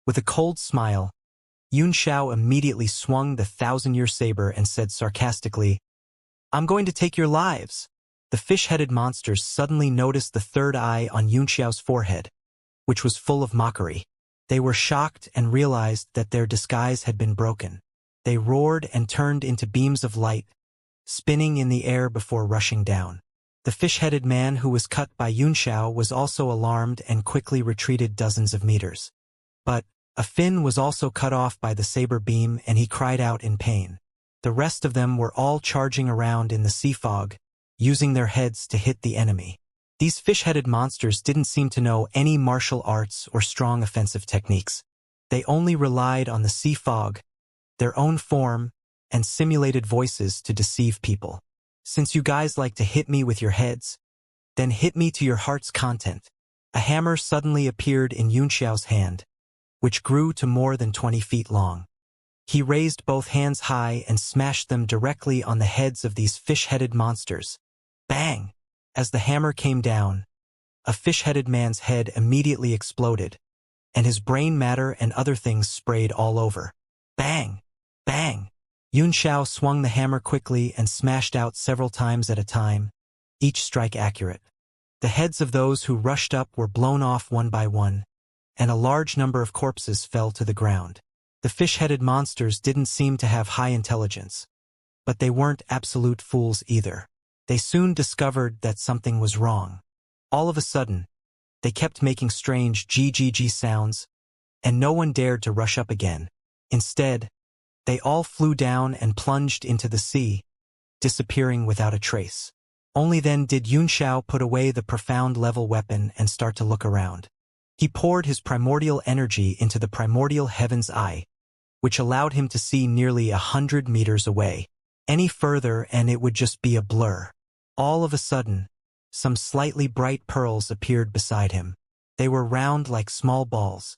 With a cold smile, Xianxia immediately swung the 1,000-year saber and said sarcastically, "I'm going to take your lives." The fish-headed monsters suddenly noticed the third eye on Xianxia's forehead, which was full of mockery. They were shocked and realized that their disguise had been broken. They roared and turned into beams of light, spinning in the air before rushing down. The fish-headed man who was cut by Xianxia was also alarmed and quickly retreated dozens of meters. But a fin was also cut off by the saber beam and he cried out in pain. The rest of them were all charging around in the sea fog, using their heads to hit the enemy. These fish-headed monsters didn't seem to know any martial arts or strong offensive techniques. They only relied on the sea fog, their own form, and simulated voices to deceive people. "Since you guys like to hit me with your heads, then hit me to your heart's content." A hammer suddenly appeared in Xianxia's hand, which grew to more than 20 feet long. He raised both hands high and smashed them directly on the heads of these fish-headed monsters. Bang! As the hammer came down, a fish-headed man's head immediately exploded, and his brain matter and other things sprayed all over. Bang! Bang! Xianxia swung the hammer quickly and smashed out several times at a time, each strike accurate. The heads of those who rushed up were blown off one by one, and a large number of corpses fell to the ground. The fish-headed monsters didn't seem to have high intelligence, but they weren't absolute fools either. They soon discovered that something was wrong. All of a sudden, they kept making strange GGG sounds, and no one dared to rush up again. Instead, they all flew down and plunged into the sea, disappearing without a trace. Only then did Xianxia put away the profound-level weapon and start to look around. He poured his primordial energy into the primordial heaven's eye, which allowed him to see nearly 100 meters away. Any further and it would just be a blur. All of a sudden, some slightly bright pearls appeared beside him. They were round like small balls.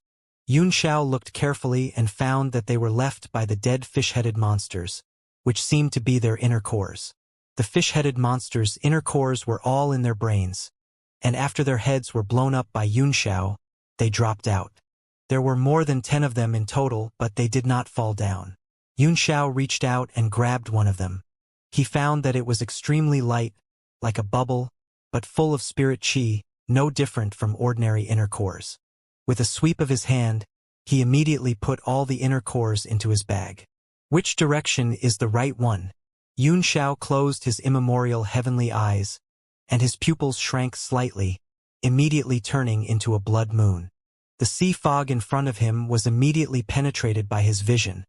Xianxia looked carefully and found that they were left by the dead fish-headed monsters, which seemed to be their inner cores. The fish-headed monsters' inner cores were all in their brains, and after their heads were blown up by Xianxia, they dropped out. There were more than 10 of them in total, but they did not fall down. Xianxia reached out and grabbed one of them. He found that it was extremely light, like a bubble, but full of spirit chi, no different from ordinary inner cores. With a sweep of his hand, he immediately put all the inner cores into his bag. Which direction is the right one? Xianxia closed his immemorial heavenly eyes, and his pupils shrank slightly, immediately turning into a blood moon. The sea fog in front of him was immediately penetrated by his vision,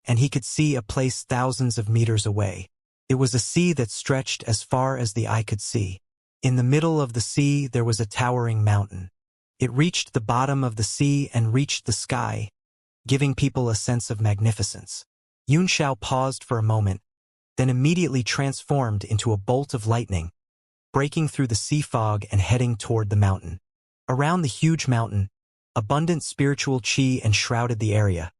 and he could see a place thousands of meters away. It was a sea that stretched as far as the eye could see. In the middle of the sea there was a towering mountain. It reached the bottom of the sea and reached the sky, giving people a sense of magnificence. Xianxia paused for a moment, then immediately transformed into a bolt of lightning, breaking through the sea fog and heading toward the mountain. Around the huge mountain, abundant spiritual chi enshrouded the area,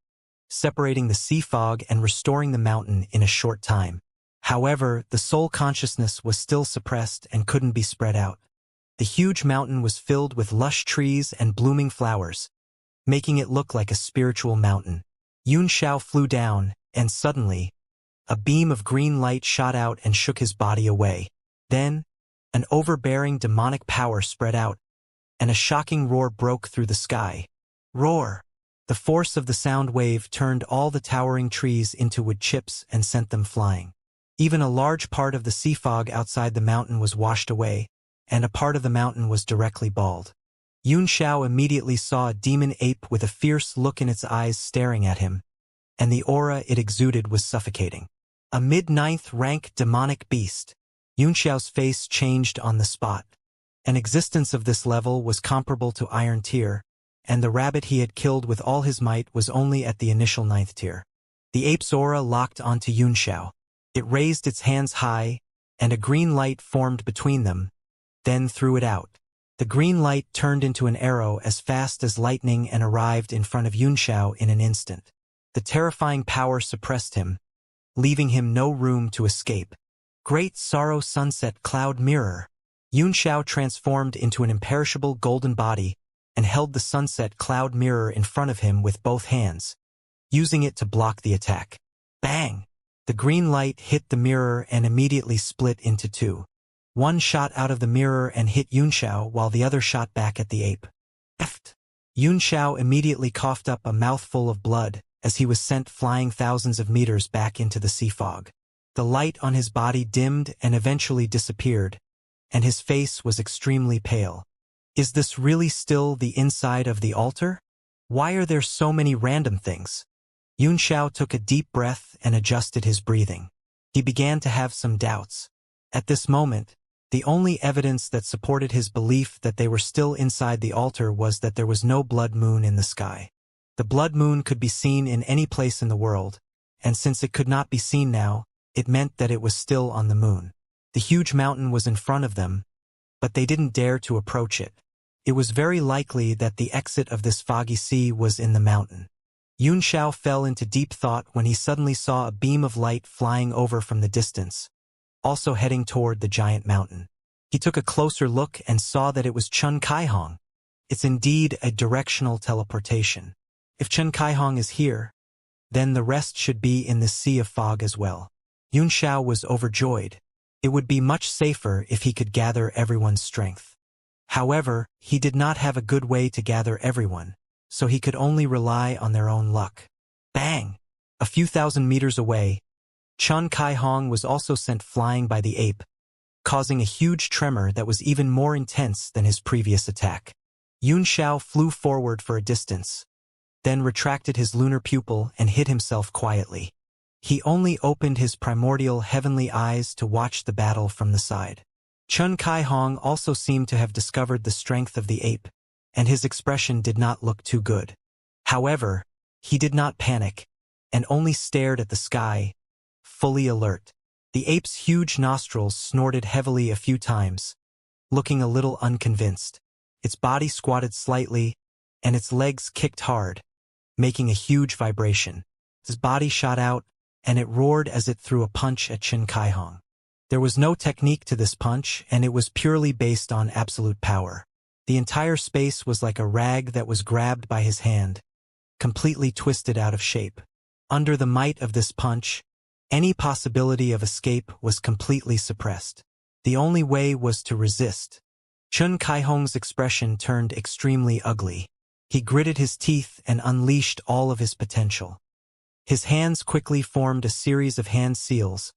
separating the sea fog and restoring the mountain in a short time. However, the soul consciousness was still suppressed and couldn't be spread out. The huge mountain was filled with lush trees and blooming flowers, making it look like a spiritual mountain. Xianxia flew down, and suddenly, a beam of green light shot out and shook his body away. Then, an overbearing demonic power spread out, and a shocking roar broke through the sky. Roar! The force of the sound wave turned all the towering trees into wood chips and sent them flying. Even a large part of the sea fog outside the mountain was washed away, and a part of the mountain was directly bald. Xianxia immediately saw a demon ape with a fierce look in its eyes staring at him, and the aura it exuded was suffocating. A mid-9th rank demonic beast. Xianxia's face changed on the spot. An existence of this level was comparable to Iron Tier, and the rabbit he had killed with all his might was only at the initial 9th tier. The ape's aura locked onto Xianxia. It raised its hands high, and a green light formed between them, then threw it out. The green light turned into an arrow as fast as lightning and arrived in front of Xianxia in an instant. The terrifying power suppressed him, leaving him no room to escape. Great Sorrow Sunset Cloud Mirror. Xianxia transformed into an imperishable golden body and held the sunset cloud mirror in front of him with both hands, using it to block the attack. Bang! The green light hit the mirror and immediately split into two. One shot out of the mirror and hit Xianxia while the other shot back at the ape. Eft! Xianxia immediately coughed up a mouthful of blood as he was sent flying thousands of meters back into the sea fog. The light on his body dimmed and eventually disappeared, and his face was extremely pale. Is this really still the inside of the altar? Why are there so many random things? Xianxia took a deep breath and adjusted his breathing. He began to have some doubts. At this moment, the only evidence that supported his belief that they were still inside the altar was that there was no blood moon in the sky. The blood moon could be seen in any place in the world, and since it could not be seen now, it meant that it was still on the moon. The huge mountain was in front of them, but they didn't dare to approach it. It was very likely that the exit of this foggy sea was in the mountain. Xianxia fell into deep thought when he suddenly saw a beam of light flying over from the distance, also heading toward the giant mountain. He took a closer look and saw that it was Chen Kaihong. It's indeed a directional teleportation. If Chen Kaihong is here, then the rest should be in the sea of fog as well. Xianxia was overjoyed. It would be much safer if he could gather everyone's strength. However, he did not have a good way to gather everyone, so he could only rely on their own luck. Bang! A few thousand meters away, Chen Kaihong was also sent flying by the ape, causing a huge tremor that was even more intense than his previous attack. Xianxia flew forward for a distance, then retracted his lunar pupil and hid himself quietly. He only opened his primordial heavenly eyes to watch the battle from the side. Chen Kaihong also seemed to have discovered the strength of the ape, and his expression did not look too good. However, he did not panic, and only stared at the sky, fully alert. The ape's huge nostrils snorted heavily a few times, looking a little unconvinced. Its body squatted slightly, and its legs kicked hard, making a huge vibration. His body shot out, and it roared as it threw a punch at Chen Kaihong. There was no technique to this punch, and it was purely based on absolute power. The entire space was like a rag that was grabbed by his hand, completely twisted out of shape. Under the might of this punch, any possibility of escape was completely suppressed. The only way was to resist. Chen Kaihong's expression turned extremely ugly. He gritted his teeth and unleashed all of his potential. His hands quickly formed a series of hand seals,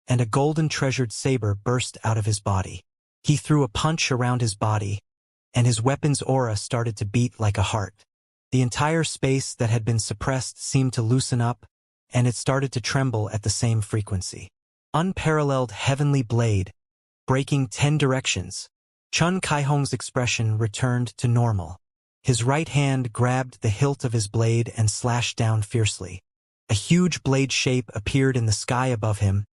and a golden treasured saber burst out of his body. He threw a punch around his body, and his weapon's aura started to beat like a heart. The entire space that had been suppressed seemed to loosen up, and it started to tremble at the same frequency. Unparalleled heavenly blade, breaking 10 directions. Chen Kaihong's expression returned to normal. His right hand grabbed the hilt of his blade and slashed down fiercely. A huge blade shape appeared in the sky above him,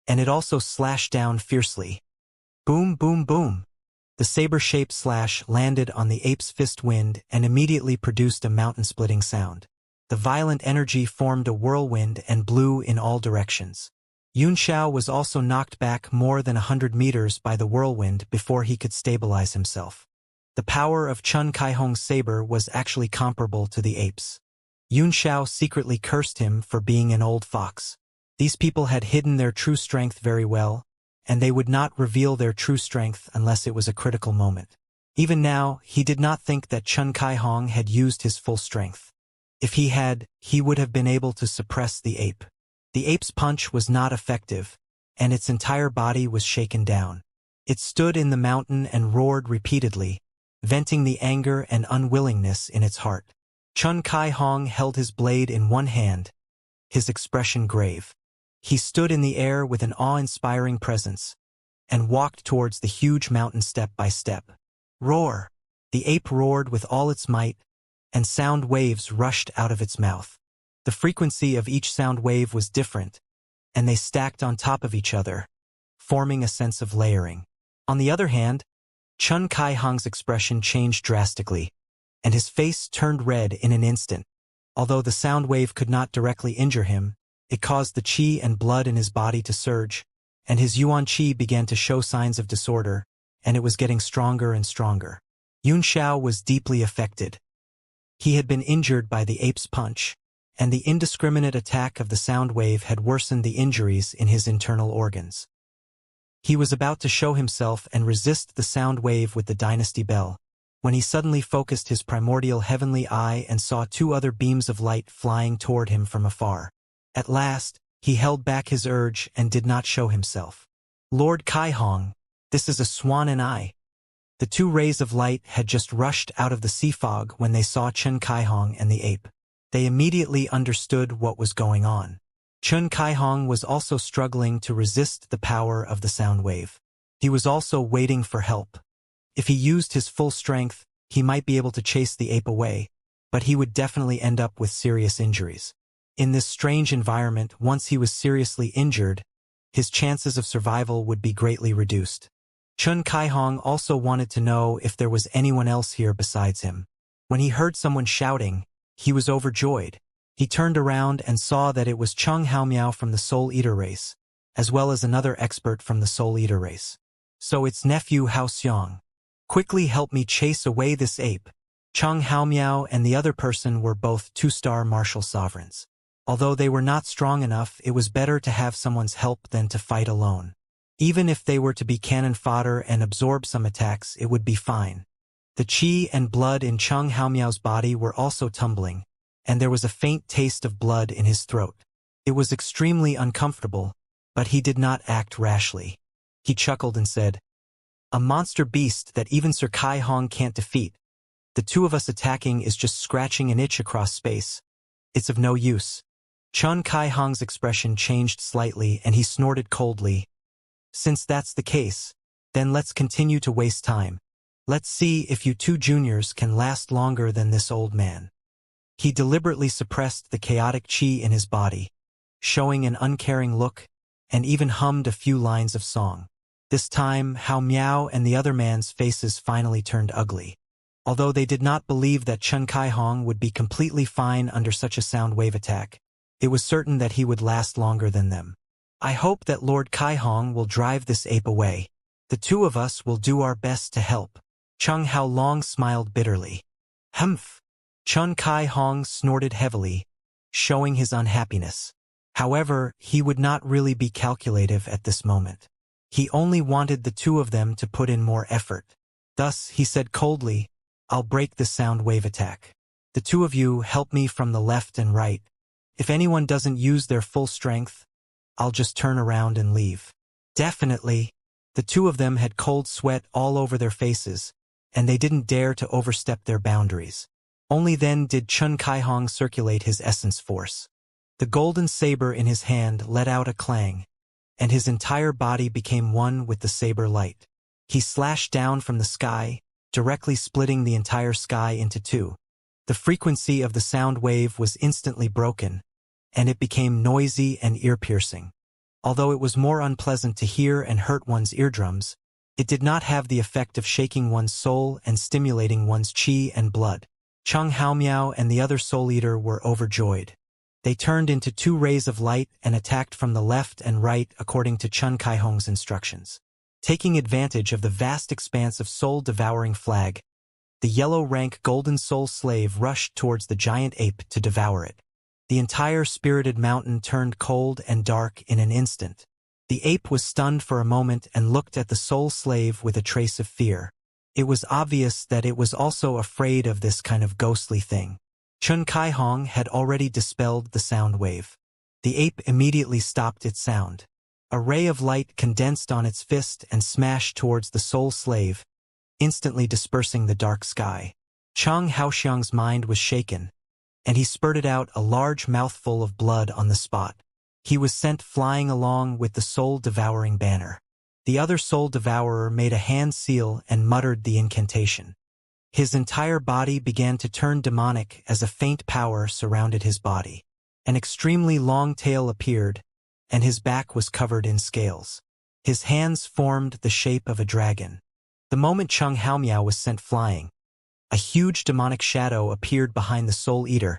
and it also slashed down fiercely. Boom, boom, boom. The saber-shaped slash landed on the ape's fist wind and immediately produced a mountain-splitting sound. The violent energy formed a whirlwind and blew in all directions. Xianxia was also knocked back more than 100 meters by the whirlwind before he could stabilize himself. The power of Chen Kaihong's saber was actually comparable to the ape's. Xianxia secretly cursed him for being an old fox. These people had hidden their true strength very well, and they would not reveal their true strength unless it was a critical moment. Even now, he did not think that Chen Kaihong had used his full strength. If he had, he would have been able to suppress the ape. The ape's punch was not effective, and its entire body was shaken down. It stood in the mountain and roared repeatedly, venting the anger and unwillingness in its heart. Chen Kaihong held his blade in one hand, his expression grave. He stood in the air with an awe-inspiring presence, and walked towards the huge mountain step by step. Roar! The ape roared with all its might, and sound waves rushed out of its mouth. The frequency of each sound wave was different, and they stacked on top of each other, forming a sense of layering. On the other hand, Chen Kaihong's expression changed drastically, and his face turned red in an instant. Although the sound wave could not directly injure him, it caused the qi and blood in his body to surge, and his yuan qi began to show signs of disorder, and it was getting stronger and stronger. Xianxia was deeply affected. He had been injured by the ape's punch, and the indiscriminate attack of the sound wave had worsened the injuries in his internal organs. He was about to show himself and resist the sound wave with the dynasty bell, when he suddenly focused his primordial heavenly eye and saw two other beams of light flying toward him from afar. At last, he held back his urge and did not show himself. Lord Kaihong, this is a swan and I. The two rays of light had just rushed out of the sea fog when they saw Chen Kaihong and the ape. They immediately understood what was going on. Chen Kaihong was also struggling to resist the power of the sound wave. He was also waiting for help. If he used his full strength, he might be able to chase the ape away, but he would definitely end up with serious injuries. In this strange environment, once he was seriously injured, his chances of survival would be greatly reduced. Chen Kaihong also wanted to know if there was anyone else here besides him. When he heard someone shouting, he was overjoyed. He turned around and saw that it was Cheng Haomiao from the Soul Eater race, as well as another expert from the Soul Eater race. So it's nephew Hao Xiang. Quickly help me chase away this ape. Cheng Haomiao and the other person were both two-star martial sovereigns. Although they were not strong enough, it was better to have someone's help than to fight alone. Even if they were to be cannon fodder and absorb some attacks, it would be fine. The qi and blood in Cheng Haomiao's body were also tumbling, and there was a faint taste of blood in his throat. It was extremely uncomfortable, but he did not act rashly. He chuckled and said, "A monster beast that even Sir Kaihong can't defeat. The two of us attacking is just scratching an itch across space. It's of no use." Chen Kaihong's expression changed slightly and he snorted coldly. "Since that's the case, then let's continue to waste time. Let's see if you two juniors can last longer than this old man." He deliberately suppressed the chaotic qi in his body, showing an uncaring look, and even hummed a few lines of song. This time, Hao Miao and the other man's faces finally turned ugly. Although they did not believe that Chen Kaihong would be completely fine under such a sound wave attack, it was certain that he would last longer than them. "I hope that Lord Kaihong will drive this ape away. The two of us will do our best to help." Cheng Haolong smiled bitterly. "Humph." Chen Kaihong snorted heavily, showing his unhappiness. However, he would not really be calculative at this moment. He only wanted the two of them to put in more effort. Thus, he said coldly, "I'll break the sound wave attack. The two of you help me from the left and right. If anyone doesn't use their full strength, I'll just turn around and leave." Definitely. The two of them had cold sweat all over their faces, and they didn't dare to overstep their boundaries. Only then did Chen Kaihong circulate his essence force. The golden saber in his hand let out a clang, and his entire body became one with the saber light. He slashed down from the sky, directly splitting the entire sky into two. The frequency of the sound wave was instantly broken, and it became noisy and ear-piercing. Although it was more unpleasant to hear and hurt one's eardrums, it did not have the effect of shaking one's soul and stimulating one's qi and blood. Cheng Haomiao and the other Soul Eater were overjoyed. They turned into two rays of light and attacked from the left and right according to Chen Kaihong's instructions. Taking advantage of the vast expanse of soul-devouring flag, the yellow-rank golden soul slave rushed towards the giant ape to devour it. The entire spirited mountain turned cold and dark in an instant. The ape was stunned for a moment and looked at the soul slave with a trace of fear. It was obvious that it was also afraid of this kind of ghostly thing. Chen Kaihong had already dispelled the sound wave. The ape immediately stopped its sound. A ray of light condensed on its fist and smashed towards the soul slave, instantly dispersing the dark sky. Cheng Haoxiang's mind was shaken, and he spurted out a large mouthful of blood on the spot. He was sent flying along with the soul-devouring banner. The other soul-devourer made a hand seal and muttered the incantation. His entire body began to turn demonic as a faint power surrounded his body. An extremely long tail appeared, and his back was covered in scales. His hands formed the shape of a dragon. The moment Cheng Haomiao was sent flying, a huge demonic shadow appeared behind the Soul Eater,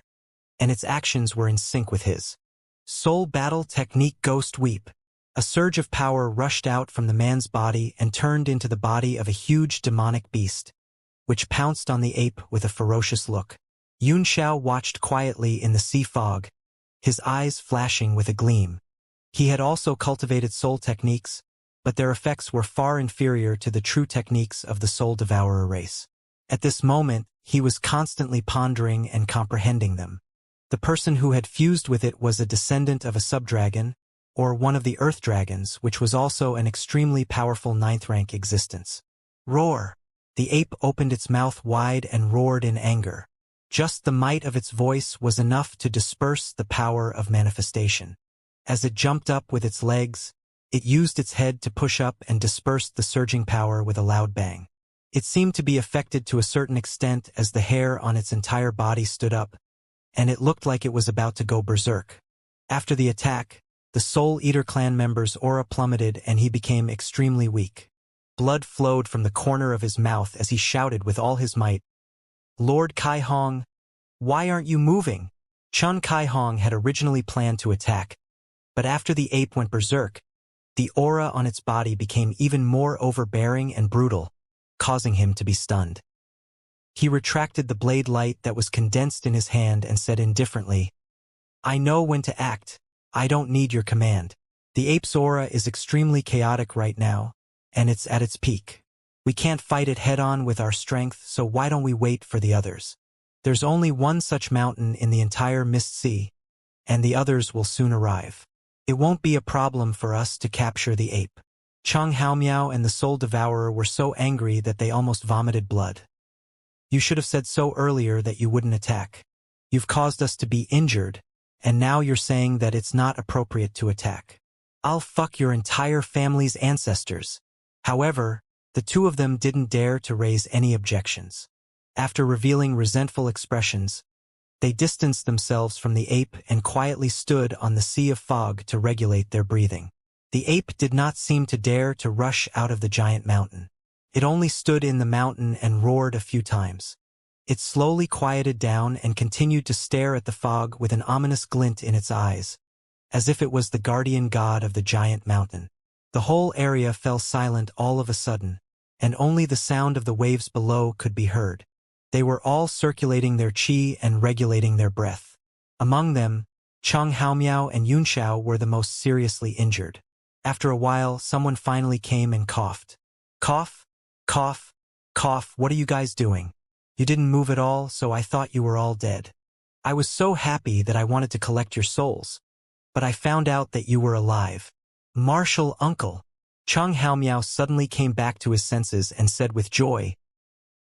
and its actions were in sync with his. Soul Battle Technique Ghost Weep. A surge of power rushed out from the man's body and turned into the body of a huge demonic beast. which pounced on the ape with a ferocious look. Xianxia watched quietly in the sea fog, his eyes flashing with a gleam. He had also cultivated soul techniques, but their effects were far inferior to the true techniques of the soul devourer race. At this moment, he was constantly pondering and comprehending them. The person who had fused with it was a descendant of a subdragon, or one of the earth dragons, which was also an extremely powerful 9th-rank existence. Roar! The ape opened its mouth wide and roared in anger. Just the might of its voice was enough to disperse the power of manifestation. As it jumped up with its legs, it used its head to push up and dispersed the surging power with a loud bang. It seemed to be affected to a certain extent as the hair on its entire body stood up, and it looked like it was about to go berserk. After the attack, the Soul Eater clan member's aura plummeted and he became extremely weak. Blood flowed from the corner of his mouth as he shouted with all his might, "Lord Kai Hong, why aren't you moving?" Chun Kai Hong had originally planned to attack, but after the ape went berserk, the aura on its body became even more overbearing and brutal, causing him to be stunned. He retracted the blade light that was condensed in his hand and said indifferently, "I know when to act. I don't need your command. The ape's aura is extremely chaotic right now, and it's at its peak. We can't fight it head-on with our strength, so why don't we wait for the others? There's only one such mountain in the entire Mist Sea, and the others will soon arrive. It won't be a problem for us to capture the ape." Chang Haomiao and the Soul Devourer were so angry that they almost vomited blood. "You should have said so earlier that you wouldn't attack. You've caused us to be injured, and now you're saying that it's not appropriate to attack. I'll fuck your entire family's ancestors." However, the two of them didn't dare to raise any objections. After revealing resentful expressions, they distanced themselves from the ape and quietly stood on the sea of fog to regulate their breathing. The ape did not seem to dare to rush out of the giant mountain. It only stood in the mountain and roared a few times. It slowly quieted down and continued to stare at the fog with an ominous glint in its eyes, as if it was the guardian god of the giant mountain. The whole area fell silent all of a sudden, and only the sound of the waves below could be heard. They were all circulating their qi and regulating their breath. Among them, Chang Haomiao and Xianxia were the most seriously injured. After a while, someone finally came and coughed. "Cough, cough, cough, what are you guys doing? You didn't move at all, so I thought you were all dead. I was so happy that I wanted to collect your souls, but I found out that you were alive. Martial uncle." Chang Haomiao suddenly came back to his senses and said with joy,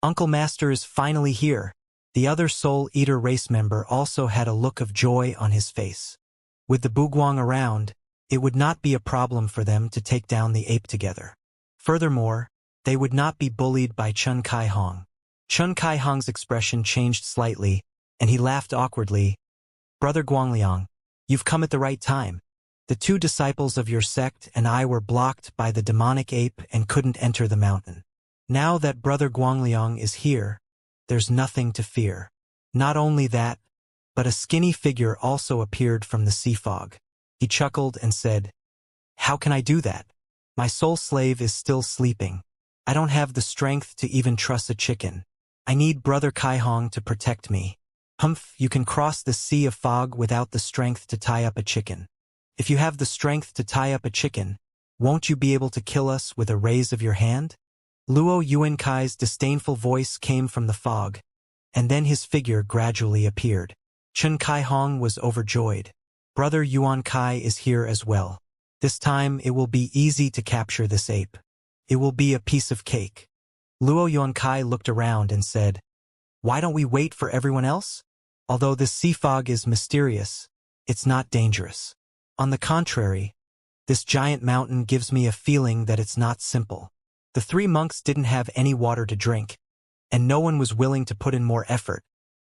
"Uncle Master is finally here." The other Soul Eater race member also had a look of joy on his face. With the Buguang around, it would not be a problem for them to take down the ape together. Furthermore, they would not be bullied by Chun Kai Hong. Chun Kai Hong's expression changed slightly, and he laughed awkwardly. "Brother Guangliang, you've come at the right time. The two disciples of your sect and I were blocked by the demonic ape and couldn't enter the mountain. Now that Brother Guangliang is here, there's nothing to fear." Not only that, but a skinny figure also appeared from the sea fog. He chuckled and said, "How can I do that? My soul slave is still sleeping. I don't have the strength to even truss a chicken. I need Brother Kai Hong to protect me." "Humph, you can cross the sea of fog without the strength to tie up a chicken. If you have the strength to tie up a chicken, won't you be able to kill us with a raise of your hand?" Luo Yuankai's disdainful voice came from the fog, and then his figure gradually appeared. Chun Kai Hong was overjoyed. "Brother Yuan Kai is here as well. This time it will be easy to capture this ape. It will be a piece of cake." Luo Yuan Kai looked around and said, "Why don't we wait for everyone else? Although this sea fog is mysterious, it's not dangerous. On the contrary, this giant mountain gives me a feeling that it's not simple." The three monks didn't have any water to drink, and no one was willing to put in more effort,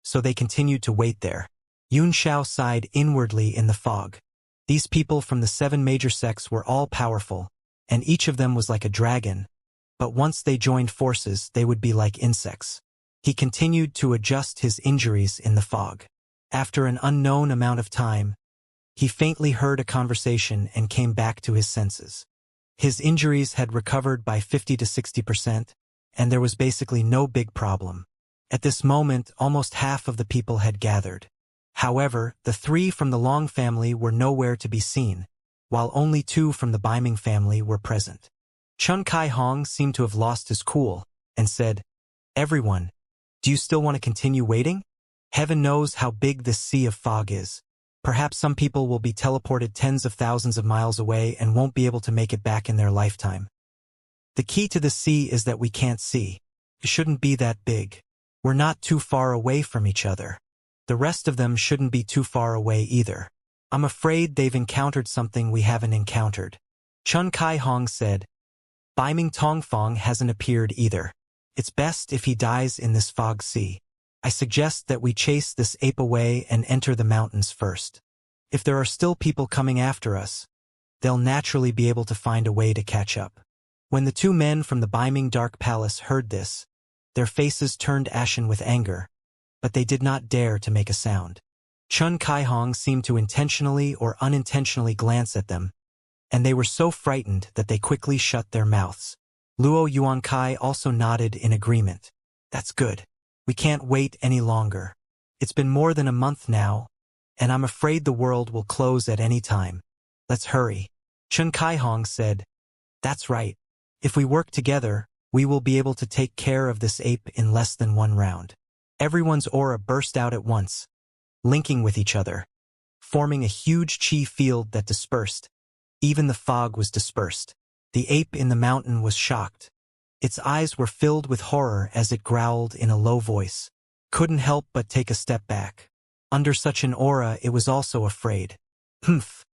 so they continued to wait there. Xianxia sighed inwardly in the fog. These people from the 7 major sects were all powerful, and each of them was like a dragon, but once they joined forces, they would be like insects. He continued to adjust his injuries in the fog. After an unknown amount of time, he faintly heard a conversation and came back to his senses. His injuries had recovered by 50 to 60%, and there was basically no big problem. At this moment, almost half of the people had gathered. However, the 3 from the Long family were nowhere to be seen, while only 2 from the Biming family were present. Chun Kai-hong seemed to have lost his cool, and said, "Everyone, do you still want to continue waiting? Heaven knows how big this sea of fog is. Perhaps some people will be teleported tens of thousands of miles away and won't be able to make it back in their lifetime. The key to the sea is that we can't see. It shouldn't be that big. We're not too far away from each other. The rest of them shouldn't be too far away either. I'm afraid they've encountered something we haven't encountered." Chun Kai-hong said, "Biming Tongfang hasn't appeared either. It's best if he dies in this fog sea. I suggest that we chase this ape away and enter the mountains first. If there are still people coming after us, they'll naturally be able to find a way to catch up." When the 2 men from the Biming Dark Palace heard this, their faces turned ashen with anger, but they did not dare to make a sound. Chun Kai-hong seemed to intentionally or unintentionally glance at them, and they were so frightened that they quickly shut their mouths. Luo Yuankai also nodded in agreement. "That's good. We can't wait any longer. It's been more than a month now, and I'm afraid the world will close at any time. Let's hurry." Chun Kai-hong said, "That's right. If we work together, we will be able to take care of this ape in less than 1 round." Everyone's aura burst out at once, linking with each other, forming a huge chi field that dispersed. Even the fog was dispersed. The ape in the mountain was shocked. Its eyes were filled with horror as it growled in a low voice. Couldn't help but take a step back. Under such an aura, it was also afraid. "Humph!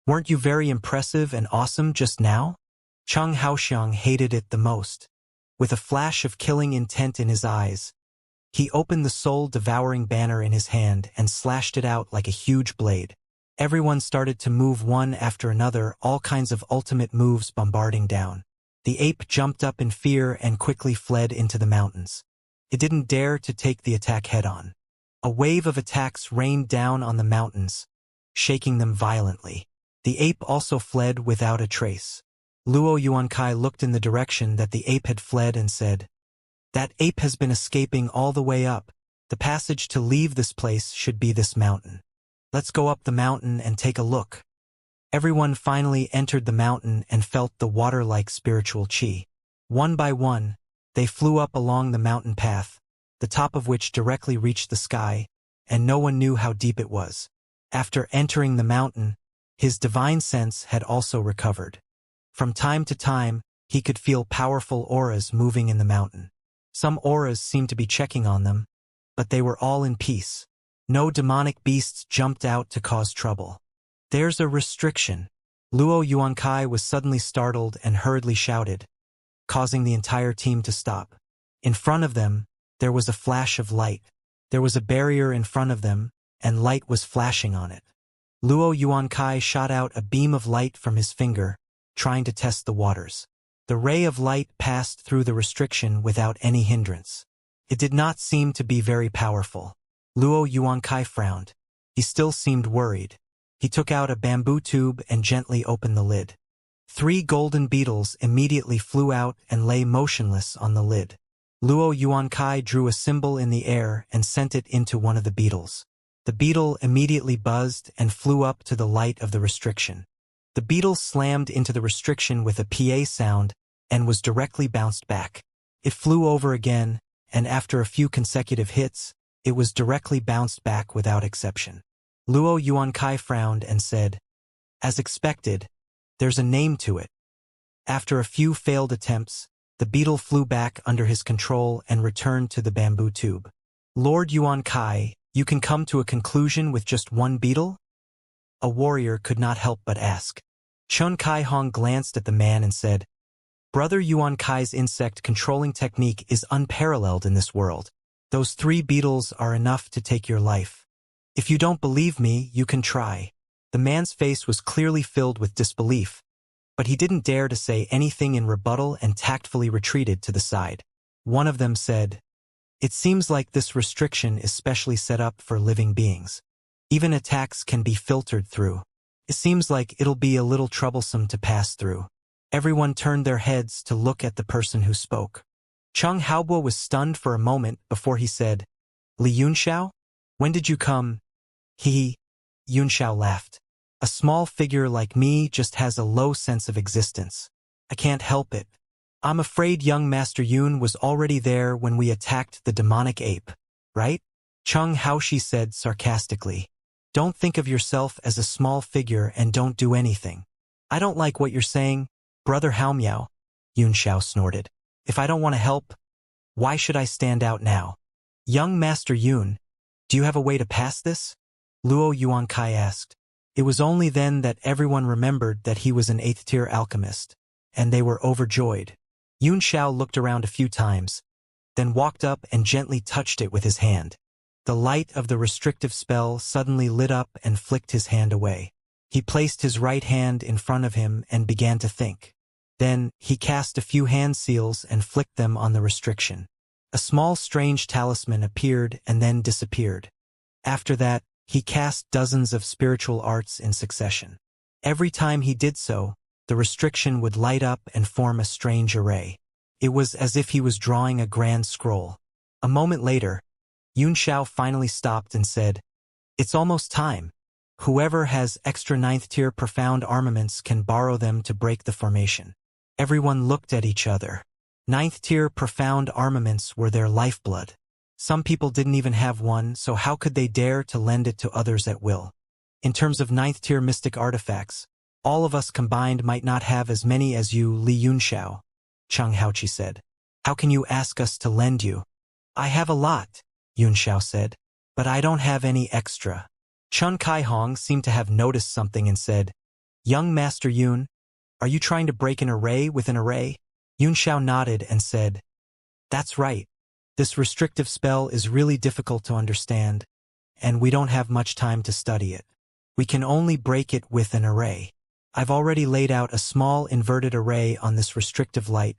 Weren't you very impressive and awesome just now?" Chang Haoxiang hated it the most. With a flash of killing intent in his eyes, he opened the soul-devouring banner in his hand and slashed it out like a huge blade. Everyone started to move one after another, all kinds of ultimate moves bombarding down. The ape jumped up in fear and quickly fled into the mountains. It didn't dare to take the attack head-on. A wave of attacks rained down on the mountains, shaking them violently. The ape also fled without a trace. Luo Yuankai looked in the direction that the ape had fled and said, "That ape has been escaping all the way up. The passage to leave this place should be this mountain. Let's go up the mountain and take a look." Everyone finally entered the mountain and felt the water-like spiritual chi. One by one, they flew up along the mountain path, the top of which directly reached the sky, and no one knew how deep it was. After entering the mountain, his divine sense had also recovered. From time to time, he could feel powerful auras moving in the mountain. Some auras seemed to be checking on them, but they were all in peace. No demonic beasts jumped out to cause trouble. "There's a restriction." Luo Yuankai was suddenly startled and hurriedly shouted, causing the entire team to stop. In front of them, there was a flash of light. There was a barrier in front of them, and light was flashing on it. Luo Yuankai shot out a beam of light from his finger, trying to test the waters. The ray of light passed through the restriction without any hindrance. It did not seem to be very powerful. Luo Yuankai frowned. He still seemed worried. He took out a bamboo tube and gently opened the lid. 3 golden beetles immediately flew out and lay motionless on the lid. Luo Yuankai drew a symbol in the air and sent it into one of the beetles. The beetle immediately buzzed and flew up to the light of the restriction. The beetle slammed into the restriction with a PA sound and was directly bounced back. It flew over again, and after a few consecutive hits, it was directly bounced back without exception. Luo Yuankai frowned and said, "As expected, there's a name to it." After a few failed attempts, the beetle flew back under his control and returned to the bamboo tube. "Lord Yuankai, you can come to a conclusion with just one beetle?" A warrior could not help but ask. Chun Kai-hong glanced at the man and said, "Brother Yuankai's insect-controlling technique is unparalleled in this world. Those 3 beetles are enough to take your life. If you don't believe me, you can try." The man's face was clearly filled with disbelief, but he didn't dare to say anything in rebuttal and tactfully retreated to the side. One of them said, "It seems like this restriction is specially set up for living beings. Even attacks can be filtered through. It seems like it'll be a little troublesome to pass through." Everyone turned their heads to look at the person who spoke. Cheng Haobo was stunned for a moment before he said, Li Yunxiao? When did you come? He. Yunxiao laughed. A small figure like me just has a low sense of existence. I can't help it. I'm afraid young Master Yun was already there when we attacked the demonic ape, right? Cheng Haoshi said sarcastically. Don't think of yourself as a small figure and don't do anything. I don't like what you're saying, Brother Haomiao, Yunxiao snorted. If I don't want to help, why should I stand out now? Young Master Yun, do you have a way to pass this? Luo Yuankai asked. It was only then that everyone remembered that he was an 8th-tier alchemist, and they were overjoyed. Yunxiao looked around a few times, then walked up and gently touched it with his hand. The light of the restrictive spell suddenly lit up and flicked his hand away. He placed his right hand in front of him and began to think. Then, he cast a few hand seals and flicked them on the restriction. A small strange talisman appeared and then disappeared. After that, he cast dozens of spiritual arts in succession. Every time he did so, the restriction would light up and form a strange array. It was as if he was drawing a grand scroll. A moment later, Yunxiao finally stopped and said, It's almost time. Whoever has extra 9th-tier profound armaments can borrow them to break the formation. Everyone looked at each other. 9th-tier profound armaments were their lifeblood. Some people didn't even have one, so how could they dare to lend it to others at will? In terms of 9th-tier mystic artifacts, all of us combined might not have as many as you, Li Yunxiao, Cheng Haochi said. How can you ask us to lend you? I have a lot, Yunxiao said, but I don't have any extra. Chun Kaihong seemed to have noticed something and said, Young Master Yun, are you trying to break an array with an array? Yunxiao nodded and said, That's right. This restrictive spell is really difficult to understand, and we don't have much time to study it. We can only break it with an array. I've already laid out a small inverted array on this restrictive light,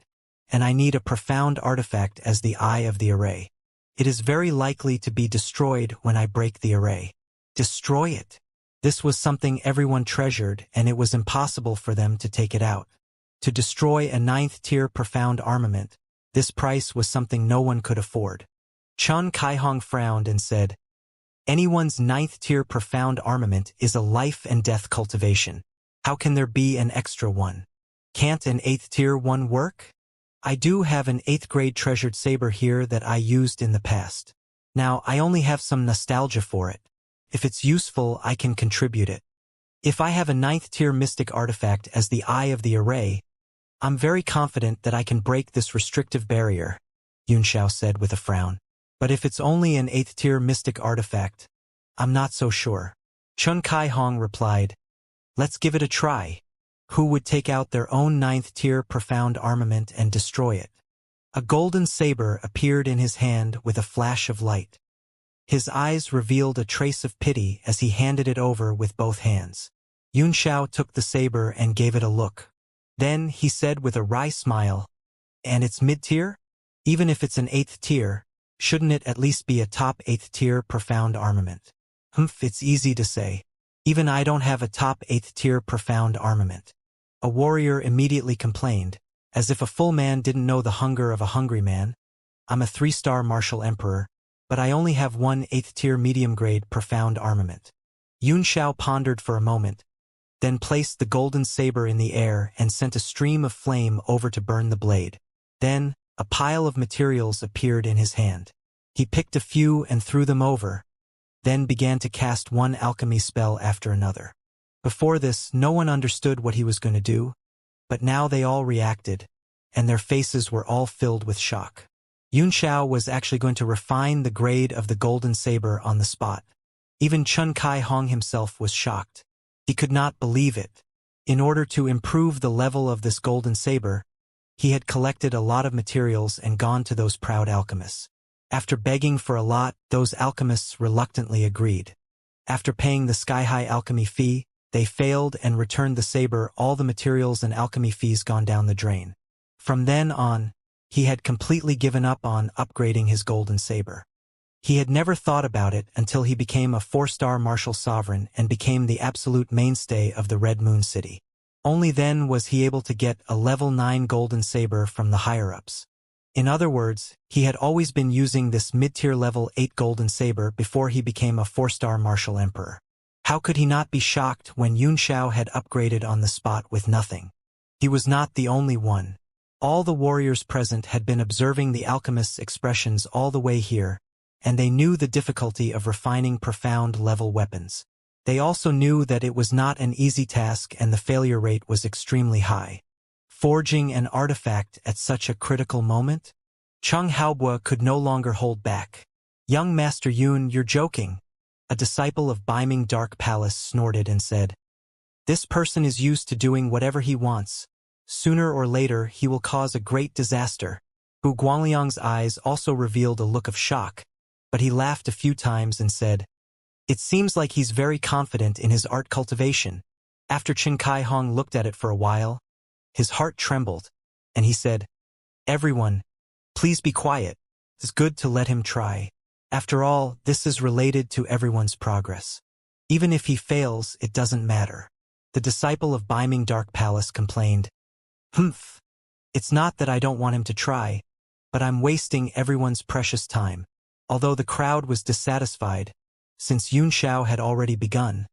and I need a profound artifact as the eye of the array. It is very likely to be destroyed when I break the array. Destroy it. This was something everyone treasured, and it was impossible for them to take it out. To destroy a 9th-tier profound armament, this price was something no one could afford. Chun Kaihong frowned and said, Anyone's 9th-tier profound armament is a life-and-death cultivation. How can there be an extra one? Can't an 8th-tier one work? I do have an 8th-grade treasured saber here that I used in the past. Now, I only have some nostalgia for it. If it's useful, I can contribute it. If I have a 9th-tier mystic artifact as the eye of the array, I'm very confident that I can break this restrictive barrier, Yunxiao said with a frown. But if it's only an 8th-tier mystic artifact, I'm not so sure. Chun Kaihong replied, Let's give it a try. Who would take out their own 9th-tier profound armament and destroy it? A golden saber appeared in his hand with a flash of light. His eyes revealed a trace of pity as he handed it over with both hands. Yunxiao took the saber and gave it a look. Then he said with a wry smile, And it's mid-tier? Even if it's an 8th tier, shouldn't it at least be a top 8th tier profound armament? It's easy to say. Even I don't have a top 8th tier profound armament. A warrior immediately complained, as if a full man didn't know the hunger of a hungry man. I'm a 3-star martial emperor, but I only have one 8th tier medium-grade profound armament. Yunxiao pondered for a moment, then placed the golden saber in the air and sent a stream of flame over to burn the blade. Then, a pile of materials appeared in his hand. He picked a few and threw them over, then began to cast one alchemy spell after another. Before this, no one understood what he was going to do, but now they all reacted, and their faces were all filled with shock. Yunxiao was actually going to refine the grade of the golden saber on the spot. Even Chun Kaihong himself was shocked. He could not believe it. In order to improve the level of this golden saber, he had collected a lot of materials and gone to those proud alchemists. After begging for a lot, those alchemists reluctantly agreed. After paying the sky-high alchemy fee, they failed and returned the saber, all the materials and alchemy fees gone down the drain. From then on, he had completely given up on upgrading his golden saber. He had never thought about it until he became a 4-star martial sovereign and became the absolute mainstay of the Red Moon City. Only then was he able to get a level 9 golden saber from the higher-ups. In other words, he had always been using this mid-tier level 8 golden saber before he became a 4-star martial emperor. How could he not be shocked when Xianxia had upgraded on the spot with nothing? He was not the only one. All the warriors present had been observing the alchemist's expressions all the way here, and they knew the difficulty of refining profound-level weapons. They also knew that it was not an easy task and the failure rate was extremely high. Forging an artifact at such a critical moment? Cheng Haobo could no longer hold back. "Young Master Yun, you're joking." A disciple of Beiming Dark Palace snorted and said, "This person is used to doing whatever he wants. Sooner or later he will cause a great disaster." Hu Guangliang's eyes also revealed a look of shock, but he laughed a few times and said, "It seems like he's very confident in his art cultivation." After Chen Kaihong looked at it for a while, his heart trembled, and he said, "Everyone, please be quiet. It's good to let him try. After all, this is related to everyone's progress. Even if he fails, it doesn't matter." The disciple of Beiming Dark Palace complained, "Humph. It's not that I don't want him to try, but I'm wasting everyone's precious time." Although the crowd was dissatisfied, since Xianxia had already begun,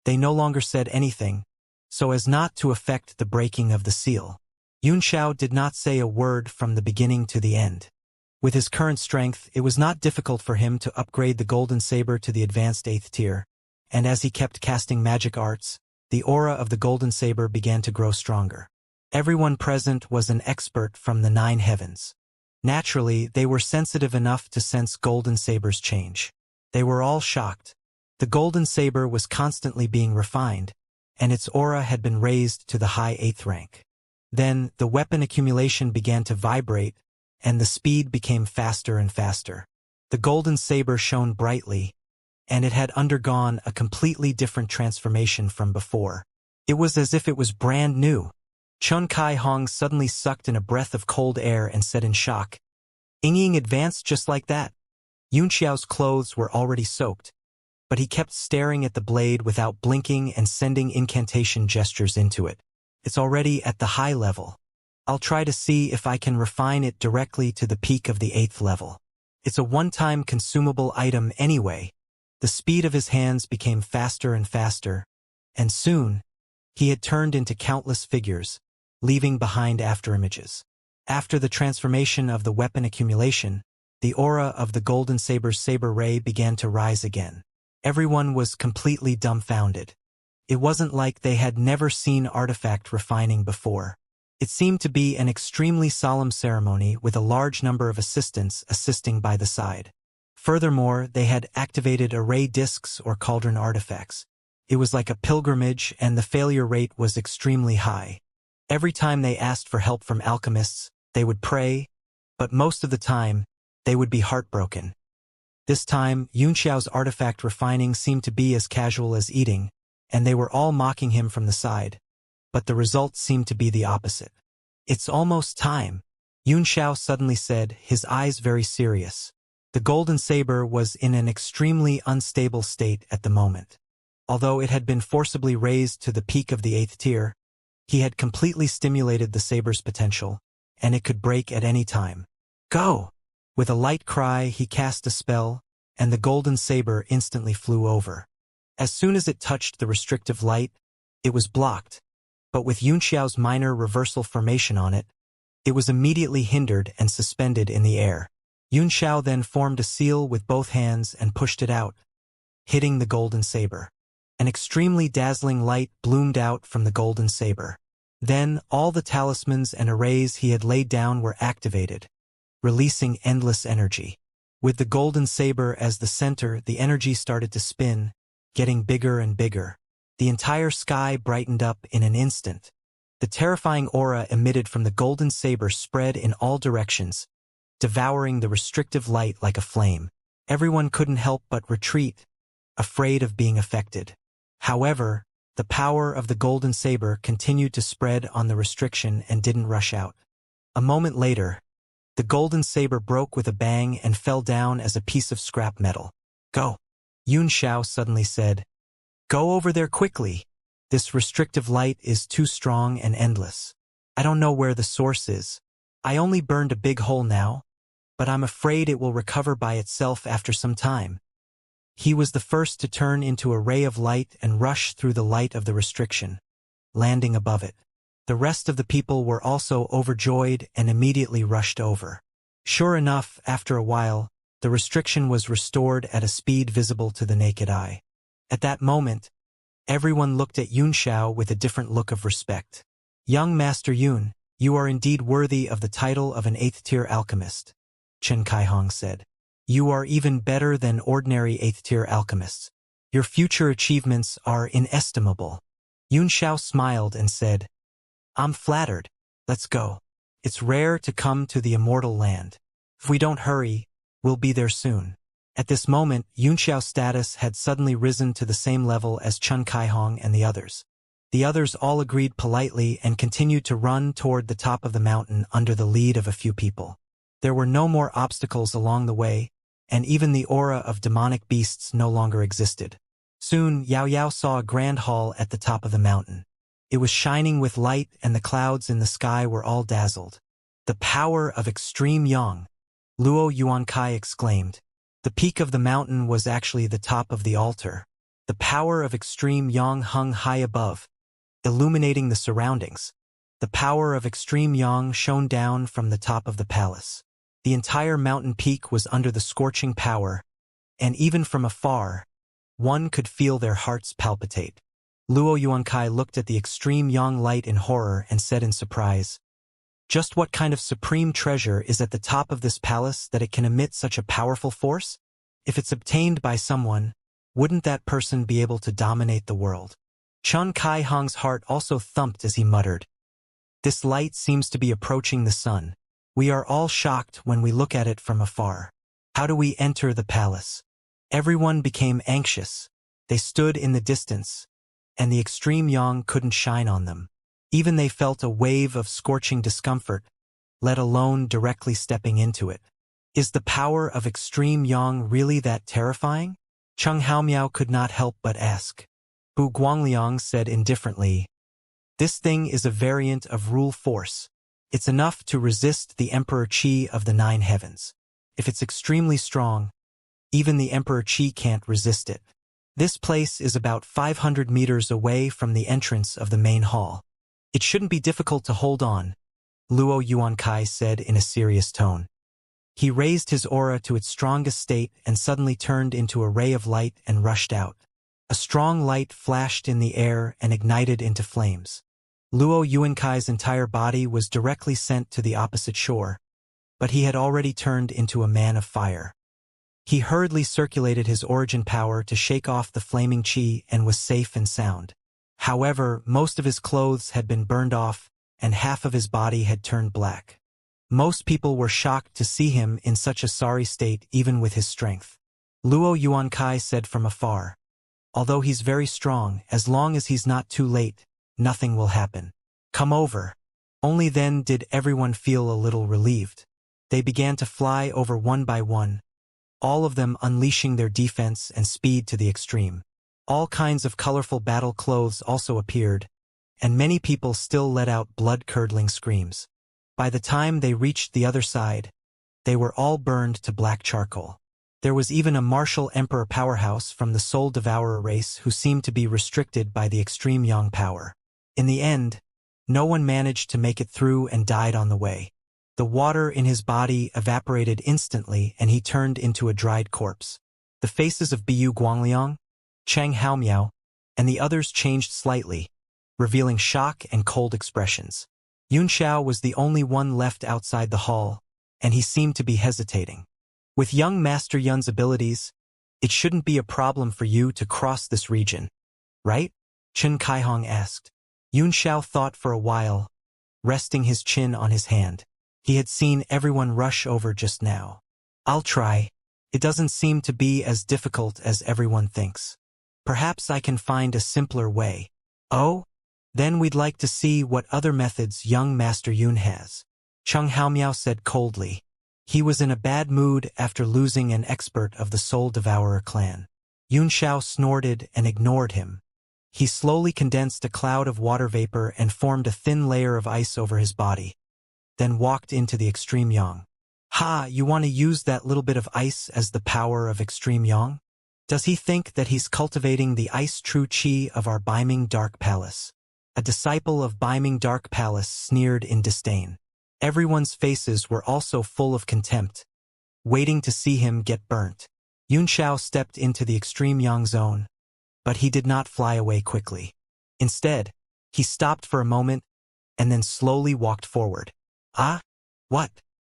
they no longer said anything, so as not to affect the breaking of the seal. Xianxia did not say a word from the beginning to the end. With his current strength, it was not difficult for him to upgrade the golden saber to the advanced 8th tier, and as he kept casting magic arts, the aura of the golden saber began to grow stronger. Everyone present was an expert from the 9 heavens. Naturally, they were sensitive enough to sense golden saber's change. They were all shocked. The golden saber was constantly being refined, and its aura had been raised to the high 8th rank. Then, the weapon accumulation began to vibrate, and the speed became faster and faster. The golden saber shone brightly, and it had undergone a completely different transformation from before. It was as if it was brand new. Chen Kaihong suddenly sucked in a breath of cold air and said in shock, "Ying advanced just like that." Yunxiao's clothes were already soaked, but he kept staring at the blade without blinking and sending incantation gestures into it. "It's already at the high level. I'll try to see if I can refine it directly to the peak of the 8th level. It's a one-time consumable item anyway." The speed of his hands became faster and faster, and soon, he had turned into countless figures, leaving behind afterimages. After the transformation of the weapon accumulation, the aura of the golden saber's saber ray began to rise again. Everyone was completely dumbfounded. It wasn't like they had never seen artifact refining before. It seemed to be an extremely solemn ceremony with a large number of assistants assisting by the side. Furthermore, they had activated array discs or cauldron artifacts. It was like a pilgrimage, and the failure rate was extremely high. Every time they asked for help from alchemists, they would pray, but most of the time, they would be heartbroken. This time, Yunxiao's artifact refining seemed to be as casual as eating, and they were all mocking him from the side. But the result seemed to be the opposite. "It's almost time," Yunxiao suddenly said, his eyes very serious. The golden saber was in an extremely unstable state at the moment. Although it had been forcibly raised to the peak of the 8th tier, he had completely stimulated the saber's potential, and it could break at any time. "Go!" With a light cry, he cast a spell, and the golden saber instantly flew over. As soon as it touched the restrictive light, it was blocked, but with Yunxiao's minor reversal formation on it, it was immediately hindered and suspended in the air. Yunxiao then formed a seal with both hands and pushed it out, hitting the golden saber. An extremely dazzling light bloomed out from the golden saber. Then, all the talismans and arrays he had laid down were activated, releasing endless energy. With the golden saber as the center, the energy started to spin, getting bigger and bigger. The entire sky brightened up in an instant. The terrifying aura emitted from the golden saber spread in all directions, devouring the restrictive light like a flame. Everyone couldn't help but retreat, afraid of being affected. However, the power of the golden saber continued to spread on the restriction and didn't rush out. A moment later, the golden saber broke with a bang and fell down as a piece of scrap metal. "Go!" Yunxiao suddenly said. "Go over there quickly. This restrictive light is too strong and endless. I don't know where the source is. I only burned a big hole now, but I'm afraid it will recover by itself after some time. He was the first to turn into a ray of light and rush through the light of the restriction, landing above it. The rest of the people were also overjoyed and immediately rushed over. Sure enough, after a while, the restriction was restored at a speed visible to the naked eye. At that moment, everyone looked at Xianxia with a different look of respect. Young Master Yun, you are indeed worthy of the title of an 8th-tier alchemist, Chen Kaihong said. You are even better than ordinary 8th-tier alchemists. Your future achievements are inestimable. Xianxia smiled and said, I'm flattered. Let's go. It's rare to come to the immortal land. If we don't hurry, we'll be there soon. At this moment, Xianxia's status had suddenly risen to the same level as Chen Kaihong and the others. The others all agreed politely and continued to run toward the top of the mountain under the lead of a few people. There were no more obstacles along the way, and even the aura of demonic beasts no longer existed. Soon, Yao Yao saw a grand hall at the top of the mountain. It was shining with light and the clouds in the sky were all dazzled. The power of extreme yang, Luo Yuankai exclaimed. The peak of the mountain was actually the top of the altar. The power of extreme yang hung high above, illuminating the surroundings. The power of extreme yang shone down from the top of the palace. The entire mountain peak was under the scorching power, and even from afar, one could feel their hearts palpitate. Luo Yuankai looked at the extreme yang light in horror and said in surprise, just what kind of supreme treasure is at the top of this palace that it can emit such a powerful force? If it's obtained by someone, wouldn't that person be able to dominate the world? Chen Kaihong's heart also thumped as he muttered, this light seems to be approaching the sun. We are all shocked when we look at it from afar. How do we enter the palace? Everyone became anxious. They stood in the distance, and the extreme yang couldn't shine on them. Even they felt a wave of scorching discomfort, let alone directly stepping into it. Is the power of extreme yang really that terrifying? Cheng Haomiao could not help but ask. Bu Guangliang said indifferently, this thing is a variant of rule force. It's enough to resist the Emperor Qi of the 9 heavens. If it's extremely strong, even the Emperor Qi can't resist it. This place is about 500 meters away from the entrance of the main hall. It shouldn't be difficult to hold on, Luo Yuankai said in a serious tone. He raised his aura to its strongest state and suddenly turned into a ray of light and rushed out. A strong light flashed in the air and ignited into flames. Luo Yuankai's entire body was directly sent to the opposite shore, but he had already turned into a man of fire. He hurriedly circulated his origin power to shake off the flaming qi and was safe and sound. However, most of his clothes had been burned off, and half of his body had turned black. Most people were shocked to see him in such a sorry state even with his strength. Luo Yuankai said from afar, although he's very strong, as long as he's not too late, nothing will happen. Come over. Only then did everyone feel a little relieved. They began to fly over one by one, all of them unleashing their defense and speed to the extreme. All kinds of colorful battle clothes also appeared, and many people still let out blood-curdling screams. By the time they reached the other side, they were all burned to black charcoal. There was even a martial emperor powerhouse from the Soul Devourer race who seemed to be restricted by the extreme yang power. In the end, no one managed to make it through and died on the way. The water in his body evaporated instantly and he turned into a dried corpse. The faces of Bu Guangliang, Cheng Haomiao, and the others changed slightly, revealing shock and cold expressions. Xianxia was the only one left outside the hall, and he seemed to be hesitating. With young Master Yun's abilities, it shouldn't be a problem for you to cross this region, right? Chen Kaihong asked. Xianxia thought for a while, resting his chin on his hand. He had seen everyone rush over just now. I'll try. It doesn't seem to be as difficult as everyone thinks. Perhaps I can find a simpler way. Oh? Then we'd like to see what other methods young Master Yun has. Cheng Haomiao said coldly. He was in a bad mood after losing an expert of the Soul Devourer clan. Xianxia snorted and ignored him. He slowly condensed a cloud of water vapor and formed a thin layer of ice over his body. then walked into the extreme yang. Ha, you want to use that little bit of ice as the power of extreme yang? Does he think that he's cultivating the ice true chi of our Beiming Dark Palace? A disciple of Beiming Dark Palace sneered in disdain. Everyone's faces were also full of contempt, waiting to see him get burnt. Yunxiao stepped into the extreme yang zone, but he did not fly away quickly. Instead, he stopped for a moment and then slowly walked forward. Ah? What?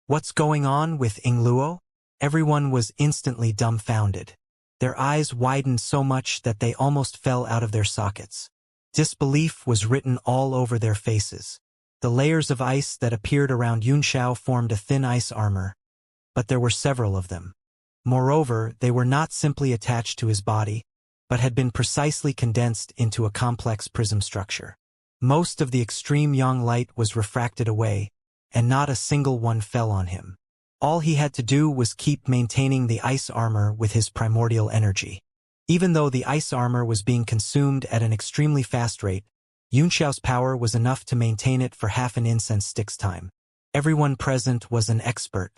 What's going on with Yingluo? Everyone was instantly dumbfounded. Their eyes widened so much that they almost fell out of their sockets. Disbelief was written all over their faces. The layers of ice that appeared around Yunxiao formed a thin ice armor, but there were several of them. Moreover, they were not simply attached to his body, but had been precisely condensed into a complex prism structure. Most of the extreme yang light was refracted away, and not a single one fell on him. All he had to do was keep maintaining the ice armor with his primordial energy. Even though the ice armor was being consumed at an extremely fast rate, Yunxiao's power was enough to maintain it for half an incense stick's time. Everyone present was an expert.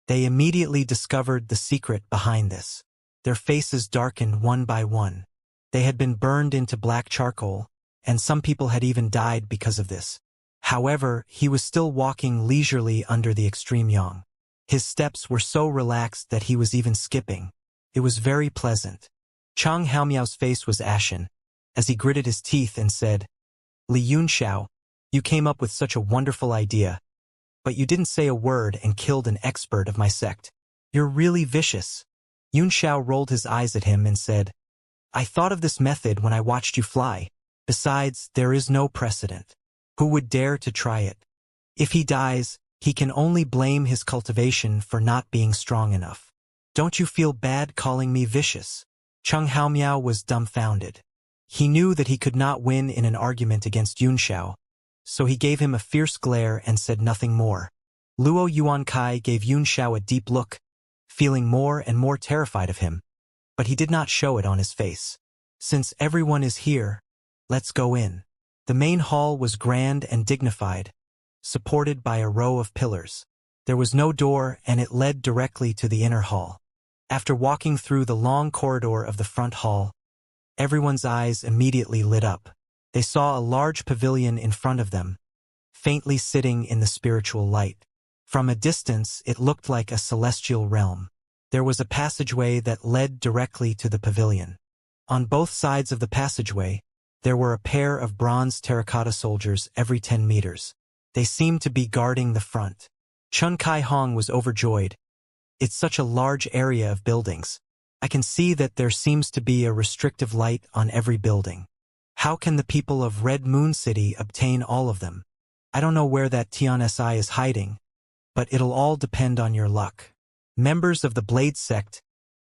They immediately discovered the secret behind this. Their faces darkened one by one. They had been burned into black charcoal, and some people had even died because of this. However, he was still walking leisurely under the extreme yang. His steps were so relaxed that he was even skipping. It was very pleasant. Chang Haomiao's face was ashen, as he gritted his teeth and said, "Li Yunxiao, you came up with such a wonderful idea, but you didn't say a word and killed an expert of my sect. You're really vicious." Yunxiao rolled his eyes at him and said, "I thought of this method when I watched you fly. Besides, there is no precedent. Who would dare to try it? If he dies, he can only blame his cultivation for not being strong enough. Don't you feel bad calling me vicious?" Cheng Haomiao was dumbfounded. He knew that he could not win in an argument against Yunxiao, so he gave him a fierce glare and said nothing more. Luo Yuankai gave Yunxiao a deep look, feeling more and more terrified of him, but he did not show it on his face. "Since everyone is here, let's go in." The main hall was grand and dignified, supported by a row of pillars. There was no door, and it led directly to the inner hall. After walking through the long corridor of the front hall, everyone's eyes immediately lit up. They saw a large pavilion in front of them, faintly sitting in the spiritual light. From a distance, it looked like a celestial realm. There was a passageway that led directly to the pavilion. On both sides of the passageway, there were a pair of bronze terracotta soldiers every 10 meters. They seemed to be guarding the front. Chun Kai Hong was overjoyed. "It's such a large area of buildings. I can see that there seems to be a restrictive light on every building. How can the people of Red Moon City obtain all of them? I don't know where that Tian Si is hiding, but it'll all depend on your luck. Members of the Blade Sect,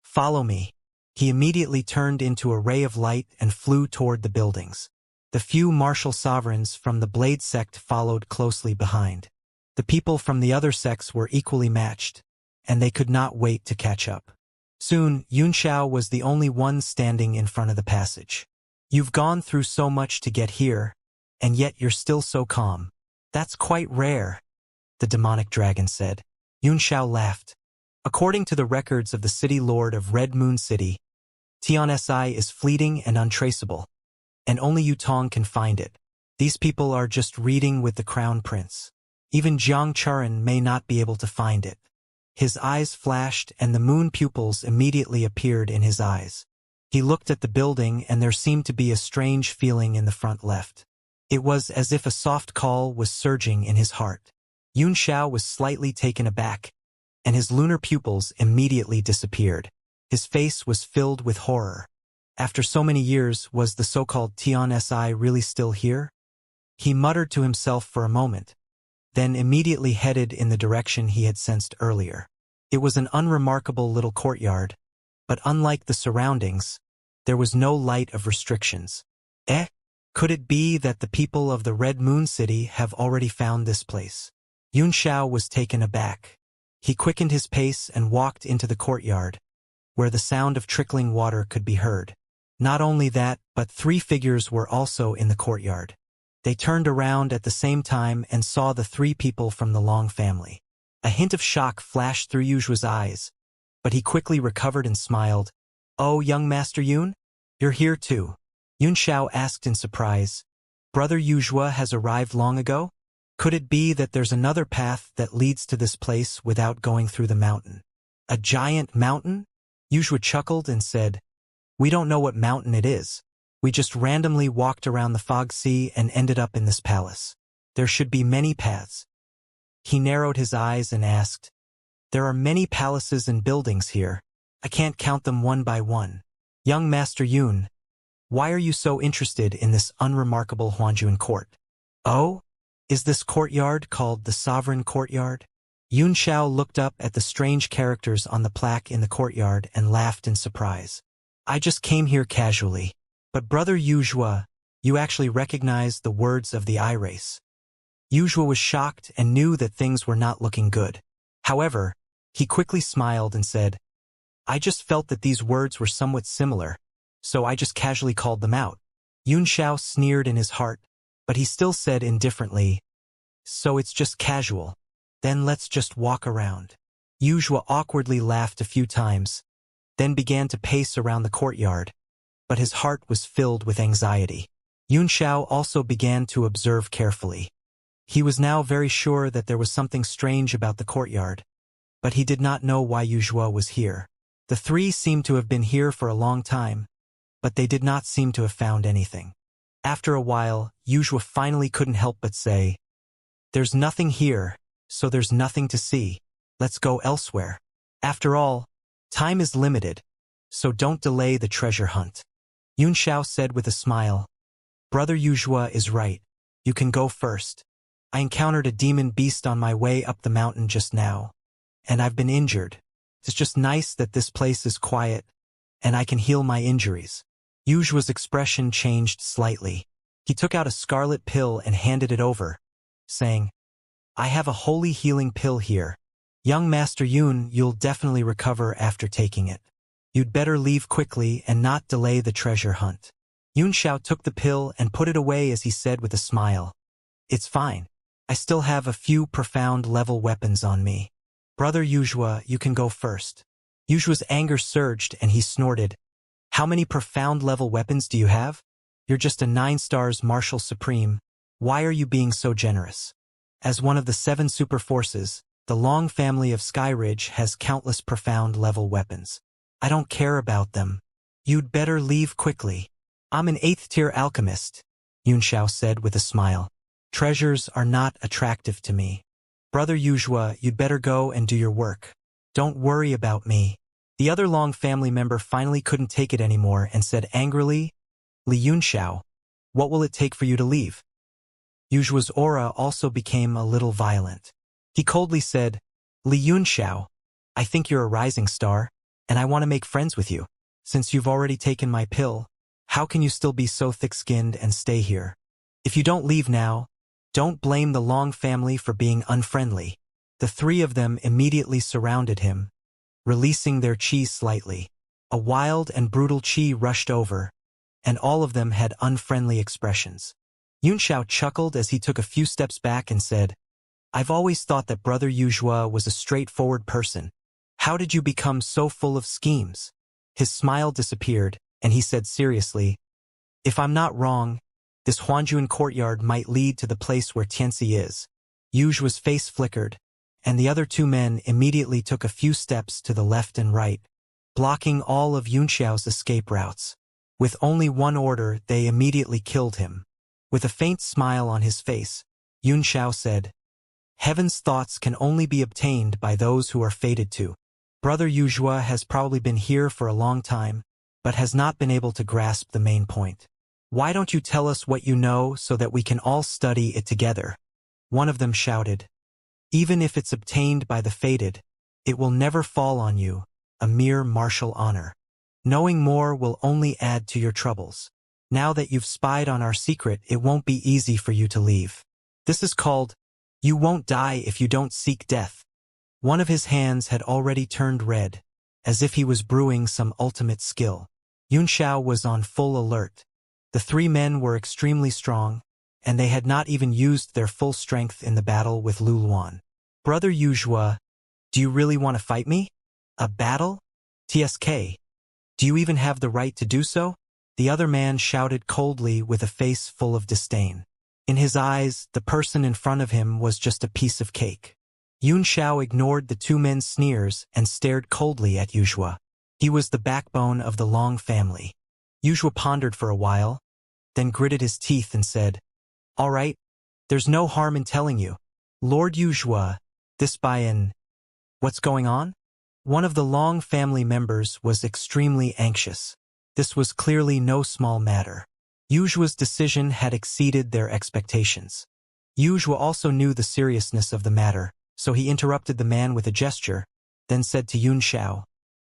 follow me." He immediately turned into a ray of light and flew toward the buildings. The few martial sovereigns from the Blade Sect followed closely behind. The people from the other sects were equally matched, and they could not wait to catch up. Soon, Yunxiao was the only one standing in front of the passage. "You've gone through so much to get here, and yet you're still so calm. That's quite rare," the demonic dragon said. Yunxiao laughed. "According to the records of the city lord of Red Moon City, Tian Si is fleeting and untraceable, and only Yutong can find it. These people are just reading with the crown prince. Even Jiang Churan may not be able to find it." His eyes flashed and the moon pupils immediately appeared in his eyes. He looked at the building and there seemed to be a strange feeling in the front left. It was as if a soft call was surging in his heart. Yunxiao was slightly taken aback, and his lunar pupils immediately disappeared. His face was filled with horror. After so many years, was the so-called Tian Si really still here? He muttered to himself for a moment, then immediately headed in the direction he had sensed earlier. It was an unremarkable little courtyard, but unlike the surroundings, there was no light of restrictions. Could it be that the people of the Red Moon City have already found this place? Yunxiao was taken aback. He quickened his pace and walked into the courtyard, where the sound of trickling water could be heard. Not only that, but 3 figures were also in the courtyard. They turned around at the same time and saw the three people from the Long family. A hint of shock flashed through Yujua's eyes, but he quickly recovered and smiled. "Oh, young Master Yun? You're here too?" Yun Xiao asked in surprise. "Brother Yujua has arrived long ago? Could it be that there's another path that leads to this place without going through the mountain?" "A giant mountain?" Yujua chuckled and said, "We don't know what mountain it is. We just randomly walked around the fog sea and ended up in this palace. There should be many paths." He narrowed his eyes and asked, "There are many palaces and buildings here. I can't count them one by one. Young Master Yun, why are you so interested in this unremarkable Huanjuan court?" "Oh? Is this courtyard called the Sovereign Courtyard?" Yun Xiao looked up at the strange characters on the plaque in the courtyard and laughed in surprise. "I just came here casually. But Brother Yujua, you actually recognize the words of the I race." Yujua was shocked and knew that things were not looking good. However, he quickly smiled and said, "I just felt that these words were somewhat similar, so I just casually called them out." Yun Xiao sneered in his heart, but he still said indifferently, "So it's just casual. Then let's just walk around." Yujua awkwardly laughed a few times, then began to pace around the courtyard, but his heart was filled with anxiety. Yun Xiao also began to observe carefully. He was now very sure that there was something strange about the courtyard, but he did not know why Yujua was here. The three seemed to have been here for a long time, but they did not seem to have found anything. After a while, Yujua finally couldn't help but say, "There's nothing here, so there's nothing to see. Let's go elsewhere. After all, time is limited, so don't delay the treasure hunt." Yun Xiao said with a smile, "Brother Yujua is right. You can go first. I encountered a demon beast on my way up the mountain just now, and I've been injured. It's just nice that this place is quiet, and I can heal my injuries." Yujua's expression changed slightly. He took out a scarlet pill and handed it over, saying, "I have a holy healing pill here. Young Master Yun, you'll definitely recover after taking it. You'd better leave quickly and not delay the treasure hunt." Yun Xiao took the pill and put it away as he said with a smile, "It's fine. I still have a few profound level weapons on me. Brother Yujua, you can go first." Yujua's anger surged and he snorted, "How many profound level weapons do you have? You're just a 9 stars martial supreme. Why are you being so generous?" As one of the 7 super forces, the Long family of Skyridge has countless profound level weapons. I don't care about them. You'd better leave quickly. I'm an 8th tier alchemist, Yun Xiao said with a smile. Treasures are not attractive to me. Brother Yujua, you'd better go and do your work. Don't worry about me. The other Long family member finally couldn't take it anymore and said angrily, Li Yun Xiao, what will it take for you to leave? Yujua's aura also became a little violent. He coldly said, Li Yun Xiao, I think you're a rising star, and I want to make friends with you. Since you've already taken my pill, how can you still be so thick-skinned and stay here? If you don't leave now, don't blame the Long family for being unfriendly. The 3 of them immediately surrounded him, releasing their chi slightly. A wild and brutal chi rushed over, and all of them had unfriendly expressions. Yun Xiao chuckled as he took a few steps back and said, I've always thought that Brother Yujua was a straightforward person. How did you become so full of schemes? His smile disappeared, and he said seriously, If I'm not wrong, this Huanjuan courtyard might lead to the place where Xianxia is. Yujua's face flickered, and the other 2 men immediately took a few steps to the left and right, blocking all of Yun Xiao's escape routes. With only one order, they immediately killed him. With a faint smile on his face, Yun Xiao said, Heaven's thoughts can only be obtained by those who are fated to. Brother Yujua has probably been here for a long time, but has not been able to grasp the main point. Why don't you tell us what you know so that we can all study it together? One of them shouted. Even if it's obtained by the fated, it will never fall on you, a mere martial honor. Knowing more will only add to your troubles. Now that you've spied on our secret, it won't be easy for you to leave. This is called, you won't die if you don't seek death. One of his hands had already turned red, as if he was brewing some ultimate skill. Yun Xiao was on full alert. The 3 men were extremely strong, and they had not even used their full strength in the battle with Lu Luan. Brother Wuxia, do you really want to fight me? A battle? TSK. Do you even have the right to do so? The other man shouted coldly with a face full of disdain. In his eyes, the person in front of him was just a piece of cake. Xianxia ignored the two men's sneers and stared coldly at Wuxia. He was the backbone of the Long family. Wuxia pondered for a while, then gritted his teeth and said, "All right, there's no harm in telling you. Lord Wuxia, this by an... What's going on?" One of the Long family members was extremely anxious. This was clearly no small matter. Wuxia's decision had exceeded their expectations. Wuxia also knew the seriousness of the matter, so he interrupted the man with a gesture, then said to Xianxia,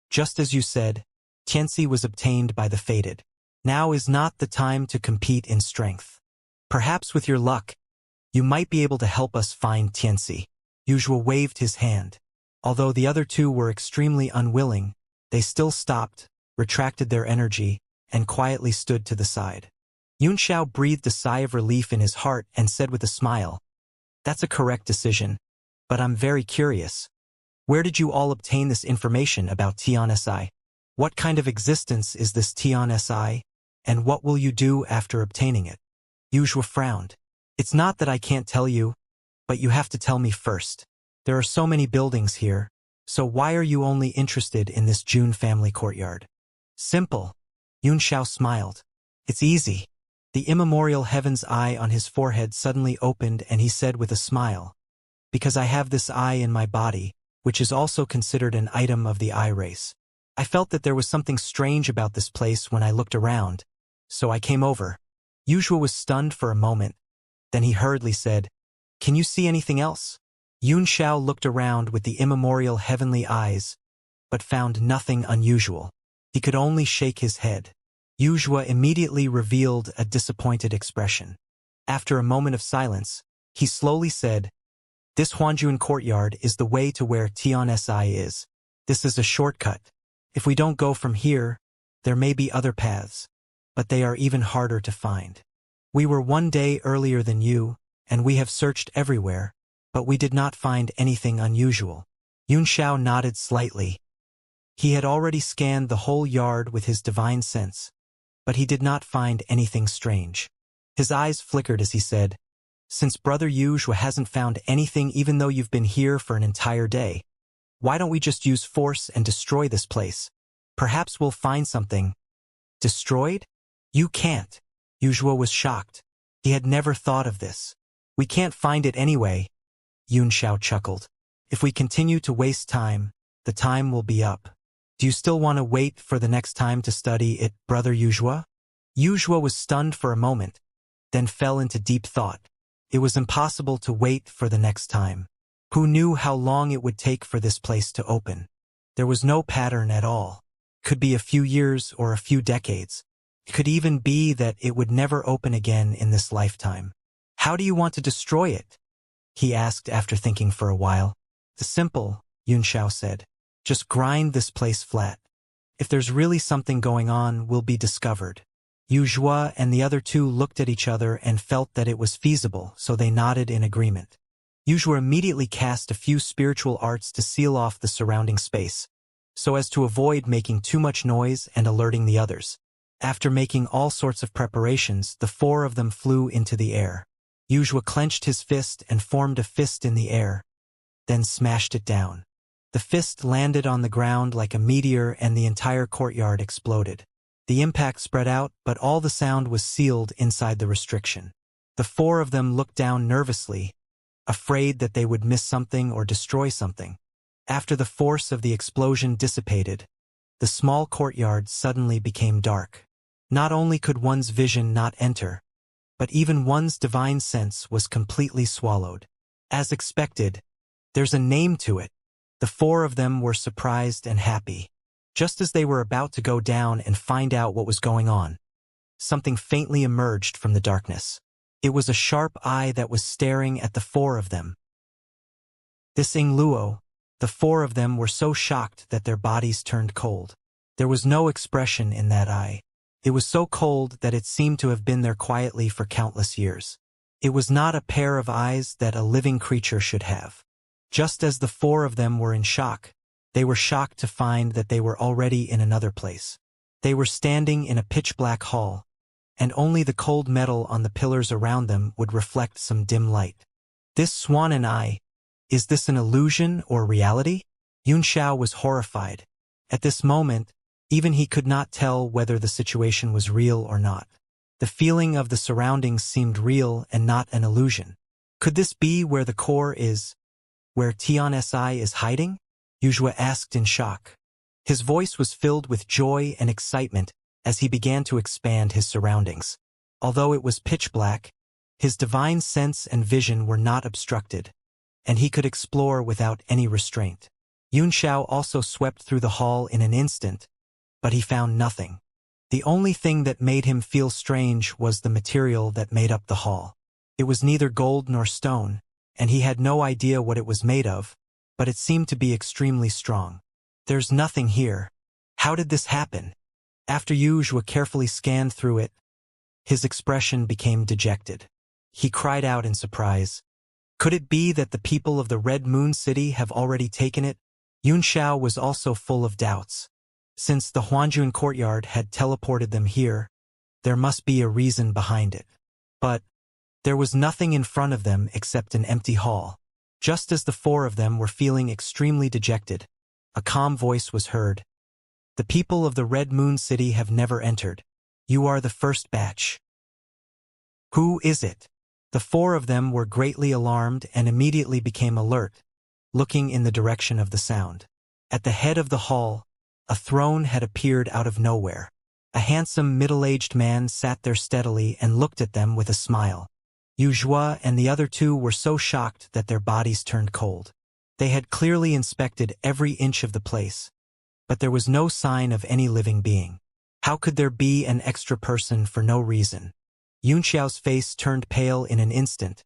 "Just as you said, Xianxia was obtained by the fated. Now is not the time to compete in strength. Perhaps with your luck, you might be able to help us find Xianxia." Wuxia waved his hand. Although the other two were extremely unwilling, they still stopped, retracted their energy, and quietly stood to the side. Xianxia breathed a sigh of relief in his heart and said with a smile, "That's a correct decision, but I'm very curious. Where did you all obtain this information about Tionsi? What kind of existence is this Tionsi, and what will you do after obtaining it?" Wuxia frowned. "It's not that I can't tell you, but you have to tell me first. There are so many buildings here, so why are you only interested in this Jun family courtyard?" "Simple." Xianxia smiled. "It's easy." The immemorial heaven's eye on his forehead suddenly opened and he said with a smile, "Because I have this eye in my body, which is also considered an item of the eye race. I felt that there was something strange about this place when I looked around, so I came over." Wuxia was stunned for a moment. Then he hurriedly said, "Can you see anything else?" Xianxia looked around with the immemorial heavenly eyes, but found nothing unusual. He could only shake his head. Wuxia immediately revealed a disappointed expression. After a moment of silence, he slowly said, "This Huanjuan courtyard is the way to where Tionsi is. This is a shortcut. If we don't go from here, there may be other paths, but they are even harder to find. We were one day earlier than you, and we have searched everywhere, but we did not find anything unusual." Xianxia nodded slightly. He had already scanned the whole yard with his divine sense, but he did not find anything strange. His eyes flickered as he said, "Since Brother Wuxia hasn't found anything even though you've been here for an entire day, why don't we just use force and destroy this place? Perhaps we'll find something." "Destroyed? You can't." Wuxia was shocked. He had never thought of this. "We can't find it anyway." Xianxia chuckled. "If we continue to waste time, the time will be up. Do you still want to wait for the next time to study it, Brother Wuxia?" Wuxia was stunned for a moment, then fell into deep thought. It was impossible to wait for the next time. Who knew how long it would take for this place to open? There was no pattern at all. Could be a few years or a few decades. It could even be that it would never open again in this lifetime. "How do you want to destroy it?" he asked after thinking for a while. "The simple," Xianxia said. "Just grind this place flat. If there's really something going on, will be discovered." Wuxia and the other two looked at each other and felt that it was feasible, so they nodded in agreement. Wuxia immediately cast a few spiritual arts to seal off the surrounding space, so as to avoid making too much noise and alerting the others. After making all sorts of preparations, the four of them flew into the air. Wuxia clenched his fist and formed a fist in the air, then smashed it down. The fist landed on the ground like a meteor and the entire courtyard exploded. The impact spread out, but all the sound was sealed inside the restriction. The four of them looked down nervously, afraid that they would miss something or destroy something. After the force of the explosion dissipated, the small courtyard suddenly became dark. Not only could one's vision not enter, but even one's divine sense was completely swallowed. As expected, there's a name to it. The four of them were surprised and happy. Just as they were about to go down and find out what was going on, something faintly emerged from the darkness. It was a sharp eye that was staring at the four of them. This Ingluo, the four of them were so shocked that their bodies turned cold. There was no expression in that eye. It was so cold that it seemed to have been there quietly for countless years. It was not a pair of eyes that a living creature should have. Just as the four of them were in shock, they were shocked to find that they were already in another place. They were standing in a pitch-black hall, and only the cold metal on the pillars around them would reflect some dim light. This swan and I, is this an illusion or reality? Xianxia was horrified. At this moment, even he could not tell whether the situation was real or not. The feeling of the surroundings seemed real and not an illusion. Could this be where the core is, where Tiansi is hiding? Wuxia asked in shock. His voice was filled with joy and excitement as he began to expand his surroundings. Although it was pitch black, his divine sense and vision were not obstructed, and he could explore without any restraint. Xianxia also swept through the hall in an instant, but he found nothing. The only thing that made him feel strange was the material that made up the hall. It was neither gold nor stone, and he had no idea what it was made of, but it seemed to be extremely strong. There's nothing here. How did this happen? After Wuxia carefully scanned through it, his expression became dejected. He cried out in surprise. Could it be that the people of the Red Moon City have already taken it? Xianxia was also full of doubts. Since the Huanjun courtyard had teleported them here, there must be a reason behind it. But there was nothing in front of them except an empty hall. Just as the four of them were feeling extremely dejected, a calm voice was heard. The people of the Red Moon City have never entered. You are the first batch. Who is it? The four of them were greatly alarmed and immediately became alert, looking in the direction of the sound. At the head of the hall, a throne had appeared out of nowhere. A handsome middle-aged man sat there steadily and looked at them with a smile. Wuxia and the other two were so shocked that their bodies turned cold. They had clearly inspected every inch of the place, but there was no sign of any living being. How could there be an extra person for no reason? Yunxiao's face turned pale in an instant,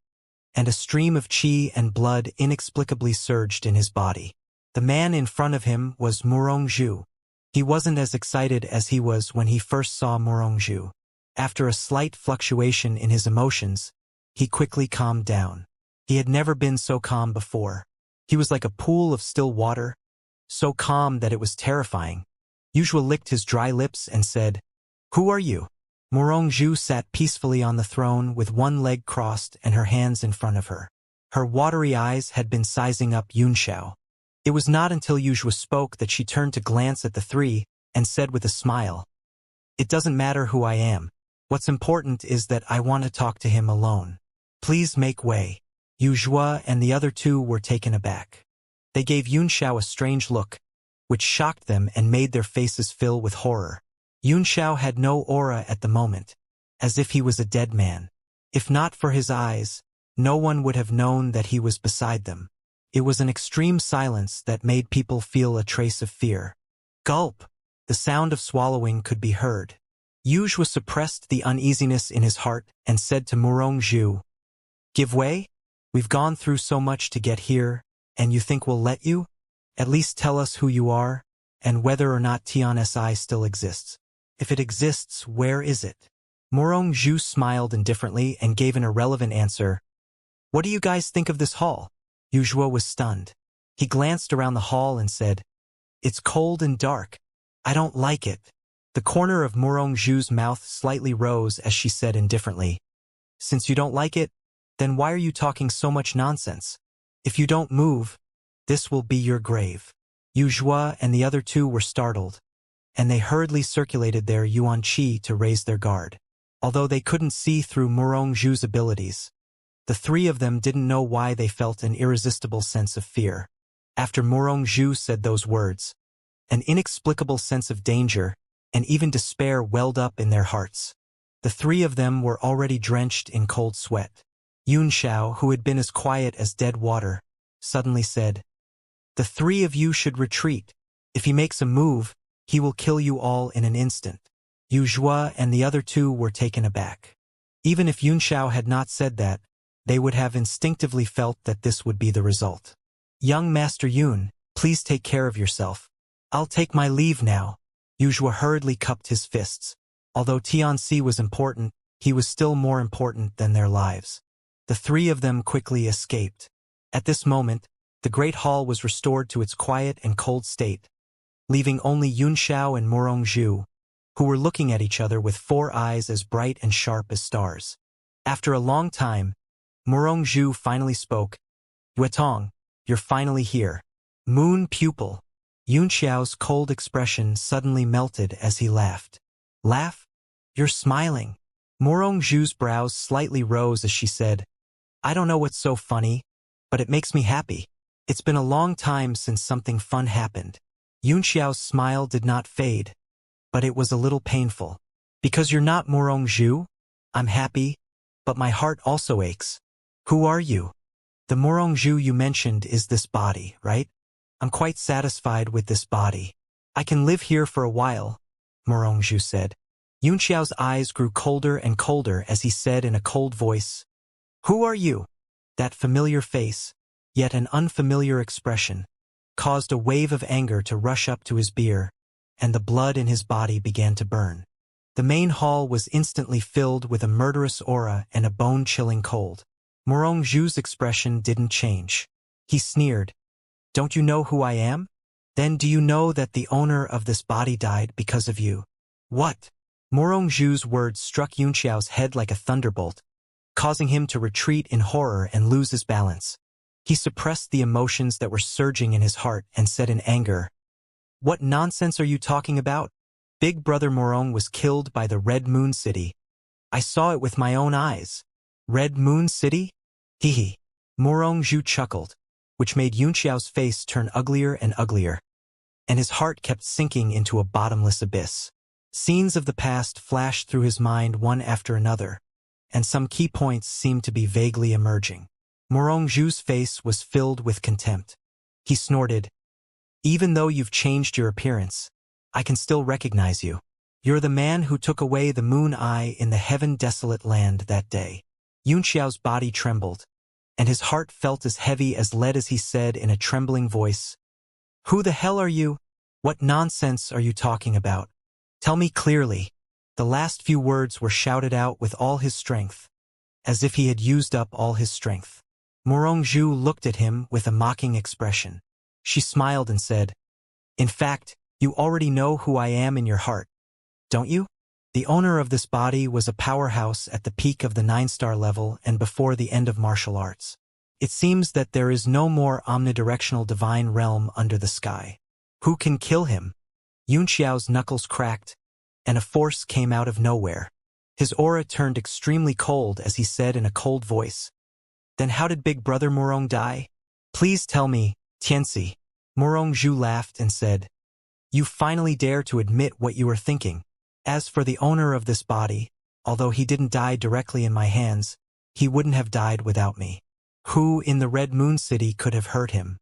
and a stream of qi and blood inexplicably surged in his body. The man in front of him was Murongzhu. He wasn't as excited as he was when he first saw Murongzhu. After a slight fluctuation in his emotions, he quickly calmed down. He had never been so calm before. He was like a pool of still water, so calm that it was terrifying. Wuxia licked his dry lips and said, "Who are you?" Murongzhu sat peacefully on the throne with one leg crossed and her hands in front of her. Her watery eyes had been sizing up Xianxia. It was not until Wuxia spoke that she turned to glance at the three and said with a smile, "It doesn't matter who I am. What's important is that I want to talk to him alone. Please make way." Wuxia and the other two were taken aback. They gave Xianxia a strange look, which shocked them and made their faces fill with horror. Xianxia had no aura at the moment, as if he was a dead man. If not for his eyes, no one would have known that he was beside them. It was an extreme silence that made people feel a trace of fear. Gulp! The sound of swallowing could be heard. Wuxia suppressed the uneasiness in his heart and said to Murongzhu, "Give way? We've gone through so much to get here, and you think we'll let you? At least tell us who you are, and whether or not Tiansi still exists. If it exists, where is it?" Murongzhu smiled indifferently and gave an irrelevant answer. "What do you guys think of this hall?" Wuxia was stunned. He glanced around the hall and said, "It's cold and dark. I don't like it." The corner of Murongzhu's mouth slightly rose as she said indifferently, "Since you don't like it, then why are you talking so much nonsense? If you don't move, this will be your grave." Wuxia and the other two were startled, and they hurriedly circulated their yuan qi to raise their guard. Although they couldn't see through Murongzhu's abilities, the three of them didn't know why they felt an irresistible sense of fear. After Murongzhu said those words, an inexplicable sense of danger and even despair welled up in their hearts. The three of them were already drenched in cold sweat. Xianxia, who had been as quiet as dead water, suddenly said, "The three of you should retreat. If he makes a move, he will kill you all in an instant." Wuxia and the other two were taken aback. Even if Xianxia had not said that, they would have instinctively felt that this would be the result. "Young Master Yun, please take care of yourself. I'll take my leave now." Wuxia hurriedly cupped his fists. Although Tianxi was important, he was still more important than their lives. The three of them quickly escaped. At this moment, the great hall was restored to its quiet and cold state, leaving only Yunxiao and Morongzhu, who were looking at each other with 4 eyes as bright and sharp as stars. After a long time, Morongzhu finally spoke. Yuetong, you're finally here. Moon pupil. Yunxiao's cold expression suddenly melted as he laughed. Laugh? You're smiling. Morongzhu's brows slightly rose as she said, I don't know what's so funny, but it makes me happy. It's been a long time since something fun happened. Yunxiao's smile did not fade, but it was a little painful. Because you're not Morongzhu? I'm happy, but my heart also aches. Who are you? The Morongzhu you mentioned is this body, right? I'm quite satisfied with this body. I can live here for a while, Morongzhu said. Yunxiao's eyes grew colder and colder as he said in a cold voice, Who are you? That familiar face, yet an unfamiliar expression, caused a wave of anger to rush up to his beer, and the blood in his body began to burn. The main hall was instantly filled with a murderous aura and a bone-chilling cold. Morongzhu's expression didn't change. He sneered, Don't you know who I am? Then do you know that the owner of this body died because of you? What? Morongzhu's words struck Yunxiao's head like a thunderbolt, causing him to retreat in horror and lose his balance. He suppressed the emotions that were surging in his heart and said in anger, What nonsense are you talking about? Big brother Morong was killed by the Red Moon City. I saw it with my own eyes. Red Moon City? Hee. Morongzhu chuckled, which made Yunxiao's face turn uglier and uglier, and his heart kept sinking into a bottomless abyss. Scenes of the past flashed through his mind one after another, and some key points seemed to be vaguely emerging. Morongzhu's face was filled with contempt. He snorted, Even though you've changed your appearance, I can still recognize you. You're the man who took away the moon eye in the heaven-desolate land that day. Yunxiao's body trembled, and his heart felt as heavy as lead as he said in a trembling voice, Who the hell are you? What nonsense are you talking about? Tell me clearly. The last few words were shouted out with all his strength, as if he had used up all his strength. Morongzhu looked at him with a mocking expression. She smiled and said, In fact, you already know who I am in your heart, don't you? The owner of this body was a powerhouse at the peak of the 9-star level and before the end of martial arts. It seems that there is no more omnidirectional divine realm under the sky. Who can kill him? Yunxiao's knuckles cracked, and a force came out of nowhere. His aura turned extremely cold as he said in a cold voice, Then how did Big Brother Morong die? Please tell me, Tianxi. Morongzhu laughed and said, You finally dare to admit what you were thinking. As for the owner of this body, although he didn't die directly in my hands, he wouldn't have died without me. Who in the Red Moon City could have hurt him?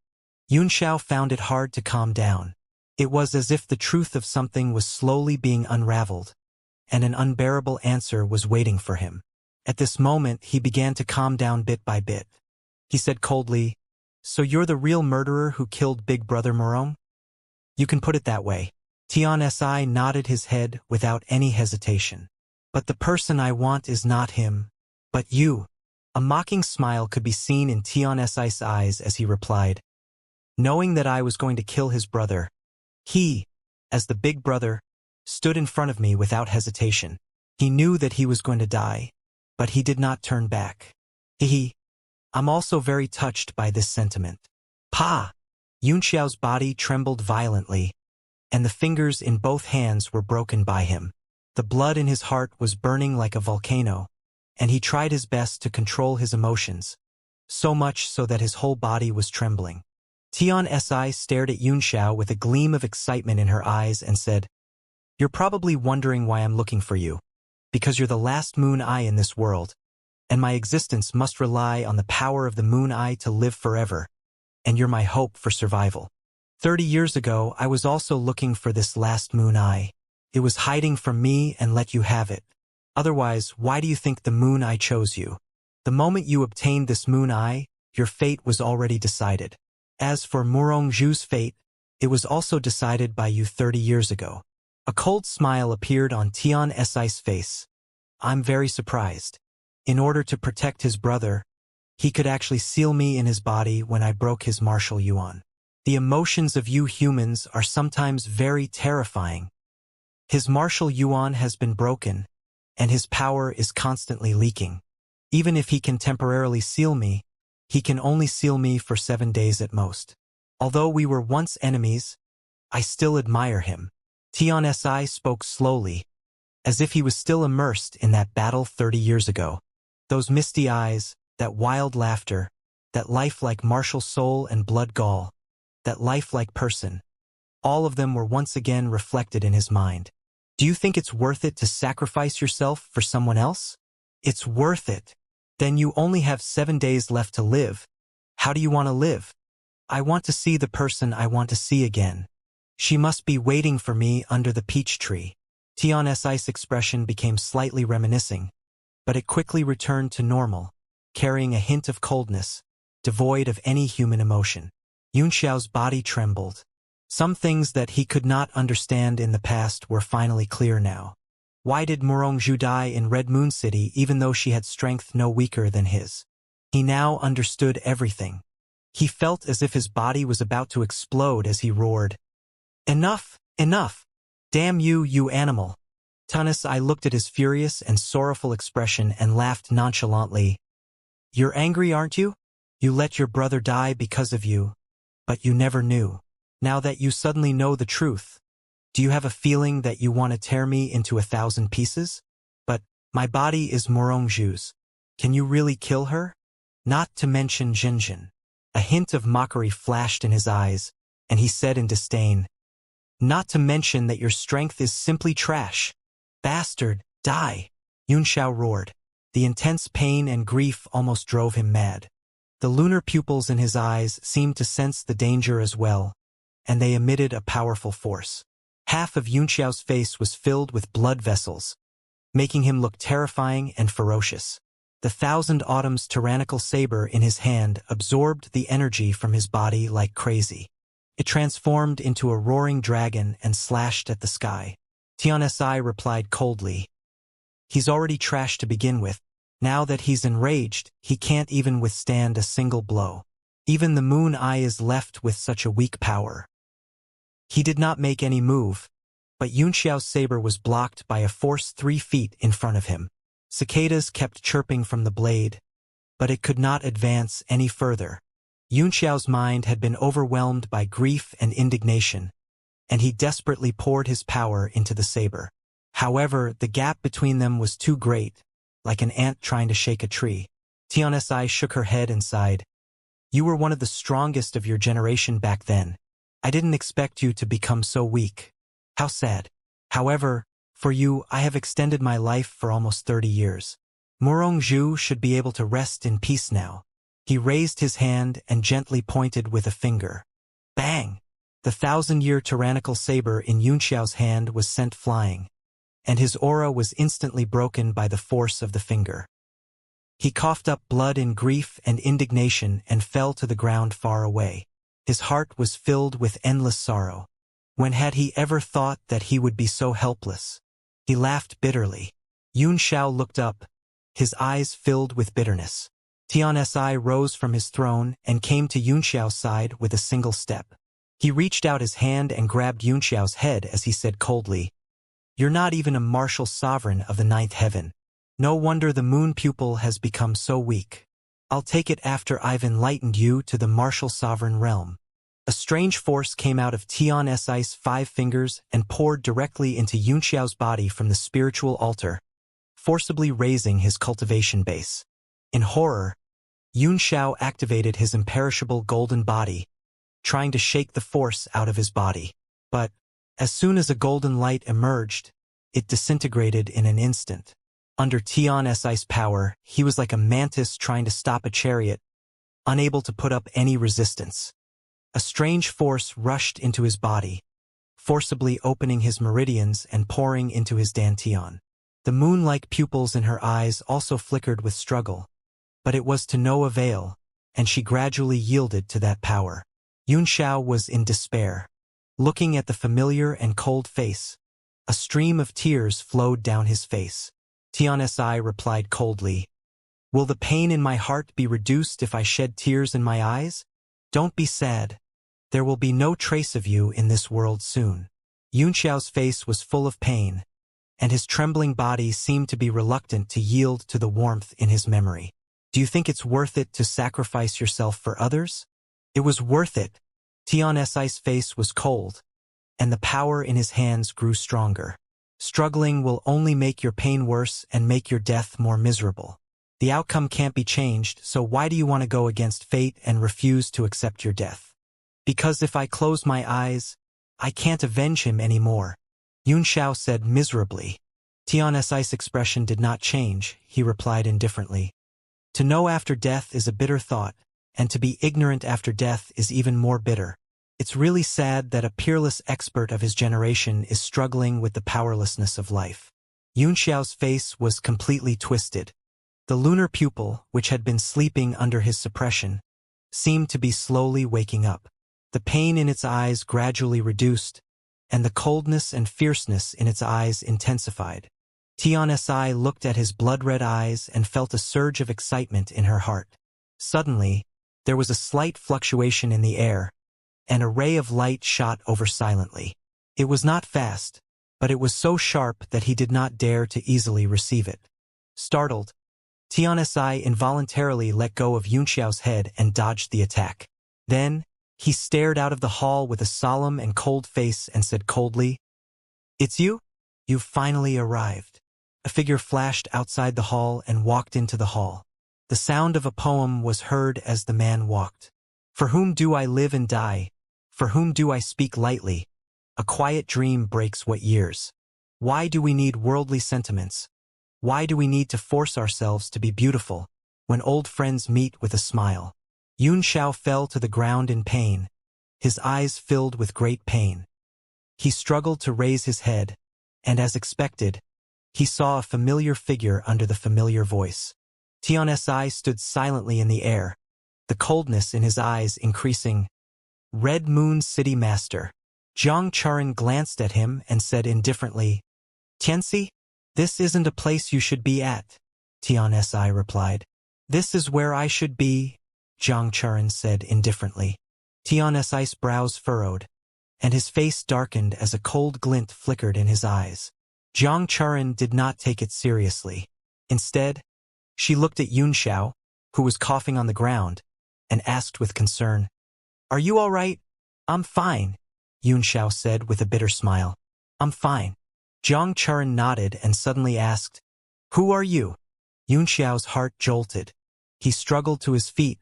Yunxiao found it hard to calm down. It was as if the truth of something was slowly being unraveled, and an unbearable answer was waiting for him. At this moment, he began to calm down bit by bit. He said coldly, So you're the real murderer who killed Big Brother Morong? You can put it that way. Tianxi nodded his head without any hesitation. But the person I want is not him, but you. A mocking smile could be seen in Tianxi's eyes as he replied, Knowing that I was going to kill his brother, he, as the big brother, stood in front of me without hesitation. He knew that he was going to die, but he did not turn back. I'm also very touched by this sentiment. Pa! Yunxiao's body trembled violently, and the fingers in both hands were broken by him. The blood in his heart was burning like a volcano, and he tried his best to control his emotions, so much so that his whole body was trembling. Tianxi stared at Yunxiao with a gleam of excitement in her eyes and said, You're probably wondering why I'm looking for you. Because you're the last moon eye in this world, and my existence must rely on the power of the moon eye to live forever, and you're my hope for survival. 30 years ago, I was also looking for this last moon eye. It was hiding from me and let you have it. Otherwise, why do you think the moon eye chose you? The moment you obtained this moon eye, your fate was already decided. As for Morongzhu's fate, it was also decided by you 30 years ago. A cold smile appeared on Tianxi's face. I'm very surprised. In order to protect his brother, He could actually seal me in his body when I broke his martial yuan. The emotions of you humans are sometimes very terrifying. His martial yuan has been broken, and his power is constantly leaking. Even if he can temporarily seal me, he can only seal me for 7 days at most. Although we were once enemies, I still admire him. Tian-Si spoke slowly, as if he was still immersed in that battle 30 years ago. Those misty eyes, that wild laughter, that lifelike martial soul and blood gall, that lifelike person, all of them were once again reflected in his mind. Do you think it's worth it to sacrifice yourself for someone else? It's worth it. Then you only have 7 days left to live. How do you want to live? I want to see the person I want to see again. She must be waiting for me under the peach tree. Tian-Si's expression became slightly reminiscing, but it quickly returned to normal, carrying a hint of coldness, devoid of any human emotion. Yunxiao's body trembled. Some things that he could not understand in the past were finally clear now. Why did Murongzhu die in Red Moon City even though she had strength no weaker than his? He now understood everything. He felt as if his body was about to explode as he roared. Enough! Enough! Damn you, you animal! I looked at his furious and sorrowful expression and laughed nonchalantly. You're angry, aren't you? You let your brother die because of you, but you never knew. Now that you suddenly know the truth, do you have a feeling that you want to tear me into 1,000 pieces? But my body is Murongzhu's. Can you really kill her? Not to mention Jinjin. A hint of mockery flashed in his eyes, and he said in disdain, not to mention that your strength is simply trash. Bastard, die! Yunxiao roared. The intense pain and grief almost drove him mad. The lunar pupils in his eyes seemed to sense the danger as well, and they emitted a powerful force. Half of Yunxiao's face was filled with blood vessels, making him look terrifying and ferocious. The Thousand Autumn's tyrannical saber in his hand absorbed the energy from his body like crazy. It transformed into a roaring dragon and slashed at the sky. Tian-Si replied coldly. He's already trash to begin with. Now that he's enraged, he can't even withstand a single blow. Even the Moon Eye is left with such a weak power. He did not make any move, but Yunxiao's saber was blocked by a force 3 feet in front of him. Cicadas kept chirping from the blade, but it could not advance any further. Yunxiao's mind had been overwhelmed by grief and indignation, and he desperately poured his power into the saber. However, the gap between them was too great, like an ant trying to shake a tree. Tian-Si shook her head and sighed. You were one of the strongest of your generation back then. I didn't expect you to become so weak. How sad. However, for you, I have extended my life for almost 30 years. Murongzhu should be able to rest in peace now. He raised his hand and gently pointed with a finger. Bang! The 1,000-year tyrannical saber in Yunxiao's hand was sent flying, and his aura was instantly broken by the force of the finger. He coughed up blood in grief and indignation and fell to the ground far away. His heart was filled with endless sorrow. When had he ever thought that he would be so helpless? He laughed bitterly. Yunxiao looked up, his eyes filled with bitterness. Tian-Si rose from his throne and came to Yunxiao's side with a single step. He reached out his hand and grabbed Yunxiao's head as he said coldly, You're not even a martial sovereign of the 9th heaven. No wonder the moon pupil has become so weak. I'll take it after I've enlightened you to the martial sovereign realm. A strange force came out of Tian-Si's 5 fingers and poured directly into Yunxiao's body from the spiritual altar, forcibly raising his cultivation base. In horror, Yunxiao activated his imperishable golden body, trying to shake the force out of his body. But, as soon as a golden light emerged, it disintegrated in an instant. Under Tian-Si's power, he was like a mantis trying to stop a chariot, unable to put up any resistance. A strange force rushed into his body, forcibly opening his meridians and pouring into his dantian. The moon-like pupils in her eyes also flickered with struggle, but it was to no avail, and she gradually yielded to that power. Yunxiao was in despair. Looking at the familiar and cold face, a stream of tears flowed down his face. Tian-Si replied coldly, Will the pain in my heart be reduced if I shed tears in my eyes? Don't be sad. There will be no trace of you in this world soon. Yunxiao's face was full of pain, and his trembling body seemed to be reluctant to yield to the warmth in his memory. Do you think it's worth it to sacrifice yourself for others? It was worth it. Tianxi's face was cold, and the power in his hands grew stronger. Struggling will only make your pain worse and make your death more miserable. The outcome can't be changed, so why do you want to go against fate and refuse to accept your death? Because if I close my eyes, I can't avenge him anymore, Yunxiao said miserably. Tianxi's expression did not change. He replied indifferently. To know after death is a bitter thought, and to be ignorant after death is even more bitter. It's really sad that a peerless expert of his generation is struggling with the powerlessness of life. Yunxiao's face was completely twisted. The lunar pupil, which had been sleeping under his suppression, seemed to be slowly waking up. The pain in its eyes gradually reduced, and the coldness and fierceness in its eyes intensified. Tianxi looked at his blood-red eyes and felt a surge of excitement in her heart. Suddenly, there was a slight fluctuation in the air, and a ray of light shot over silently. It was not fast, but it was so sharp that he did not dare to easily receive it. Startled, Tianxi involuntarily let go of Yunxiao's head and dodged the attack. Then, he stared out of the hall with a solemn and cold face and said coldly, "It's you? You've finally arrived." A figure flashed outside the hall and walked into the hall. The sound of a poem was heard as the man walked. For whom do I live and die? For whom do I speak lightly? A quiet dream breaks what years? Why do we need worldly sentiments? Why do we need to force ourselves to be beautiful when old friends meet with a smile? Yunxiao fell to the ground in pain, his eyes filled with great pain. He struggled to raise his head, and as expected, he saw a familiar figure under the familiar voice. Tianxi stood silently in the air, the coldness in his eyes increasing. Red Moon City Master. Zhang Churen glanced at him and said indifferently, "Tianxi, this isn't a place you should be at," Tianxi replied. "This is where I should be," Zhang Churen said indifferently. Tianxi's brows furrowed, and his face darkened as a cold glint flickered in his eyes. Zhang Churen did not take it seriously. Instead, she looked at Yunxiao, who was coughing on the ground, and asked with concern, "Are you all right?" "I'm fine," Yunxiao said with a bitter smile. "I'm fine." Zhang Churen nodded and suddenly asked, "Who are you?" Yunxiao's heart jolted. He struggled to his feet,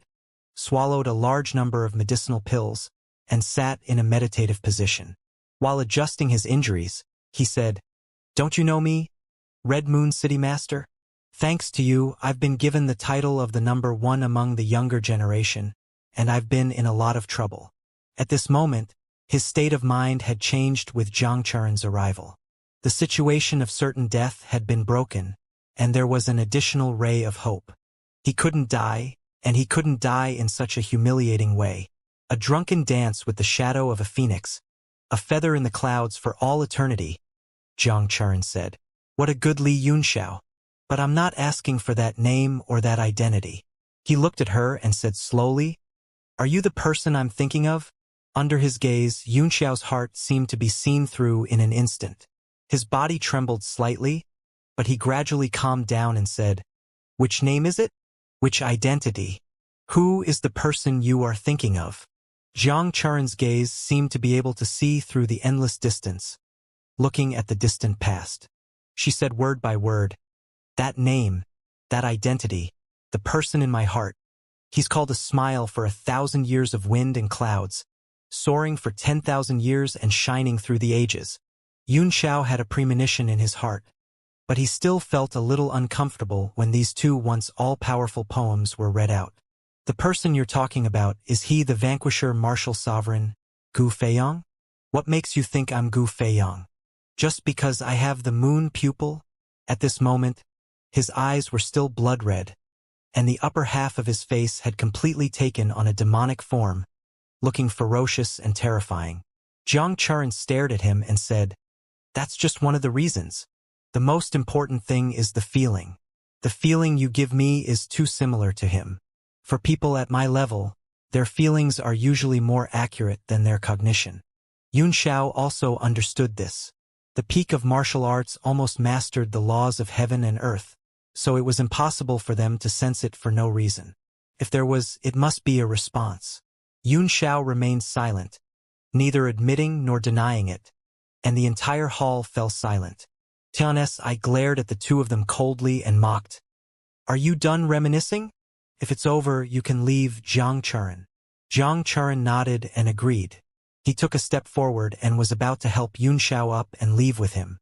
swallowed a large number of medicinal pills, and sat in a meditative position. While adjusting his injuries, he said, "Don't you know me, Red Moon City Master? Thanks to you, I've been given the title of the #1 among the younger generation, and I've been in a lot of trouble." At this moment, his state of mind had changed with Zhang Churen's arrival. The situation of certain death had been broken, and there was an additional ray of hope. He couldn't die, and he couldn't die in such a humiliating way. A drunken dance with the shadow of a phoenix, a feather in the clouds for all eternity, Zhang Churen said. "What a goodly Yunxiao. But I'm not asking for that name or that identity." He looked at her and said slowly, "Are you the person I'm thinking of?" Under his gaze, Yunxiao's heart seemed to be seen through in an instant. His body trembled slightly, but he gradually calmed down and said, "Which name is it? Which identity? Who is the person you are thinking of?" Zhang Churen's gaze seemed to be able to see through the endless distance, looking at the distant past. She said word by word, "That name, that identity, the person in my heart. He's called a smile for 1,000 years of wind and clouds, soaring for 10,000 years and shining through the ages." Yunxiao had a premonition in his heart, but he still felt a little uncomfortable when these two once all-powerful poems were read out. "The person you're talking about, is he the vanquisher martial sovereign, Gu Feiyang? What makes you think I'm Gu Feiyang? Just because I have the moon pupil?" At this moment, his eyes were still blood-red, and the upper half of his face had completely taken on a demonic form, looking ferocious and terrifying. Zhang Churen stared at him and said, "That's just one of the reasons. The most important thing is the feeling. The feeling you give me is too similar to him. For people at my level, their feelings are usually more accurate than their cognition. Xiao also understood this. The peak of martial arts almost mastered the laws of heaven and earth, so it was impossible for them to sense it for no reason. If there was, it must be a response. Xiao remained silent, neither admitting nor denying it, and the entire hall fell silent. I glared at the two of them coldly and mocked. Are you done reminiscing? If it's over, you can leave, Zhang Churen. Zhang Churen nodded and agreed. He took a step forward and was about to help Xiao up and leave with him.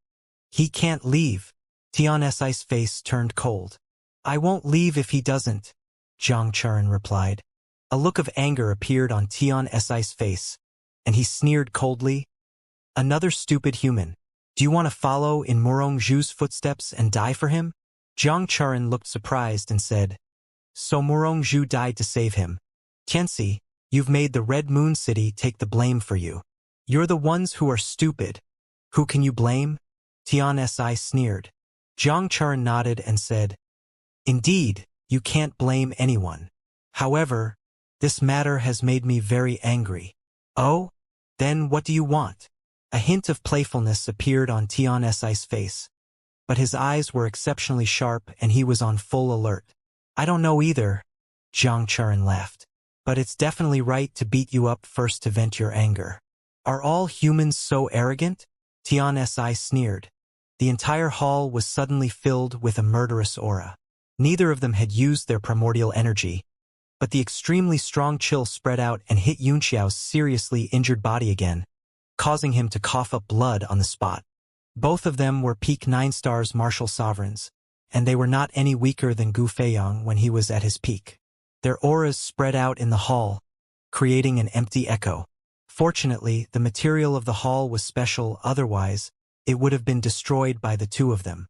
He can't leave. Tian's face turned cold. I won't leave if he doesn't, Zhang Churen replied. A look of anger appeared on Tian's face, and he sneered coldly. Another stupid human. Do you want to follow in Murongzhu's footsteps and die for him? Zhang Churen looked surprised and said, So Murongzhu died to save him. Xianxia, you've made the Red Moon City take the blame for you. You're the ones who are stupid. Who can you blame? Tian's sneered. Zhang Churen nodded and said, Indeed, you can't blame anyone. However, this matter has made me very angry. Oh? Then what do you want? A hint of playfulness appeared on Tian's face, but his eyes were exceptionally sharp and he was on full alert. I don't know either, Zhang Churen laughed, but it's definitely right to beat you up first to vent your anger. Are all humans so arrogant? Tian's sneered. The entire hall was suddenly filled with a murderous aura. Neither of them had used their primordial energy, but the extremely strong chill spread out and hit Xiao's seriously injured body again, causing him to cough up blood on the spot. Both of them were peak 9 stars martial sovereigns, and they were not any weaker than Gu Feiyang when he was at his peak. Their auras spread out in the hall, creating an empty echo. Fortunately, the material of the hall was special, otherwise, it would have been destroyed by the two of them.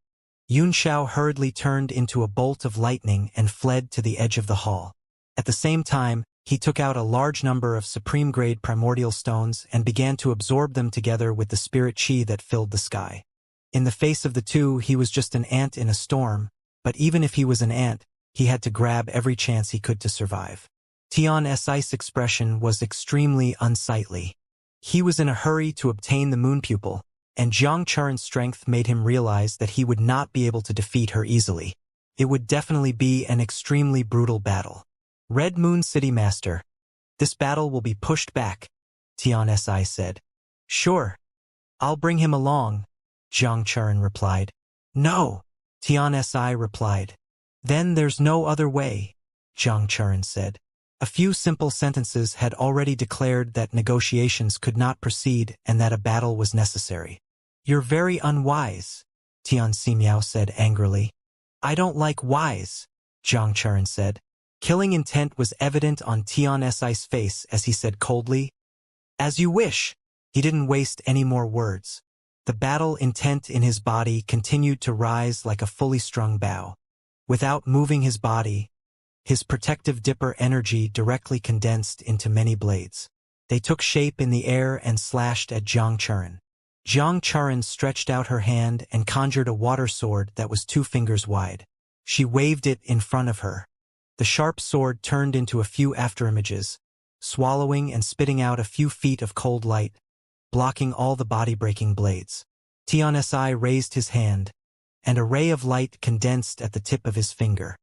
Xiao hurriedly turned into a bolt of lightning and fled to the edge of the hall. At the same time, he took out a large number of supreme-grade primordial stones and began to absorb them together with the spirit chi that filled the sky. In the face of the two, he was just an ant in a storm, but even if he was an ant, he had to grab every chance he could to survive. Tian's expression was extremely unsightly. He was in a hurry to obtain the moon pupil, and Zhang Churen's strength made him realize that he would not be able to defeat her easily. It would definitely be an extremely brutal battle. Red Moon City Master. This battle will be pushed back, Tian's said. Sure. I'll bring him along, Zhang Churen replied. No, Tian's replied. Then there's no other way, Zhang Churen said. A few simple sentences had already declared that negotiations could not proceed and that a battle was necessary. You're very unwise, Tian Ximiao said angrily. I don't like wise, Zhang Churen said. Killing intent was evident on Tian's face as he said coldly, As you wish. He didn't waste any more words. The battle intent in his body continued to rise like a fully strung bow. Without moving his body, his protective dipper energy directly condensed into many blades. They took shape in the air and slashed at Zhang Churen. Zhang Churen stretched out her hand and conjured a water sword that was 2 fingers wide. She waved it in front of her. The sharp sword turned into a few afterimages, swallowing and spitting out a few feet of cold light, blocking all the body-breaking blades. Tian's raised his hand, and a ray of light condensed at the tip of his finger.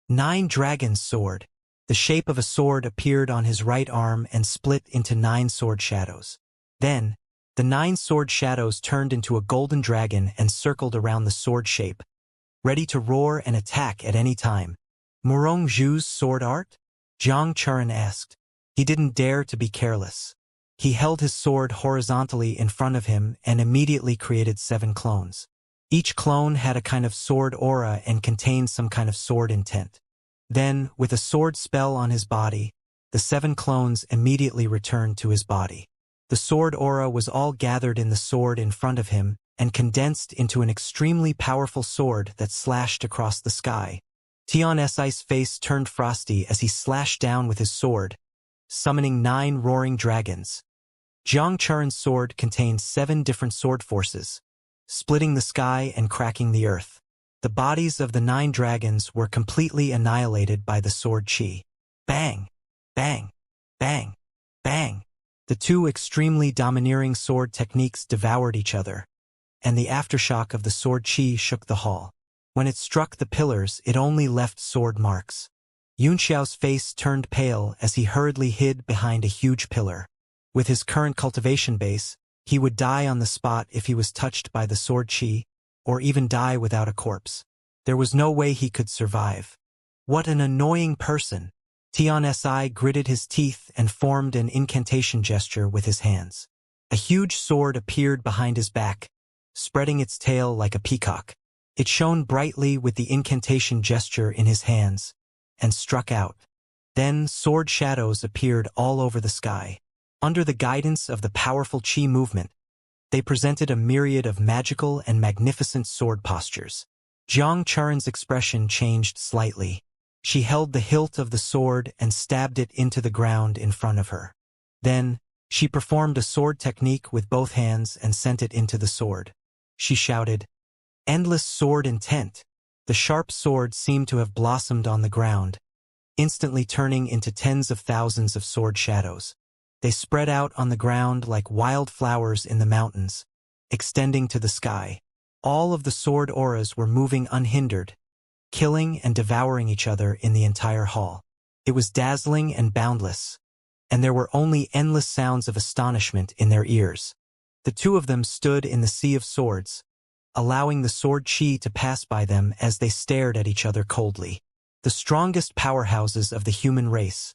9 Dragon's Sword. The shape of a sword appeared on his right arm and split into 9 sword shadows. Then, the 9 sword shadows turned into a golden dragon and circled around the sword shape, ready to roar and attack at any time. Murongzhu's sword art? Zhang Churen asked. He didn't dare to be careless. He held his sword horizontally in front of him and immediately created 7 clones. Each clone had a kind of sword aura and contained some kind of sword intent. Then, with a sword spell on his body, the 7 clones immediately returned to his body. The sword aura was all gathered in the sword in front of him and condensed into an extremely powerful sword that slashed across the sky. Tian's face turned frosty as he slashed down with his sword, summoning 9 roaring dragons. Zhang Churen's sword contained 7 different sword forces, splitting the sky and cracking the earth. The bodies of the 9 dragons were completely annihilated by the sword chi. Bang! Bang! Bang! Bang! The 2 extremely domineering sword techniques devoured each other, and the aftershock of the sword chi shook the hall. When it struck the pillars, it only left sword marks. Xiao's face turned pale as he hurriedly hid behind a huge pillar. With his current cultivation base, he would die on the spot if he was touched by the sword chi, or even die without a corpse. There was no way he could survive. What an annoying person! Si gritted his teeth and formed an incantation gesture with his hands. A huge sword appeared behind his back, spreading its tail like a peacock. It shone brightly with the incantation gesture in his hands, and struck out. Then sword shadows appeared all over the sky. Under the guidance of the powerful chi movement, they presented a myriad of magical and magnificent sword postures. Jiang Charen's expression changed slightly. She held the hilt of the sword and stabbed it into the ground in front of her. Then, she performed a sword technique with both hands and sent it into the sword. She shouted, "Endless sword intent!" The sharp sword seemed to have blossomed on the ground, instantly turning into tens of thousands of sword shadows. They spread out on the ground like wild flowers in the mountains, extending to the sky. All of the sword auras were moving unhindered, killing and devouring each other in the entire hall. It was dazzling and boundless, and there were only endless sounds of astonishment in their ears. The 2 of them stood in the sea of swords, allowing the sword chi to pass by them as they stared at each other coldly. The strongest powerhouses of the human race,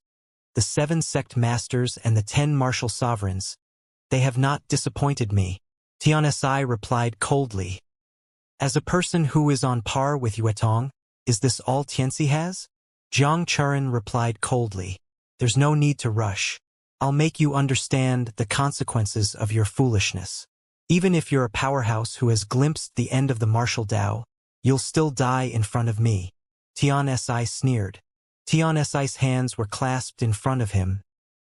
the 7 sect masters and the 10 martial sovereigns, they have not disappointed me, Si replied coldly. As a person who is on par with Yuetong, is this all Tianxi has? Jiang Charen replied coldly. There's no need to rush. I'll make you understand the consequences of your foolishness. Even if you're a powerhouse who has glimpsed the end of the martial Dao, you'll still die in front of me. Tianxi sneered. Tianxi's hands were clasped in front of him,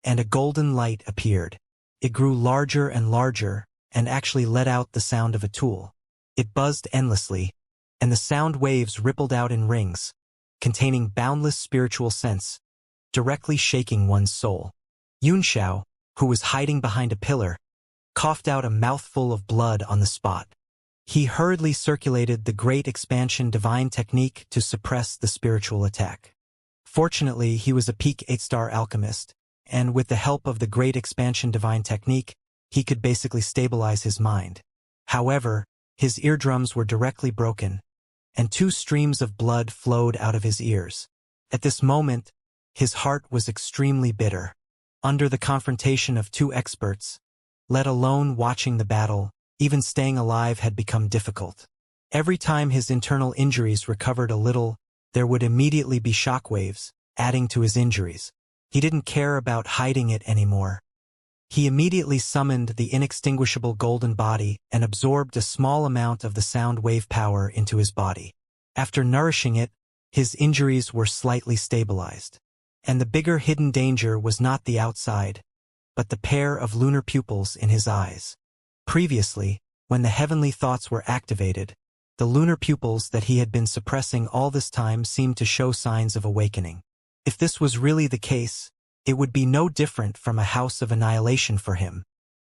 and a golden light appeared. It grew larger and larger, and actually let out the sound of a tool. It buzzed endlessly, and the sound waves rippled out in rings, containing boundless spiritual sense, directly shaking one's soul. Xiao, who was hiding behind a pillar, coughed out a mouthful of blood on the spot. He hurriedly circulated the Great Expansion Divine Technique to suppress the spiritual attack. Fortunately, he was a peak 8-star alchemist, and with the help of the Great Expansion Divine Technique, he could basically stabilize his mind. However, his eardrums were directly broken, and 2 streams of blood flowed out of his ears. At this moment, his heart was extremely bitter. Under the confrontation of 2 experts, let alone watching the battle, even staying alive had become difficult. Every time his internal injuries recovered a little, there would immediately be shockwaves, adding to his injuries. He didn't care about hiding it anymore. He immediately summoned the inextinguishable golden body and absorbed a small amount of the sound wave power into his body. After nourishing it, his injuries were slightly stabilized. And the bigger hidden danger was not the outside, but the pair of lunar pupils in his eyes. Previously, when the heavenly thoughts were activated, the lunar pupils that he had been suppressing all this time seemed to show signs of awakening. If this was really the case, it would be no different from a house of annihilation for him.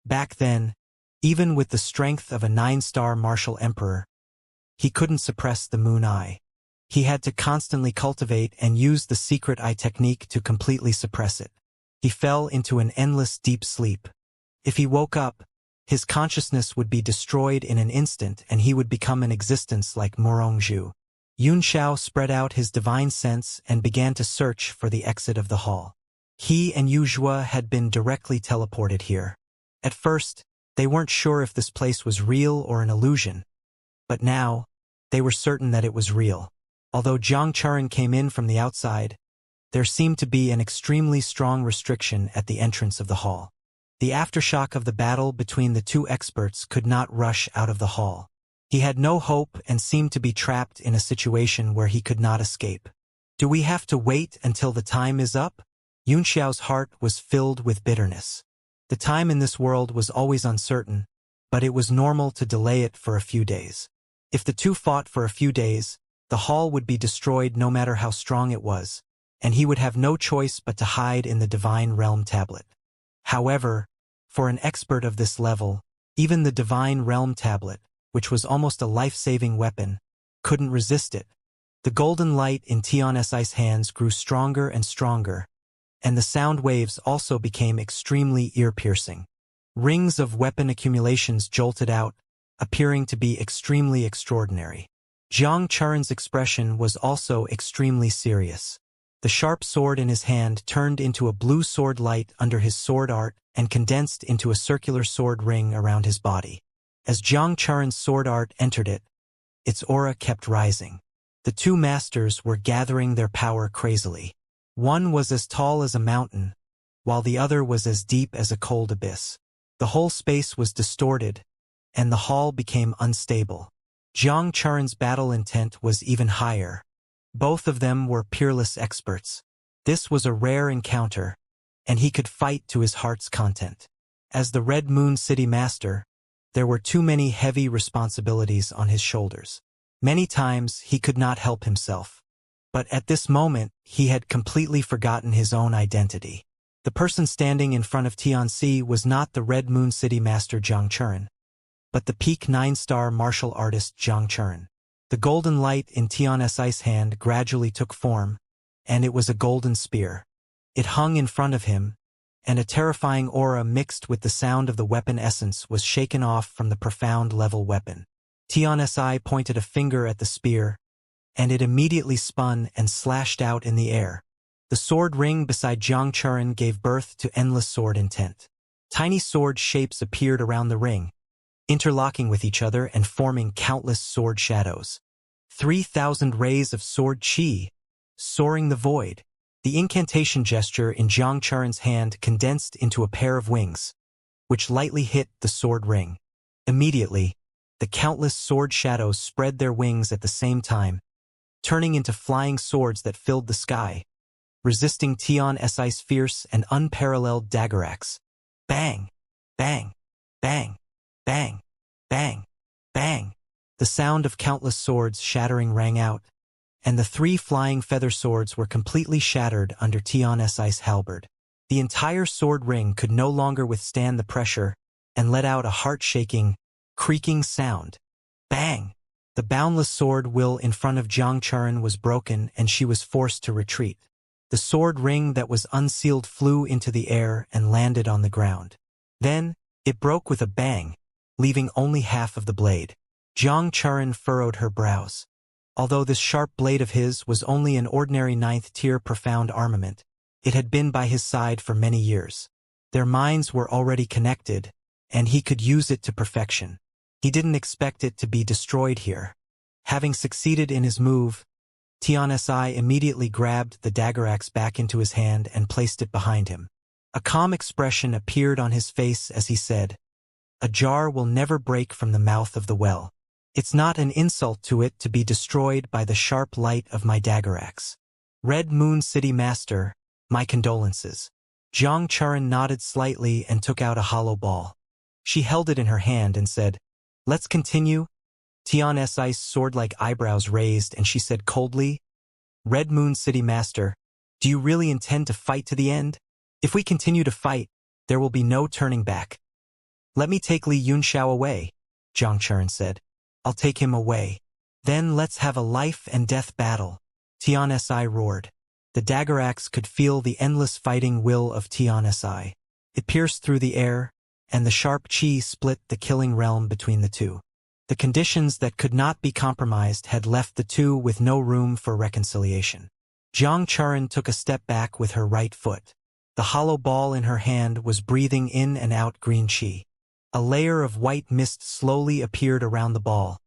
Back then, even with the strength of a 9-star martial emperor, he couldn't suppress the moon eye. He had to constantly cultivate and use the secret eye technique to completely suppress it. He fell into an endless deep sleep. If he woke up, his consciousness would be destroyed in an instant and he would become an existence like Morongzhu. Xiao spread out his divine sense and began to search for the exit of the hall. He and Yuzhua had been directly teleported here. At first, they weren't sure if this place was real or an illusion, but now, they were certain that it was real. Although Jiang Charen came in from the outside, there seemed to be an extremely strong restriction at the entrance of the hall. The aftershock of the battle between the 2 experts could not rush out of the hall. He had no hope and seemed to be trapped in a situation where he could not escape. Do we have to wait until the time is up? Xiao's heart was filled with bitterness. The time in this world was always uncertain, but it was normal to delay it for a few days. If the two fought for a few days, the hall would be destroyed no matter how strong it was, and he would have no choice but to hide in the Divine Realm tablet. However, for an expert of this level, even the Divine Realm tablet, which was almost a life-saving weapon, couldn't resist it. The golden light in Xianxia's hands grew stronger and stronger, and the sound waves also became extremely ear-piercing. Rings of weapon accumulations jolted out, appearing to be extremely extraordinary. Zhang Churen's expression was also extremely serious. The sharp sword in his hand turned into a blue sword light under his sword art and condensed into a circular sword ring around his body. As Zhang Churen's sword art entered it, its aura kept rising. The two masters were gathering their power crazily. One was as tall as a mountain, while the other was as deep as a cold abyss. The whole space was distorted, and the hall became unstable. Zhang Churen's battle intent was even higher. Both of them were peerless experts. This was a rare encounter, and he could fight to his heart's content. As the Red Moon City Master, there were too many heavy responsibilities on his shoulders. Many times he could not help himself. But at this moment, he had completely forgotten his own identity. The person standing in front of Xianxia was not the Red Moon City Master Zhang Churen, but the peak 9-star martial artist Zhang Churen. The golden light in Xianxia's hand gradually took form, and it was a golden spear. It hung in front of him, and a terrifying aura mixed with the sound of the weapon essence was shaken off from the profound level weapon. Xianxia pointed a finger at the spear, and it immediately spun and slashed out in the air. The sword ring beside Zhang Churen gave birth to endless sword intent. Tiny sword shapes appeared around the ring, interlocking with each other and forming countless sword shadows. 3,000 rays of sword chi, soaring the void. The incantation gesture in Zhang Churen's hand condensed into a pair of wings, which lightly hit the sword ring. Immediately, the countless sword shadows spread their wings at the same time, turning into flying swords that filled the sky, resisting Xianxia's fierce and unparalleled dagger axe. Bang! Bang! Bang! Bang! Bang! Bang! The sound of countless swords shattering rang out, and the 3 flying feather swords were completely shattered under Xianxia's halberd. The entire sword ring could no longer withstand the pressure and let out a heart-shaking, creaking sound. Bang! The boundless sword will in front of Zhang Churen was broken and she was forced to retreat. The sword ring that was unsealed flew into the air and landed on the ground. Then, it broke with a bang, leaving only half of the blade. Zhang Churen furrowed her brows. Although this sharp blade of his was only an ordinary 9th-tier profound armament, it had been by his side for many years. Their minds were already connected, and he could use it to perfection. He didn't expect it to be destroyed here. Having succeeded in his move, Xianxia immediately grabbed the dagger axe back into his hand and placed it behind him. A calm expression appeared on his face as he said, "A jar will never break from the mouth of the well. It's not an insult to it to be destroyed by the sharp light of my dagger axe. Red Moon City Master, my condolences." Zhang Churen nodded slightly and took out a hollow ball. She held it in her hand and said, "Let's continue." Xianxia's sword-like eyebrows raised and she said coldly, "Red Moon City Master, do you really intend to fight to the end? If we continue to fight, there will be no turning back." "Let me take Li Yunxiao away," Zhang Churen said. "I'll take him away. Then let's have a life-and-death battle," Xianxia roared. The dagger axe could feel the endless fighting will of Xianxia. It pierced through the air, and the sharp chi split the killing realm between the two. The conditions that could not be compromised had left the two with no room for reconciliation. Zhang Churen took a step back with her right foot. The hollow ball in her hand was breathing in and out green chi. A layer of white mist slowly appeared around the ball,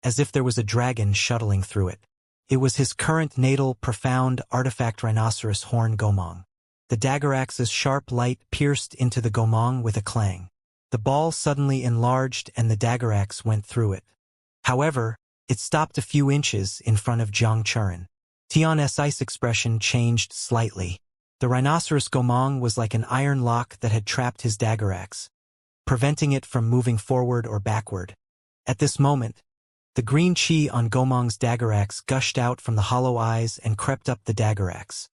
as if there was a dragon shuttling through it. It was his current natal profound artifact rhinoceros horn gomong. The dagger axe's sharp light pierced into the gomong with a clang. The ball suddenly enlarged and the dagger axe went through it. However, it stopped a few inches in front of Zhang Churen. Xianxia's expression changed slightly. The rhinoceros gomong was like an iron lock that had trapped his dagger axe, preventing it from moving forward or backward. At this moment, The green chi on Gomong's dagger axe gushed out from the hollow eyes and crept up the dagger axe.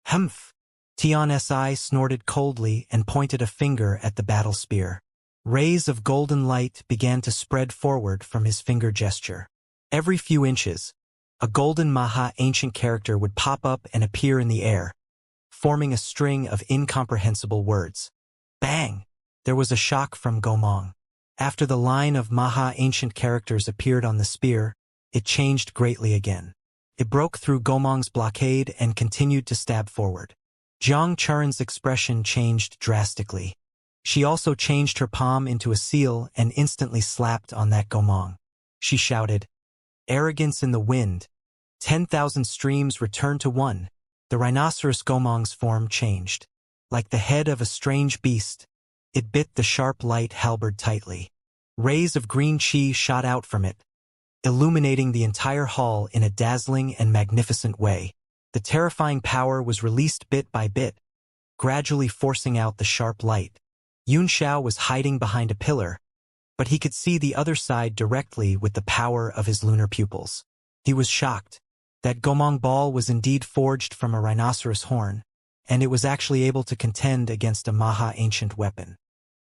Humph! Tian Si snorted coldly and pointed a finger at the battle spear. Rays of golden light began to spread forward from his finger gesture. Every few inches, a golden Maha ancient character would pop up and appear in the air, forming a string of incomprehensible words. Bang! There was a shock from Gomong. After the line of Maha ancient characters appeared on the spear, it changed greatly again. It broke through Gomong's blockade and continued to stab forward. Jiang Churen's expression changed drastically. She also changed her palm into a seal and instantly slapped on that Gomong. She shouted, "Arrogance in the wind. 10,000 streams returned to one." The rhinoceros Gomong's form changed. Like the head of a strange beast, it bit the sharp light halberd tightly. Rays of green chi shot out from it, illuminating the entire hall in a dazzling and magnificent way. The terrifying power was released bit by bit, gradually forcing out the sharp light. Xianxia was hiding behind a pillar, but he could see the other side directly with the power of his lunar pupils. He was shocked. That Gomong ball was indeed forged from a rhinoceros horn, and it was actually able to contend against a Maha ancient weapon.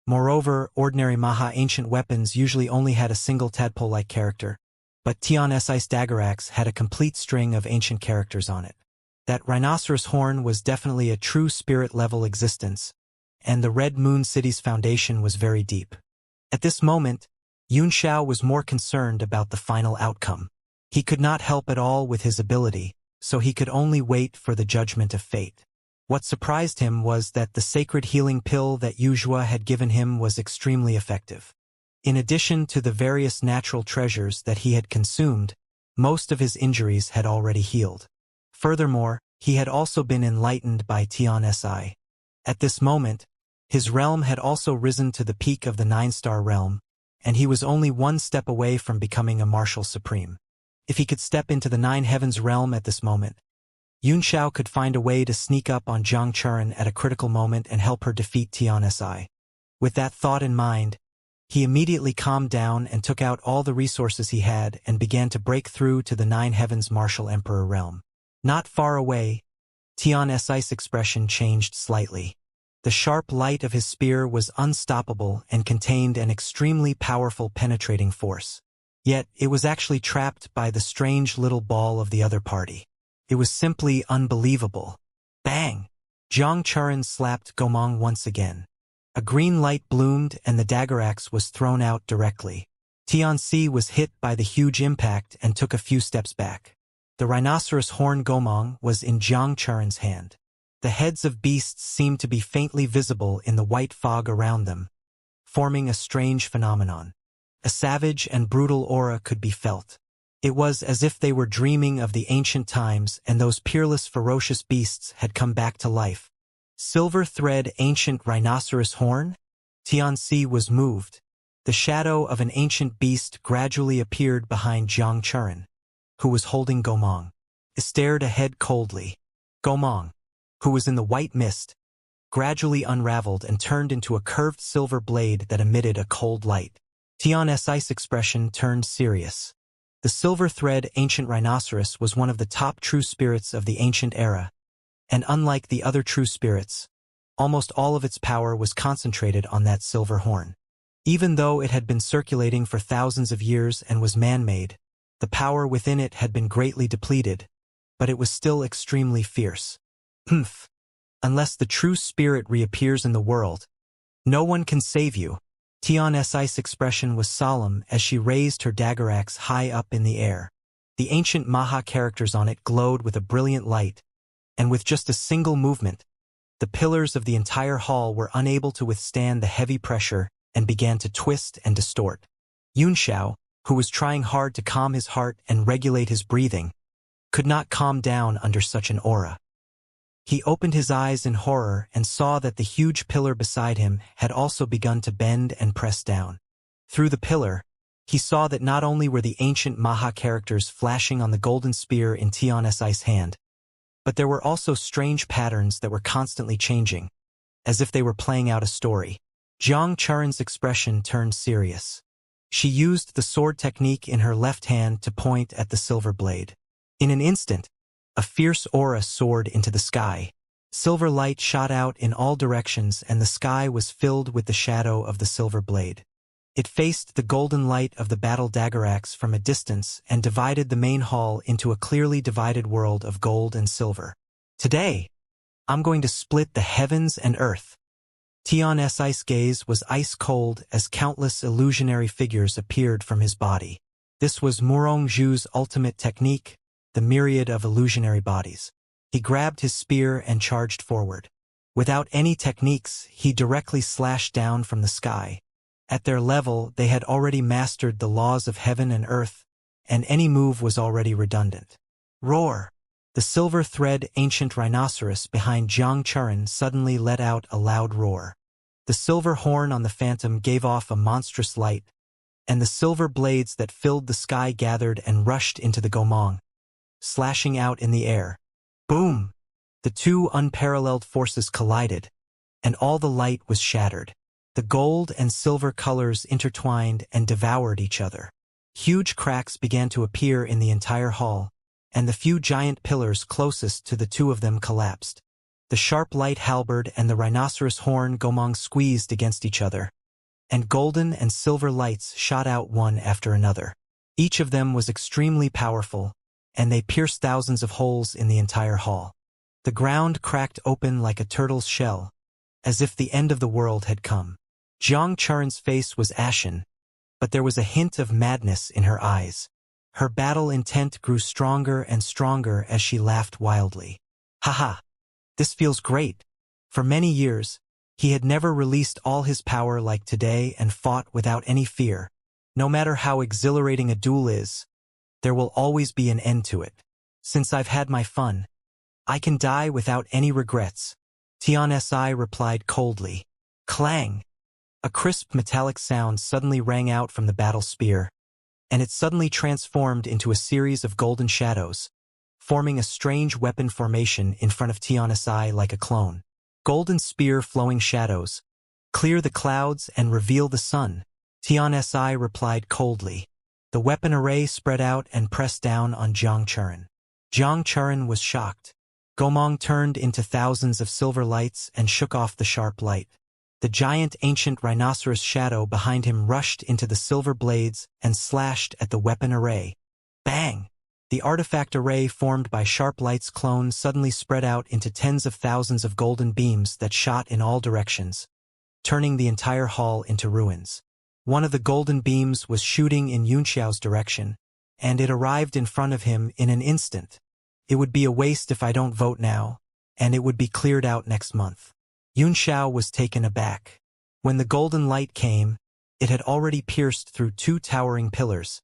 Moreover, ordinary Maha ancient weapons usually only had a single tadpole-like character, but Tian Si's dagger axe had a complete string of ancient characters on it. That rhinoceros horn was definitely a true spirit-level existence, and the Red Moon City's foundation was very deep. At this moment, Xianxia was more concerned about the final outcome. He could not help at all with his ability, so he could only wait for the judgment of fate. What surprised him was that the sacred healing pill that Wuxia had given him was extremely effective. In addition to the various natural treasures that he had consumed, most of his injuries had already healed. Furthermore, he had also been enlightened by Tian Si. At this moment, his realm had also risen to the peak of the 9-star realm, and he was only one step away from becoming a martial supreme. If he could step into the 9 heavens realm at this moment, Xianxia could find a way to sneak up on Jiang Churen at a critical moment and help her defeat Tian Si. With that thought in mind, he immediately calmed down and took out all the resources he had and began to break through to the 9 heavens martial emperor realm. Not far away, Tian Si's expression changed slightly. The sharp light of his spear was unstoppable and contained an extremely powerful penetrating force. Yet, it was actually trapped by the strange little ball of the other party. It was simply unbelievable. Bang! Jiang Churen slapped Gomong once again. A green light bloomed and the dagger axe was thrown out directly. Tian Si was hit by the huge impact and took a few steps back. The rhinoceros horn Gomong was in Jiang Churen's hand. The heads of beasts seemed to be faintly visible in the white fog around them, forming a strange phenomenon. A savage and brutal aura could be felt. It was as if they were dreaming of the ancient times and those peerless ferocious beasts had come back to life. Silver thread ancient rhinoceros horn? Tian Si was moved. The shadow of an ancient beast gradually appeared behind Jiang Churen, who was holding Gomong. It stared ahead coldly. Gomong, who was in the white mist, gradually unraveled and turned into a curved silver blade that emitted a cold light. Tian Si's expression turned serious. The silver thread ancient rhinoceros was one of the top true spirits of the ancient era, and unlike the other true spirits, almost all of its power was concentrated on that silver horn. Even though it had been circulating for thousands of years and was man-made, the power within it had been greatly depleted, but it was still extremely fierce. Humph! Unless the true spirit reappears in the world, no one can save you. Tian Si's expression was solemn as she raised her dagger axe high up in the air. The ancient Maha characters on it glowed with a brilliant light, and with just a single movement, the pillars of the entire hall were unable to withstand the heavy pressure and began to twist and distort. Xianxia, who was trying hard to calm his heart and regulate his breathing, could not calm down under such an aura. He opened his eyes in horror and saw that the huge pillar beside him had also begun to bend and press down. Through the pillar, he saw that not only were the ancient Maha characters flashing on the golden spear in Tian Si's hand, but there were also strange patterns that were constantly changing, as if they were playing out a story. Jiang Churen's expression turned serious. She used the sword technique in her left hand to point at the silver blade. In an instant, a fierce aura soared into the sky. Silver light shot out in all directions and the sky was filled with the shadow of the silver blade. It faced the golden light of the battle daggeraxe from a distance and divided the main hall into a clearly divided world of gold and silver. Today, I'm going to split the heavens and earth. Tian's ice gaze was ice-cold as countless illusionary figures appeared from his body. This was Murongzhu's ultimate technique, the myriad of illusionary bodies. He grabbed his spear and charged forward. Without any techniques, he directly slashed down from the sky. At their level, they had already mastered the laws of heaven and earth, and any move was already redundant. Roar! The silver thread ancient rhinoceros behind Xianxia suddenly let out a loud roar. The silver horn on the phantom gave off a monstrous light, and the silver blades that filled the sky gathered and rushed into the gomong, slashing out in the air. Boom! The two unparalleled forces collided, and all the light was shattered. The gold and silver colors intertwined and devoured each other. Huge cracks began to appear in the entire hall, and the few giant pillars closest to the two of them collapsed. The sharp light halberd and the rhinoceros horn gomong squeezed against each other, and golden and silver lights shot out one after another. Each of them was extremely powerful, and they pierced thousands of holes in the entire hall. The ground cracked open like a turtle's shell, as if the end of the world had come. Xianxia's face was ashen, but there was a hint of madness in her eyes. Her battle intent grew stronger and stronger as she laughed wildly. Haha! This feels great. For many years, he had never released all his power like today and fought without any fear. No matter how exhilarating a duel is, there will always be an end to it. Since I've had my fun, I can die without any regrets. Tiansi replied coldly. Clang! A crisp metallic sound suddenly rang out from the battle spear, and it suddenly transformed into a series of golden shadows, forming a strange weapon formation in front of Tiansi like a clone. Golden spear flowing shadows, clear the clouds and reveal the sun. Tiansi replied coldly. The weapon array spread out and pressed down on Xianxia. Xianxia was shocked. Gomong turned into thousands of silver lights and shook off the sharp light. The giant ancient rhinoceros shadow behind him rushed into the silver blades and slashed at the weapon array. Bang! The artifact array formed by sharp light's clone suddenly spread out into tens of thousands of golden beams that shot in all directions, turning the entire hall into ruins. One of the golden beams was shooting in Yunxiao's direction, and it arrived in front of him in an instant. It would be a waste if I don't vote now, and it would be cleared out next month. Yunxiao was taken aback. When the golden light came, it had already pierced through two towering pillars,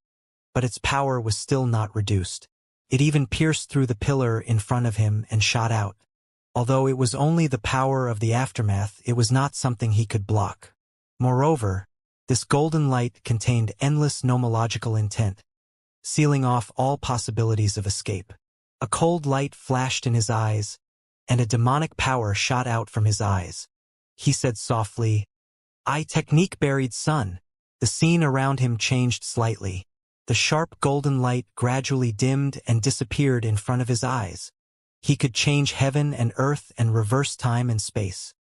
but its power was still not reduced. It even pierced through the pillar in front of him and shot out. Although it was only the power of the aftermath, it was not something he could block. Moreover, this golden light contained endless nomological intent, sealing off all possibilities of escape. A cold light flashed in his eyes, and a demonic power shot out from his eyes. He said softly, "I technique buried sun." The scene around him changed slightly. The sharp golden light gradually dimmed and disappeared in front of his eyes. He could change heaven and earth and reverse time and space.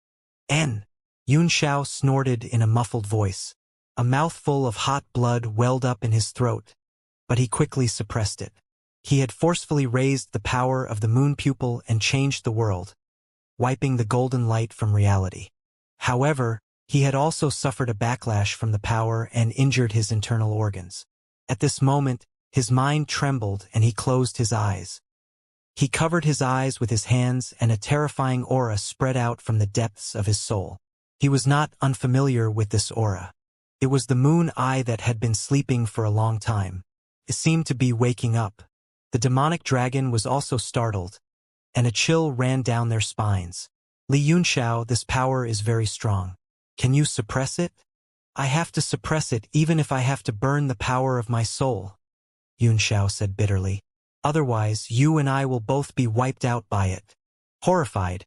Yunxiao snorted in a muffled voice. A mouthful of hot blood welled up in his throat, but he quickly suppressed it. He had forcefully raised the power of the moon pupil and changed the world, wiping the golden light from reality. However, he had also suffered a backlash from the power and injured his internal organs. At this moment, his mind trembled and he closed his eyes. He covered his eyes with his hands and a terrifying aura spread out from the depths of his soul. He was not unfamiliar with this aura. It was the moon eye that had been sleeping for a long time. It seemed to be waking up. The demonic dragon was also startled, and a chill ran down their spines. Li Yunxiao, this power is very strong. Can you suppress it? I have to suppress it even if I have to burn the power of my soul, Yunxiao said bitterly. Otherwise, you and I will both be wiped out by it. Horrified,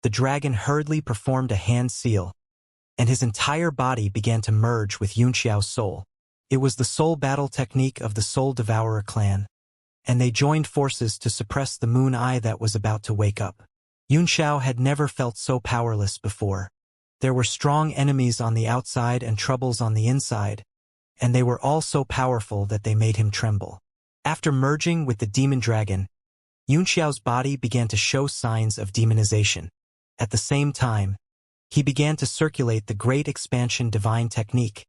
the dragon hurriedly performed a hand seal, and his entire body began to merge with Yunxiao's soul. It was the soul battle technique of the Soul Devourer clan, and they joined forces to suppress the moon eye that was about to wake up. Yunxiao had never felt so powerless before. There were strong enemies on the outside and troubles on the inside, and they were all so powerful that they made him tremble. After merging with the demon dragon, Yunxiao's body began to show signs of demonization. At the same time, he began to circulate the Great Expansion divine technique,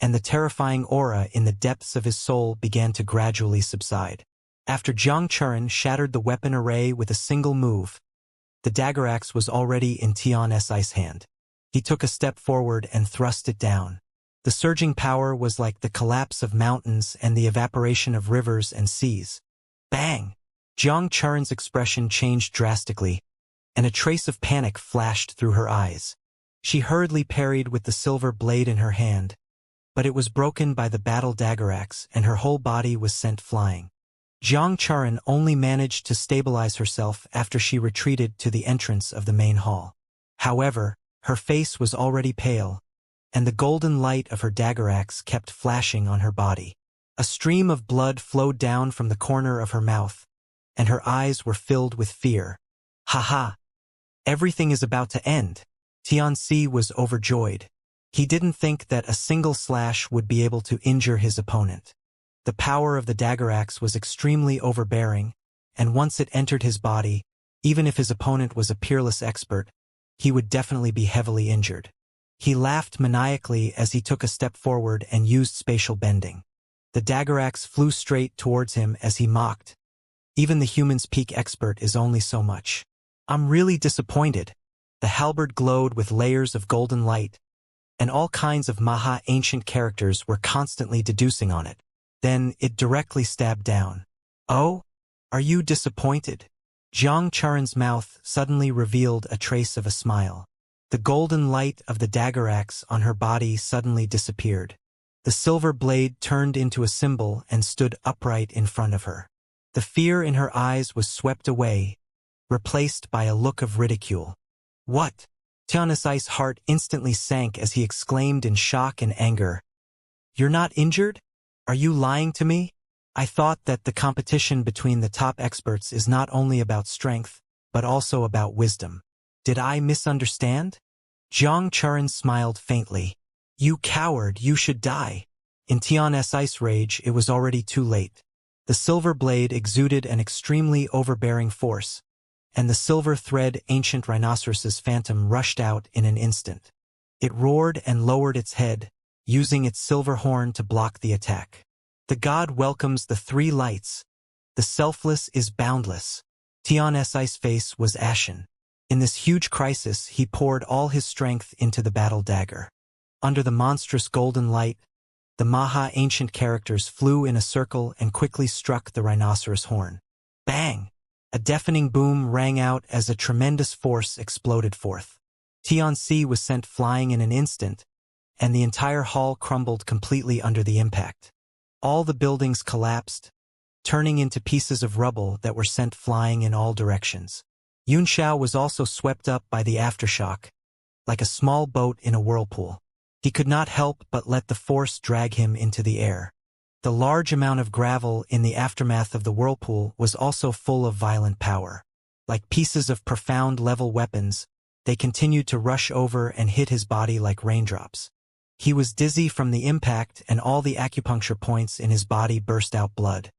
and the terrifying aura in the depths of his soul began to gradually subside. After Jiang Churen shattered the weapon array with a single move, the dagger axe was already in Tian Si's hand. He took a step forward and thrust it down. The surging power was like the collapse of mountains and the evaporation of rivers and seas. Bang! Jiang Churen's expression changed drastically, and a trace of panic flashed through her eyes. She hurriedly parried with the silver blade in her hand, but it was broken by the battle dagger axe and her whole body was sent flying. Jiang Churen only managed to stabilize herself after she retreated to the entrance of the main hall. However, her face was already pale, and the golden light of her dagger axe kept flashing on her body. A stream of blood flowed down from the corner of her mouth, and her eyes were filled with fear. Ha ha! Everything is about to end. Xianxia was overjoyed. He didn't think that a single slash would be able to injure his opponent. The power of the dagger axe was extremely overbearing, and once it entered his body, even if his opponent was a peerless expert, he would definitely be heavily injured. He laughed maniacally as he took a step forward and used spatial bending. The dagger axe flew straight towards him as he mocked. Even the human's peak expert is only so much. I'm really disappointed. The halberd glowed with layers of golden light, and all kinds of Maha-ancient characters were constantly deducing on it. Then it directly stabbed down. Oh? Are you disappointed? Jiang Churen's mouth suddenly revealed a trace of a smile. The golden light of the dagger axe on her body suddenly disappeared. The silver blade turned into a symbol and stood upright in front of her. The fear in her eyes was swept away, replaced by a look of ridicule. What? Tian Si's heart instantly sank as he exclaimed in shock and anger. You're not injured? Are you lying to me? I thought that the competition between the top experts is not only about strength, but also about wisdom. Did I misunderstand? Jiang Churen smiled faintly. You coward, you should die. In Tian Si's rage, it was already too late. The silver blade exuded an extremely overbearing force, and the silver thread ancient rhinoceros's phantom rushed out in an instant. It roared and lowered its head, using its silver horn to block the attack. The god welcomes the three lights. The selfless is boundless. Tian Si's face was ashen. In this huge crisis, he poured all his strength into the battle dagger. Under the monstrous golden light, the Maha-ancient characters flew in a circle and quickly struck the rhinoceros horn. Bang! A deafening boom rang out as a tremendous force exploded forth. Xianxia was sent flying in an instant, and the entire hall crumbled completely under the impact. All the buildings collapsed, turning into pieces of rubble that were sent flying in all directions. Yunxiao was also swept up by the aftershock, like a small boat in a whirlpool. He could not help but let the force drag him into the air. The large amount of gravel in the aftermath of the whirlpool was also full of violent power. Like pieces of profound-level weapons, they continued to rush over and hit his body like raindrops. He was dizzy from the impact, and all the acupuncture points in his body burst out blood.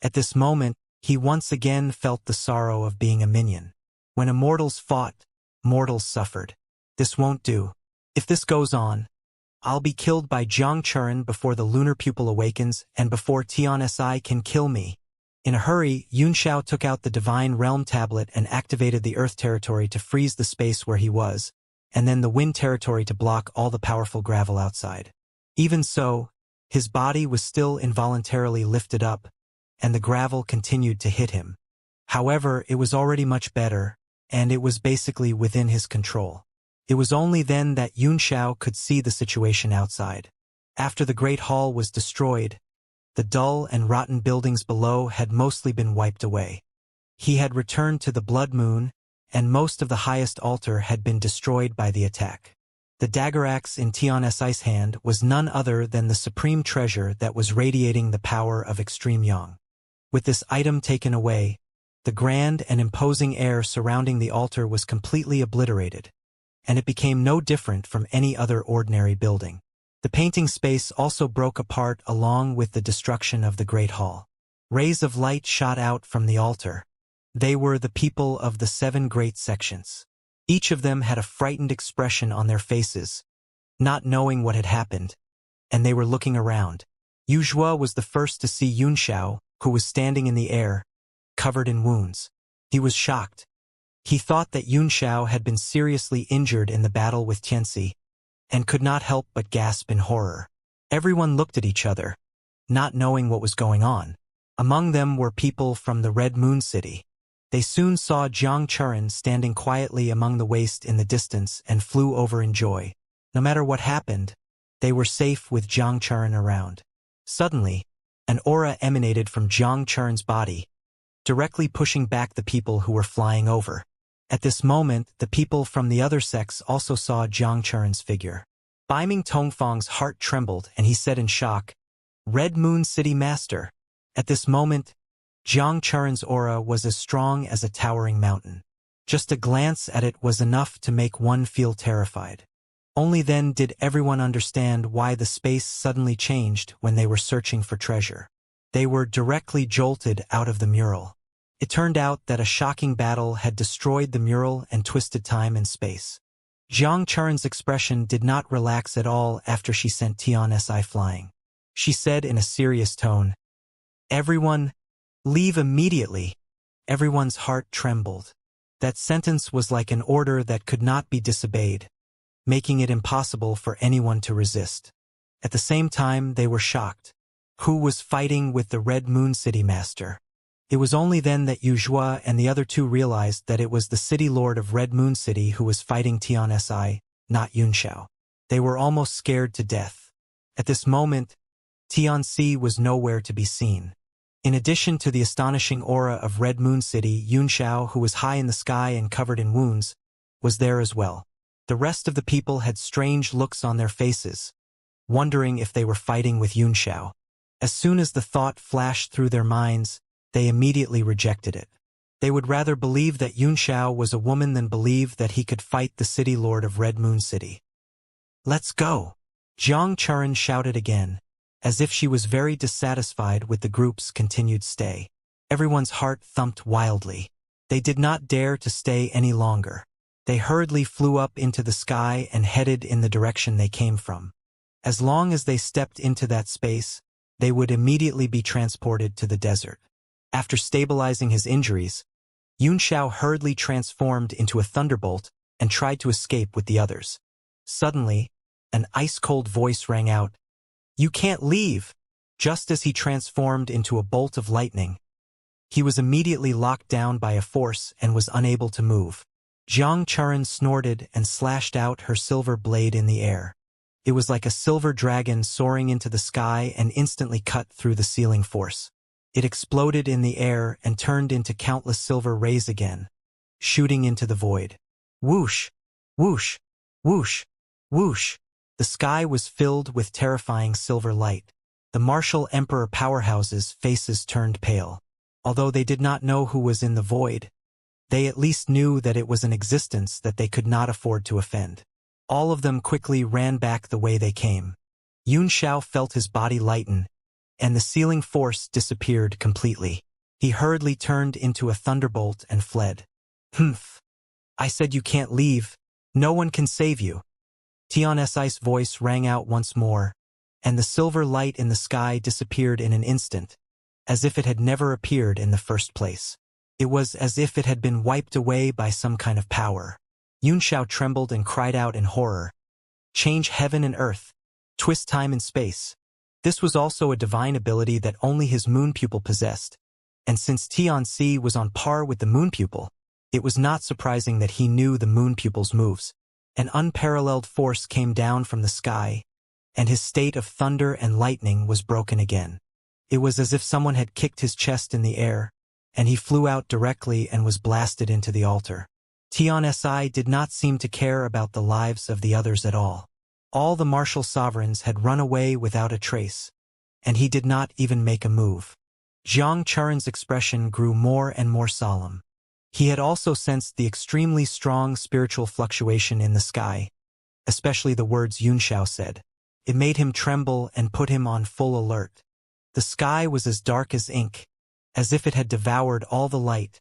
At this moment, he once again felt the sorrow of being a minion. When immortals fought, mortals suffered. This won't do. If this goes on, I'll be killed by Jiang Churen before the lunar pupil awakens and before Tian Si can kill me. In a hurry, Yunxiao took out the Divine Realm tablet and activated the Earth territory to freeze the space where he was, and then the Wind territory to block all the powerful gravel outside. Even so, his body was still involuntarily lifted up, and the gravel continued to hit him. However, it was already much better, and it was basically within his control. It was only then that Yunxiao could see the situation outside. After the Great Hall was destroyed, the dull and rotten buildings below had mostly been wiped away. He had returned to the Blood Moon, and most of the highest altar had been destroyed by the attack. The dagger axe in Xianxia's hand was none other than the supreme treasure that was radiating the power of extreme yang. With this item taken away, the grand and imposing air surrounding the altar was completely obliterated, and it became no different from any other ordinary building. The painting space also broke apart along with the destruction of the Great Hall. Rays of light shot out from the altar. They were the people of the 7 great sections. Each of them had a frightened expression on their faces, not knowing what had happened, and they were looking around. Wuxia was the first to see Xianxia, who was standing in the air, covered in wounds. He was shocked. He thought that Xianxia had been seriously injured in the battle with Xianxia, and could not help but gasp in horror. Everyone looked at each other, not knowing what was going on. Among them were people from the Red Moon City. They soon saw Jiang Churen standing quietly among the waste in the distance and flew over in joy. No matter what happened, they were safe with Jiang Churen around. Suddenly, an aura emanated from Jiang Churen's body, directly pushing back the people who were flying over. At this moment, the people from the other sects also saw Jiang Churen's figure. Biming Tongfang's heart trembled and he said in shock, "Red Moon City Master." At this moment, Jiang Churen's aura was as strong as a towering mountain. Just a glance at it was enough to make one feel terrified. Only then did everyone understand why the space suddenly changed when they were searching for treasure. They were directly jolted out of the mural. It turned out that a shocking battle had destroyed the mural and twisted time and space. Jiang Churen's expression did not relax at all after she sent Xianxia flying. She said in a serious tone, "Everyone, leave immediately." Everyone's heart trembled. That sentence was like an order that could not be disobeyed, making it impossible for anyone to resist. At the same time, they were shocked. Who was fighting with the Red Moon City Master? It was only then that Wuxia and the other two realized that it was the City Lord of Red Moon City who was fighting Xianxia, not Xianxia. They were almost scared to death. At this moment, Xianxia was nowhere to be seen. In addition to the astonishing aura of Red Moon City, Xianxia, who was high in the sky and covered in wounds, was there as well. The rest of the people had strange looks on their faces, wondering if they were fighting with Xianxia. As soon as the thought flashed through their minds, they immediately rejected it. They would rather believe that Xianxia was a woman than believe that he could fight the City Lord of Red Moon City. "Let's go!" Jiang Churen shouted again, as if she was very dissatisfied with the group's continued stay. Everyone's heart thumped wildly. They did not dare to stay any longer. They hurriedly flew up into the sky and headed in the direction they came from. As long as they stepped into that space, they would immediately be transported to the desert. After stabilizing his injuries, Xianxia hurriedly transformed into a thunderbolt and tried to escape with the others. Suddenly, an ice-cold voice rang out, "You can't leave!" Just as he transformed into a bolt of lightning, he was immediately locked down by a force and was unable to move. Jiang Churen snorted and slashed out her silver blade in the air. It was like a silver dragon soaring into the sky and instantly cut through the sealing force. It exploded in the air and turned into countless silver rays again, shooting into the void. Whoosh! Whoosh! Whoosh! Whoosh! The sky was filled with terrifying silver light. The martial emperor powerhouses' faces turned pale. Although they did not know who was in the void, they at least knew that it was an existence that they could not afford to offend. All of them quickly ran back the way they came. Xianxia felt his body lighten, and the sealing force disappeared completely. He hurriedly turned into a thunderbolt and fled. "Humph! I said you can't leave. No one can save you." Xianxia's voice rang out once more, and the silver light in the sky disappeared in an instant, as if it had never appeared in the first place. It was as if it had been wiped away by some kind of power. Xianxia trembled and cried out in horror. Change heaven and earth. Twist time and space. This was also a divine ability that only his moon pupil possessed, and since Xianxia was on par with the moon pupil, it was not surprising that he knew the moon pupil's moves. An unparalleled force came down from the sky, and his state of thunder and lightning was broken again. It was as if someone had kicked his chest in the air, and he flew out directly and was blasted into the altar. Tian Si did not seem to care about the lives of the others at all. All the martial sovereigns had run away without a trace, and he did not even make a move. Jiang Churen's expression grew more and more solemn. He had also sensed the extremely strong spiritual fluctuation in the sky, especially the words Yunxiao said. It made him tremble and put him on full alert. The sky was as dark as ink, as if it had devoured all the light,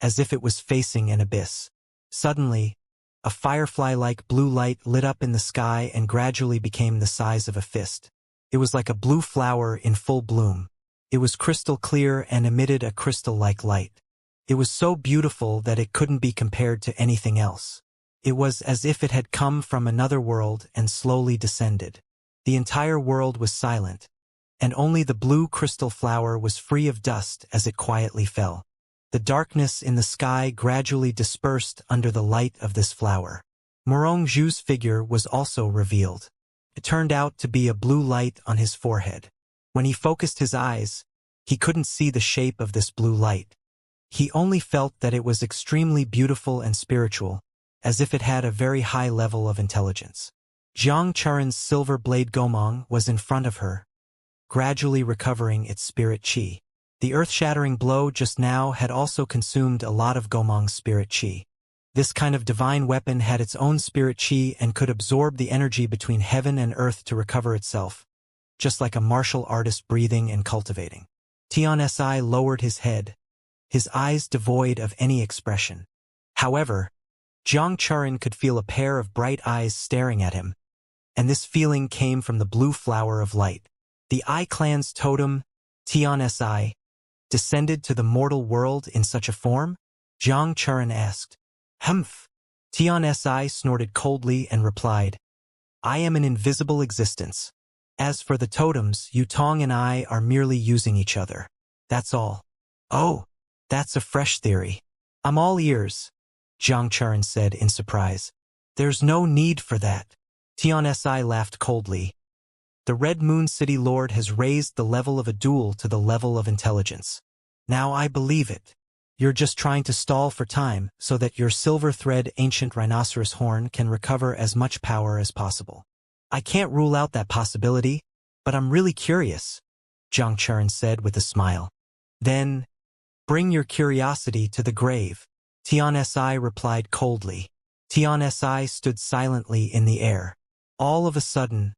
as if it was facing an abyss. Suddenly, a firefly-like blue light lit up in the sky and gradually became the size of a fist. It was like a blue flower in full bloom. It was crystal clear and emitted a crystal-like light. It was so beautiful that it couldn't be compared to anything else. It was as if it had come from another world and slowly descended. The entire world was silent, and only the blue crystal flower was free of dust as it quietly fell. The darkness in the sky gradually dispersed under the light of this flower. Morong Zhu's figure was also revealed. It turned out to be a blue light on his forehead. When he focused his eyes, he couldn't see the shape of this blue light. He only felt that it was extremely beautiful and spiritual, as if it had a very high level of intelligence. Jiang Churen's silver blade Gomong was in front of her, gradually recovering its spirit qi. The earth-shattering blow just now had also consumed a lot of Gomong's spirit qi. This kind of divine weapon had its own spirit qi and could absorb the energy between heaven and earth to recover itself, just like a martial artist breathing and cultivating. Tian Si lowered his head, his eyes devoid of any expression. However, Jiang Churen could feel a pair of bright eyes staring at him, and this feeling came from the blue flower of light. The I clan's totem, Tian Si, descended to the mortal world in such a form? Jiang Churen asked. Humph. Tian Si snorted coldly and replied, I am an invisible existence. As for the totems, Yutong and I are merely using each other. That's all. Oh, that's a fresh theory. I'm all ears, Jiang Churen said in surprise. There's no need for that. Tian Si laughed coldly. The Red Moon City Lord has raised the level of a duel to the level of intelligence. Now I believe it. You're just trying to stall for time so that your silver thread ancient rhinoceros horn can recover as much power as possible. I can't rule out that possibility, but I'm really curious, Jiang Churen said with a smile. Then, bring your curiosity to the grave, Tian Si replied coldly. Tian Si stood silently in the air. All of a sudden,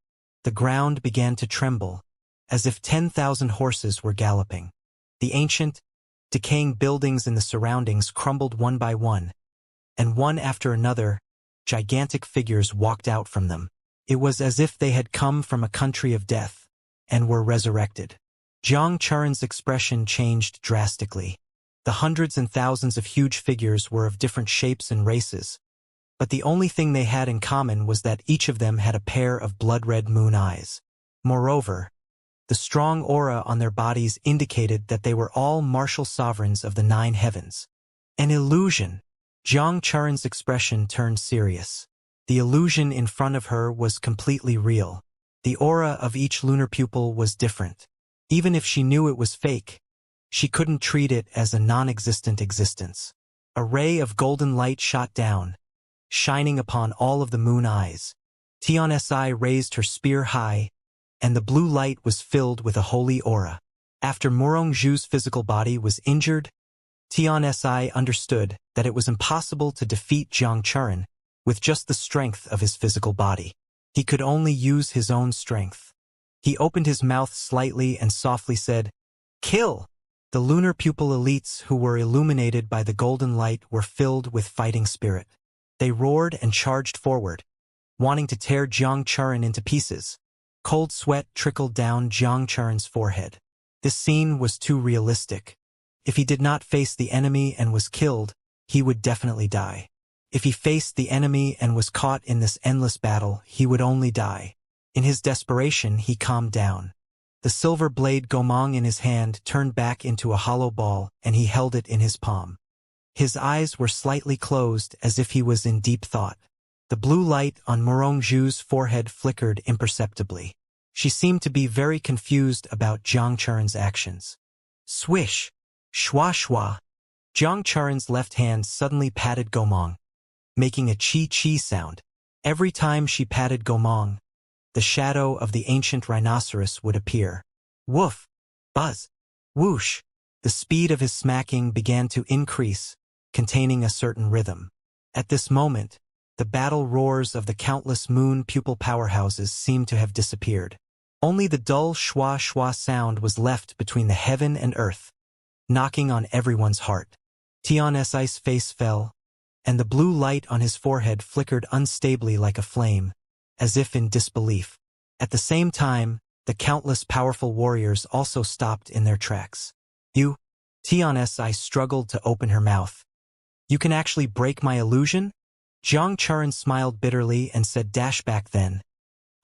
the ground began to tremble, as if 10,000 horses were galloping. The ancient, decaying buildings in the surroundings crumbled one by one, and one after another, gigantic figures walked out from them. It was as if they had come from a country of death, and were resurrected. Jiang Churen's expression changed drastically. The hundreds and thousands of huge figures were of different shapes and races, but the only thing they had in common was that each of them had a pair of blood-red moon eyes. Moreover, the strong aura on their bodies indicated that they were all martial sovereigns of the 9 heavens. An illusion. Jiang Churen's expression turned serious. The illusion in front of her was completely real. The aura of each lunar pupil was different. Even if she knew it was fake, she couldn't treat it as a non-existent existence. A ray of golden light shot down, shining upon all of the moon eyes. Tian Si raised her spear high, and the blue light was filled with a holy aura. After Morong Zhu's physical body was injured, Tian Si understood that it was impossible to defeat Jiang Churen with just the strength of his physical body. He could only use his own strength. He opened his mouth slightly and softly said, Kill! The lunar pupil elites who were illuminated by the golden light were filled with fighting spirit. They roared and charged forward, wanting to tear Jiang Churen into pieces. Cold sweat trickled down Jiang Churen's forehead. This scene was too realistic. If he did not face the enemy and was killed, he would definitely die. If he faced the enemy and was caught in this endless battle, he would only die. In his desperation, he calmed down. The silver blade Gomong in his hand turned back into a hollow ball, and he held it in his palm. His eyes were slightly closed as if he was in deep thought. The blue light on Morong Zhu's forehead flickered imperceptibly. She seemed to be very confused about Jiang Churen's actions. Swish! Shwa shwa! Jiang Churen's left hand suddenly patted Gomong. making a chi-chi sound. Every time she patted Gomong, the shadow of the ancient rhinoceros would appear. Woof! Buzz! Whoosh! The speed of his smacking began to increase, containing a certain rhythm. At this moment, the battle roars of the countless moon pupil powerhouses seemed to have disappeared. Only the dull schwa-schwa sound was left between the heaven and earth, knocking on everyone's heart. Tion's ice face fell, and the blue light on his forehead flickered unstably like a flame, as if in disbelief. At the same time, the countless powerful warriors also stopped in their tracks. You? Tion's ice struggled to open her mouth. You can actually break my illusion? Jiang Churan smiled bitterly and said, "Dash back then.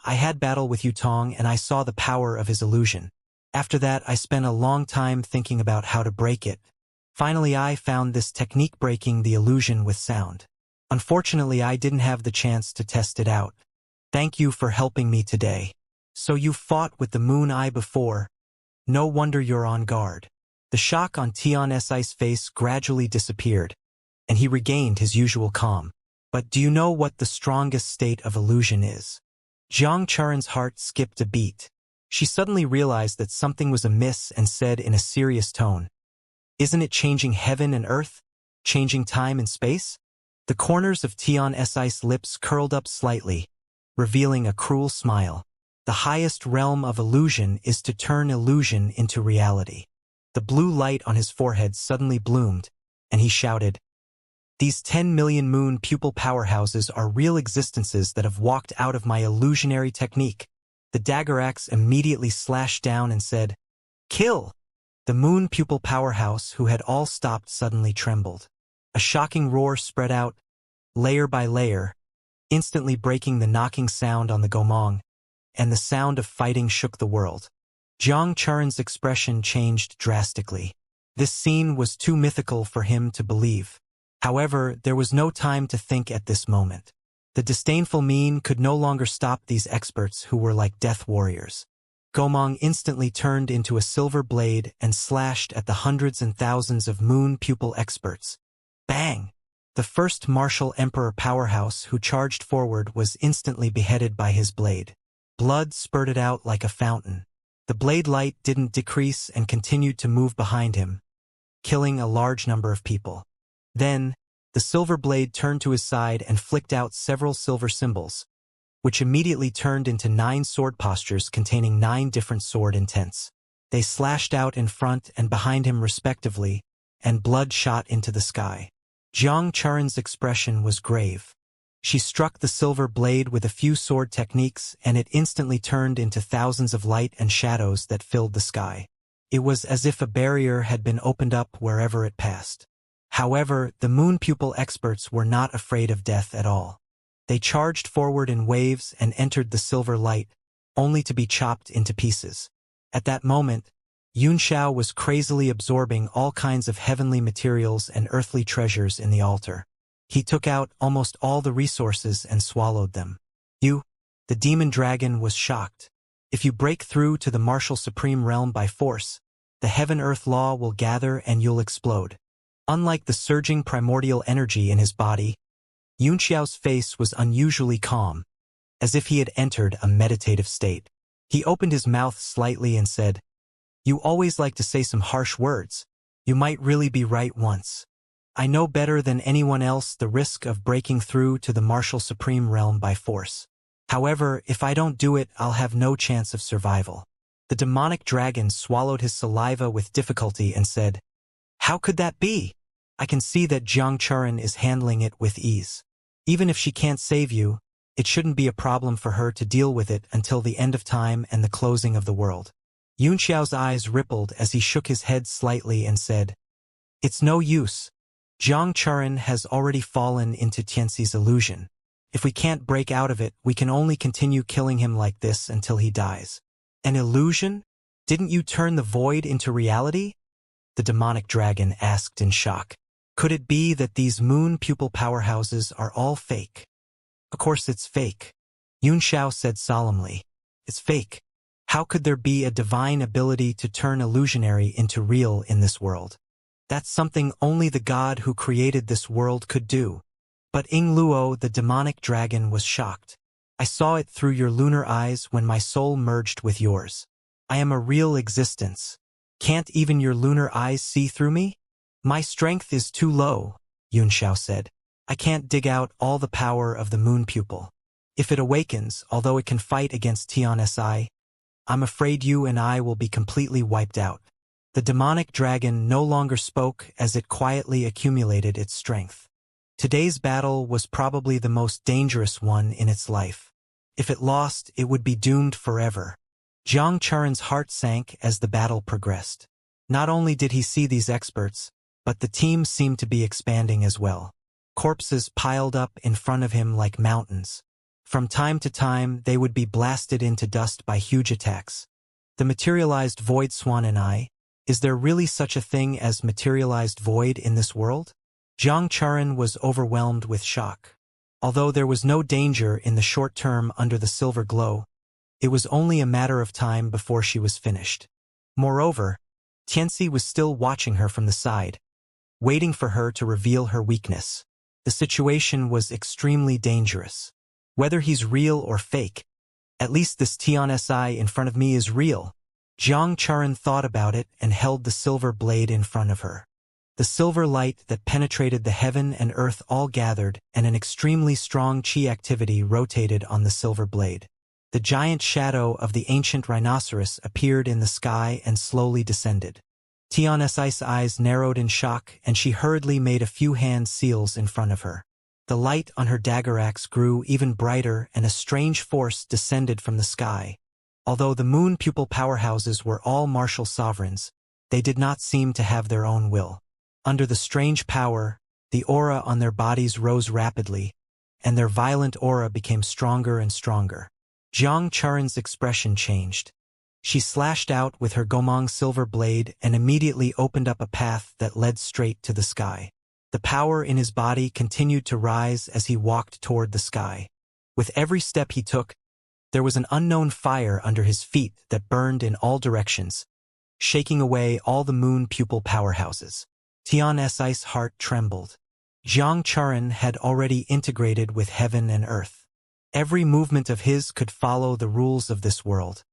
I had battle with Yutong and I saw the power of his illusion. After that, I spent a long time thinking about how to break it. Finally, I found this technique, breaking the illusion with sound. Unfortunately, I didn't have the chance to test it out. Thank you for helping me today. So you fought with the Moon Eye before? No wonder you're on guard." The shock on Tion's face gradually disappeared, and he regained his usual calm. "But do you know what the strongest state of illusion is?" Jiang Churan's heart skipped a beat. She suddenly realized that something was amiss and said in a serious tone, "Isn't it changing heaven and earth? Changing time and space?" The corners of Tion's lips curled up slightly, revealing a cruel smile. "The highest realm of illusion is to turn illusion into reality." The blue light on his forehead suddenly bloomed, and he shouted, "These 10 million moon pupil powerhouses are real existences that have walked out of my illusionary technique." The dagger axe immediately slashed down and said, "Kill!" The moon pupil powerhouse, who had all stopped, suddenly trembled. A shocking roar spread out, layer by layer, instantly breaking the knocking sound on the gomong, and the sound of fighting shook the world. Jiang Churan's expression changed drastically. This scene was too mythical for him to believe. However, there was no time to think at this moment. The disdainful mien could no longer stop these experts who were like death warriors. Gomong instantly turned into a silver blade and slashed at the hundreds and thousands of moon pupil experts. Bang! The first martial emperor powerhouse who charged forward was instantly beheaded by his blade. Blood spurted out like a fountain. The blade light didn't decrease and continued to move behind him, killing a large number of people. Then, the silver blade turned to his side and flicked out several silver symbols, which immediately turned into 9 sword postures containing 9 different sword intents. They slashed out in front and behind him respectively, and blood shot into the sky. Jiang Churan's expression was grave. She struck the silver blade with a few sword techniques, and it instantly turned into thousands of light and shadows that filled the sky. It was as if a barrier had been opened up wherever it passed. However, the moon pupil experts were not afraid of death at all. They charged forward in waves and entered the silver light, only to be chopped into pieces. At that moment, Xianxia was crazily absorbing all kinds of heavenly materials and earthly treasures in the altar. He took out almost all the resources and swallowed them. The demon dragon was shocked. "If you break through to the martial supreme realm by force, the heaven-earth law will gather and you'll explode." Unlike the surging primordial energy in his body, Xianxia's face was unusually calm, as if he had entered a meditative state. He opened his mouth slightly and said, "You always like to say some harsh words. You might really be right once. I know better than anyone else the risk of breaking through to the martial supreme realm by force. However, if I don't do it, I'll have no chance of survival." The demonic dragon swallowed his saliva with difficulty and said, "How could that be? I can see that Jiang Churan is handling it with ease. Even if she can't save you, it shouldn't be a problem for her to deal with it until the end of time and the closing of the world." Yunxiao's eyes rippled as he shook his head slightly and said, "It's no use. Jiang Churan has already fallen into Tianxi's illusion. If we can't break out of it, we can only continue killing him like this until he dies." "An illusion? Didn't you turn the void into reality?" the demonic dragon asked in shock. "Could it be that these moon pupil powerhouses are all fake?" "Of course it's fake," Yunxiao said solemnly. "It's fake. How could there be a divine ability to turn illusionary into real in this world? That's something only the God who created this world could do." But Ing Luo, the demonic dragon, was shocked. I saw it through your lunar eyes when my soul merged with yours. I am a real existence. Can't even your lunar eyes see through me? My strength is too low, Xianxia said. I can't dig out all the power of the moon pupil. If it awakens, although it can fight against Tiansi, I'm afraid you and I will be completely wiped out. The demonic dragon no longer spoke as it quietly accumulated its strength. Today's battle was probably the most dangerous one in its life. If it lost, it would be doomed forever. Zhang Churen's heart sank as the battle progressed. Not only did he see these experts, but the team seemed to be expanding as well. Corpses piled up in front of him like mountains. From time to time, they would be blasted into dust by huge attacks. The materialized void swan and I, is there really such a thing as materialized void in this world? Zhang Churen was overwhelmed with shock. Although there was no danger in the short term under the silver glow, it was only a matter of time before she was finished. Moreover, Tianxi was still watching her from the side, waiting for her to reveal her weakness. The situation was extremely dangerous. Whether he's real or fake, at least this Tiansi in front of me is real. Zhang Churen thought about it and held the silver blade in front of her. The silver light that penetrated the heaven and earth all gathered, and an extremely strong chi activity rotated on the silver blade. The giant shadow of the ancient rhinoceros appeared in the sky and slowly descended. Tianxi's eyes narrowed in shock, and she hurriedly made a few hand seals in front of her. The light on her dagger axe grew even brighter, and a strange force descended from the sky. Although the moon pupil powerhouses were all martial sovereigns, they did not seem to have their own will. Under the strange power, the aura on their bodies rose rapidly, and their violent aura became stronger and stronger. Zhang Churen's expression changed. She slashed out with her Gomong silver blade and immediately opened up a path that led straight to the sky. The power in his body continued to rise as he walked toward the sky. With every step he took, there was an unknown fire under his feet that burned in all directions, shaking away all the moon pupil powerhouses. Tianxi's heart trembled. Zhang Churen had already integrated with heaven and earth. Every movement of his could follow the rules of this world.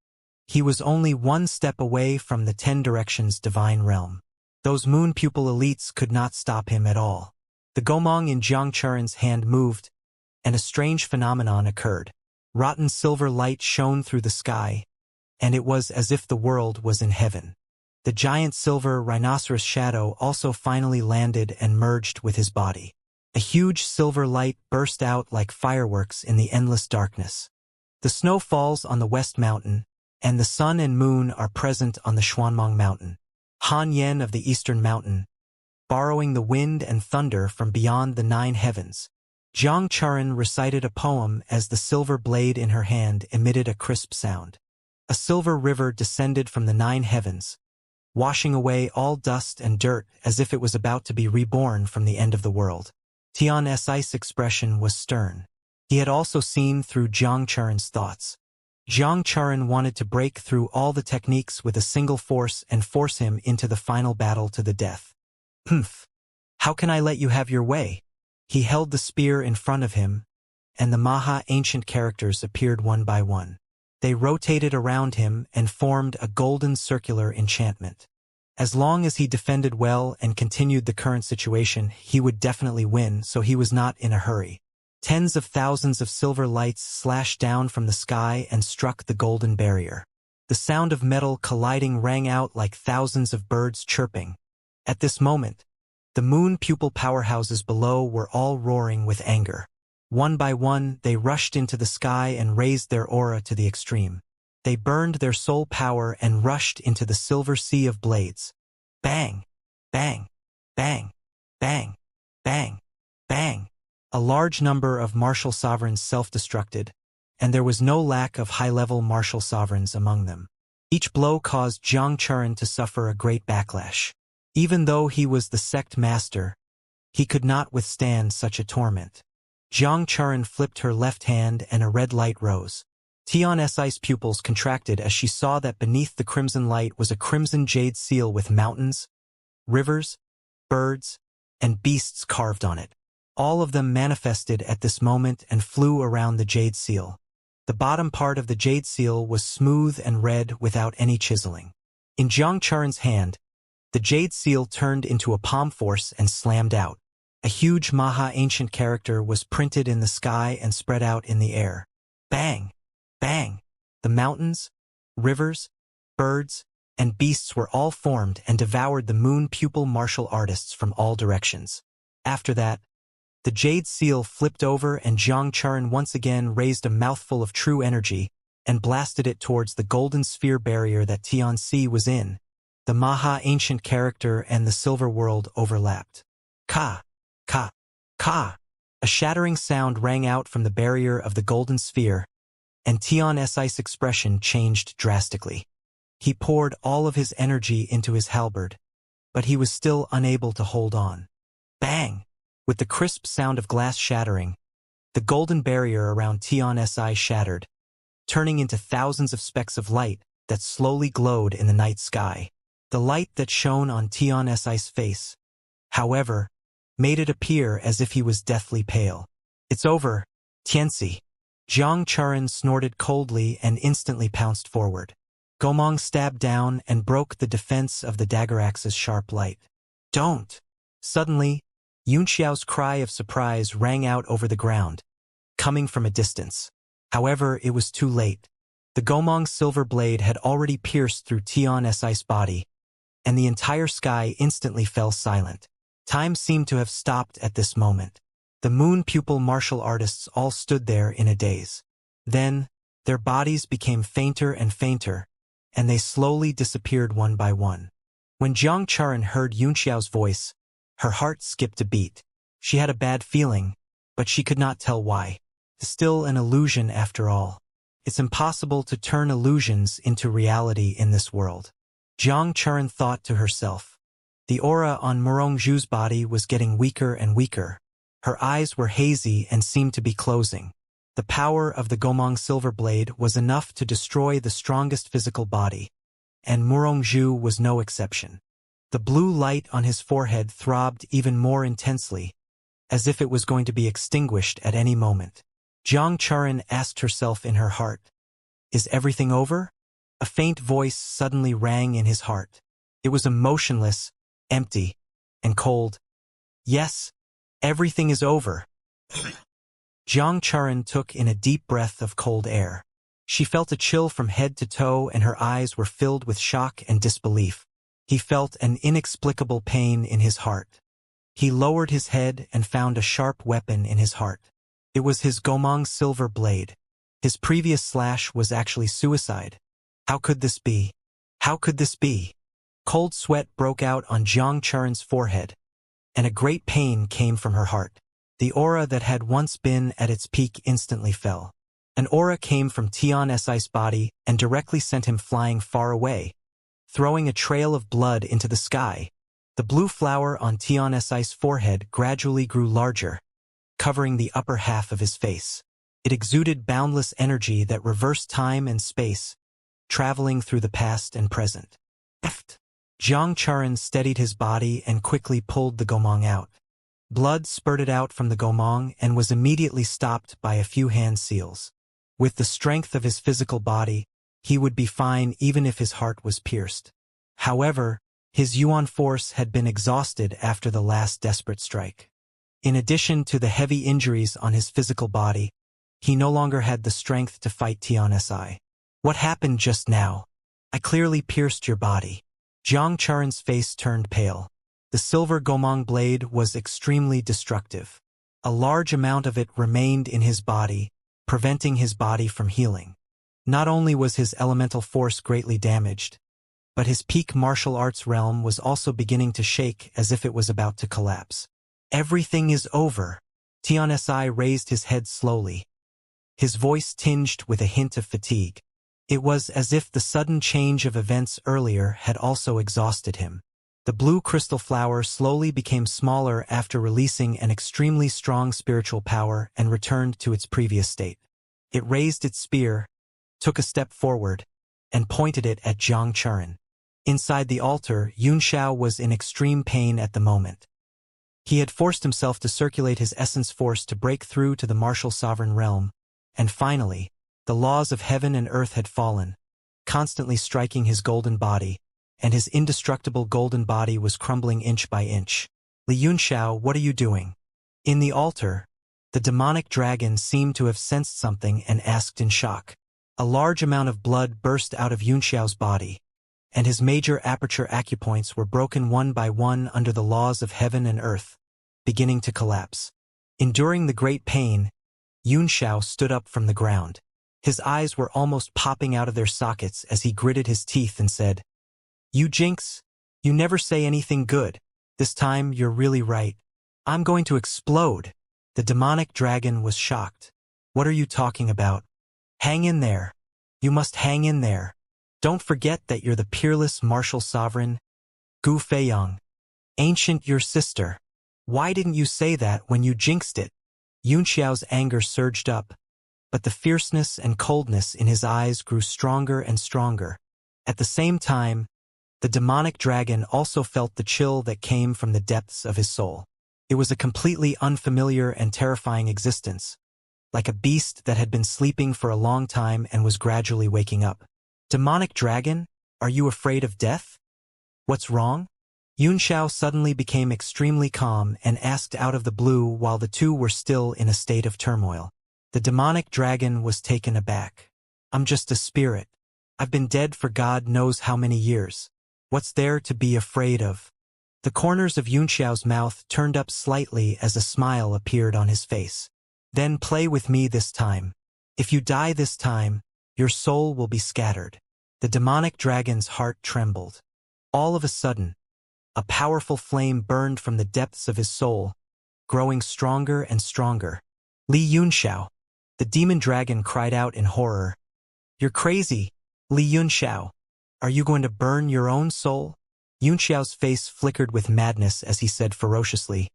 He was only one step away from the 10 Directions divine realm. Those moon pupil elites could not stop him at all. The Gomong in Zhang Churen's hand moved, and a strange phenomenon occurred. Rotten silver light shone through the sky, and it was as if the world was in heaven. The giant silver rhinoceros shadow also finally landed and merged with his body. A huge silver light burst out like fireworks in the endless darkness. The snow falls on the West Mountain, and the sun and moon are present on the Xuanmeng Mountain. Han Yen of the Eastern Mountain, borrowing the wind and thunder from beyond the 9 heavens. Zhang Churen recited a poem as the silver blade in her hand emitted a crisp sound. A silver river descended from the 9 heavens, washing away all dust and dirt as if it was about to be reborn from the end of the world. Tianxi's expression was stern. He had also seen through Zhang Churen's thoughts. Zhang Churen wanted to break through all the techniques with a single force and force him into the final battle to the death. Humph! How can I let you have your way? He held the spear in front of him, and the Maha ancient characters appeared one by one. They rotated around him and formed a golden circular enchantment. As long as he defended well and continued the current situation, he would definitely win, so he was not in a hurry. Tens of thousands of silver lights slashed down from the sky and struck the golden barrier. The sound of metal colliding rang out like thousands of birds chirping. At this moment, the moon pupil powerhouses below were all roaring with anger. One by one, they rushed into the sky and raised their aura to the extreme. They burned their soul power and rushed into the silver sea of blades. Bang! Bang! Bang! Bang! Bang! Bang! A large number of martial sovereigns self-destructed, and there was no lack of high-level martial sovereigns among them. Each blow caused Zhang Churen to suffer a great backlash. Even though he was the sect master, he could not withstand such a torment. Zhang Churen flipped her left hand and a red light rose. Tianxi's pupils contracted as she saw that beneath the crimson light was a crimson jade seal with mountains, rivers, birds, and beasts carved on it. All of them manifested at this moment and flew around the jade seal. The bottom part of the jade seal was smooth and red without any chiseling. In Jiang Charin's hand, the jade seal turned into a palm force and slammed out. A huge Maha-ancient character was printed in the sky and spread out in the air. Bang! Bang! The mountains, rivers, birds, and beasts were all formed and devoured the moon pupil martial artists from all directions. After that, the jade seal flipped over and Jiang Charin once again raised a mouthful of true energy and blasted it towards the golden sphere barrier that Tianxi was in. The Maha-ancient character and the silver world overlapped. Ka! Ka! Ka! A shattering sound rang out from the barrier of the golden sphere, and Tianxi's expression changed drastically. He poured all of his energy into his halberd, but he was still unable to hold on. Bang! With the crisp sound of glass shattering, the golden barrier around Tianxi shattered, turning into thousands of specks of light that slowly glowed in the night sky. The light that shone on Tianxi's face, however, made it appear as if he was deathly pale. It's over, Tianxi. Jiang Charin snorted coldly and instantly pounced forward. Gomong stabbed down and broke the defense of the dagger axe's sharp light. Don't! Suddenly, Yunxiao's cry of surprise rang out over the ground, coming from a distance. However, it was too late. The Gomong's silver blade had already pierced through Tianxi's body, and the entire sky instantly fell silent. Time seemed to have stopped at this moment. The moon pupil martial artists all stood there in a daze. Then, their bodies became fainter and fainter, and they slowly disappeared one by one. When Jiang Charin heard Yunxiao's voice, her heart skipped a beat. She had a bad feeling, but she could not tell why. Still an illusion after all. It's impossible to turn illusions into reality in this world. Jiang Charin thought to herself. The aura on Murongzhu's body was getting weaker and weaker. Her eyes were hazy and seemed to be closing. The power of the Gomong silver blade was enough to destroy the strongest physical body, and Murongzhu was no exception. The blue light on his forehead throbbed even more intensely, as if it was going to be extinguished at any moment. Jiang Charin asked herself in her heart, "Is everything over?" A faint voice suddenly rang in his heart. It was emotionless, empty, and cold. "Yes, everything is over." Jiang Charin took in a deep breath of cold air. She felt a chill from head to toe and her eyes were filled with shock and disbelief. He felt an inexplicable pain in his heart. He lowered his head and found a sharp weapon in his heart. It was his Gomong silver blade. His previous slash was actually suicide. How could this be? How could this be? Cold sweat broke out on Jiang Charin's forehead, and a great pain came from her heart. The aura that had once been at its peak instantly fell. An aura came from Tianxi's body and directly sent him flying far away, throwing a trail of blood into the sky. The blue flower on Tianxi's forehead gradually grew larger, covering the upper half of his face. It exuded boundless energy that reversed time and space, traveling through the past and present. Jiang Charin steadied his body and quickly pulled the Gomong out. Blood spurted out from the Gomong and was immediately stopped by a few hand seals. With the strength of his physical body, he would be fine even if his heart was pierced. However, his Yuan force had been exhausted after the last desperate strike. In addition to the heavy injuries on his physical body, he no longer had the strength to fight Tianxi. "What happened just now? I clearly pierced your body." Jiang Charin's face turned pale. The silver Gomong blade was extremely destructive. A large amount of it remained in his body, preventing his body from healing. Not only was his elemental force greatly damaged, but his peak martial arts realm was also beginning to shake as if it was about to collapse. "Everything is over." Tianxi raised his head slowly, his voice tinged with a hint of fatigue. It was as if the sudden change of events earlier had also exhausted him. The blue crystal flower slowly became smaller after releasing an extremely strong spiritual power and returned to its previous state. It raised its spear, took a step forward, and pointed it at Jiang Charin. Inside the altar, Yunxiao was in extreme pain at the moment. He had forced himself to circulate his essence force to break through to the martial sovereign realm, and finally, the laws of heaven and earth had fallen, constantly striking his golden body, and his indestructible golden body was crumbling inch by inch. Li Yunxiao, what are you doing? In the altar, the demonic dragon seemed to have sensed something and asked in shock. A large amount of blood burst out of Yunxiao's body, and his major aperture acupoints were broken one by one under the laws of heaven and earth, beginning to collapse. Enduring the great pain, Yunxiao stood up from the ground. His eyes were almost popping out of their sockets as he gritted his teeth and said, "You jinx, you never say anything good. This time you're really right. I'm going to explode." The demonic dragon was shocked. "What are you talking about? Hang in there. You must hang in there. Don't forget that you're the peerless martial sovereign, Gu Feiyang. Ancient your sister. Why didn't you say that when you jinxed it?" Yunxiao's anger surged up, but the fierceness and coldness in his eyes grew stronger and stronger. At the same time, the demonic dragon also felt the chill that came from the depths of his soul. It was a completely unfamiliar and terrifying existence, like a beast that had been sleeping for a long time and was gradually waking up. "Demonic dragon, are you afraid of death? What's wrong?" Yunxiao suddenly became extremely calm and asked out of the blue while the two were still in a state of turmoil. The demonic dragon was taken aback. "I'm just a spirit. I've been dead for God knows how many years. What's there to be afraid of?" The corners of Yunxiao's mouth turned up slightly as a smile appeared on his face. "Then play with me this time. If you die this time, your soul will be scattered." The demonic dragon's heart trembled. All of a sudden, a powerful flame burned from the depths of his soul, growing stronger and stronger. "Li Yunxiao!" The demon dragon cried out in horror. "You're crazy, Li Yunxiao. Are you going to burn your own soul?" Yunxiao's face flickered with madness as he said ferociously,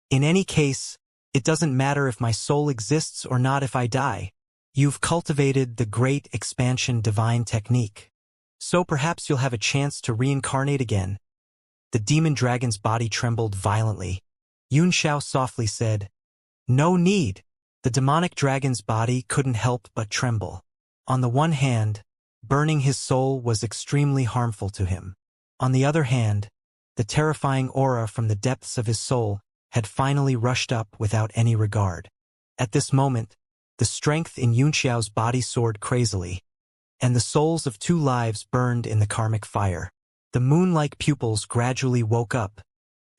"In any case, it doesn't matter if my soul exists or not if I die. You've cultivated the great expansion divine technique. So perhaps you'll have a chance to reincarnate again." The demon dragon's body trembled violently. Yunxiao softly said, "No need." The demonic dragon's body couldn't help but tremble. On the one hand, burning his soul was extremely harmful to him. On the other hand, the terrifying aura from the depths of his soul had finally rushed up without any regard. At this moment, the strength in Yunxiao's body soared crazily, and the souls of two lives burned in the karmic fire. The moon-like pupils gradually woke up,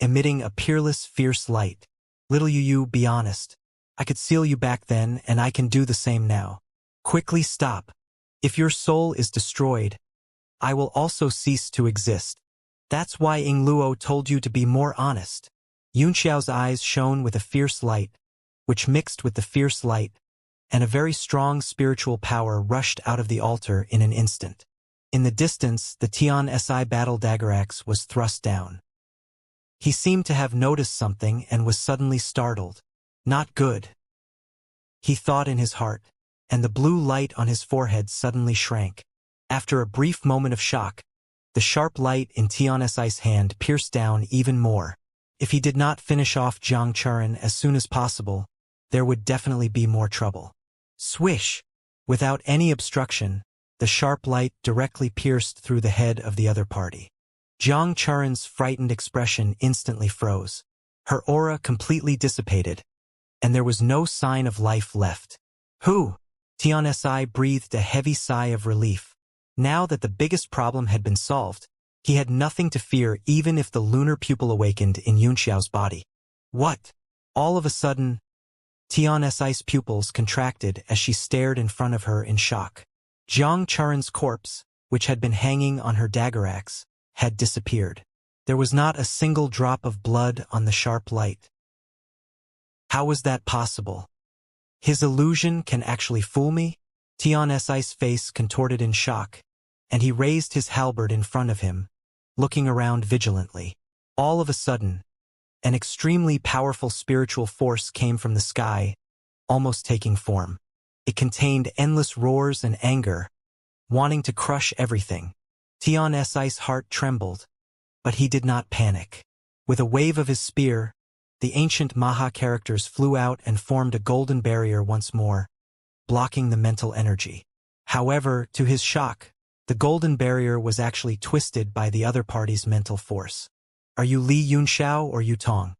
emitting a peerless, fierce light. "Little Yu, be honest. I could seal you back then, and I can do the same now. Quickly stop. If your soul is destroyed, I will also cease to exist. That's why Ying Luo told you to be more honest." Yunxiao's eyes shone with a fierce light, which mixed with the fierce light, and a very strong spiritual power rushed out of the altar in an instant. In the distance, the Tian Si battle dagger axe was thrust down. He seemed to have noticed something and was suddenly startled. "Not good," he thought in his heart, and the blue light on his forehead suddenly shrank. After a brief moment of shock, the sharp light in Tian Si's hand pierced down even more. If he did not finish off Jiang Churen as soon as possible, there would definitely be more trouble. Swish! Without any obstruction, the sharp light directly pierced through the head of the other party. Jiang Churen's frightened expression instantly froze. Her aura completely dissipated, and there was no sign of life left. "Who?" Tian Si breathed a heavy sigh of relief. Now that the biggest problem had been solved, he had nothing to fear even if the lunar pupil awakened in Yunxiao's body. "What?" All of a sudden, Tian Si's pupils contracted as she stared in front of her in shock. Jiang Churen's corpse, which had been hanging on her dagger axe, had disappeared. There was not a single drop of blood on the sharp light. How was that possible? His illusion can actually fool me? Tian Si's face contorted in shock, and he raised his halberd in front of him, looking around vigilantly. All of a sudden, an extremely powerful spiritual force came from the sky, almost taking form. It contained endless roars and anger, wanting to crush everything. Tian Si's heart trembled, but he did not panic. With a wave of his spear, the ancient Maha characters flew out and formed a golden barrier once more, blocking the mental energy. However, to his shock, the golden barrier was actually twisted by the other party's mental force. Are you Li Yunxiao or Yutong?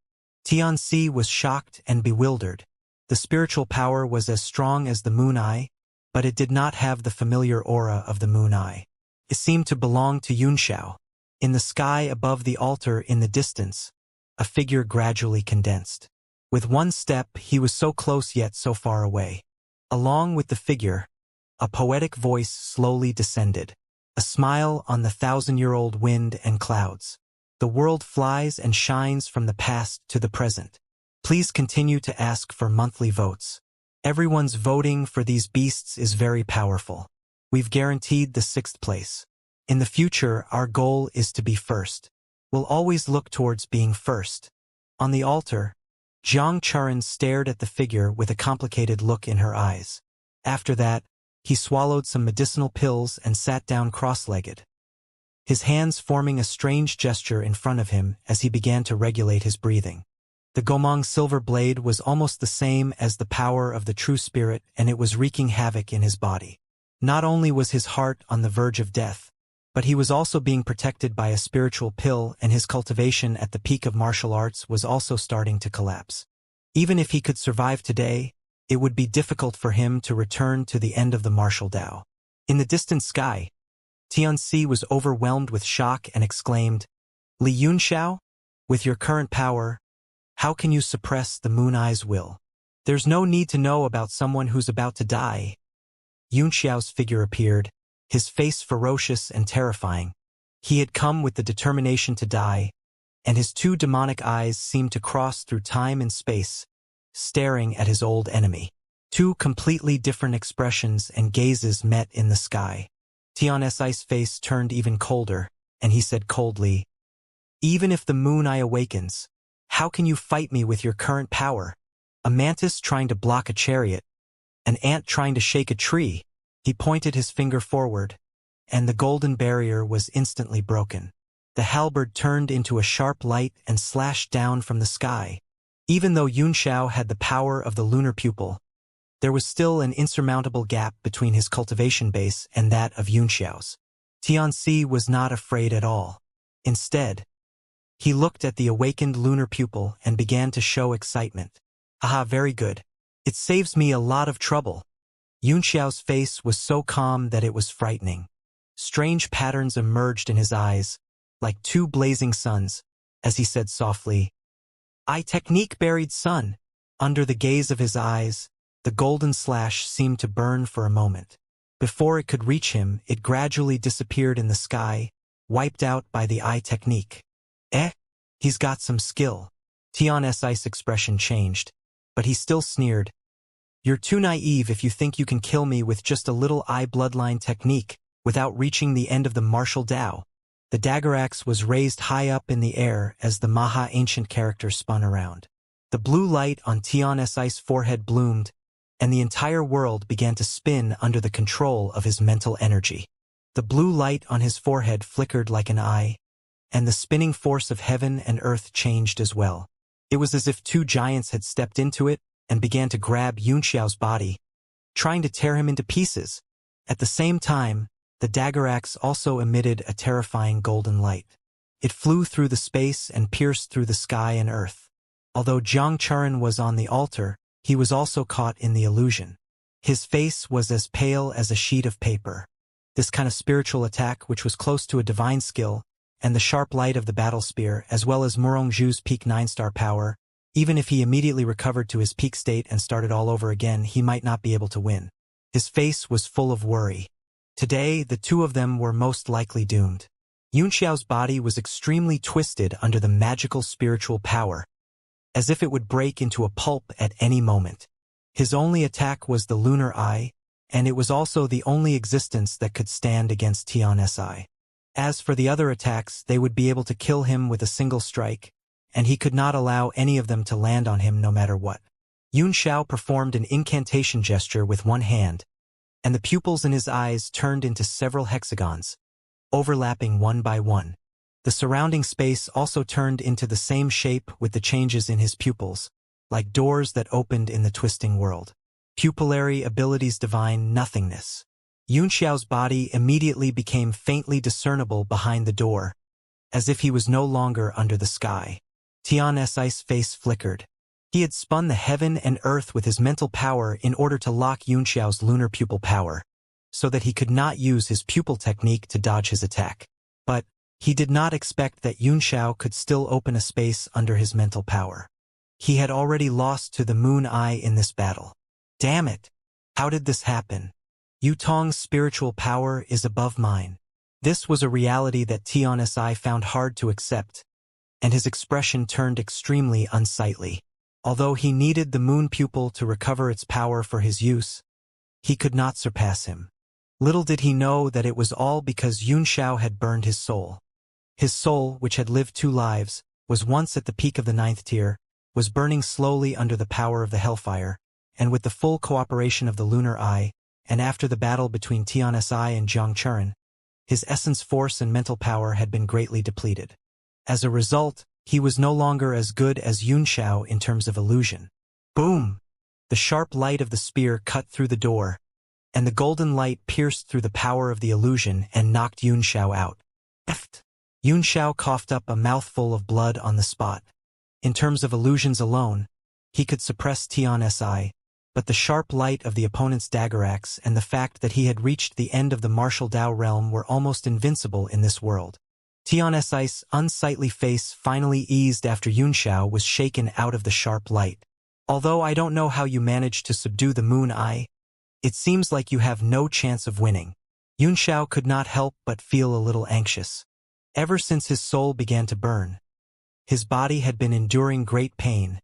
Tianxi was shocked and bewildered. The spiritual power was as strong as the moon eye, but it did not have the familiar aura of the moon eye. It seemed to belong to Yunxiao. In the sky above the altar in the distance, a figure gradually condensed. With one step, he was so close yet so far away. Along with the figure, a poetic voice slowly descended. A smile on the 1,000-year-old wind and clouds. The world flies and shines from the past to the present. Please continue to ask for monthly votes. Everyone's voting for these beasts is very powerful. We've guaranteed the 6th place. In the future, our goal is to be first. We'll always look towards being first. On the altar, Zhang Churan stared at the figure with a complicated look in her eyes. After that, he swallowed some medicinal pills and sat down cross-legged, his hands forming a strange gesture in front of him as he began to regulate his breathing. The Gomang silver blade was almost the same as the power of the true spirit, and it was wreaking havoc in his body. Not only was his heart on the verge of death, but he was also being protected by a spiritual pill, and his cultivation at the peak of martial arts was also starting to collapse. Even if he could survive today, it would be difficult for him to return to the end of the martial Tao. In the distant sky, Tianxi was overwhelmed with shock and exclaimed, Li Yunxiao, with your current power, how can you suppress the moon eye's will? There's no need to know about someone who's about to die. Yunxiao's figure appeared, his face ferocious and terrifying. He had come with the determination to die, and his 2 demonic eyes seemed to cross through time and space, staring at his old enemy. 2 completely different expressions and gazes met in the sky. Tianxi's face turned even colder, and he said coldly, Even if the moon eye awakens, how can you fight me with your current power? A mantis trying to block a chariot, an ant trying to shake a tree. He pointed his finger forward, and the golden barrier was instantly broken. The halberd turned into a sharp light and slashed down from the sky. Even though Yunxiao had the power of the lunar pupil, there was still an insurmountable gap between his cultivation base and that of Yunxiao's. Tianxi was not afraid at all. Instead, he looked at the awakened lunar pupil and began to show excitement. Aha, very good. It saves me a lot of trouble. Yunxiao's face was so calm that it was frightening. Strange patterns emerged in his eyes, like 2 blazing suns, as he said softly, I technique buried sun. Under the gaze of his eyes, the golden slash seemed to burn for a moment. Before it could reach him, it gradually disappeared in the sky, wiped out by the eye technique. He's got some skill. Tianxi's expression changed, but he still sneered. You're too naive if you think you can kill me with just a little eye bloodline technique without reaching the end of the martial Tao. The dagger axe was raised high up in the air as the Maha ancient character spun around. The blue light on Tianxi's forehead bloomed, and the entire world began to spin under the control of his mental energy. The blue light on his forehead flickered like an eye, and the spinning force of heaven and earth changed as well. It was as if 2 giants had stepped into it and began to grab Yunxiao's body, trying to tear him into pieces. At the same time, the dagger axe also emitted a terrifying golden light. It flew through the space and pierced through the sky and earth. Although Zhang Churan was on the altar, he was also caught in the illusion. His face was as pale as a sheet of paper. This kind of spiritual attack, which was close to a divine skill, and the sharp light of the battle spear, as well as Murongzhu's peak 9-star power, even if he immediately recovered to his peak state and started all over again, he might not be able to win. His face was full of worry. Today, the 2 of them were most likely doomed. Yunxiao's body was extremely twisted under the magical spiritual power, as if it would break into a pulp at any moment. His only attack was the lunar eye, and it was also the only existence that could stand against Tianxi. As for the other attacks, they would be able to kill him with a single strike, and he could not allow any of them to land on him no matter what. Yunxiao performed an incantation gesture with one hand, and the pupils in his eyes turned into several hexagons, overlapping one by one. The surrounding space also turned into the same shape with the changes in his pupils, like doors that opened in the twisting world. Pupillary abilities divine nothingness. Yunxiao's body immediately became faintly discernible behind the door, as if he was no longer under the sky. Tian's face flickered. He had spun the heaven and earth with his mental power in order to lock Yunxiao's lunar pupil power, so that he could not use his pupil technique to dodge his attack. But he did not expect that Yunxiao could still open a space under his mental power. He had already lost to the Moon Eye in this battle. Damn it! How did this happen? Yutong's spiritual power is above mine. This was a reality that Tian's found hard to accept, and his expression turned extremely unsightly. Although he needed the moon pupil to recover its power for his use, he could not surpass him. Little did he know that it was all because Yunxiao had burned his soul. His soul, which had lived 2 lives, was once at the peak of the 9th tier, was burning slowly under the power of the hellfire, and with the full cooperation of the lunar eye, and after the battle between Tian's and Jiang Churen, his essence force and mental power had been greatly depleted. As a result, he was no longer as good as Yunxiao in terms of illusion. Boom! The sharp light of the spear cut through the door, and the golden light pierced through the power of the illusion and knocked Yunxiao out. Eft! Yunxiao coughed up a mouthful of blood on the spot. In terms of illusions alone, he could suppress Tian's, but the sharp light of the opponent's dagger axe and the fact that he had reached the end of the martial Dao realm were almost invincible in this world. Tian's unsightly face finally eased after Yunxiao was shaken out of the sharp light. Although I don't know how you managed to subdue the Moon Eye, it seems like you have no chance of winning. Yunxiao could not help but feel a little anxious. Ever since his soul began to burn, his body had been enduring great pain,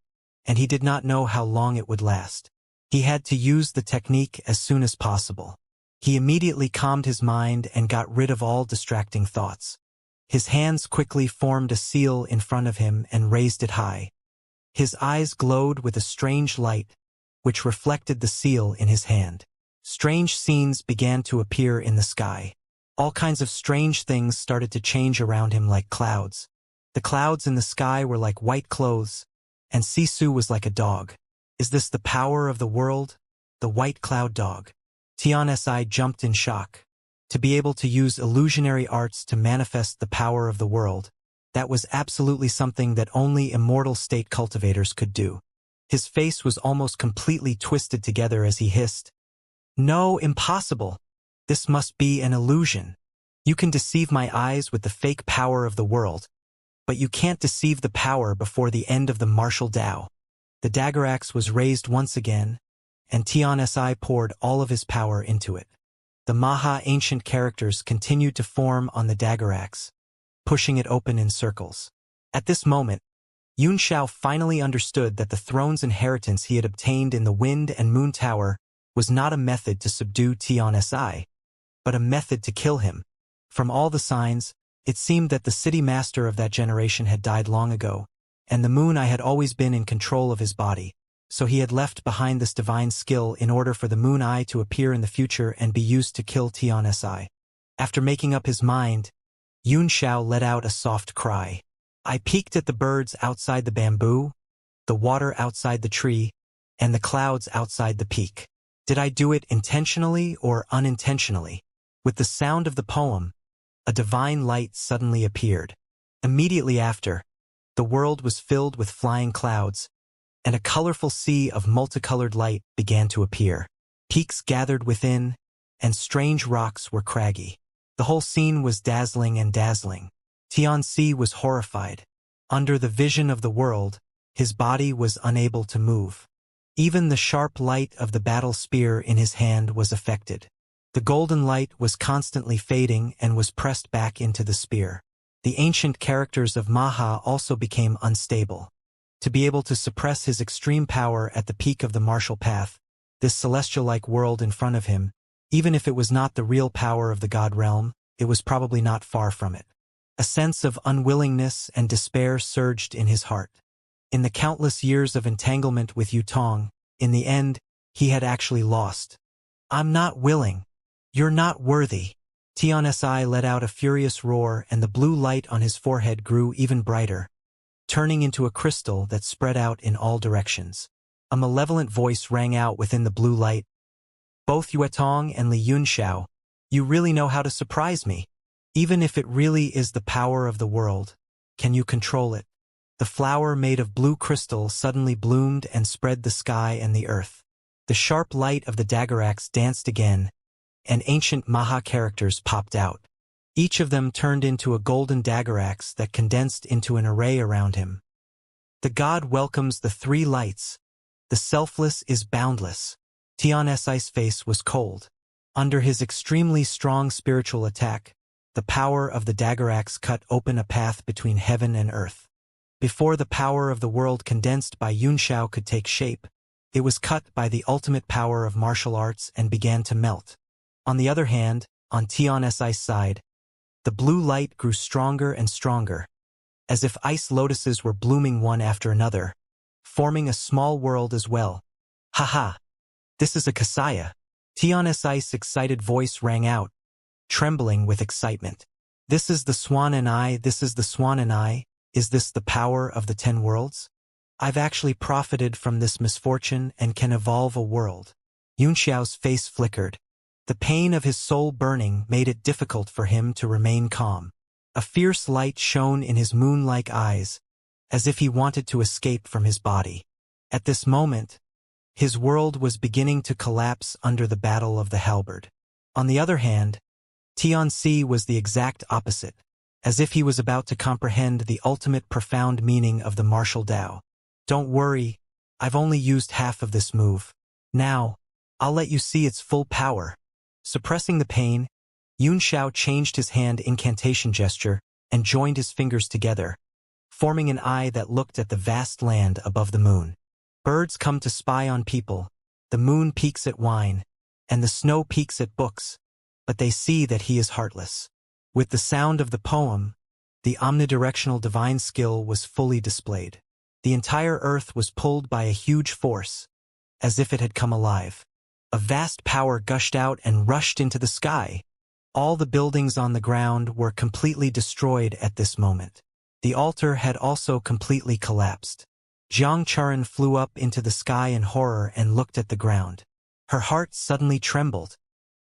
and he did not know how long it would last. He had to use the technique as soon as possible. He immediately calmed his mind and got rid of all distracting thoughts. His hands quickly formed a seal in front of him and raised it high. His eyes glowed with a strange light, which reflected the seal in his hand. Strange scenes began to appear in the sky. All kinds of strange things started to change around him like clouds. The clouds in the sky were like white clothes, and Sisu was like a dog. Is this the power of the world? The white cloud dog. Tian's jumped in shock. To be able to use illusionary arts to manifest the power of the world, that was absolutely something that only immortal state cultivators could do. His face was almost completely twisted together as he hissed, "No, impossible. This must be an illusion. You can deceive my eyes with the fake power of the world, but you can't deceive the power before the end of the martial Dao." The dagger axe was raised once again, and Tian's poured all of his power into it. The Maha ancient characters continued to form on the dagger axe, pushing it open in circles. At this moment, Yunxiao finally understood that the throne's inheritance he had obtained in the Wind and Moon Tower was not a method to subdue Tian's, but a method to kill him. From all the signs, it seemed that the city master of that generation had died long ago, and the Moon Eye had always been in control of his body, so he had left behind this divine skill in order for the Moon Eye to appear in the future and be used to kill Tian's. After making up his mind, Yunxiao let out a soft cry. I peeked at the birds outside the bamboo, the water outside the tree, and the clouds outside the peak. Did I do it intentionally or unintentionally? With the sound of the poem, a divine light suddenly appeared. Immediately after, the world was filled with flying clouds, and a colorful sea of multicolored light began to appear. Peaks gathered within, and strange rocks were craggy. The whole scene was dazzling and dazzling. Tianxi was horrified. Under the vision of the world, his body was unable to move. Even the sharp light of the battle spear in his hand was affected. The golden light was constantly fading and was pressed back into the spear. The ancient characters of Maha also became unstable. To be able to suppress his extreme power at the peak of the martial path, this celestial-like world in front of him, even if it was not the real power of the god realm, it was probably not far from it. A sense of unwillingness and despair surged in his heart. In the countless years of entanglement with Yutong, in the end, he had actually lost. I'm not willing. You're not worthy. Tionsi let out a furious roar, and the blue light on his forehead grew even brighter, turning into a crystal that spread out in all directions. A malevolent voice rang out within the blue light. Both Yuetong and Li Yunxiao, you really know how to surprise me. Even if it really is the power of the world, can you control it? The flower made of blue crystal suddenly bloomed and spread the sky and the earth. The sharp light of the dagger axe danced again, and ancient Maha characters popped out. Each of them turned into a golden dagger axe that condensed into an array around him. The god welcomes the three lights. The selfless is boundless. Tionsi's face was cold. Under his extremely strong spiritual attack, the power of the dagger axe cut open a path between heaven and earth. Before the power of the world condensed by Yunxiao could take shape, it was cut by the ultimate power of martial arts and began to melt. On the other hand, on Tionsi's side, the blue light grew stronger and stronger, as if ice lotuses were blooming one after another, forming a small world as well. Haha! This is a Kasaya. Tionsi's excited voice rang out, trembling with excitement. This is the swan and I, this is the swan and I, is this the power of the 10 worlds? I've actually profited from this misfortune and can evolve a world. Yunxiao's face flickered. The pain of his soul burning made it difficult for him to remain calm. A fierce light shone in his moon-like eyes, as if he wanted to escape from his body. At this moment, his world was beginning to collapse under the battle of the halberd. On the other hand, Tionsi was the exact opposite, as if he was about to comprehend the ultimate profound meaning of the martial Tao. Don't worry, I've only used half of this move. Now, I'll let you see its full power. Suppressing the pain, Yunxiao changed his hand incantation gesture and joined his fingers together, forming an eye that looked at the vast land above the moon. Birds come to spy on people, the moon peeks at wine, and the snow peeks at books, but they see that he is heartless. With the sound of the poem, the omnidirectional divine skill was fully displayed. The entire earth was pulled by a huge force, as if it had come alive. A vast power gushed out and rushed into the sky. All the buildings on the ground were completely destroyed at this moment. The altar had also completely collapsed. Xianxia flew up into the sky in horror and looked at the ground. Her heart suddenly trembled.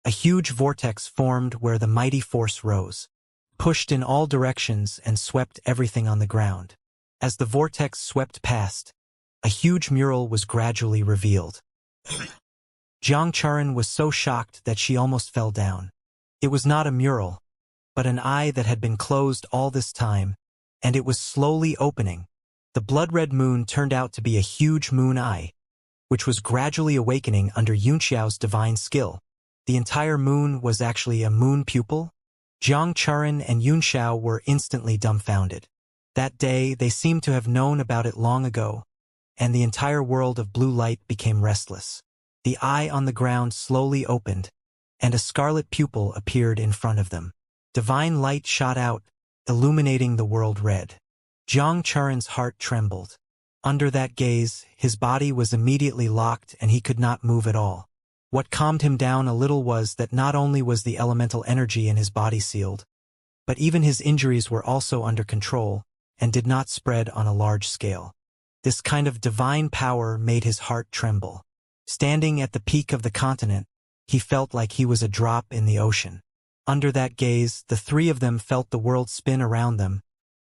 A huge vortex formed where the mighty force rose, pushed in all directions and swept everything on the ground. As the vortex swept past, a huge mural was gradually revealed. Xianxia was so shocked that she almost fell down. It was not a mural, but an eye that had been closed all this time, and it was slowly opening. The blood-red moon turned out to be a huge moon eye, which was gradually awakening under Yunxiao's divine skill. The entire moon was actually a moon pupil? Xianxia and Yunxiao were instantly dumbfounded. That day, they seemed to have known about it long ago, and the entire world of blue light became restless. The eye on the ground slowly opened, and a scarlet pupil appeared in front of them. Divine light shot out, illuminating the world red. Xianxia's heart trembled. Under that gaze, his body was immediately locked and he could not move at all. What calmed him down a little was that not only was the elemental energy in his body sealed, but even his injuries were also under control and did not spread on a large scale. This kind of divine power made his heart tremble. Standing at the peak of the continent, he felt like he was a drop in the ocean. Under that gaze, the three of them felt the world spin around them,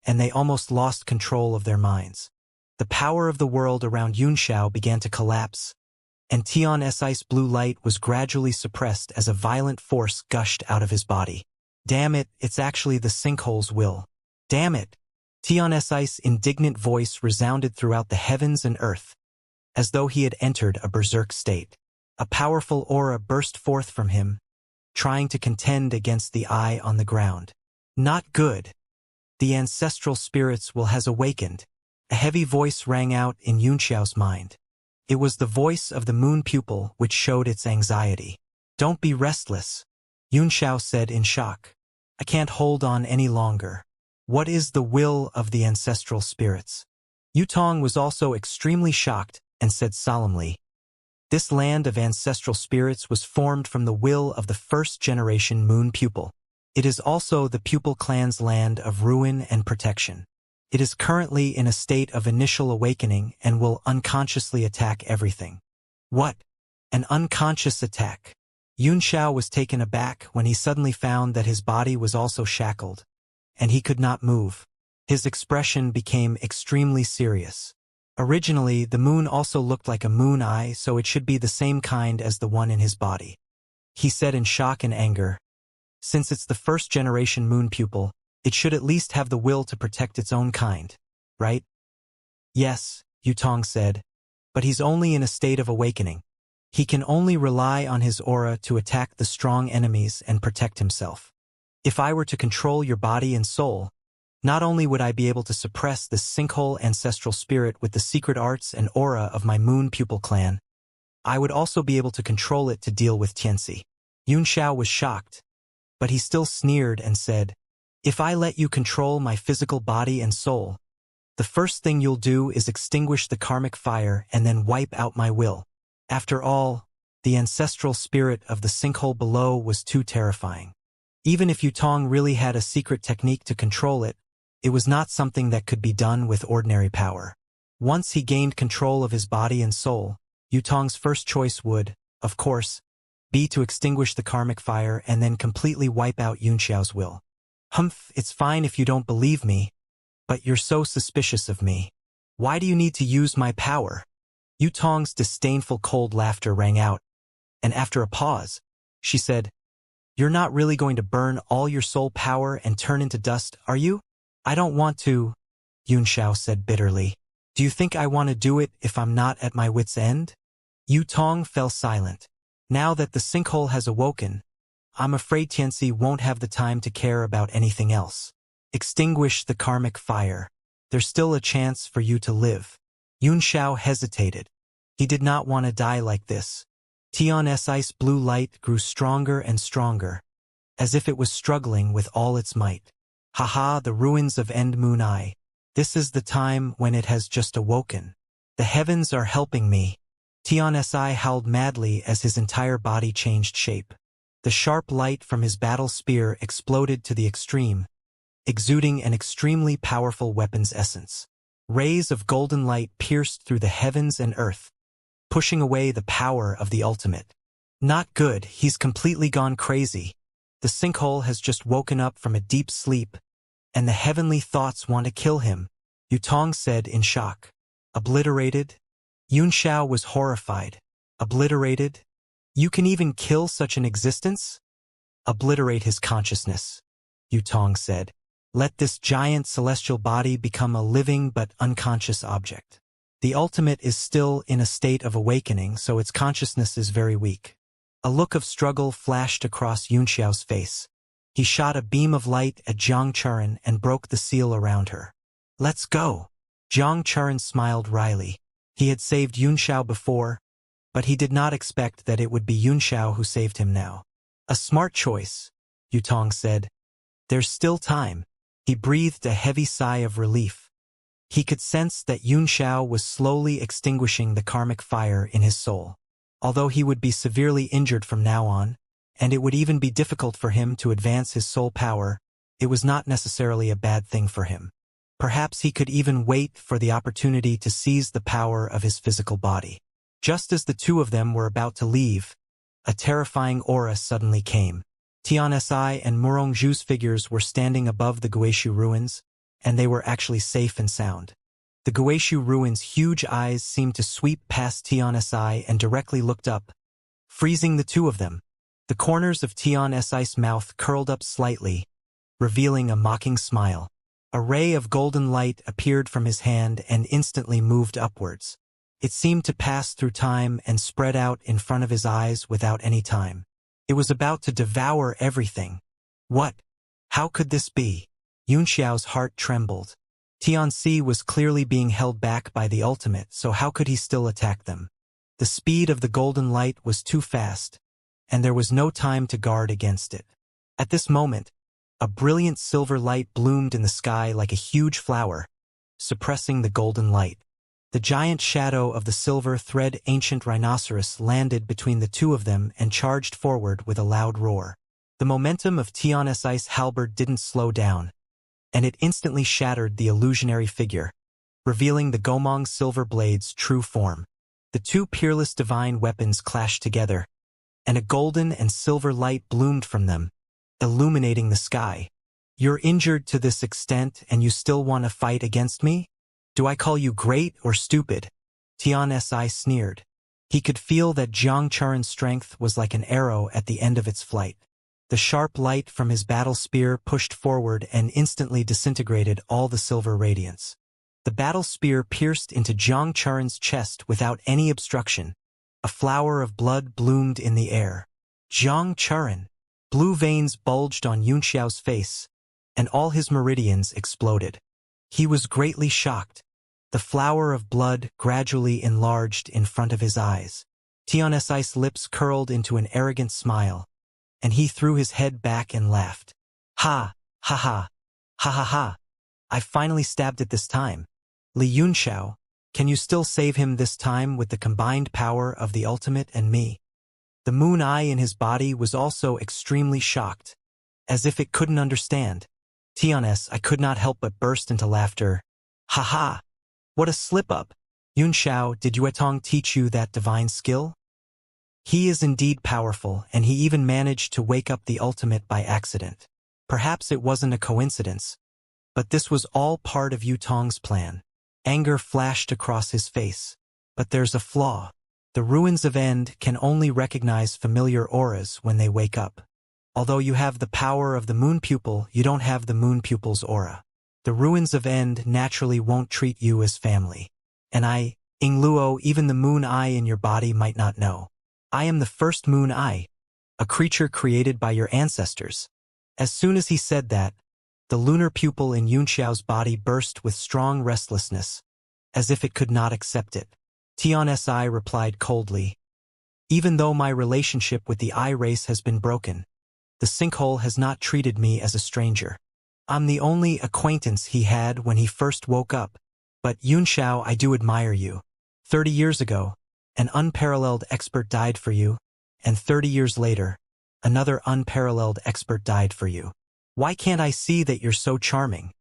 and they almost lost control of their minds. The power of the world around Yunxiao began to collapse, and Tionsi's blue light was gradually suppressed as a violent force gushed out of his body. Damn it, it's actually the sinkhole's will. Damn it! Tionsi's indignant voice resounded throughout the heavens and earth, as though he had entered a berserk state. A powerful aura burst forth from him, trying to contend against the eye on the ground. Not good. The ancestral spirits will has awakened. A heavy voice rang out in Yunxiao's mind. It was the voice of the moon pupil which showed its anxiety. Don't be restless, Yunxiao said in shock. I can't hold on any longer. What is the will of the ancestral spirits? Yutong was also extremely shocked and said solemnly, this land of ancestral spirits was formed from the will of the first-generation moon pupil. It is also the pupil clan's land of ruin and protection. It is currently in a state of initial awakening and will unconsciously attack everything. What? An unconscious attack? Xianxia was taken aback when he suddenly found that his body was also shackled, and he could not move. His expression became extremely serious. Originally, the moon also looked like a moon eye, so it should be the same kind as the one in his body. He said in shock and anger, "Since it's the first-generation moon pupil, it should at least have the will to protect its own kind, right?" "Yes," Yutong said, "but he's only in a state of awakening. He can only rely on his aura to attack the strong enemies and protect himself. If I were to control your body and soul, not only would I be able to suppress this sinkhole ancestral spirit with the secret arts and aura of my moon pupil clan, I would also be able to control it to deal with Xianxia." Xianxia was shocked, but he still sneered and said, "If I let you control my physical body and soul, the first thing you'll do is extinguish the karmic fire and then wipe out my will." After all, the ancestral spirit of the sinkhole below was too terrifying. Even if Yutong really had a secret technique to control it, it was not something that could be done with ordinary power. Once he gained control of his body and soul, Yutong's first choice would, of course, be to extinguish the karmic fire and then completely wipe out Xianxia's will. "Humph, it's fine if you don't believe me, but you're so suspicious of me. Why do you need to use my power?" Yutong's disdainful cold laughter rang out, and after a pause, she said, "You're not really going to burn all your soul power and turn into dust, are you?" "I don't want to," Xianxia said bitterly. "Do you think I want to do it if I'm not at my wit's end?" Yutong fell silent. Now that the sinkhole has awoken, I'm afraid Xianxia won't have the time to care about anything else. Extinguish the karmic fire. There's still a chance for you to live. Xianxia hesitated. He did not want to die like this. Tion's ice blue light grew stronger and stronger, as if it was struggling with all its might. Haha, the ruins of End Moon Eye. This is the time when it has just awoken. The heavens are helping me. Tion's eye howled madly as his entire body changed shape. The sharp light from his battle spear exploded to the extreme, exuding an extremely powerful weapon's essence. Rays of golden light pierced through the heavens and earth, pushing away the power of the ultimate. Not good, he's completely gone crazy. The sinkhole has just woken up from a deep sleep, and the heavenly thoughts want to kill him, Yutong said in shock. Obliterated? Xianxia was horrified. Obliterated? You can even kill such an existence? Obliterate his consciousness, Yutong said. Let this giant celestial body become a living but unconscious object. The ultimate is still in a state of awakening, so its consciousness is very weak. A look of struggle flashed across Xianxia's face. He shot a beam of light at Zhang Churen and broke the seal around her. Let's go. Zhang Churen smiled wryly. He had saved Xianxia before, but he did not expect that it would be Xianxia who saved him now. A smart choice, Yutong said. There's still time. He breathed a heavy sigh of relief. He could sense that Xianxia was slowly extinguishing the karmic fire in his soul. Although he would be severely injured from now on, and it would even be difficult for him to advance his soul power, it was not necessarily a bad thing for him. Perhaps he could even wait for the opportunity to seize the power of his physical body. Just as the two of them were about to leave, a terrifying aura suddenly came. Tiansi and Murongzhu's figures were standing above the Guishu ruins, and they were actually safe and sound. The Guishu ruins' huge eyes seemed to sweep past Tiansi and directly looked up, freezing the two of them. The corners of Tiansi's mouth curled up slightly, revealing a mocking smile. A ray of golden light appeared from his hand and instantly moved upwards. It seemed to pass through time and spread out in front of his eyes without any time. It was about to devour everything. What? How could this be? Xianxiao's heart trembled. Tianxi was clearly being held back by the ultimate, so how could he still attack them? The speed of the golden light was too fast, and there was no time to guard against it. At this moment, a brilliant silver light bloomed in the sky like a huge flower, suppressing the golden light. The giant shadow of the silver thread ancient rhinoceros landed between the two of them and charged forward with a loud roar. The momentum of Xianxia's halberd didn't slow down, and it instantly shattered the illusionary figure, revealing the Gomong's silver blade's true form. The two peerless divine weapons clashed together, and a golden and silver light bloomed from them, illuminating the sky. You're injured to this extent and you still want to fight against me? Do I call you great or stupid? Xianxia sneered. He could feel that Zhang Charin's strength was like an arrow at the end of its flight. The sharp light from his battle spear pushed forward and instantly disintegrated all the silver radiance. The battle spear pierced into Zhang Charin's chest without any obstruction. A flower of blood bloomed in the air. Zhang Charin. Blue veins bulged on Yunxiao's face, and all his meridians exploded. He was greatly shocked. The flower of blood gradually enlarged in front of his eyes. Xianxia's lips curled into an arrogant smile, and he threw his head back and laughed. Ha, ha ha, ha ha ha. I finally stabbed it this time. Li Yunxiao, can you still save him this time with the combined power of the ultimate and me? The moon eye in his body was also extremely shocked, as if it couldn't understand. I could not help but burst into laughter. Ha ha! What a slip-up! Yunxiao, did Yuetong teach you that divine skill? He is indeed powerful, and he even managed to wake up the ultimate by accident. Perhaps it wasn't a coincidence, but this was all part of Yutong's plan. Anger flashed across his face. But there's a flaw. The ruins of End can only recognize familiar auras when they wake up. Although you have the power of the moon pupil, you don't have the moon pupil's aura. The ruins of End naturally won't treat you as family. And Ingluo, even the moon eye in your body might not know. I am the first moon eye, a creature created by your ancestors. As soon as he said that, the lunar pupil in Yunxiao's body burst with strong restlessness, as if it could not accept it. Xianxia replied coldly. Even though my relationship with the eye race has been broken, the sinkhole has not treated me as a stranger. I'm the only acquaintance he had when he first woke up. But Yunxiao, I do admire you. 30 years ago, an unparalleled expert died for you, and 30 years later, another unparalleled expert died for you. Why can't I see that you're so charming?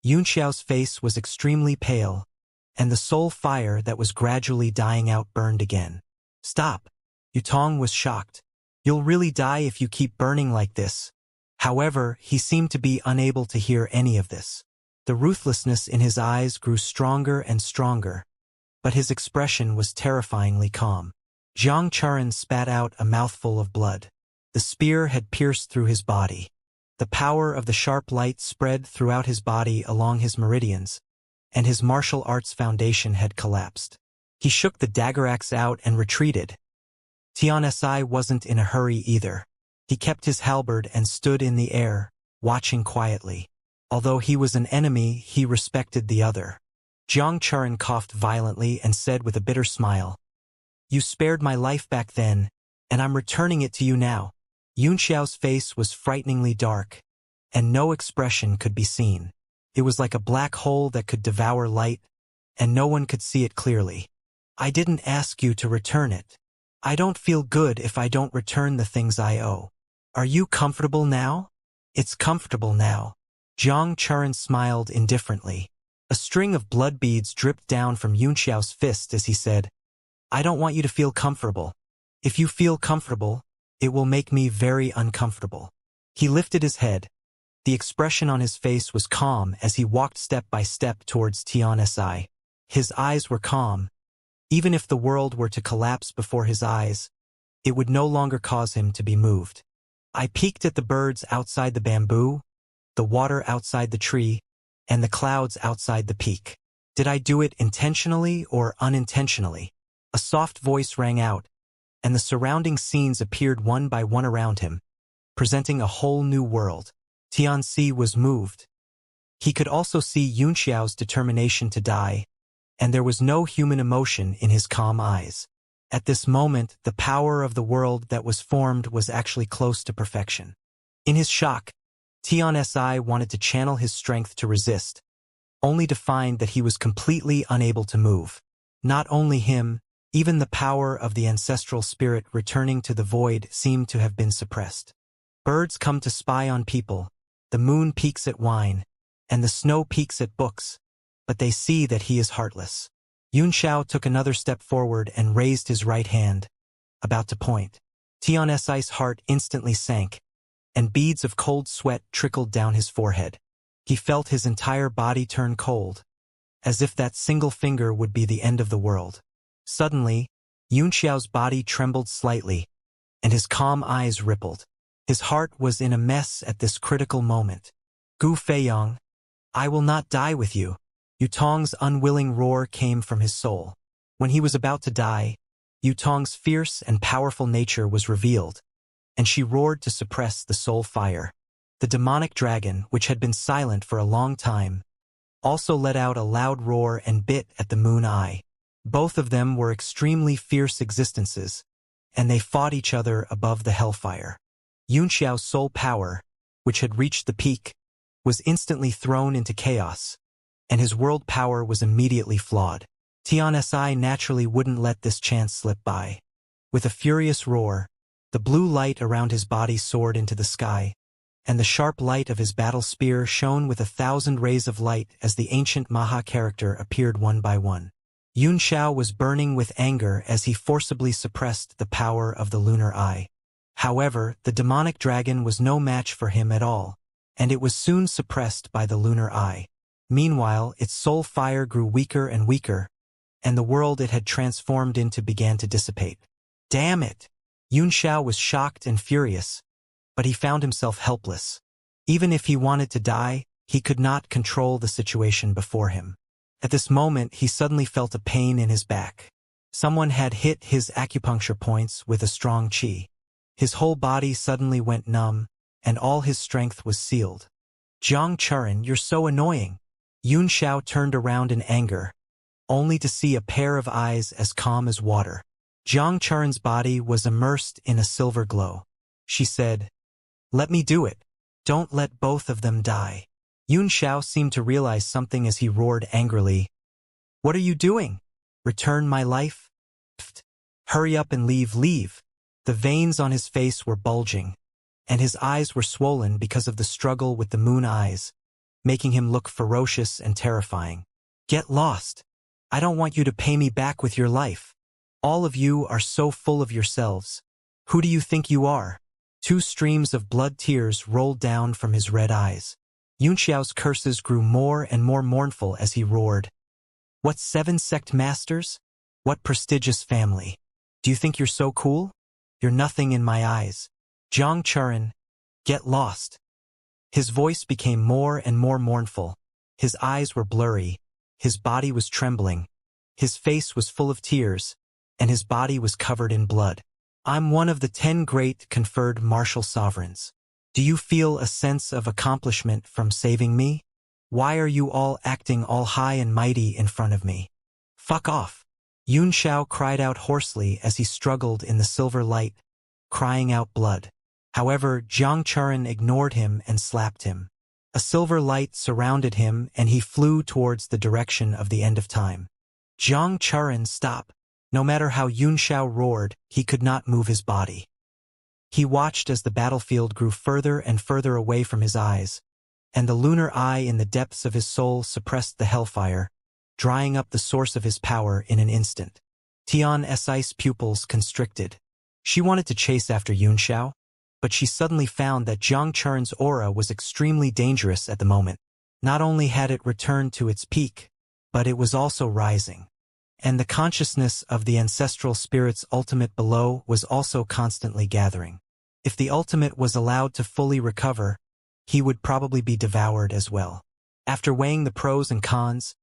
Yunxiao's face was extremely pale, and the soul fire that was gradually dying out burned again. Stop! Yutong was shocked. You'll really die if you keep burning like this. However, he seemed to be unable to hear any of this. The ruthlessness in his eyes grew stronger and stronger, but his expression was terrifyingly calm. Zhang Charin spat out a mouthful of blood. The spear had pierced through his body. The power of the sharp light spread throughout his body along his meridians, and his martial arts foundation had collapsed. He shook the dagger axe out and retreated. Xianxia wasn't in a hurry either. He kept his halberd and stood in the air, watching quietly. Although he was an enemy, he respected the other. Zhang Charin coughed violently and said with a bitter smile, You spared my life back then, and I'm returning it to you now. Yunxiao's face was frighteningly dark, and no expression could be seen. It was like a black hole that could devour light, and no one could see it clearly. I didn't ask you to return it. I don't feel good if I don't return the things I owe. Are you comfortable now? It's comfortable now. Zhang Charin smiled indifferently. A string of blood beads dripped down from Yunxiao's fist as he said, I don't want you to feel comfortable. If you feel comfortable, it will make me very uncomfortable. He lifted his head. The expression on his face was calm as he walked step by step towards Xianxia. His eyes were calm. Even if the world were to collapse before his eyes, it would no longer cause him to be moved. I peeked at the birds outside the bamboo, the water outside the tree, and the clouds outside the peak. Did I do it intentionally or unintentionally? A soft voice rang out, and the surrounding scenes appeared one by one around him, presenting a whole new world. Tianxi was moved. He could also see Yunxiao's determination to die, and there was no human emotion in his calm eyes. At this moment, the power of the world that was formed was actually close to perfection. In his shock, Xianxia wanted to channel his strength to resist, only to find that he was completely unable to move. Not only him, even the power of the ancestral spirit returning to the void seemed to have been suppressed. Birds come to spy on people, the moon peeks at wine, and the snow peeks at books, but they see that he is heartless. Yunxiao took another step forward and raised his right hand, about to point. Tian's heart instantly sank, and beads of cold sweat trickled down his forehead. He felt his entire body turn cold, as if that single finger would be the end of the world. Suddenly, Yunxiao's body trembled slightly, and his calm eyes rippled. His heart was in a mess at this critical moment. Gu Feiyang, I will not die with you. Yutong's unwilling roar came from his soul. When he was about to die, Yutong's fierce and powerful nature was revealed, and she roared to suppress the soul fire. The demonic dragon, which had been silent for a long time, also let out a loud roar and bit at the moon eye. Both of them were extremely fierce existences, and they fought each other above the hellfire. Yunxiao's soul power, which had reached the peak, was instantly thrown into chaos, and his world power was immediately flawed. Tian's naturally wouldn't let this chance slip by. With a furious roar, the blue light around his body soared into the sky, and the sharp light of his battle spear shone with 1,000 rays of light as the ancient Maha character appeared one by one. Yunxiao was burning with anger as he forcibly suppressed the power of the lunar eye. However, the demonic dragon was no match for him at all, and it was soon suppressed by the lunar eye. Meanwhile, its soul fire grew weaker and weaker, and the world it had transformed into began to dissipate. Damn it! Yunxiao was shocked and furious, but he found himself helpless. Even if he wanted to die, he could not control the situation before him. At this moment, he suddenly felt a pain in his back. Someone had hit his acupuncture points with a strong qi. His whole body suddenly went numb, and all his strength was sealed. Jiang Churin, you're so annoying. Yunxiao turned around in anger, only to see a pair of eyes as calm as water. Jiang Churin's body was immersed in a silver glow. She said, "Let me do it. Don't let both of them die." Yunxiao seemed to realize something as he roared angrily, "What are you doing? Return my life? Pfft. Hurry up and leave. The veins on his face were bulging, and his eyes were swollen because of the struggle with the moon eyes, making him look ferocious and terrifying. Get lost. I don't want you to pay me back with your life. All of you are so full of yourselves. Who do you think you are?" 2 streams of blood tears rolled down from his red eyes. Yunxiao's curses grew more and more mournful as he roared, "What 7 sect masters? What prestigious family? Do you think you're so cool? You're nothing in my eyes. Jiang Churin, get lost." His voice became more and more mournful. His eyes were blurry, his body was trembling, his face was full of tears, and his body was covered in blood. "I'm one of the 10 great conferred martial sovereigns. Do you feel a sense of accomplishment from saving me? Why are you all acting all high and mighty in front of me? Fuck off." Yunxiao cried out hoarsely as he struggled in the silver light, crying out blood. However, Jiang Churin ignored him and slapped him. A silver light surrounded him and he flew towards the direction of the end of time. "Jiang Churin, stop." No matter how Yunxiao roared, he could not move his body. He watched as the battlefield grew further and further away from his eyes, and the lunar eye in the depths of his soul suppressed the hellfire, drying up the source of his power in an instant. Tian's pupils constricted. She wanted to chase after Yunxiao, but she suddenly found that Jiang Churin's aura was extremely dangerous at the moment. Not only had it returned to its peak, but it was also rising. And the consciousness of the ancestral spirit's ultimate below was also constantly gathering. If the ultimate was allowed to fully recover, he would probably be devoured as well. After weighing the pros and cons,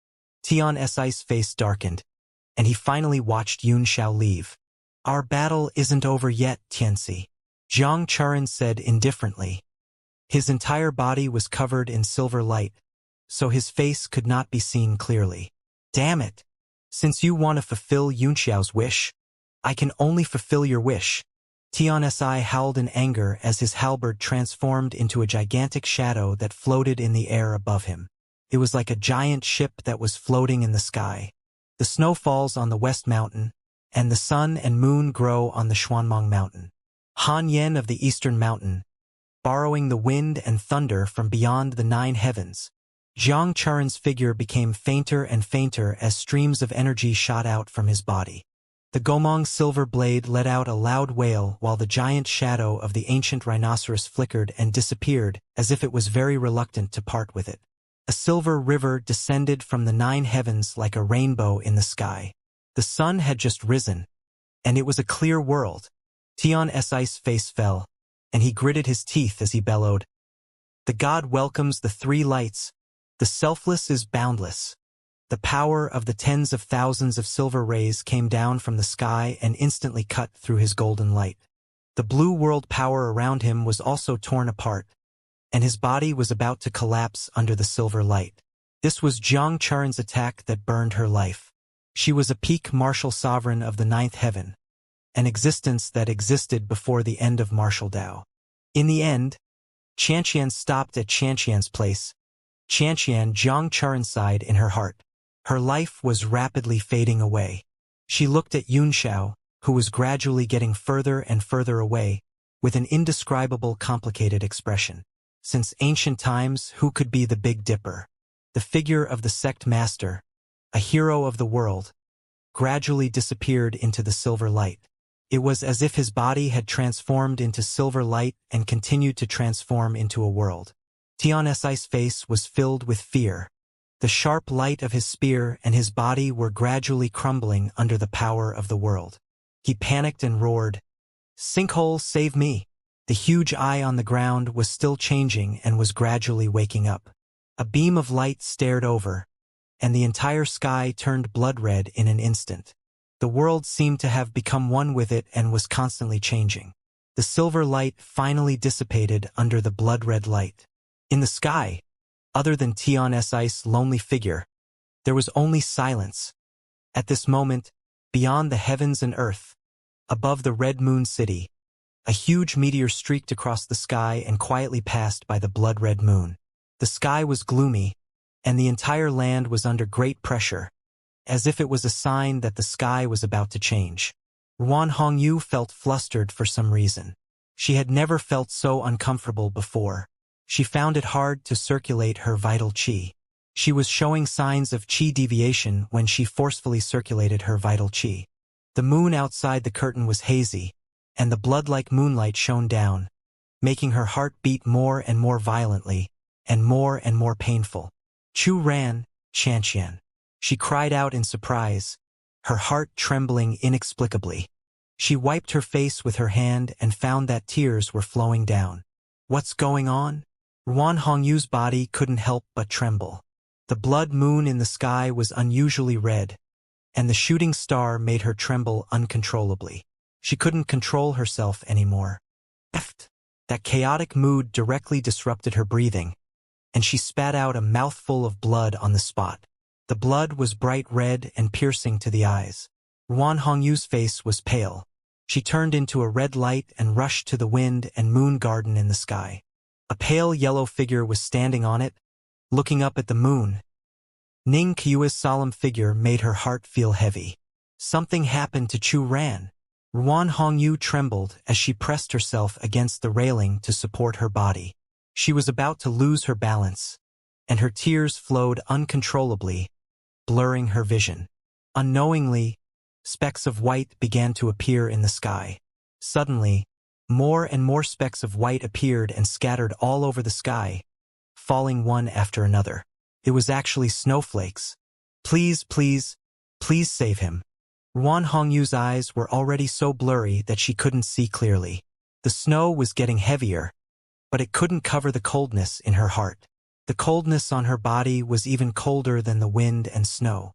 Tian's face darkened, and he finally watched Yunxiao leave. "Our battle isn't over yet, Tianxi," Jiang Churin said indifferently. His entire body was covered in silver light, so his face could not be seen clearly. "Damn it! Since you want to fulfill Yunxiao's wish, I can only fulfill your wish." Tian's howled in anger as his halberd transformed into a gigantic shadow that floated in the air above him. It was like a giant ship that was floating in the sky. The snow falls on the West Mountain, and the sun and moon grow on the Xuanmeng Mountain. Han Yen of the Eastern Mountain, borrowing the wind and thunder from beyond the 9 heavens. Jiang Charan's figure became fainter and fainter as streams of energy shot out from his body. The Gomong silver blade let out a loud wail while the giant shadow of the ancient rhinoceros flickered and disappeared as if it was very reluctant to part with it. A silver river descended from the 9 heavens like a rainbow in the sky. The sun had just risen, and it was a clear world. Tian Si's face fell, and he gritted his teeth as he bellowed, "The god welcomes the 3 lights. The selfless is boundless." The power of the tens of thousands of silver rays came down from the sky and instantly cut through his golden light. The blue world power around him was also torn apart, and his body was about to collapse under the silver light. This was Jiang Charan's attack that burned her life. She was a peak martial sovereign of the 9th heaven, an existence that existed before the end of martial Dao. In the end, Xianxia stopped at Xianxia's place. Xianxia Jiang Charan sighed in her heart. Her life was rapidly fading away. She looked at Yunxiao, who was gradually getting further and further away, with an indescribable complicated expression. Since ancient times, who could be the Big Dipper? The figure of the sect master, a hero of the world, gradually disappeared into the silver light. It was as if his body had transformed into silver light and continued to transform into a world. Tian Si's face was filled with fear. The sharp light of his spear and his body were gradually crumbling under the power of the world. He panicked and roared, "Sinkhole, save me!" The huge eye on the ground was still changing and was gradually waking up. A beam of light stared over, and the entire sky turned blood-red in an instant. The world seemed to have become one with it and was constantly changing. The silver light finally dissipated under the blood-red light. In the sky, other than Tian Si's lonely figure, there was only silence. At this moment, beyond the heavens and earth, above the Red Moon City, a huge meteor streaked across the sky and quietly passed by the blood-red moon. The sky was gloomy, and the entire land was under great pressure, as if it was a sign that the sky was about to change. Ruan Hongyu felt flustered for some reason. She had never felt so uncomfortable before. She found it hard to circulate her vital qi. She was showing signs of qi deviation when she forcefully circulated her vital qi. The moon outside the curtain was hazy, and the blood-like moonlight shone down, making her heart beat more and more violently, and more painful. Chu ran, Xianxian. She cried out in surprise, her heart trembling inexplicably. She wiped her face with her hand and found that tears were flowing down. What's going on? Ruan Hongyu's body couldn't help but tremble. The blood moon in the sky was unusually red, and the shooting star made her tremble uncontrollably. She couldn't control herself anymore. That chaotic mood directly disrupted her breathing, and she spat out a mouthful of blood on the spot. The blood was bright red and piercing to the eyes. Ruan Hongyu's face was pale. She turned into a red light and rushed to the wind and moon garden in the sky. A pale yellow figure was standing on it, looking up at the moon. Ning Qiue's solemn figure made her heart feel heavy. Something happened to Chu Ran. Ruan Hongyu trembled as she pressed herself against the railing to support her body. She was about to lose her balance, and her tears flowed uncontrollably, blurring her vision. Unknowingly, specks of white began to appear in the sky. Suddenly, more and more specks of white appeared and scattered all over the sky, falling one after another. It was actually snowflakes. Please, please, please save him. Ruan Hongyu's eyes were already so blurry that she couldn't see clearly. The snow was getting heavier, but it couldn't cover the coldness in her heart. The coldness on her body was even colder than the wind and snow.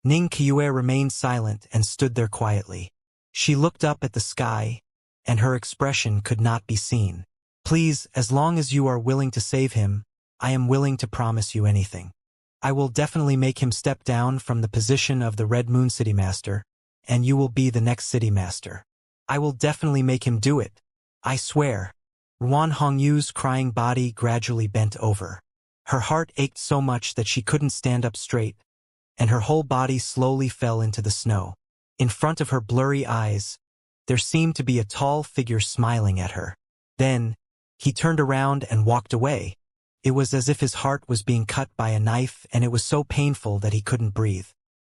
Ning Qiue remained silent and stood there quietly. She looked up at the sky, and her expression could not be seen. Please, as long as you are willing to save him, I am willing to promise you anything. I will definitely make him step down from the position of the Red Moon City Master, and you will be the next City Master. I will definitely make him do it. I swear. Ruan Hongyu's crying body gradually bent over. Her heart ached so much that she couldn't stand up straight, and her whole body slowly fell into the snow. In front of her blurry eyes, there seemed to be a tall figure smiling at her. Then, He turned around and walked away. It was as if his heart was being cut by a knife, and it was so painful that he couldn't breathe.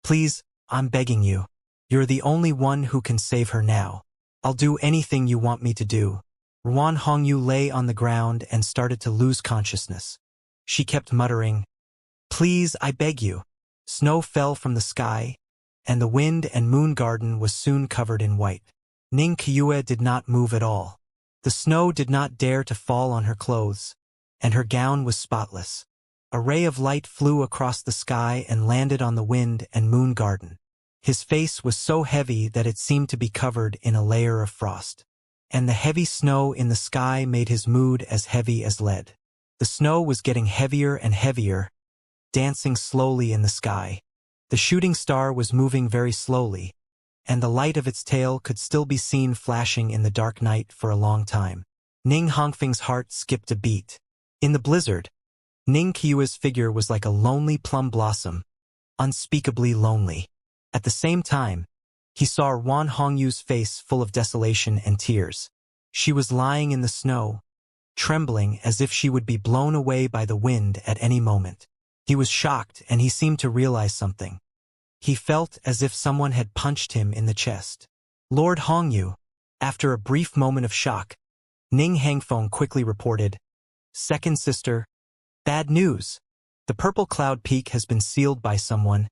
Please, I'm begging you. You're the only one who can save her now. I'll do anything you want me to do. Ruan Hongyu lay on the ground and started to lose consciousness. She kept muttering, "Please, I beg you." Snow fell from the sky, and the wind and moon garden was soon covered in white. Ning Qiue did not move at all. The snow did not dare to fall on her clothes, and her gown was spotless. A ray of light flew across the sky and landed on the wind and moon garden. His face was so heavy that it seemed to be covered in a layer of frost. And the heavy snow in the sky made his mood as heavy as lead. The snow was getting heavier and heavier, dancing slowly in the sky. The shooting star was moving very slowly, and the light of its tail could still be seen flashing in the dark night for a long time. Ning Hongfeng's heart skipped a beat. In the blizzard, Ning Qiue's figure was like a lonely plum blossom, unspeakably lonely. At the same time, he saw Ruan Hongyu's face full of desolation and tears. She was lying in the snow, trembling as if she would be blown away by the wind at any moment. He was shocked, and he seemed to realize something. He felt as if someone had punched him in the chest. Lord Hongyu. After a brief moment of shock, Ning Hangfeng quickly reported, "Second sister, bad news. The Purple Cloud Peak has been sealed by someone,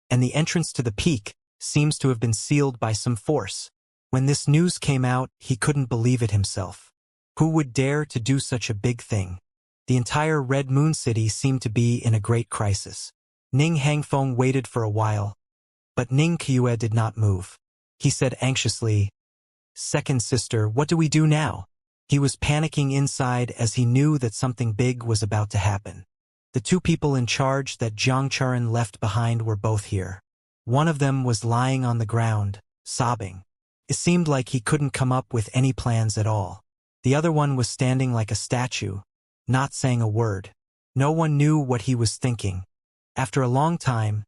and the entrance to the peak seems to have been sealed by some force." When this news came out, he couldn't believe it himself. Who would dare to do such a big thing? The entire Red Moon City seemed to be in a great crisis. Ning Hangfeng waited for a while, but Ning Qiue did not move. He said anxiously, "Second sister, what do we do now?" He was panicking inside as he knew that something big was about to happen. The two people in charge that Jiang Charan left behind were both here. One of them was lying on the ground, sobbing. It seemed like he couldn't come up with any plans at all. The other one was standing like a statue, not saying a word. No one knew what he was thinking. After a long time,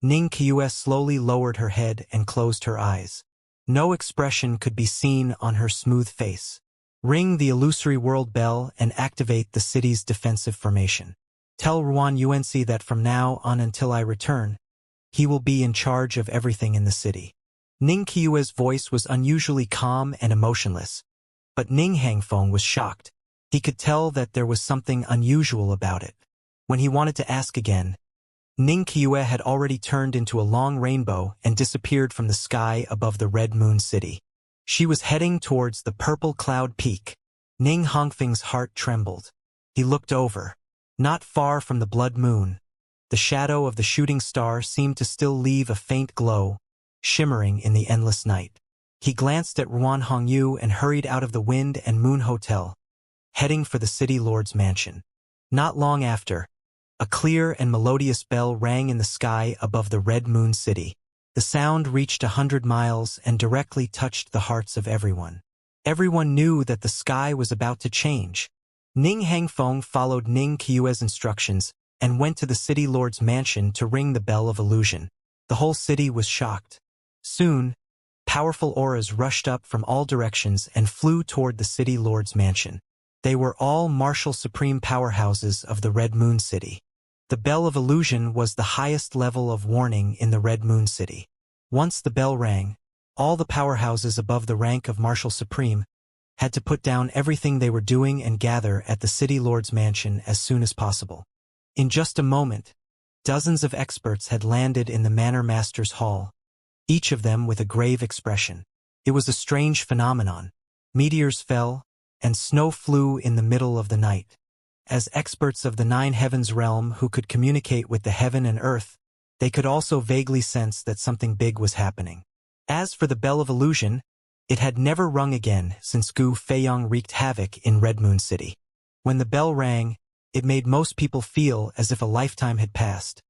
Ning Qiue slowly lowered her head and closed her eyes. No expression could be seen on her smooth face. Ring the illusory world bell and activate the city's defensive formation. Tell Ruan Yuanxi that from now on until I return, he will be in charge of everything in the city. Ning Qiue's voice was unusually calm and emotionless, but Ning Hangfeng was shocked. He could tell that there was something unusual about it. When he wanted to ask again, Ning Qiue had already turned into a long rainbow and disappeared from the sky above the Red Moon City. She was heading towards the Purple Cloud Peak. Ning Hongfeng's heart trembled. He looked over. Not far from the blood moon, the shadow of the shooting star seemed to still leave a faint glow, shimmering in the endless night. He glanced at Ruan Hongyu and hurried out of the Wind and Moon Hotel, heading for the city lord's mansion. Not long after, a clear and melodious bell rang in the sky above the Red Moon City. The sound reached 100 miles and directly touched the hearts of everyone. Everyone knew that the sky was about to change. Ning Hangfeng followed Ning Qiue's instructions and went to the city lord's mansion to ring the bell of illusion. The whole city was shocked. Soon, powerful auras rushed up from all directions and flew toward the city lord's mansion. They were all martial supreme powerhouses of the Red Moon City. The bell of illusion was the highest level of warning in the Red Moon City. Once the bell rang, all the powerhouses above the rank of martial supreme had to put down everything they were doing and gather at the city lord's mansion as soon as possible. In just a moment, dozens of experts had landed in the Manor Master's hall, each of them with a grave expression. It was a strange phenomenon. Meteors fell, and snow flew in the middle of the night. As experts of the Nine Heavens realm who could communicate with the heaven and earth, they could also vaguely sense that something big was happening. As for the bell of illusion, it had never rung again since Gu Feiyong wreaked havoc in Red Moon City. When the bell rang, it made most people feel as if a lifetime had passed,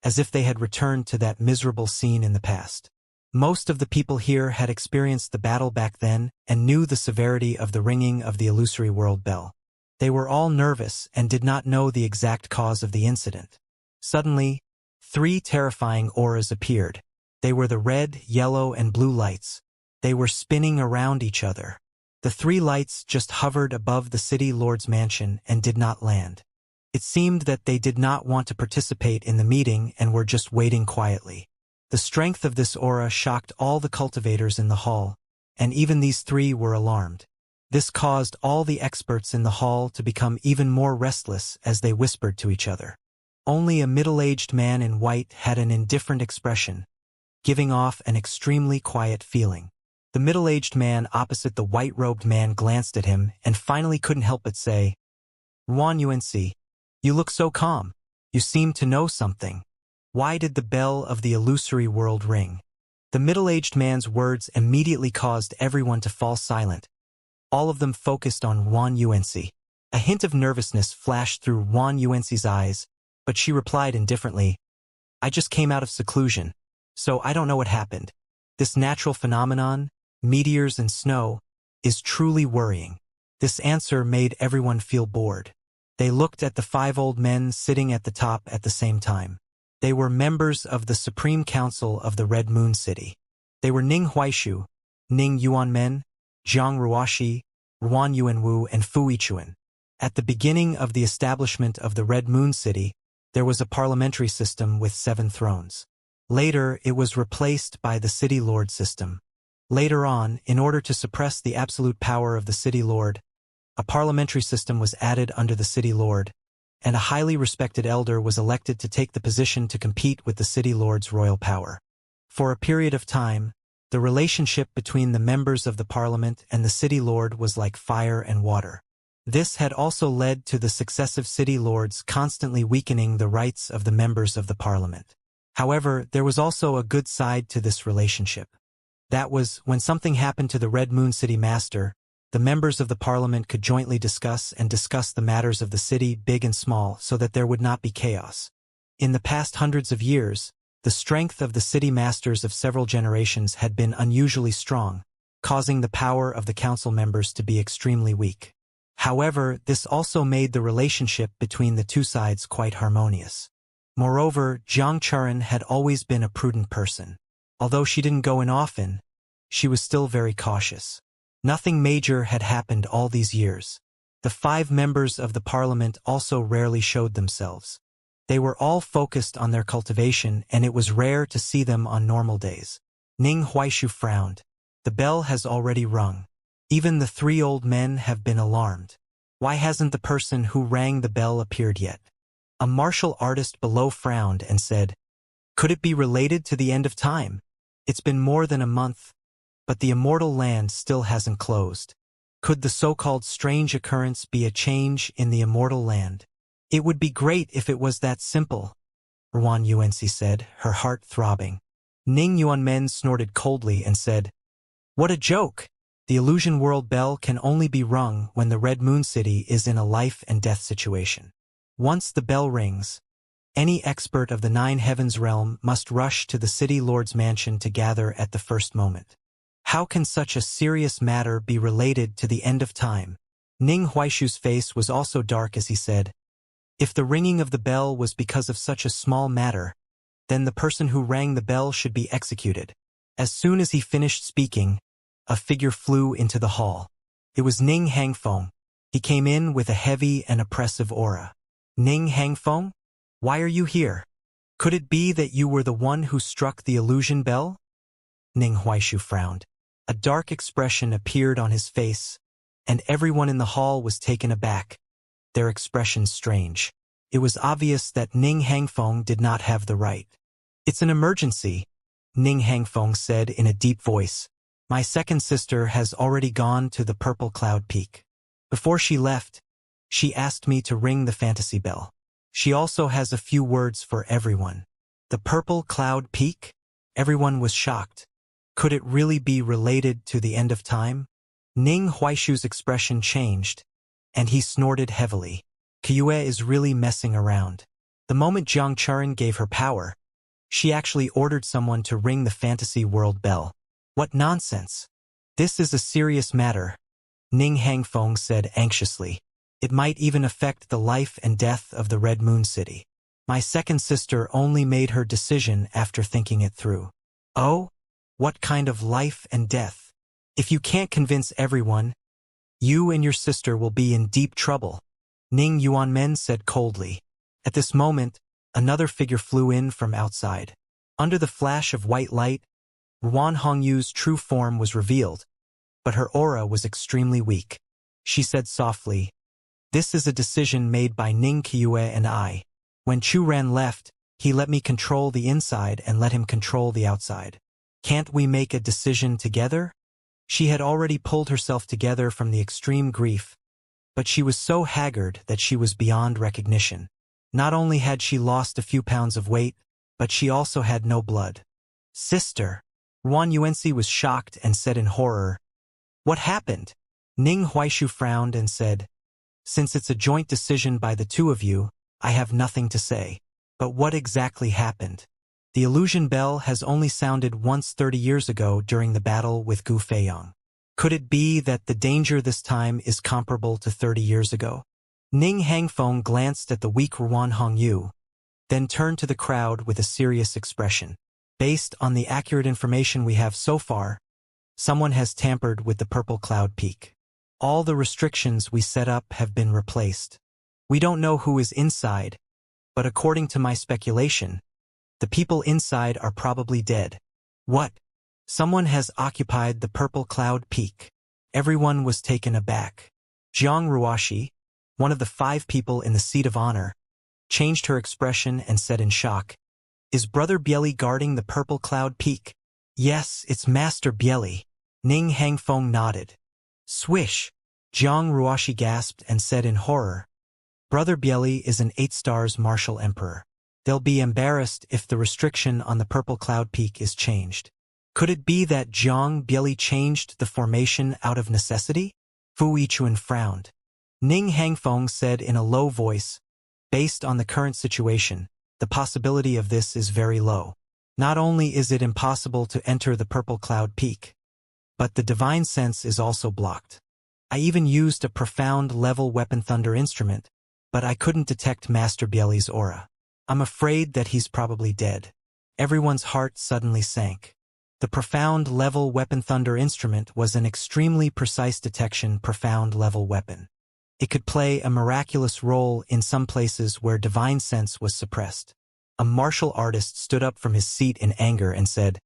as if they had returned to that miserable scene in the past. Most of the people here had experienced the battle back then and knew the severity of the ringing of the illusory world bell. They were all nervous and did not know the exact cause of the incident. Suddenly, 3 terrifying auras appeared. They were the red, yellow, and blue lights. They were spinning around each other. The three lights just hovered above the city lord's mansion and did not land. It seemed that they did not want to participate in the meeting and were just waiting quietly. The strength of this aura shocked all the cultivators in the hall, and even these three were alarmed. This caused all the experts in the hall to become even more restless as they whispered to each other. Only a middle-aged man in white had an indifferent expression, giving off an extremely quiet feeling. The middle-aged man opposite the white-robed man glanced at him and finally couldn't help but say, "Ruan Yuanci, you look so calm. You seem to know something. Why did the bell of the illusory world ring?" The middle-aged man's words immediately caused everyone to fall silent. All of them focused on Ruan Yuanci. A hint of nervousness flashed through Ruan Yuanci's eyes, but she replied indifferently, "I just came out of seclusion, so I don't know what happened. This natural phenomenon, meteors and snow, is truly worrying." This answer made everyone feel bored. They looked at the 5 old men sitting at the top at the same time. They were members of the Supreme Council of the Red Moon City. They were Ning Huaishu, Ning Yuanmen, Zhang Ruoxi, Ruan Yuanwu, and Fu Yichuan. At the beginning of the establishment of the Red Moon City, there was a parliamentary system with 7 thrones. Later, it was replaced by the City Lord system. Later on, in order to suppress the absolute power of the City Lord, a parliamentary system was added under the City Lord, and a highly respected elder was elected to take the position to compete with the City Lord's royal power. For a period of time, the relationship between the members of the parliament and the City Lord was like fire and water. This had also led to the successive City Lords constantly weakening the rights of the members of the parliament. However, there was also a good side to this relationship. That was, when something happened to the Red Moon City Master, the members of the parliament could jointly discuss the matters of the city, big and small, so that there would not be chaos. In the past hundreds of years, the strength of the city masters of several generations had been unusually strong, causing the power of the council members to be extremely weak. However, this also made the relationship between the two sides quite harmonious. Moreover, Jiang Churan had always been a prudent person. Although she didn't go in often, she was still very cautious. Nothing major had happened all these years. The 5 members of the parliament also rarely showed themselves. They were all focused on their cultivation, and it was rare to see them on normal days. Ning Huaishu frowned. The bell has already rung. Even the 3 old men have been alarmed. Why hasn't the person who rang the bell appeared yet? A martial artist below frowned and said, "Could it be related to the end of time? It's been more than a month, but the immortal land still hasn't closed. Could the so-called strange occurrence be a change in the immortal land? It would be great if it was that simple," Ruan Yuanci said, her heart throbbing. Ning Yuanmen snorted coldly and said, "What a joke! The illusion world bell can only be rung when the Red Moon City is in a life and death situation. Once the bell rings, any expert of the 9 heavens realm must rush to the City Lord's mansion to gather at the first moment. How can such a serious matter be related to the end of time?" Ning Huaishu's face was also dark as he said, "If the ringing of the bell was because of such a small matter, then the person who rang the bell should be executed." As soon as he finished speaking, a figure flew into the hall. It was Ning Hangfeng. He came in with a heavy and oppressive aura. "Ning Hangfeng? Why are you here? Could it be that you were the one who struck the illusion bell?" Ning Huaishu frowned. A dark expression appeared on his face, and everyone in the hall was taken aback, their expressions strange. It was obvious that Ning Hangfeng did not have the right. "It's an emergency," Ning Hangfeng said in a deep voice. "My second sister has already gone to the Purple Cloud Peak. Before she left, she asked me to ring the fantasy bell. She also has a few words for everyone." The Purple Cloud Peak? Everyone was shocked. Could it really be related to the end of time? Ning Huaishu's expression changed, and he snorted heavily. Kiyue is really messing around. The moment Jiang Churan gave her power, she actually ordered someone to ring the fantasy world bell. What nonsense! This is a serious matter, Ning Hangfeng said anxiously. It might even affect the life and death of the Red Moon City. My second sister only made her decision after thinking it through. Oh? What kind of life and death? If you can't convince everyone, You and your sister will be in deep trouble, Ning Yuanmen said coldly. At this moment, another figure flew in from outside. Under the flash of white light, Ruan Hongyu's true form was revealed, but her aura was extremely weak. She said softly, "This is a decision made by Ning Qiue and I. When Chu Ran left, he let me control the inside and let him control the outside. Can't we make a decision together?" She had already pulled herself together from the extreme grief, but she was so haggard that she was beyond recognition. Not only had she lost a few pounds of weight, but she also had no blood. "Sister!" Ruan Yuanxi was shocked and said in horror, "What happened?" Ning Huaishu frowned and said, "Since it's a joint decision by the two of you, I have nothing to say. But what exactly happened? The illusion bell has only sounded once 30 years ago during the battle with Gu Feiyang. Could it be that the danger this time is comparable to 30 years ago?" Ning Hangfeng glanced at the weak Ruan Hongyu, then turned to the crowd with a serious expression. "Based on the accurate information we have so far, someone has tampered with the Purple Cloud Peak. All the restrictions we set up have been replaced. We don't know who is inside, but according to my speculation, the people inside are probably dead." "What? Someone has occupied the Purple Cloud Peak?" Everyone was taken aback. Jiang Ruashi, one of the 5 people in the seat of honor, changed her expression and said in shock, "Is Brother Bieli guarding the Purple Cloud Peak?" "Yes, it's Master Bieli." Ning Hangfeng nodded. "Swish!" Jiang Ruashi gasped and said in horror, "Brother Bieli is an 8 stars martial emperor. They'll be embarrassed if the restriction on the Purple Cloud Peak is changed." Could it be that Jiang Bieli changed the formation out of necessity? Fu Yichuan frowned. Ning Hangfeng said in a low voice, "Based on the current situation, the possibility of this is very low. Not only is it impossible to enter the Purple Cloud Peak, but the divine sense is also blocked. I even used a profound level weapon thunder instrument, but I couldn't detect Master Bieli's aura. I'm afraid that he's probably dead." Everyone's heart suddenly sank. The profound level weapon thunder instrument was an extremely precise detection profound level weapon. It could play a miraculous role in some places where divine sense was suppressed. A martial artist stood up from his seat in anger and said,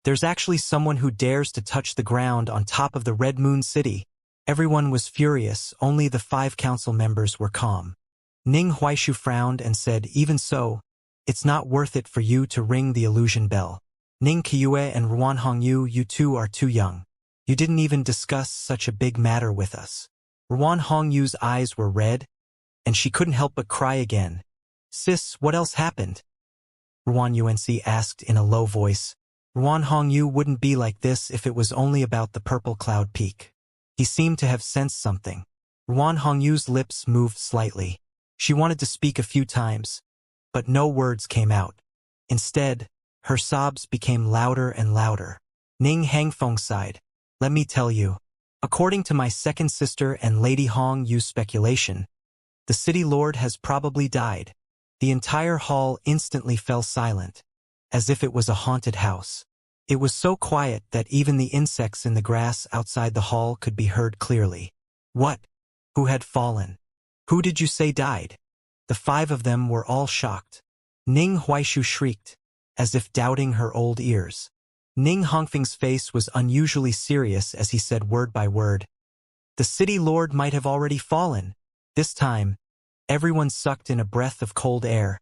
"There's actually someone who dares to touch the ground on top of the Red Moon City." Everyone was furious, only the 5 council members were calm. Ning Huaishu frowned and said, "Even so, it's not worth it for you to ring the illusion bell. Ning Qiue and Ruan Hongyu, you two are too young. You didn't even discuss such a big matter with us." Ruan Hongyu's eyes were red, and she couldn't help but cry again. "Sis, what else happened?" Ruan Yuanxi asked in a low voice. Ruan Hongyu wouldn't be like this if it was only about the Purple Cloud Peak. He seemed to have sensed something. Ruan Hongyu's lips moved slightly. She wanted to speak a few times, but no words came out. Instead, her sobs became louder and louder. Ning Hangfeng sighed. "Let me tell you, according to my second sister and Lady Hong Yu's speculation, the city lord has probably died." The entire hall instantly fell silent, as if it was a haunted house. It was so quiet that even the insects in the grass outside the hall could be heard clearly. "What? Who had fallen? Who did you say died?" The 5 of them were all shocked. Ning Huaishu shrieked, as if doubting her old ears. Ning Hongfeng's face was unusually serious as he said word by word, "The city lord might have already fallen." This time, everyone sucked in a breath of cold air,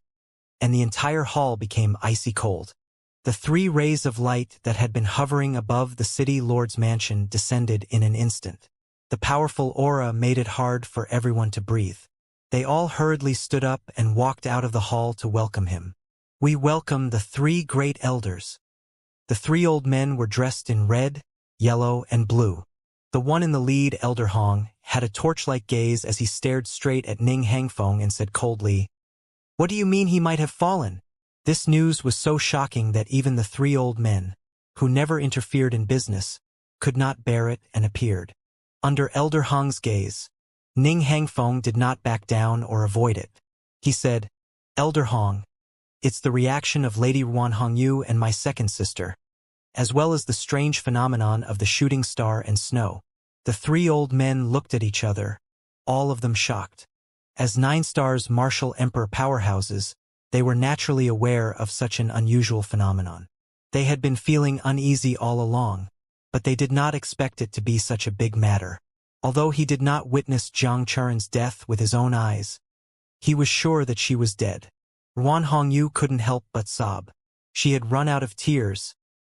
and the entire hall became icy cold. The 3 rays of light that had been hovering above the city lord's mansion descended in an instant. The powerful aura made it hard for everyone to breathe. They all hurriedly stood up and walked out of the hall to welcome him. "We welcome the 3 great elders." The 3 old men were dressed in red, yellow, and blue. The one in the lead, Elder Hong, had a torch-like gaze as he stared straight at Ning Hangfeng and said coldly, "What do you mean he might have fallen?" This news was so shocking that even the 3 old men, who never interfered in business, could not bear it and appeared. Under Elder Hong's gaze, Ning Hangfeng did not back down or avoid it. He said, "Elder Hong, it's the reaction of Lady Ruan Hongyu and my second sister, as well as the strange phenomenon of the shooting star and snow. The three old men looked at each other, all of them shocked. As 9-stars martial emperor powerhouses, they were naturally aware of such an unusual phenomenon. They had been feeling uneasy all along, but they did not expect it to be such a big matter. Although he did not witness Jiang Churen's death with his own eyes, he was sure that she was dead. Ruan Hongyu couldn't help but sob. She had run out of tears,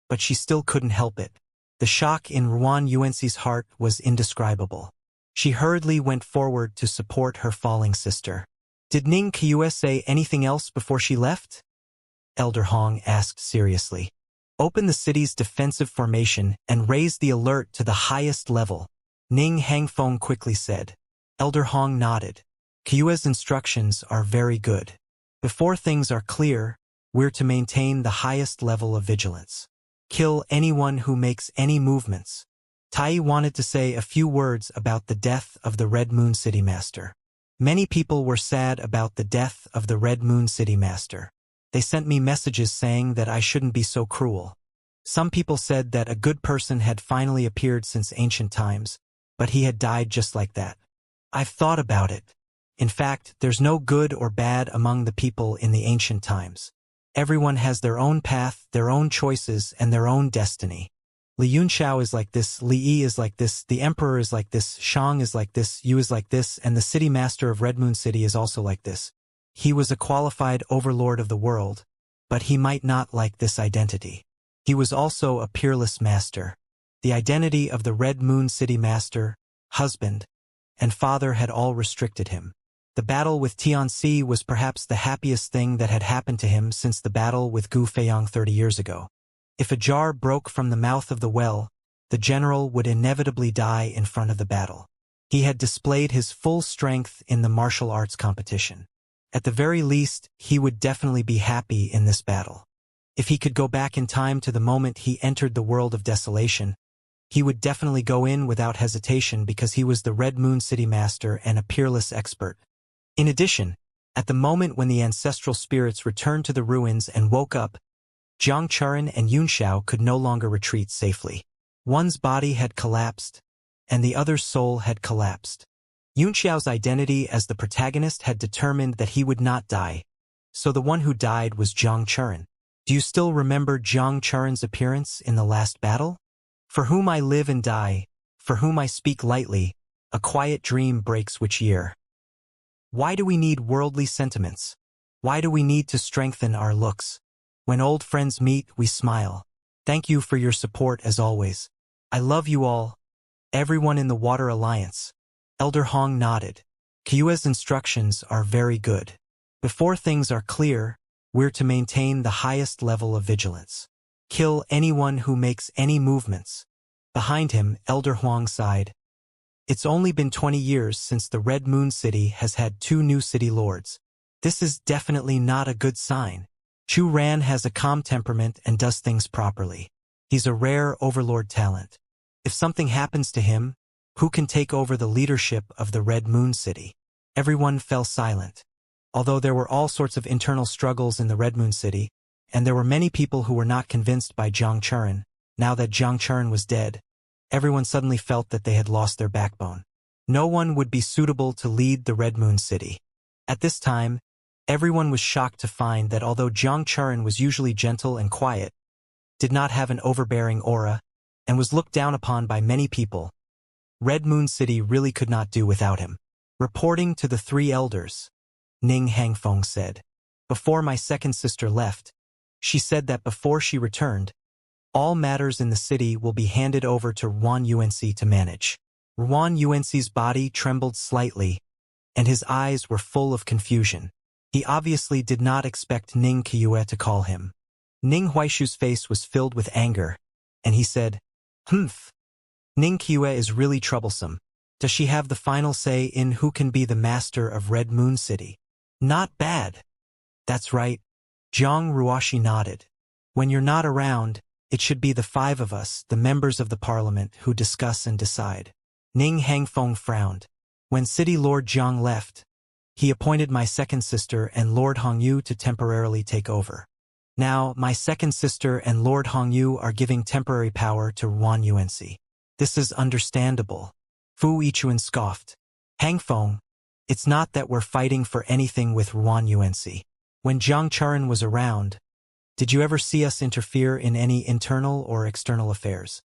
but she still couldn't help it. The shock in Ruan Yuanxi's heart was indescribable. She hurriedly went forward to support her falling sister. Did Ning Qiue say anything else before she left? Elder Hong asked seriously. Open the city's defensive formation and raise the alert to the highest level, Ning Hangfeng quickly said. Elder Hong nodded. Qiue's instructions are very good. Before things are clear, we're to maintain the highest level of vigilance. Kill anyone who makes any movements. Tai wanted to say a few words about the death of the Red Moon City Master. Many people were sad about the death of the Red Moon City Master. They sent me messages saying that I shouldn't be so cruel. Some people said that a good person had finally appeared since ancient times, but he had died just like that. I've thought about it. In fact, there's no good or bad among the people in the ancient times. Everyone has their own path, their own choices, and their own destiny. Li Yunxiao is like this, Li Yi is like this, the Emperor is like this, Shang is like this, Yu is like this, and the City Master of Red Moon City is also like this. He was a qualified overlord of the world, but he might not like this identity. He was also a peerless master. The identity of the Red Moon City Master, husband, and father had all restricted him. The battle with Tianxi was perhaps the happiest thing that had happened to him since the battle with Gu Feiyang 30 years ago. If a jar broke from the mouth of the well, the general would inevitably die in front of the battle. He had displayed his full strength in the martial arts competition. At the very least, he would definitely be happy in this battle. If he could go back in time to the moment he entered the world of desolation, he would definitely go in without hesitation because he was the Red Moon City Master and a peerless expert. In addition, at the moment when the ancestral spirits returned to the ruins and woke up, Jiang Churen and Yunxiao could no longer retreat safely. One's body had collapsed, and the other's soul had collapsed. Yunxiao's identity as the protagonist had determined that he would not die, so the one who died was Jiang Churen. Do you still remember Jiang Churen's appearance in the last battle? For whom I live and die, for whom I speak lightly, a quiet dream breaks which year. Why do we need worldly sentiments? Why do we need to strengthen our looks? When old friends meet, we smile. Thank you for your support as always. I love you all. Everyone in the Water Alliance. Elder Hong nodded. Qiue's instructions are very good. Before things are clear, we're to maintain the highest level of vigilance. Kill anyone who makes any movements. Behind him, Elder Huang sighed. It's only been 20 years since the Red Moon City has had 2 new city lords. This is definitely not a good sign. Chu Ran has a calm temperament and does things properly. He's a rare overlord talent. If something happens to him, who can take over the leadership of the Red Moon City? Everyone fell silent. Although there were all sorts of internal struggles in the Red Moon City, and there were many people who were not convinced by Jiang Churen, now that Jiang Churen was dead, everyone suddenly felt that they had lost their backbone. No one would be suitable to lead the Red Moon City. At this time, everyone was shocked to find that although Jiang Churen was usually gentle and quiet, did not have an overbearing aura, and was looked down upon by many people, Red Moon City really could not do without him. Reporting to the 3 elders, Ning Hangfeng said, "Before my second sister left, she said that before she returned, all matters in the city will be handed over to Ruan Yuanxi to manage." Ruan Yuanxi's body trembled slightly, and his eyes were full of confusion. He obviously did not expect Ning Qiue to call him. Ning Huaishu's face was filled with anger, and he said, "Humph. Ning Qiue is really troublesome. Does she have the final say in who can be the master of Red Moon City?" "Not bad." "That's right." Zhang Ruoshi nodded. "When you're not around, it should be the 5 of us, the members of the parliament, who discuss and decide." Ning Hangfeng frowned. "When City Lord Jiang left, he appointed my second sister and Lord Hongyu to temporarily take over. Now, my second sister and Lord Hongyu are giving temporary power to Ruan Yuanxi. This is understandable. Fu Yichuan scoffed. Hangfeng, it's not that we're fighting for anything with Ruan Yuanxi. When Jiang Charan was around, did you ever see us interfere in any internal or external affairs?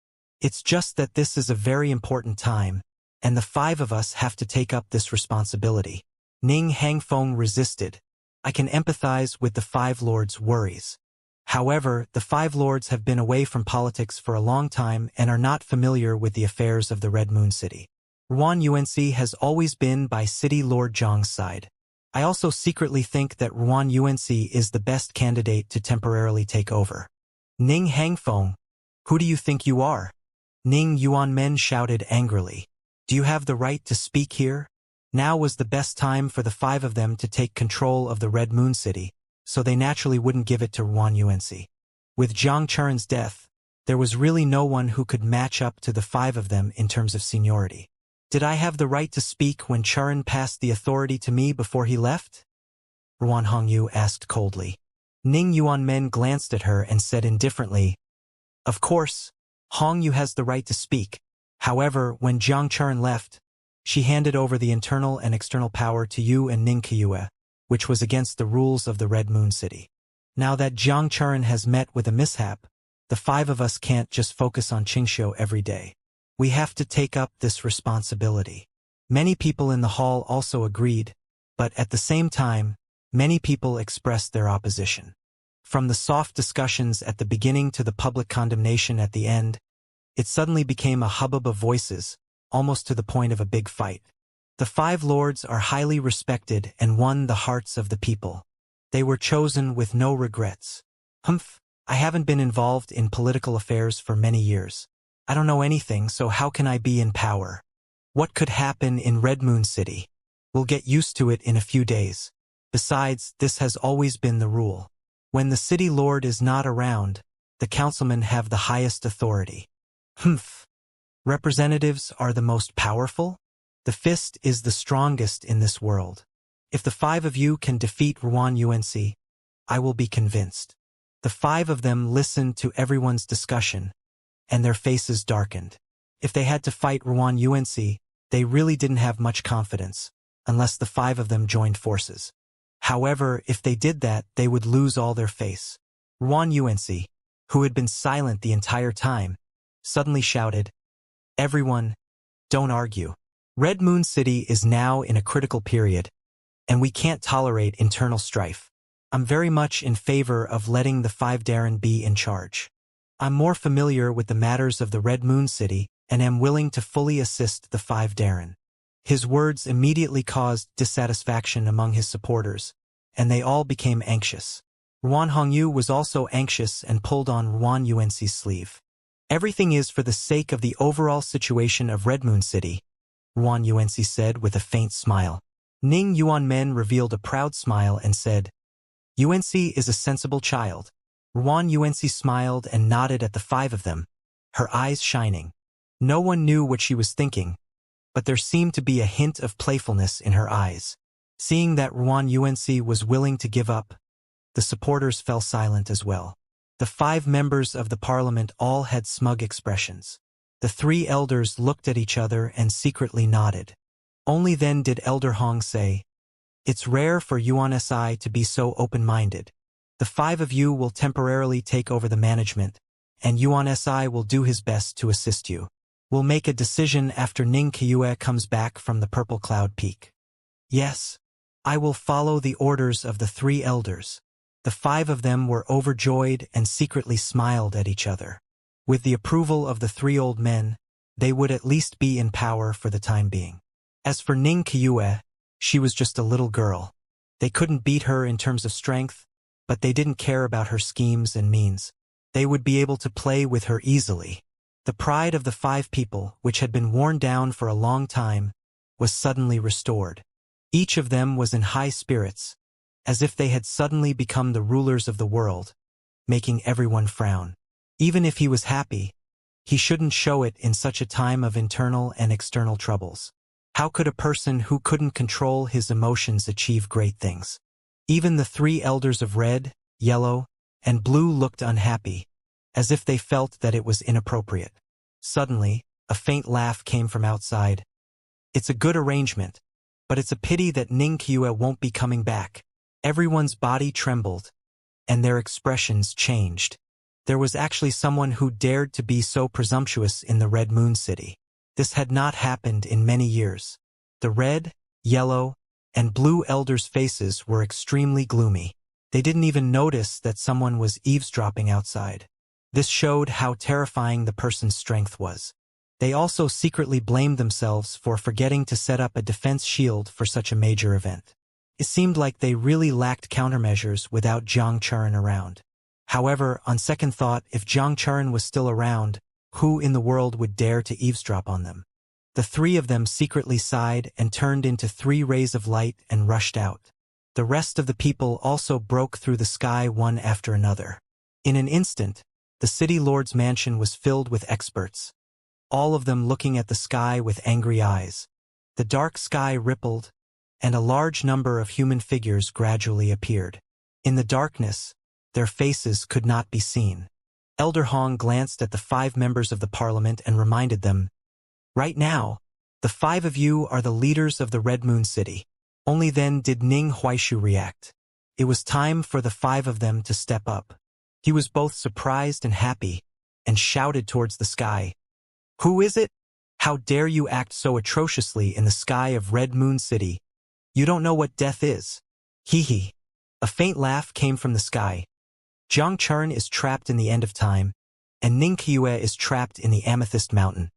It's just that this is a very important time, and the 5 of us have to take up this responsibility. Ning Hangfeng resisted. I can empathize with the 5 lords' worries. However, the 5 lords have been away from politics for a long time and are not familiar with the affairs of the Red Moon City. Ruan Yuanxi has always been by City Lord Zhang's side. I also secretly think that Ruan Yuanxi is the best candidate to temporarily take over. Ning Hangfeng, who do you think you are? Ning Yuanmen shouted angrily. Do you have the right to speak here? Now was the best time for the 5 of them to take control of the Red Moon City, so they naturally wouldn't give it to Ruan Yuanxi. With Jiang Charan's death, there was really no one who could match up to the 5 of them in terms of seniority. Did I have the right to speak when Charan passed the authority to me before he left? Ruan Hongyu asked coldly. Ning Yuanmen glanced at her and said indifferently, Of course, Hongyu has the right to speak. However, when Jiang Charan left, she handed over the internal and external power to you and Ning Kiyue, which was against the rules of the Red Moon City. Now that Jiang Charan has met with a mishap, the 5 of us can't just focus on Xianxia every day. We have to take up this responsibility. Many people in the hall also agreed, but at the same time, many people expressed their opposition. From the soft discussions at the beginning to the public condemnation at the end, it suddenly became a hubbub of voices, almost to the point of a big fight. The 5 lords are highly respected and won the hearts of the people. They were chosen with no regrets. I haven't been involved in political affairs for many years. I don't know anything, so how can I be in power? What could happen in Red Moon City? We'll get used to it in a few days. Besides, this has always been the rule. When the city lord is not around, the councilmen have the highest authority. Representatives are the most powerful? The fist is the strongest in this world. If the 5 of you can defeat Ruan Yuanxi, I will be convinced. The 5 of them listened to everyone's discussion, and their faces darkened. If they had to fight Ruan Yuanxi, they really didn't have much confidence, unless the 5 of them joined forces. However, if they did that, they would lose all their face. Ruan Yuanxi, who had been silent the entire time, suddenly shouted, Everyone, don't argue. Red Moon City is now in a critical period, and we can't tolerate internal strife. I'm very much in favor of letting the 5 Darren be in charge. I'm more familiar with the matters of the Red Moon City and am willing to fully assist the 5 Darren. His words immediately caused dissatisfaction among his supporters, and they all became anxious. Ruan Hongyu was also anxious and pulled on Ruan Yuanxi's sleeve. Everything is for the sake of the overall situation of Red Moon City, Ruan Yuanxi said with a faint smile. Ning Yuanmen revealed a proud smile and said, Yuanxi is a sensible child. Ruan Yuanxi smiled and nodded at the 5 of them, her eyes shining. No one knew what she was thinking, but there seemed to be a hint of playfulness in her eyes. Seeing that Ruan Yuanxi was willing to give up, the supporters fell silent as well. The 5 members of the parliament all had smug expressions. The 3 elders looked at each other and secretly nodded. Only then did Elder Hong say, It's rare for Yuan Si to be so open-minded. The 5 of you will temporarily take over the management, and Yuan Si will do his best to assist you. We'll make a decision after Ning Kiyue comes back from the Purple Cloud Peak. Yes, I will follow the orders of the 3 elders. The 5 of them were overjoyed and secretly smiled at each other. With the approval of the 3 old men, they would at least be in power for the time being. As for Ning Kiyue, she was just a little girl. They couldn't beat her in terms of strength, but they didn't care about her schemes and means. They would be able to play with her easily. The pride of the 5 people, which had been worn down for a long time, was suddenly restored. Each of them was in high spirits, as if they had suddenly become the rulers of the world, making everyone frown. Even if he was happy, he shouldn't show it in such a time of internal and external troubles. How could a person who couldn't control his emotions achieve great things? Even the 3 elders of red, yellow, and blue looked unhappy, as if they felt that it was inappropriate. Suddenly, A faint laugh came from outside. It's a good arrangement, but it's a pity that Xianxia won't be coming back. Everyone's body trembled, and their expressions changed. There was actually someone who dared to be so presumptuous in the Red Moon City. This had not happened in many years. The red, yellow, and blue elders' faces were extremely gloomy. They didn't even notice that someone was eavesdropping outside. This showed how terrifying the person's strength was. They also secretly blamed themselves for forgetting to set up a defense shield for such a major event. It seemed like they really lacked countermeasures without Jiang Churen around. However, on second thought, if Jiang Churen was still around, who in the world would dare to eavesdrop on them? The three of them secretly sighed and turned into 3 rays of light and rushed out. The rest of the people also broke through the sky one after another. In an instant, the city lord's mansion was filled with experts, all of them looking at the sky with angry eyes. The dark sky rippled, and a large number of human figures gradually appeared. In the darkness, their faces could not be seen. Elder Hong glanced at the 5 members of the parliament and reminded them, "Right now, the 5 of you are the leaders of the Red Moon City." Only then did Ning Huaishu react. It was time for the 5 of them to step up. He was both surprised and happy, and shouted towards the sky, "Who is it? How dare you act so atrociously in the sky of Red Moon City? You don't know what death is." Hee hee. A faint laugh came from the sky. Jiang Churen is trapped in the end of time, and Xianxia is trapped in the Amethyst Mountain.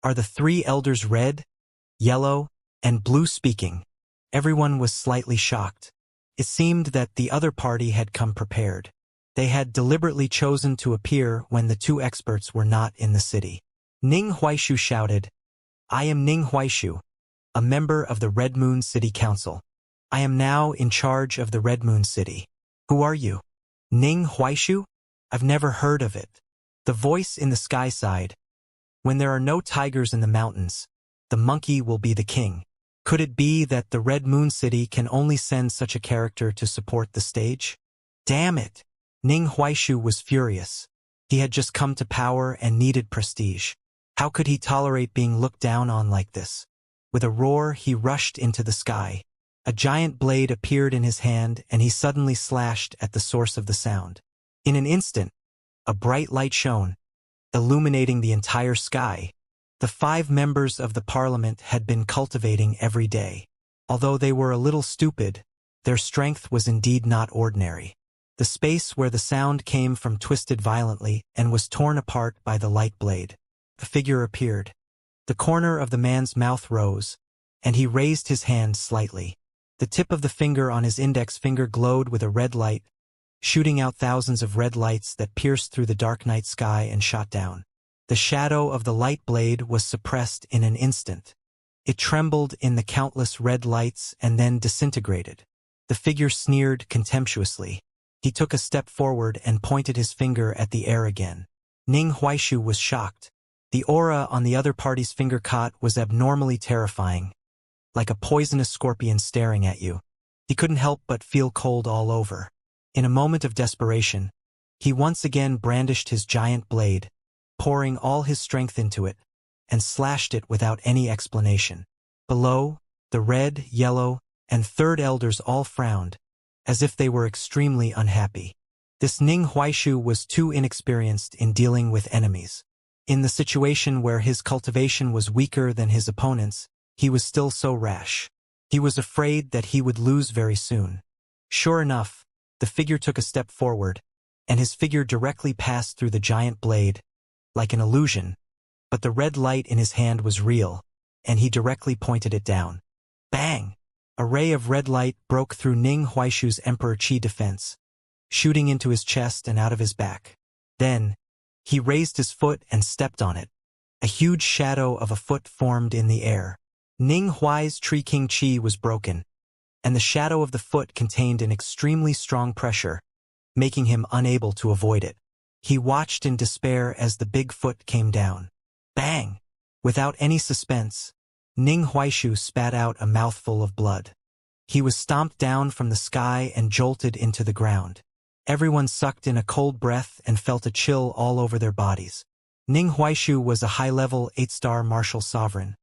Are the 3 elders red, yellow, and blue speaking? Everyone was slightly shocked. It seemed that the other party had come prepared. They had deliberately chosen to appear when the 2 experts were not in the city. Ning Huaishu shouted, "I am Ning Huaishu, a member of the Red Moon City Council. I am now in charge of the Red Moon City. Who are you?" "Ning Huaishu? I've never heard of it." The voice in the sky sighed. "When there are no tigers in the mountains, the monkey will be the king. Could it be that the Red Moon City can only send such a character to support the stage?" Damn it! Ning Huaishu was furious. He had just come to power and needed prestige. How could he tolerate being looked down on like this? With a roar, he rushed into the sky. A giant blade appeared in his hand, and he suddenly slashed at the source of the sound. In an instant, a bright light shone, illuminating the entire sky. The 5 members of the parliament had been cultivating every day. Although they were a little stupid, their strength was indeed not ordinary. The space where the sound came from twisted violently and was torn apart by the light blade. The figure appeared. The corner of the man's mouth rose, and he raised his hand slightly. The tip of the finger on his index finger glowed with a red light, shooting out thousands of red lights that pierced through the dark night sky and shot down. The shadow of the light blade was suppressed in an instant. It trembled in the countless red lights and then disintegrated. The figure sneered contemptuously. He took a step forward and pointed his finger at the air again. Ning Huaishu was shocked. The aura on the other party's finger caught was abnormally terrifying, like a poisonous scorpion staring at you. He couldn't help but feel cold all over. In a moment of desperation, he once again brandished his giant blade, pouring all his strength into it, and slashed it without any explanation. Below, the red, yellow, and 3rd elders all frowned, as if they were extremely unhappy. This Ning Huaishu was too inexperienced in dealing with enemies. In the situation where his cultivation was weaker than his opponent's, he was still so rash. He was afraid that he would lose very soon. Sure enough, the figure took a step forward, and his figure directly passed through the giant blade, like an illusion, but the red light in his hand was real, and he directly pointed it down. Bang! A ray of red light broke through Ning Huaishu's Emperor Qi defense, shooting into his chest and out of his back. Then, he raised his foot and stepped on it. A huge shadow of a foot formed in the air. Ning Huai's Tree King Qi was broken, and the shadow of the foot contained an extremely strong pressure, making him unable to avoid it. He watched in despair as the big foot came down. Bang! Without any suspense, Ning Huaishu spat out a mouthful of blood. He was stomped down from the sky and jolted into the ground. Everyone sucked in a cold breath and felt a chill all over their bodies. Ning Huaishu was a high-level 8-star martial sovereign,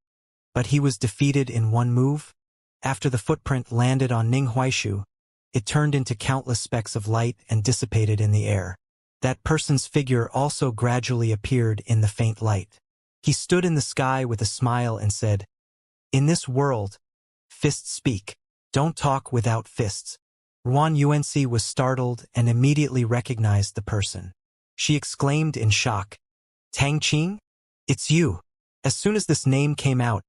but he was defeated in one move. After the footprint landed on Ning Huaishu, it turned into countless specks of light and dissipated in the air. That person's figure also gradually appeared in the faint light. He stood in the sky with a smile and said, "In this world, fists speak. Don't talk without fists." Ruan Yuanxi was startled and immediately recognized the person. She exclaimed in shock, "Tang Qing? It's you." As soon as this name came out,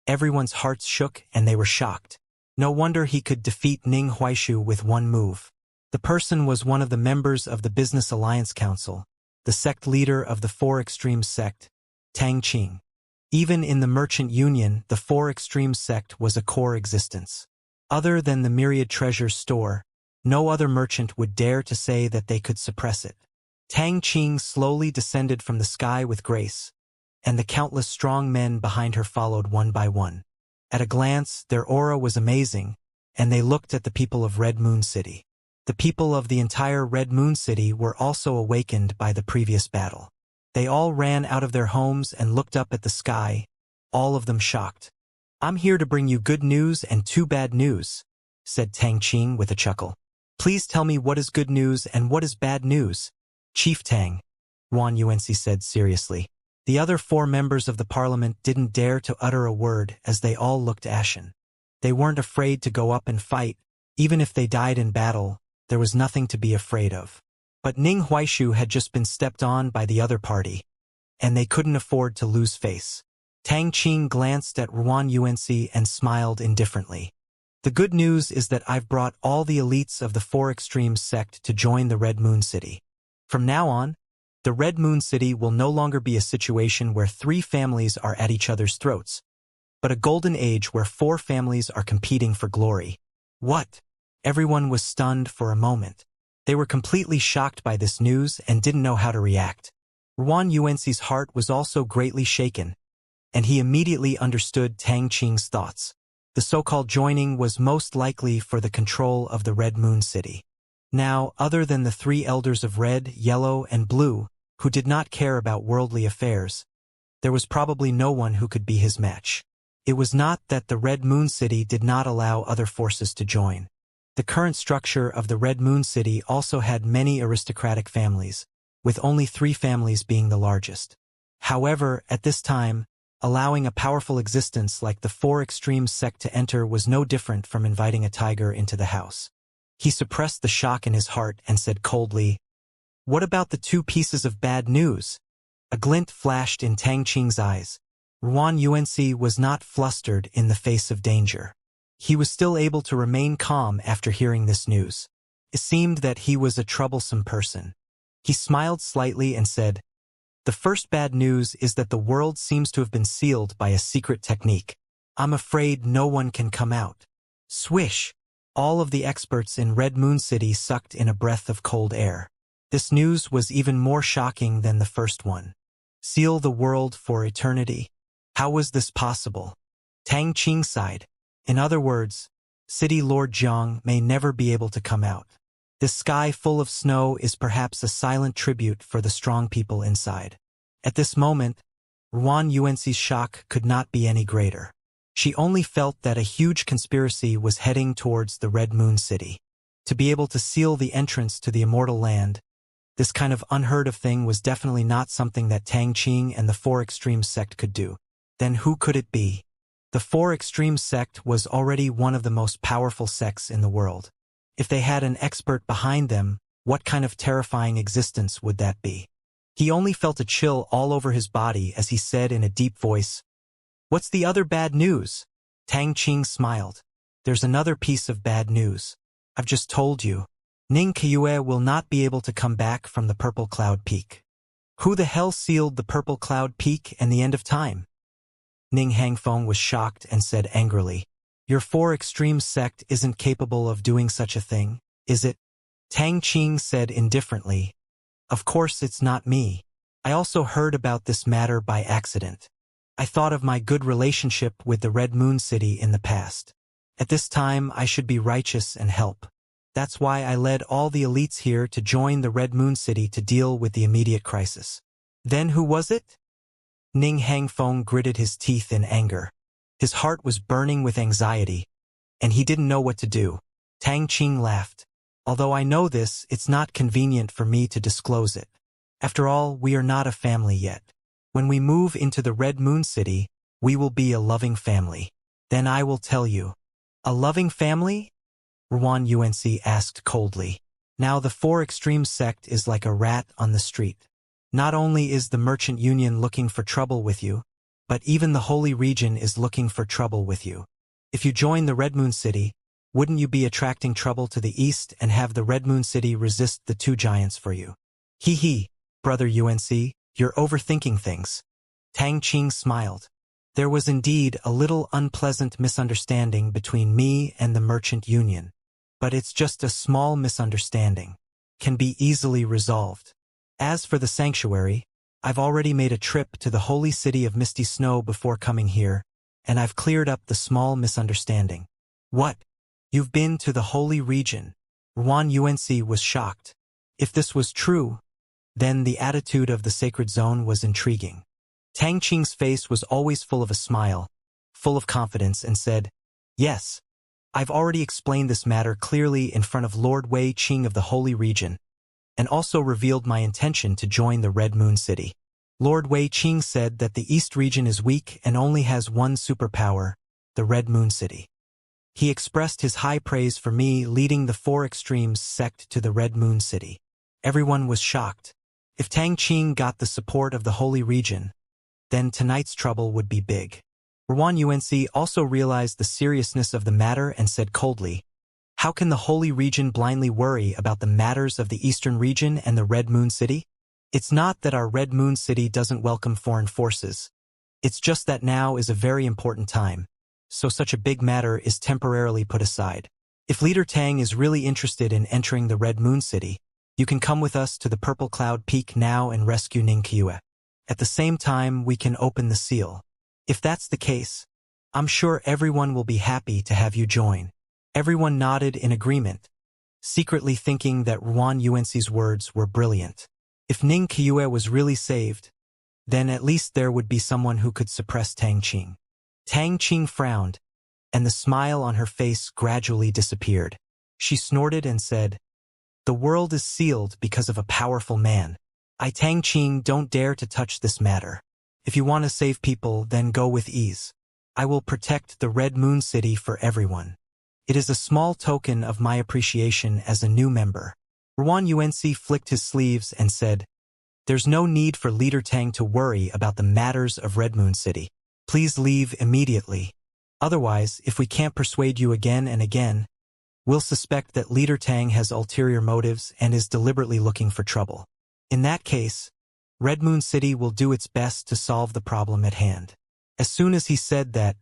everyone's hearts shook and they were shocked. No wonder he could defeat Ning Huaishu with one move. The person was one of the members of the Business Alliance Council, the sect leader of the Four Extremes sect, Tang Qing. Even in the Merchant Union, the Four Extremes sect was a core existence. Other than the Myriad Treasure Store, no other merchant would dare to say that they could suppress it. Tang Qing slowly descended from the sky with grace, and the countless strong men behind her followed one by one. At a glance, their aura was amazing, and they looked at the people of Red Moon City. The people of the entire Red Moon City were also awakened by the previous battle. They all ran out of their homes and looked up at the sky, all of them shocked. "I'm here to bring you good news and two bad news," said Tang Qing with a chuckle. "Please tell me what is good news and what is bad news." "Chief Tang," Ruan Yuanxi said seriously. The other 4 members of the parliament didn't dare to utter a word as they all looked ashen. They weren't afraid to go up and fight. Even if they died in battle, there was nothing to be afraid of. But Ning Huaishu had just been stepped on by the other party, and they couldn't afford to lose face. Tang Qing glanced at Ruan Yuanxi and smiled indifferently. "The good news is that I've brought all the elites of the Four Extremes sect to join the Red Moon City. From now on, the Red Moon City will no longer be a situation where 3 families are at each other's throats, but a golden age where 4 families are competing for glory." "What?" Everyone was stunned for a moment. They were completely shocked by this news and didn't know how to react. Ruan Yuanxi's heart was also greatly shaken, and he immediately understood Tang Qing's thoughts. The so-called joining was most likely for the control of the Red Moon City. Now, other than the 3 elders of Red, Yellow, and Blue, who did not care about worldly affairs, there was probably no one who could be his match. It was not that the Red Moon City did not allow other forces to join. The current structure of the Red Moon City also had many aristocratic families, with only 3 families being the largest. However, at this time, allowing a powerful existence like the Four Extremes sect to enter was no different from inviting a tiger into the house. He suppressed the shock in his heart and said coldly, "What about the 2 pieces of bad news?" A glint flashed in Tang Qing's eyes. Ruan Yuanxi was not flustered in the face of danger. He was still able to remain calm after hearing this news. It seemed that he was a troublesome person. He smiled slightly and said, "The first bad news is that the world seems to have been sealed by a secret technique. I'm afraid no one can come out." Swish! All of the experts in Red Moon City sucked in a breath of cold air. This news was even more shocking than the first one. Seal the world for eternity? How was this possible? Tang Qing sighed. In other words, City Lord Jiang may never be able to come out. This sky full of snow is perhaps a silent tribute for the strong people inside. At this moment, Ruan Yuanxi's shock could not be any greater. She only felt that a huge conspiracy was heading towards the Red Moon City. To be able to seal the entrance to the Immortal Land, this kind of unheard of thing was definitely not something that Tang Qing and the Four Extremes sect could do. Then who could it be? The Four Extremes sect was already one of the most powerful sects in the world. If they had an expert behind them, what kind of terrifying existence would that be? He only felt a chill all over his body as he said in a deep voice, "What's the other bad news?" Tang Qing smiled. "There's another piece of bad news. I've just told you. Ning Qiue will not be able to come back from the Purple Cloud Peak." "Who the hell sealed the Purple Cloud Peak and the end of time?" Ning Hangfeng was shocked and said angrily, "Your Four Extremes sect isn't capable of doing such a thing, is it?" Tang Qing said indifferently, "Of course it's not me. I also heard about this matter by accident. I thought of my good relationship with the Red Moon City in the past. At this time I should be righteous and help. That's why I led all the elites here to join the Red Moon City to deal with the immediate crisis." Then who was it? Ning Hangfeng gritted his teeth in anger. His heart was burning with anxiety, and he didn't know what to do. Tang Qing laughed. Although I know this, it's not convenient for me to disclose it. After all, we are not a family yet. When we move into the Red Moon City, we will be a loving family. Then I will tell you. A loving family? Ruan Yuanci asked coldly. Now the Four Extremes sect is like a rat on the street. Not only is the Merchant Union looking for trouble with you, but even the Holy Region is looking for trouble with you. If you join the Red Moon City, wouldn't you be attracting trouble to the east and have the Red Moon City resist the two giants for you? Hee, brother UNC, you're overthinking things. Tang Qing smiled. There was indeed a little unpleasant misunderstanding between me and the Merchant Union, but it's just a small misunderstanding. Can be easily resolved. As for the sanctuary, I've already made a trip to the holy city of Misty Snow before coming here, and I've cleared up the small misunderstanding. What? You've been to the holy region? Ruan Yuanci was shocked. If this was true, then the attitude of the sacred zone was intriguing. Tang Qing's face was always full of a smile, full of confidence, and said, Yes, I've already explained this matter clearly in front of Lord Wei Qing of the holy region, and also revealed my intention to join the Red Moon City. Lord Wei Qing said that the East region is weak and only has one superpower, the Red Moon City. He expressed his high praise for me leading the Four Extremes sect to the Red Moon City. Everyone was shocked. If Tang Qing got the support of the Holy Region, then tonight's trouble would be big. Ruan Yuanci also realized the seriousness of the matter and said coldly, How can the Holy Region blindly worry about the matters of the Eastern region and the Red Moon City? It's not that our Red Moon City doesn't welcome foreign forces. It's just that now is a very important time, so such a big matter is temporarily put aside. If Leader Tang is really interested in entering the Red Moon City, you can come with us to the Purple Cloud Peak now and rescue Ningqiue. At the same time, we can open the seal. If that's the case, I'm sure everyone will be happy to have you join. Everyone nodded in agreement, secretly thinking that Ruan Yuanci's words were brilliant. If Ningqiue was really saved, then at least there would be someone who could suppress Tang Qing. Tang Qing frowned, and the smile on her face gradually disappeared. She snorted and said, The world is sealed because of a powerful man. I, Tang Qing, don't dare to touch this matter. If you want to save people, then go with ease. I will protect the Red Moon City for everyone. It is a small token of my appreciation as a new member. Ruan Yuanci flicked his sleeves and said, There's no need for Leader Tang to worry about the matters of Red Moon City. Please leave immediately. Otherwise, if we can't persuade you again and again, we'll suspect that Leader Tang has ulterior motives and is deliberately looking for trouble. In that case, Red Moon City will do its best to solve the problem at hand. As soon as he said that,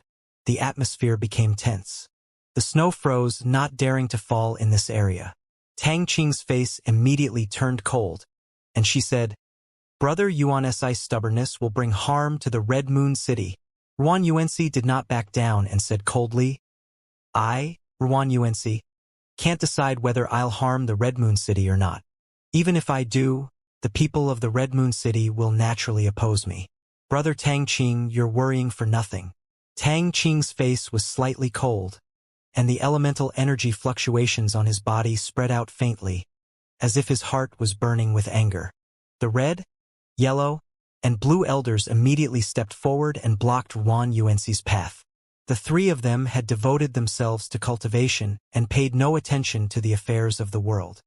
the atmosphere became tense. The snow froze, not daring to fall in this area. Tang Qing's face immediately turned cold, and she said, Brother Yuan's stubbornness will bring harm to the Red Moon City. Ruan Yuanci did not back down and said coldly, I, Ruan Yuanci, can't decide whether I'll harm the Red Moon City or not. Even if I do, the people of the Red Moon City will naturally oppose me. Brother Tang Qing, you're worrying for nothing. Tang Qing's face was slightly cold, and the elemental energy fluctuations on his body spread out faintly, as if his heart was burning with anger. The red, yellow, and blue elders immediately stepped forward and blocked Ruan Yuanci's path. The three of them had devoted themselves to cultivation and paid no attention to the affairs of the world.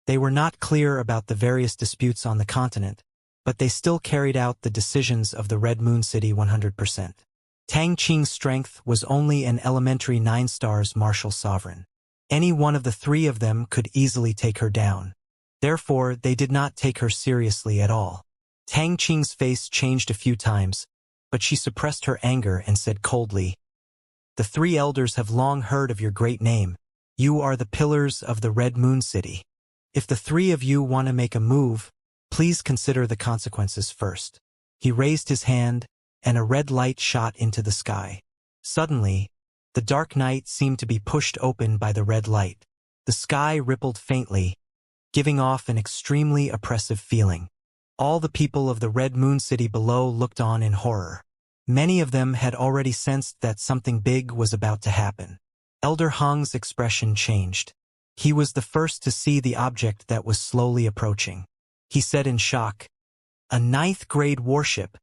They were not clear about the various disputes on the continent, but they still carried out the decisions of the Red Moon City 100%. Tang Qing's strength was only an elementary 9 stars martial sovereign. Any one of the three of them could easily take her down. Therefore, they did not take her seriously at all. Tang Qing's face changed a few times, but she suppressed her anger and said coldly, The three elders have long heard of your great name. You are the pillars of the Red Moon City. If the three of you want to make a move, please consider the consequences first. He raised his hand, and a red light shot into the sky. Suddenly, the dark night seemed to be pushed open by the red light. The sky rippled faintly, giving off an extremely oppressive feeling. All the people of the Red Moon City below looked on in horror. Many of them had already sensed that something big was about to happen. Elder Hong's expression changed. He was the first to see the object that was slowly approaching. He said in shock, "A ninth-grade warship."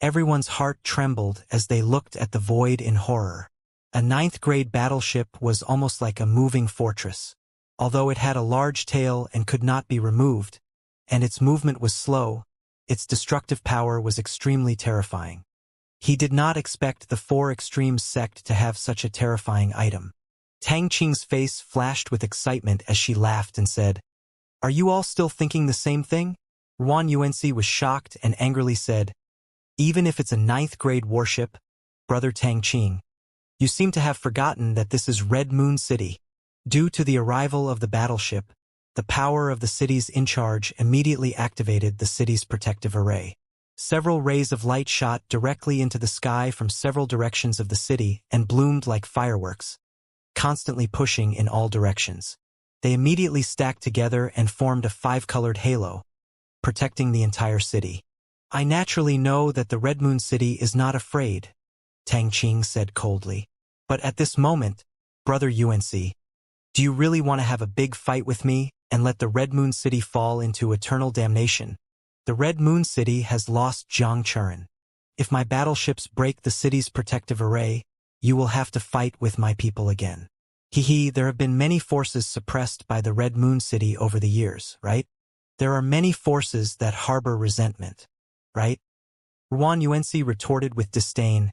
Everyone's heart trembled as they looked at the void in horror. A ninth-grade battleship was almost like a moving fortress. Although it had a large tail and could not be removed, and its movement was slow, its destructive power was extremely terrifying. He did not expect the Four Extremes sect to have such a terrifying item. Tang Qing's face flashed with excitement as she laughed and said, "Are you all still thinking the same thing?" Yuan Yuanci was shocked and angrily said, "Even if it's a ninth-grade warship, Brother Tang Qing, you seem to have forgotten that this is Red Moon City." Due to the arrival of the battleship, the power of the city's in charge immediately activated the city's protective array. Several rays of light shot directly into the sky from several directions of the city and bloomed like fireworks, constantly pushing in all directions. They immediately stacked together and formed a five-colored halo, protecting the entire city. "I naturally know that the Red Moon City is not afraid," Tang Qing said coldly. "But at this moment, Brother Yuanci, do you really want to have a big fight with me and let the Red Moon City fall into eternal damnation? The Red Moon City has lost Zhang Churen. If my battleships break the city's protective array, you will have to fight with my people again. There have been many forces suppressed by the Red Moon City over the years, right? There are many forces that harbor resentment, right?" Yuan Yuanci retorted with disdain.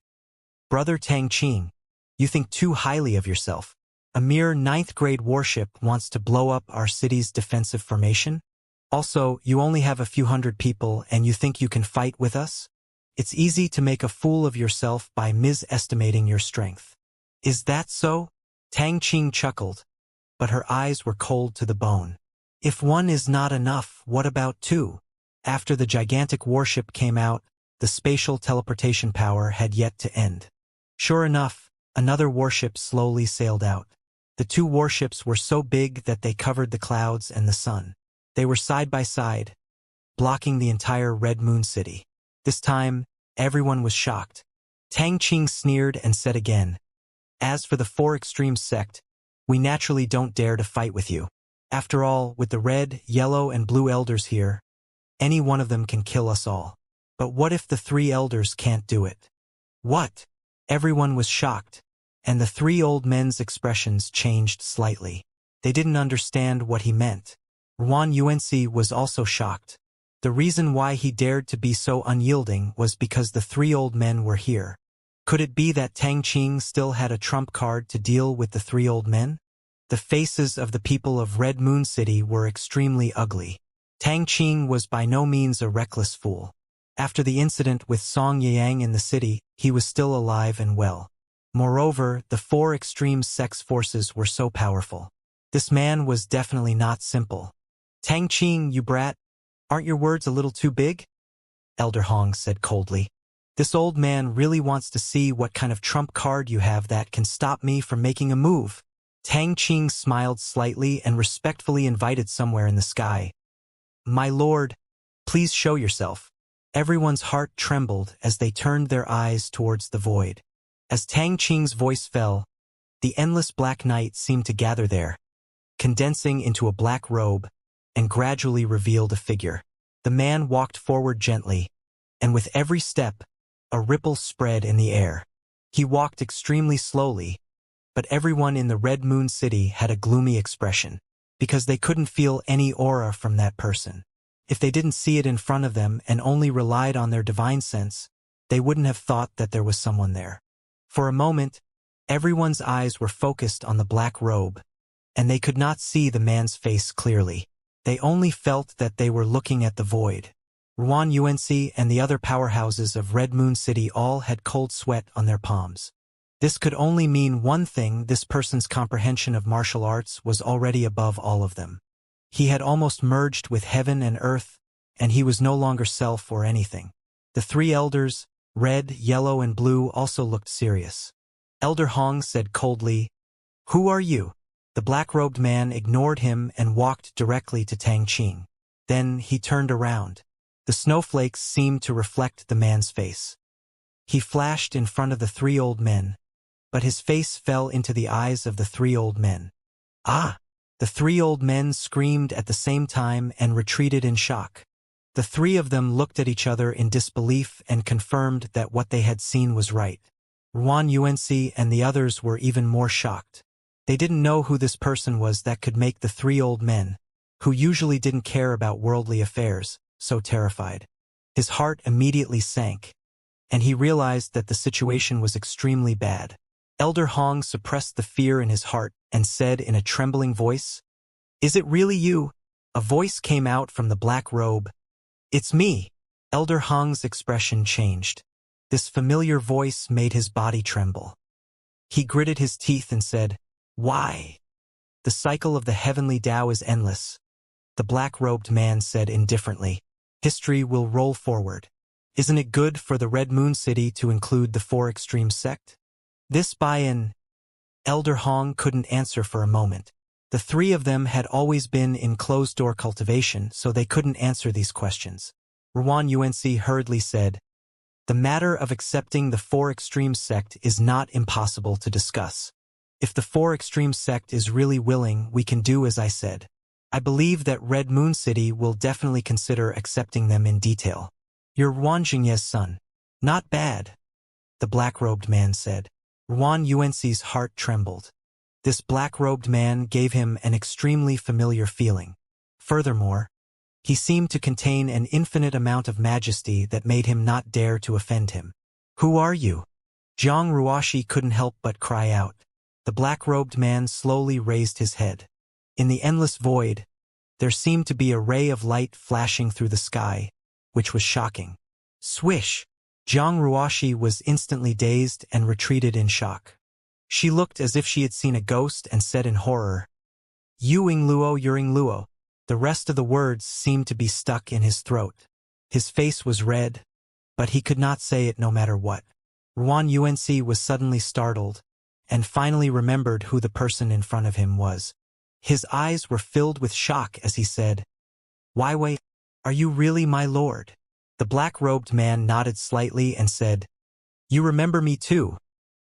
"Brother Tang Qing, you think too highly of yourself. A mere ninth-grade warship wants to blow up our city's defensive formation? Also, you only have a few hundred people and you think you can fight with us? It's easy to make a fool of yourself by misestimating your strength. Is that so?" Tang Qing chuckled, but her eyes were cold to the bone. "If one is not enough, what about two?" After the gigantic warship came out, the spatial teleportation power had yet to end. Sure enough, another warship slowly sailed out. The two warships were so big that they covered the clouds and the sun. They were side by side, blocking the entire Red Moon City. This time, everyone was shocked. Tang Qing sneered and said again, "As for the Four Extremes sect, we naturally don't dare to fight with you. After all, with the red, yellow, and blue elders here, any one of them can kill us all. But what if the three elders can't do it?" "What?" Everyone was shocked, and the three old men's expressions changed slightly. They didn't understand what he meant. Yuan Yuanci was also shocked. The reason why he dared to be so unyielding was because the three old men were here. Could it be that Tang Qing still had a trump card to deal with the three old men? The faces of the people of Red Moon City were extremely ugly. Tang Qing was by no means a reckless fool. After the incident with Song Yang in the city, he was still alive and well. Moreover, the Four Extremes sect's forces were so powerful. This man was definitely not simple. "Tang Qing, you brat, aren't your words a little too big?" Elder Hong said coldly. "This old man really wants to see what kind of trump card you have that can stop me from making a move." Tang Qing smiled slightly and respectfully invited somewhere in the sky. "My lord, please show yourself." Everyone's heart trembled as they turned their eyes towards the void. As Tang Qing's voice fell, the endless black night seemed to gather there, condensing into a black robe, and gradually revealed a figure. The man walked forward gently, and with every step, a ripple spread in the air. He walked extremely slowly, but everyone in the Red Moon City had a gloomy expression, because they couldn't feel any aura from that person. If they didn't see it in front of them and only relied on their divine sense, they wouldn't have thought that there was someone there. For a moment, everyone's eyes were focused on the black robe, and they could not see the man's face clearly. They only felt that they were looking at the void. Yuan Yuanci and the other powerhouses of Red Moon City all had cold sweat on their palms. This could only mean one thing: this person's comprehension of martial arts was already above all of them. He had almost merged with heaven and earth, and he was no longer self or anything. The three elders, red, yellow, and blue, also looked serious. Elder Hong said coldly, "Who are you?" The black-robed man ignored him and walked directly to Tang Qing. Then he turned around. The snowflakes seemed to reflect the man's face. He flashed in front of the three old men, but his face fell into the eyes of the three old men. Ah! The three old men screamed at the same time and retreated in shock. The three of them looked at each other in disbelief and confirmed that what they had seen was right. Yuanxi and the others were even more shocked. They didn't know who this person was that could make the three old men, who usually didn't care about worldly affairs, so terrified. His heart immediately sank, and he realized that the situation was extremely bad. Elder Hong suppressed the fear in his heart and said in a trembling voice, "Is it really you?" A voice came out from the black robe. "It's me." Elder Hong's expression changed. This familiar voice made his body tremble. He gritted his teeth and said, "Why?" "The cycle of the heavenly Tao is endless," the black-robed man said indifferently. "History will roll forward. Isn't it good for the Red Moon City to include the Four Extreme sect?" This buy-in, Elder Hong couldn't answer for a moment. The three of them had always been in closed-door cultivation, so they couldn't answer these questions. Yuanxi hurriedly said, "The matter of accepting the Four Extreme sect is not impossible to discuss. If the Four Extreme sect is really willing, we can do as I said. I believe that Red Moon City will definitely consider accepting them in detail." "You're Yuanxingye's son." "Not bad," the black-robed man said. Yuanxi's heart trembled. This black-robed man gave him an extremely familiar feeling. Furthermore, he seemed to contain an infinite amount of majesty that made him not dare to offend him. "Who are you?" Zhang Ruoshi couldn't help but cry out. The black-robed man slowly raised his head. In the endless void, there seemed to be a ray of light flashing through the sky, which was shocking. Swish! Zhang Ruoshi was instantly dazed and retreated in shock. She looked as if she had seen a ghost and said in horror, "Yuing Luo." The rest of the words seemed to be stuck in his throat. His face was red, but he could not say it no matter what. Yuanxi was suddenly startled, and finally remembered who the person in front of him was. His eyes were filled with shock as he said, "Why wait? Are you really my lord?" The black-robed man nodded slightly and said, "You remember me too."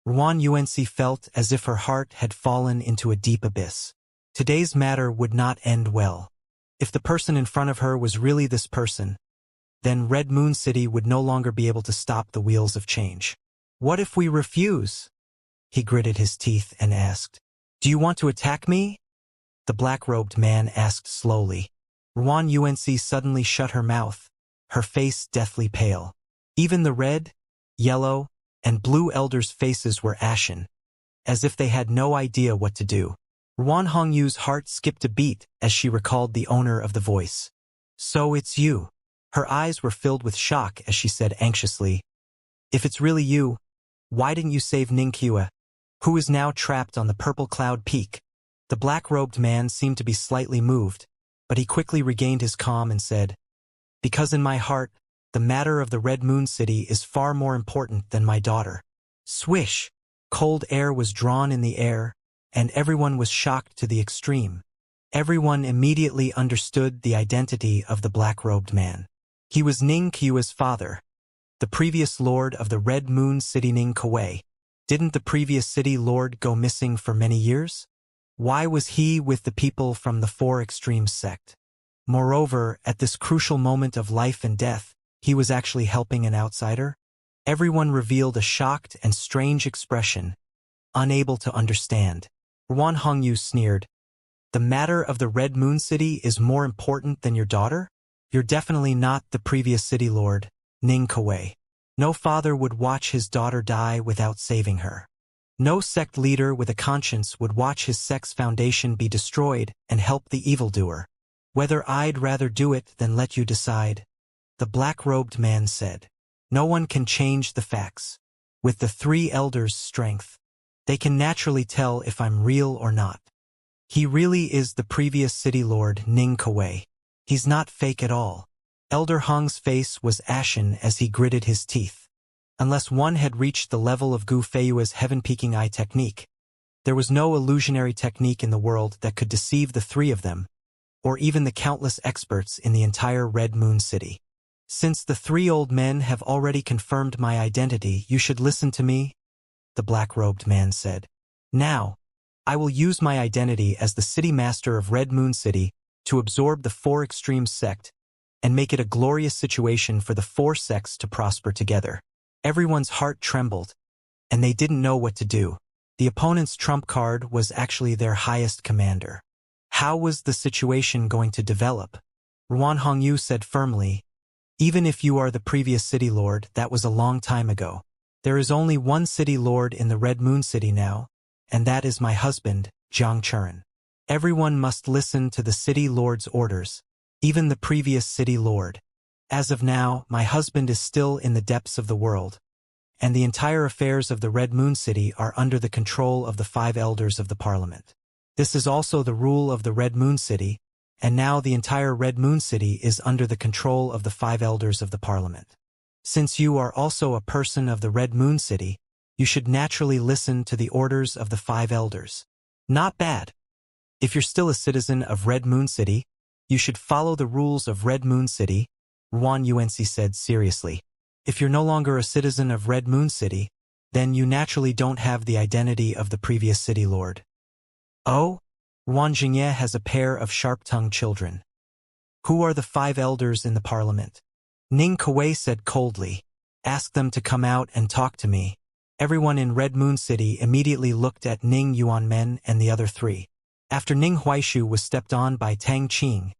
Yuanxi felt as if her heart had fallen into a deep abyss. Today's matter would not end well. If the person in front of her was really this person, then Red Moon City would no longer be able to stop the wheels of change. "What if we refuse?" He gritted his teeth and asked, "Do you want to attack me?" The black-robed man asked slowly. Yuanxi suddenly shut her mouth, her face deathly pale. Even the red, yellow, and blue elders' faces were ashen, as if they had no idea what to do. Hongyu's heart skipped a beat as she recalled the owner of the voice. "So it's you." Her eyes were filled with shock as she said anxiously, "If it's really you, why didn't you save Ningqiu, who is now trapped on the Purple Cloud Peak?" The black-robed man seemed to be slightly moved, but he quickly regained his calm and said, "Because in my heart, the matter of the Red Moon City is far more important than my daughter." Swish! Cold air was drawn in the air, and everyone was shocked to the extreme. Everyone immediately understood the identity of the black-robed man. He was Ningqiu's father, the previous lord of the Red Moon City Ningqiu. Didn't the previous city lord go missing for many years? Why was he with the people from the Four Extremes sect? Moreover, at this crucial moment of life and death, he was actually helping an outsider? Everyone revealed a shocked and strange expression, unable to understand. Hongyu sneered, "The matter of the Red Moon City is more important than your daughter? You're definitely not the previous city lord, Ningqiu. No father would watch his daughter die without saving her. No sect leader with a conscience would watch his sect's foundation be destroyed and help the evildoer. Whether I'd rather do it than let you decide," the black-robed man said. "No one can change the facts. With the three elders' strength, they can naturally tell if I'm real or not. He really is the previous city lord Ningqiu. He's not fake at all." Elder Hong's face was ashen as he gritted his teeth. Unless one had reached the level of Gu Feiyue's heaven-peaking eye technique, there was no illusionary technique in the world that could deceive the three of them, or even the countless experts in the entire Red Moon City. Since the three old men have already confirmed my identity, you should listen to me, the black-robed man said. Now, I will use my identity as the city master of Red Moon City to absorb the four extreme sect and make it a glorious situation for the four sects to prosper together. Everyone's heart trembled, and they didn't know what to do. The opponent's trump card was actually their highest commander. How was the situation going to develop? Ruan Hongyu said firmly, "Even if you are the previous city lord, that was a long time ago. There is only one city lord in the Red Moon City now, and that is my husband, Jiang Churen. Everyone must listen to the city lord's orders, even the previous city lord. As of now, my husband is still in the depths of the world, and the entire affairs of the Red Moon City are under the control of the 5 elders of the parliament. This is also the rule of the Red Moon City, and now the entire Red Moon City is under the control of the 5 elders of the parliament. Since you are also a person of the Red Moon City, you should naturally listen to the orders of the 5 elders. Not bad. If you're still a citizen of Red Moon City, you should follow the rules of Red Moon City," Ruan Yuanxi said seriously. "If you're no longer a citizen of Red Moon City, then you naturally don't have the identity of the previous city lord." "Oh?" Ruan Jingye has a pair of sharp-tongued children. "Who are the 5 elders in the parliament?" Ning Kuei said coldly. "Ask them to come out and talk to me." Everyone in Red Moon City immediately looked at Ning Yuanmen and the other 3. After Ning Huaishu was stepped on by Tang Qing,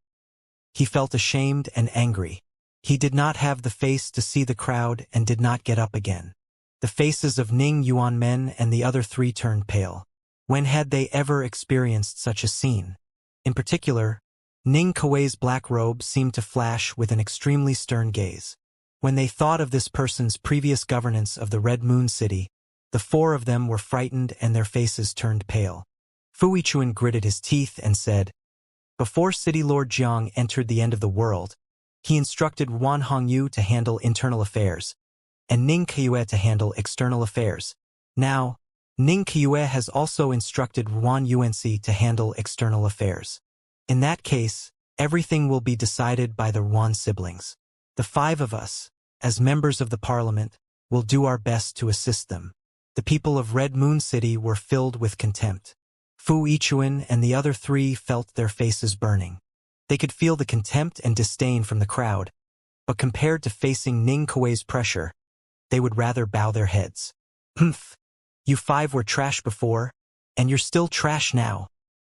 he felt ashamed and angry. He did not have the face to see the crowd and did not get up again. The faces of Ning Yuanmen and the other 3 turned pale. When had they ever experienced such a scene? In particular, Ning Kuei's black robe seemed to flash with an extremely stern gaze. When they thought of this person's previous governance of the Red Moon City, the 4 of them were frightened and their faces turned pale. Fu Yichuan gritted his teeth and said, "Before City Lord Jiang entered the end of the world, he instructed Ruan Hongyu to handle internal affairs, and Ning Qiue to handle external affairs. Now, Ning Qiue has also instructed Ruan Yuanxi to handle external affairs. In that case, everything will be decided by the Ruan siblings. The 5 of us, as members of the parliament, will do our best to assist them." The people of Red Moon City were filled with contempt. Fu Yichuan and the other 3 felt their faces burning. They could feel the contempt and disdain from the crowd, but compared to facing Ning Kuei's pressure, they would rather bow their heads. "Humph! You 5 were trash before, and you're still trash now."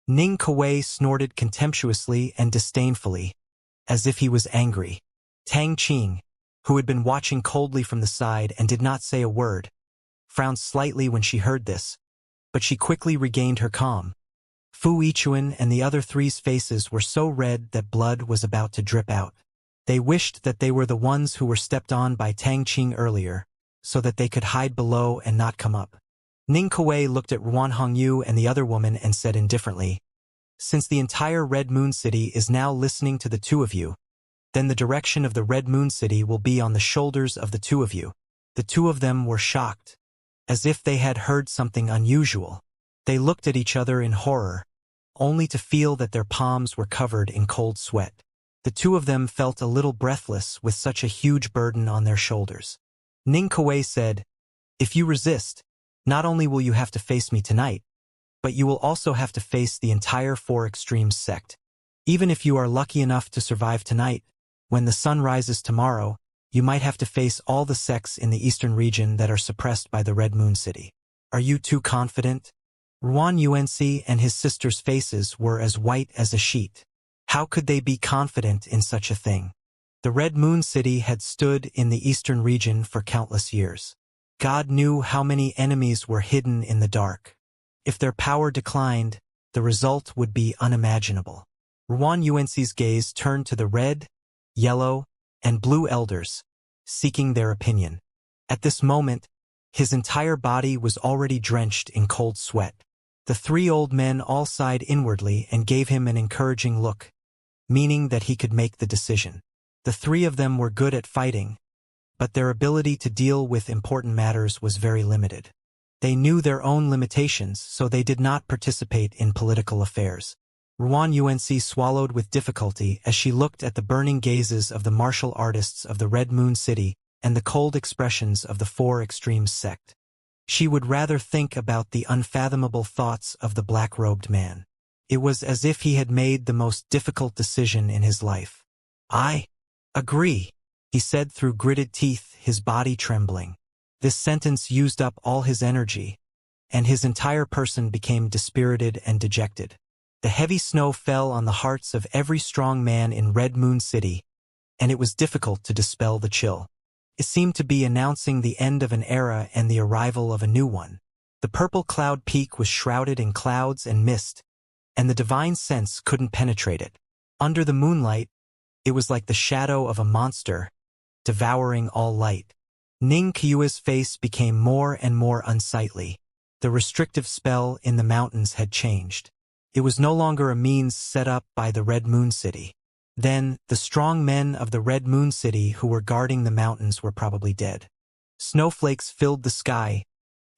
Ning Kuei snorted contemptuously and disdainfully, as if he was angry. Tang Qing, who had been watching coldly from the side and did not say a word, frowned slightly when she heard this, but she quickly regained her calm. Fu Yichuan and the other 3's faces were so red that blood was about to drip out. They wished that they were the ones who were stepped on by Tang Qing earlier, so that they could hide below and not come up. Ning Kuei looked at Ruan Hongyu and the other woman and said indifferently, "Since the entire Red Moon City is now listening to the 2 of you, then the direction of the Red Moon City will be on the shoulders of the 2 of you." The 2 of them were shocked, as if they had heard something unusual. They looked at each other in horror, only to feel that their palms were covered in cold sweat. The 2 of them felt a little breathless with such a huge burden on their shoulders. Ning Kuei said, "If you resist, not only will you have to face me tonight, but you will also have to face the entire 4 Extremes sect. Even if you are lucky enough to survive tonight, when the sun rises tomorrow, you might have to face all the sects in the eastern region that are suppressed by the Red Moon City. Are you too confident?" Ruan Yuanxi and his sister's faces were as white as a sheet. How could they be confident in such a thing? The Red Moon City had stood in the eastern region for countless years. God knew how many enemies were hidden in the dark. If their power declined, the result would be unimaginable. Ruan Yuanxi's gaze turned to the red, yellow, and blue elders, seeking their opinion. At this moment, his entire body was already drenched in cold sweat. The 3 old men all sighed inwardly and gave him an encouraging look, meaning that he could make the decision. The 3 of them were good at fighting, but their ability to deal with important matters was very limited. They knew their own limitations, so they did not participate in political affairs. Ruan Unc swallowed with difficulty as she looked at the burning gazes of the martial artists of the Red Moon City and the cold expressions of the Four Extremes sect. She would rather think about the unfathomable thoughts of the black-robed man. It was as if he had made the most difficult decision in his life. "I agree," he said through gritted teeth, his body trembling. This sentence used up all his energy, and his entire person became dispirited and dejected. The heavy snow fell on the hearts of every strong man in Red Moon City, and it was difficult to dispel the chill. It seemed to be announcing the end of an era and the arrival of a new one. The purple cloud peak was shrouded in clouds and mist, and the divine sense couldn't penetrate it. Under the moonlight, it was like the shadow of a monster, devouring all light. Ning Qiue's face became more and more unsightly. The restrictive spell in the mountains had changed. It was no longer a means set up by the Red Moon City. Then, the strong men of the Red Moon City who were guarding the mountains were probably dead. Snowflakes filled the sky,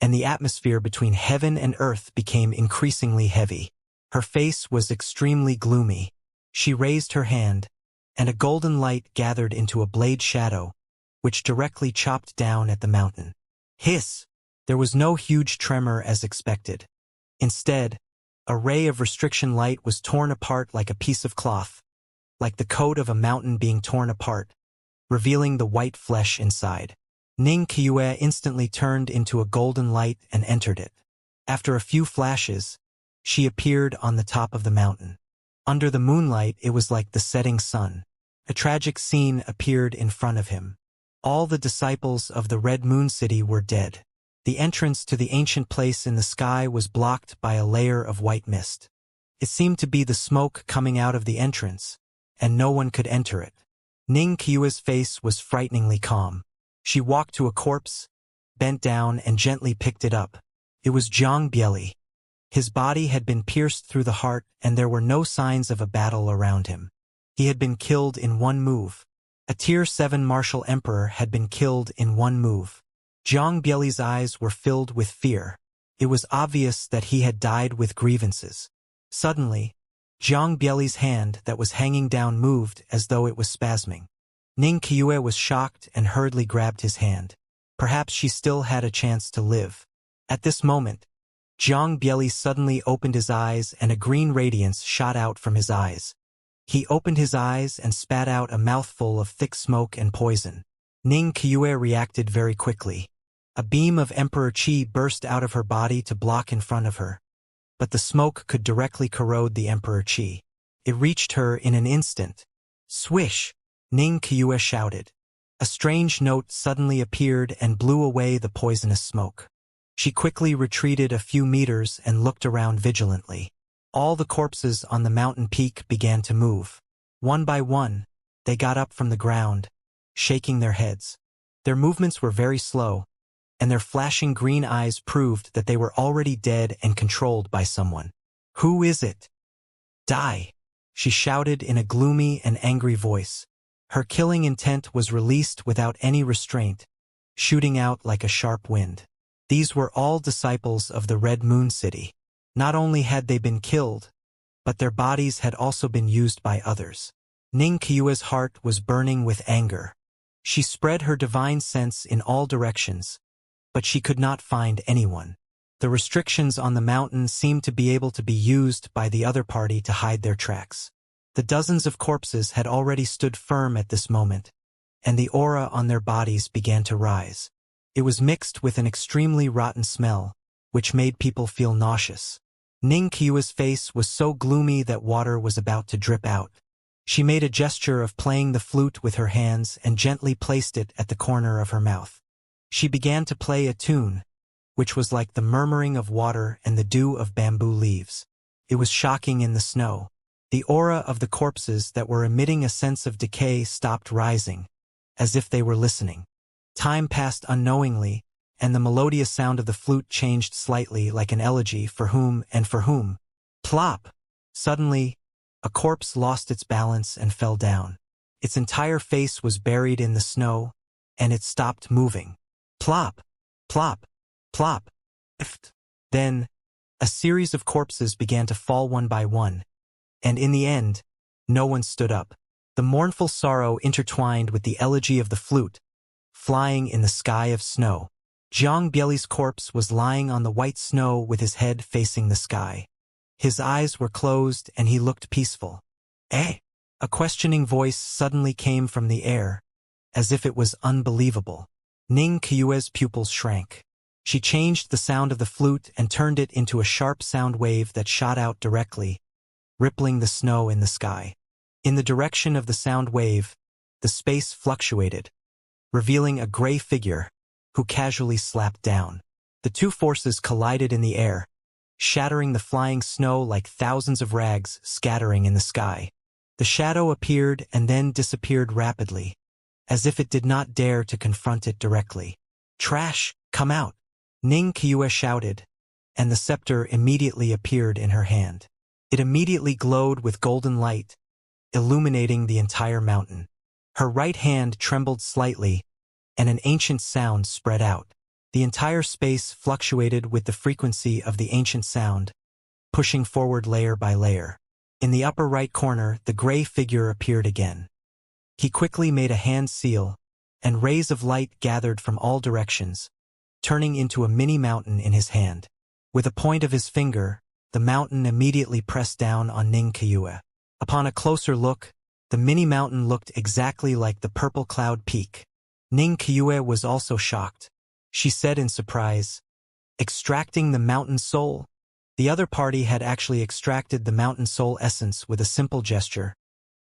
and the atmosphere between heaven and earth became increasingly heavy. Her face was extremely gloomy. She raised her hand, and a golden light gathered into a blade shadow, which directly chopped down at the mountain. Hiss! There was no huge tremor as expected. Instead, a ray of restriction light was torn apart like a piece of cloth, like the coat of a mountain being torn apart, revealing the white flesh inside. Ning Qiue instantly turned into a golden light and entered it. After a few flashes, she appeared on the top of the mountain. Under the moonlight, it was like the setting sun. A tragic scene appeared in front of him. All the disciples of the Red Moon City were dead. The entrance to the ancient place in the sky was blocked by a layer of white mist. It seemed to be the smoke coming out of the entrance, and no one could enter it. Ning Qiue's face was frighteningly calm. She walked to a corpse, bent down and gently picked it up. It was Zhang Bieli. His body had been pierced through the heart and there were no signs of a battle around him. He had been killed in one move. A Tier 7 martial emperor had been killed in one move. Zhang Bieli's eyes were filled with fear. It was obvious that he had died with grievances. Suddenly, Zhang Bieli's hand that was hanging down moved as though it was spasming. Ning Qiue was shocked and hurriedly grabbed his hand. Perhaps she still had a chance to live. At this moment, Zhang Bieli suddenly opened his eyes and a green radiance shot out from his eyes. He opened his eyes and spat out a mouthful of thick smoke and poison. Ning Qiue reacted very quickly. A beam of Emperor Qi burst out of her body to block in front of her. But the smoke could directly corrode the Emperor Qi. It reached her in an instant. Swish! Ning Qiue shouted. A strange note suddenly appeared and blew away the poisonous smoke. She quickly retreated a few meters and looked around vigilantly. All the corpses on the mountain peak began to move. One by one, they got up from the ground, shaking their heads. Their movements were very slow, and their flashing green eyes proved that they were already dead and controlled by someone. "Who is it? Die!" she shouted in a gloomy and angry voice. Her killing intent was released without any restraint, shooting out like a sharp wind. These were all disciples of the Red Moon City. Not only had they been killed, but their bodies had also been used by others. Ning Qiue's heart was burning with anger. She spread her divine sense in all directions, but she could not find anyone. The restrictions on the mountain seemed to be able to be used by the other party to hide their tracks. The dozens of corpses had already stood firm at this moment, and the aura on their bodies began to rise. It was mixed with an extremely rotten smell, which made people feel nauseous. Ning Qiue's face was so gloomy that water was about to drip out. She made a gesture of playing the flute with her hands and gently placed it at the corner of her mouth. She began to play a tune, which was like the murmuring of water and the dew of bamboo leaves. It was shocking in the snow. The aura of the corpses that were emitting a sense of decay stopped rising, as if they were listening. Time passed unknowingly, and the melodious sound of the flute changed slightly like an elegy for whom and for whom. Plop! Suddenly, a corpse lost its balance and fell down. Its entire face was buried in the snow, and it stopped moving. Plop! Plop! Plop! Then, a series of corpses began to fall one by one, And in the end, no one stood up. The mournful sorrow intertwined with the elegy of the flute, flying in the sky of snow. Jiang Bieli's corpse was lying on the white snow with his head facing the sky. His eyes were closed and he looked peaceful. Eh? A questioning voice suddenly came from the air, as if it was unbelievable. Ning Qiue's pupils shrank. She changed the sound of the flute and turned it into a sharp sound wave that shot out directly, rippling the snow in the sky. In the direction of the sound wave, the space fluctuated, revealing a gray figure who casually slapped down. The two forces collided in the air, shattering the flying snow like thousands of rags scattering in the sky. The shadow appeared and then disappeared rapidly, as if it did not dare to confront it directly. "Trash, come out!" Ning Qiue shouted, and the scepter immediately appeared in her hand. It immediately glowed with golden light, illuminating the entire mountain. Her right hand trembled slightly, and an ancient sound spread out. The entire space fluctuated with the frequency of the ancient sound, pushing forward layer by layer. In the upper right corner, the gray figure appeared again. He quickly made a hand seal, and rays of light gathered from all directions, turning into a mini mountain in his hand. With a point of his finger, the mountain immediately pressed down on Ning Qiue. Upon a closer look, the mini mountain looked exactly like the purple cloud peak. Ning Qiue was also shocked. She said in surprise, "Extracting the mountain soul?" The other party had actually extracted the mountain soul essence with a simple gesture,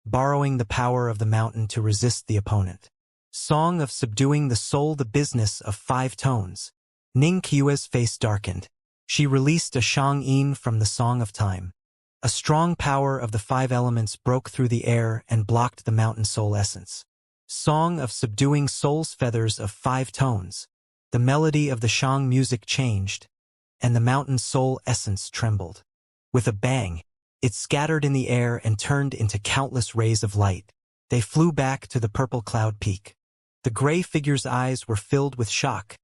borrowing the power of the mountain to resist the opponent. Song of subduing the soul, the business of 5 tones. Ning Qiue's face darkened. She released a shang-yin from the Song of Time. A strong power of the 5 elements broke through the air and blocked the mountain soul essence. Song of subduing soul's feathers of 5 tones. The melody of the shang music changed, and the mountain soul essence trembled. With a bang, it scattered in the air and turned into countless rays of light. They flew back to the purple cloud peak. The gray figure's eyes were filled with shock,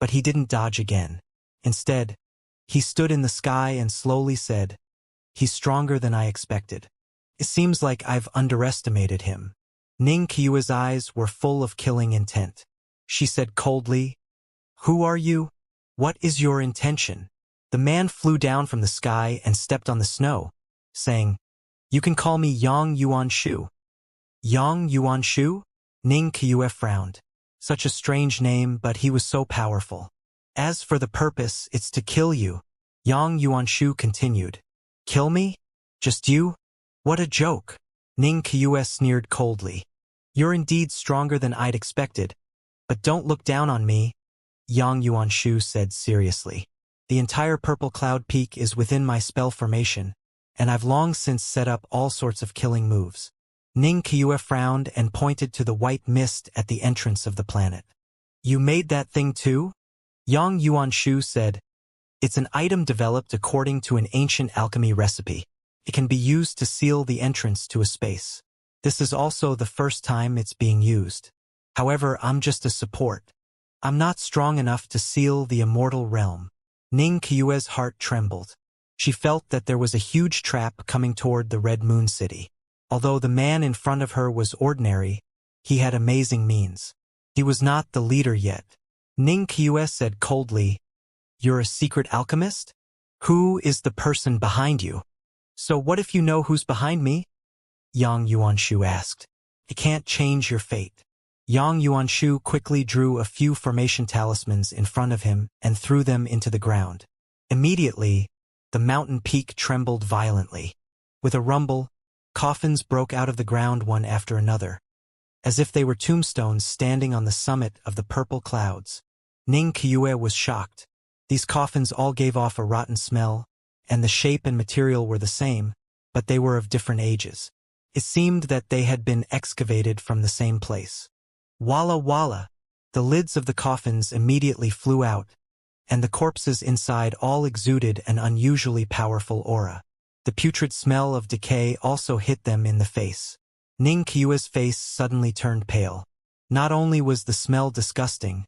but he didn't dodge again. Instead, he stood in the sky and slowly said, "He's stronger than I expected. It seems like I've underestimated him." Ning Qiue's eyes were full of killing intent. She said coldly, "Who are you? What is your intention?" The man flew down from the sky and stepped on the snow, saying, "You can call me Yang Yuanshu." Yang Yuanshu? Ning Qiue frowned. Such a strange name, but he was so powerful. "As for the purpose, it's to kill you," Yang Yuanshu continued. "Kill me? Just you? What a joke." Ning Qiue sneered coldly. "You're indeed stronger than I'd expected, but don't look down on me," Yang Yuanshu said seriously. "The entire purple cloud peak is within my spell formation, and I've long since set up all sorts of killing moves." Ning Qiue frowned and pointed to the white mist at the entrance of the planet. "You made that thing too?" Yang Yuanshu said, "It's an item developed according to an ancient alchemy recipe. It can be used to seal the entrance to a space. This is also the first time it's being used. However, I'm just a support. I'm not strong enough to seal the immortal realm." Ning Qiue's heart trembled. She felt that there was a huge trap coming toward the Red Moon City. Although the man in front of her was ordinary, he had amazing means. He was not the leader yet. Ning Qiue said coldly, "You're a secret alchemist? Who is the person behind you?" "So what if you know who's behind me?" Yang Yuanshu asked. "It can't change your fate." Yang Yuanshu quickly drew a few formation talismans in front of him and threw them into the ground. Immediately, the mountain peak trembled violently. With a rumble, coffins broke out of the ground one after another, as if they were tombstones standing on the summit of the purple clouds. Ning Qiue was shocked. These coffins all gave off a rotten smell, and the shape and material were the same, but they were of different ages. It seemed that they had been excavated from the same place. Walla walla! The lids of the coffins immediately flew out, and the corpses inside all exuded an unusually powerful aura. The putrid smell of decay also hit them in the face. Ning Qiue's face suddenly turned pale. Not only was the smell disgusting,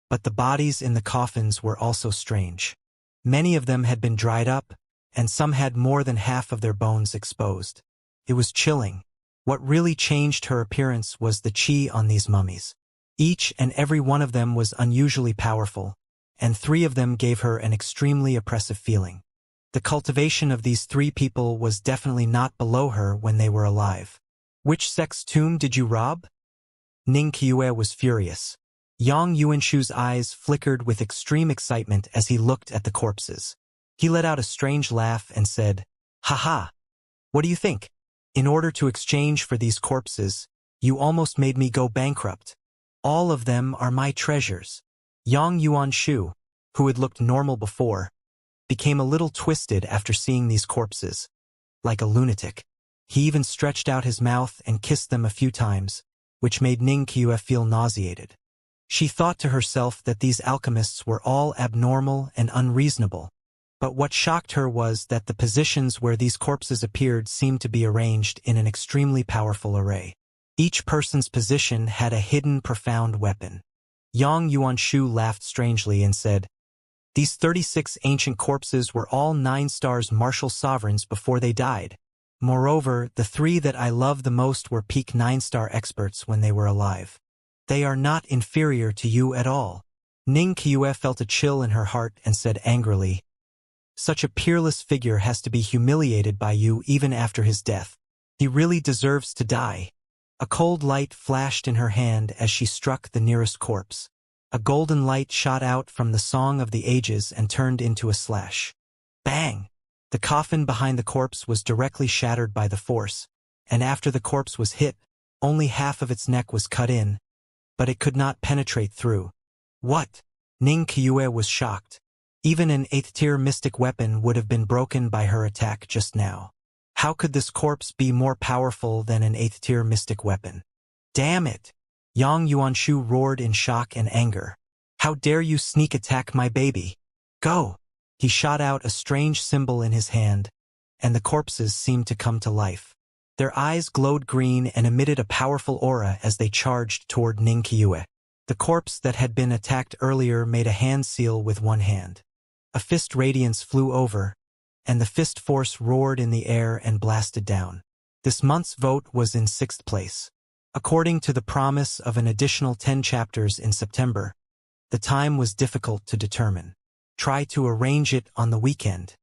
but the bodies in the coffins were also strange. Many of them had been dried up, and some had more than half of their bones exposed. It was chilling. What really changed her appearance was the chi on these mummies. Each and every one of them was unusually powerful, and 3 of them gave her an extremely oppressive feeling. The cultivation of these 3 people was definitely not below her when they were alive. Which sex tomb did you rob? Ning Qiue was furious. Yang Yuanshu's eyes flickered with extreme excitement as he looked at the corpses. He let out a strange laugh and said, "Haha! What do you think? In order to exchange for these corpses, you almost made me go bankrupt. All of them are my treasures." Yang Yuanshu, who had looked normal before, became a little twisted after seeing these corpses, like a lunatic. He even stretched out his mouth and kissed them a few times, which made Ning Qiue feel nauseated. She thought to herself that these alchemists were all abnormal and unreasonable, but what shocked her was that the positions where these corpses appeared seemed to be arranged in an extremely powerful array. Each person's position had a hidden profound weapon. Yang Yuanshu laughed strangely and said, "These 36 ancient corpses were all 9 stars martial sovereigns before they died. Moreover, the 3 that I love the most were peak 9-star experts when they were alive. They are not inferior to you at all." Ning Qiue felt a chill in her heart and said angrily, "Such a peerless figure has to be humiliated by you even after his death. He really deserves to die." A cold light flashed in her hand as she struck the nearest corpse. A golden light shot out from the Song of the Ages and turned into a slash. Bang! The coffin behind the corpse was directly shattered by the force, and after the corpse was hit, only half of its neck was cut in, but it could not penetrate through. What? Ning Qiue was shocked. Even an 8th-tier mystic weapon would have been broken by her attack just now. How could this corpse be more powerful than an 8th-tier mystic weapon? Damn it! Yang Yuanshu roared in shock and anger. "How dare you sneak attack my baby? Go!" He shot out a strange symbol in his hand, and the corpses seemed to come to life. Their eyes glowed green and emitted a powerful aura as they charged toward Ning Qiue. The corpse that had been attacked earlier made a hand seal with one hand. A fist radiance flew over, and the fist force roared in the air and blasted down. This month's vote was in 6th place. According to the promise of an additional 10 chapters in September, the time was difficult to determine. Try to arrange it on the weekend.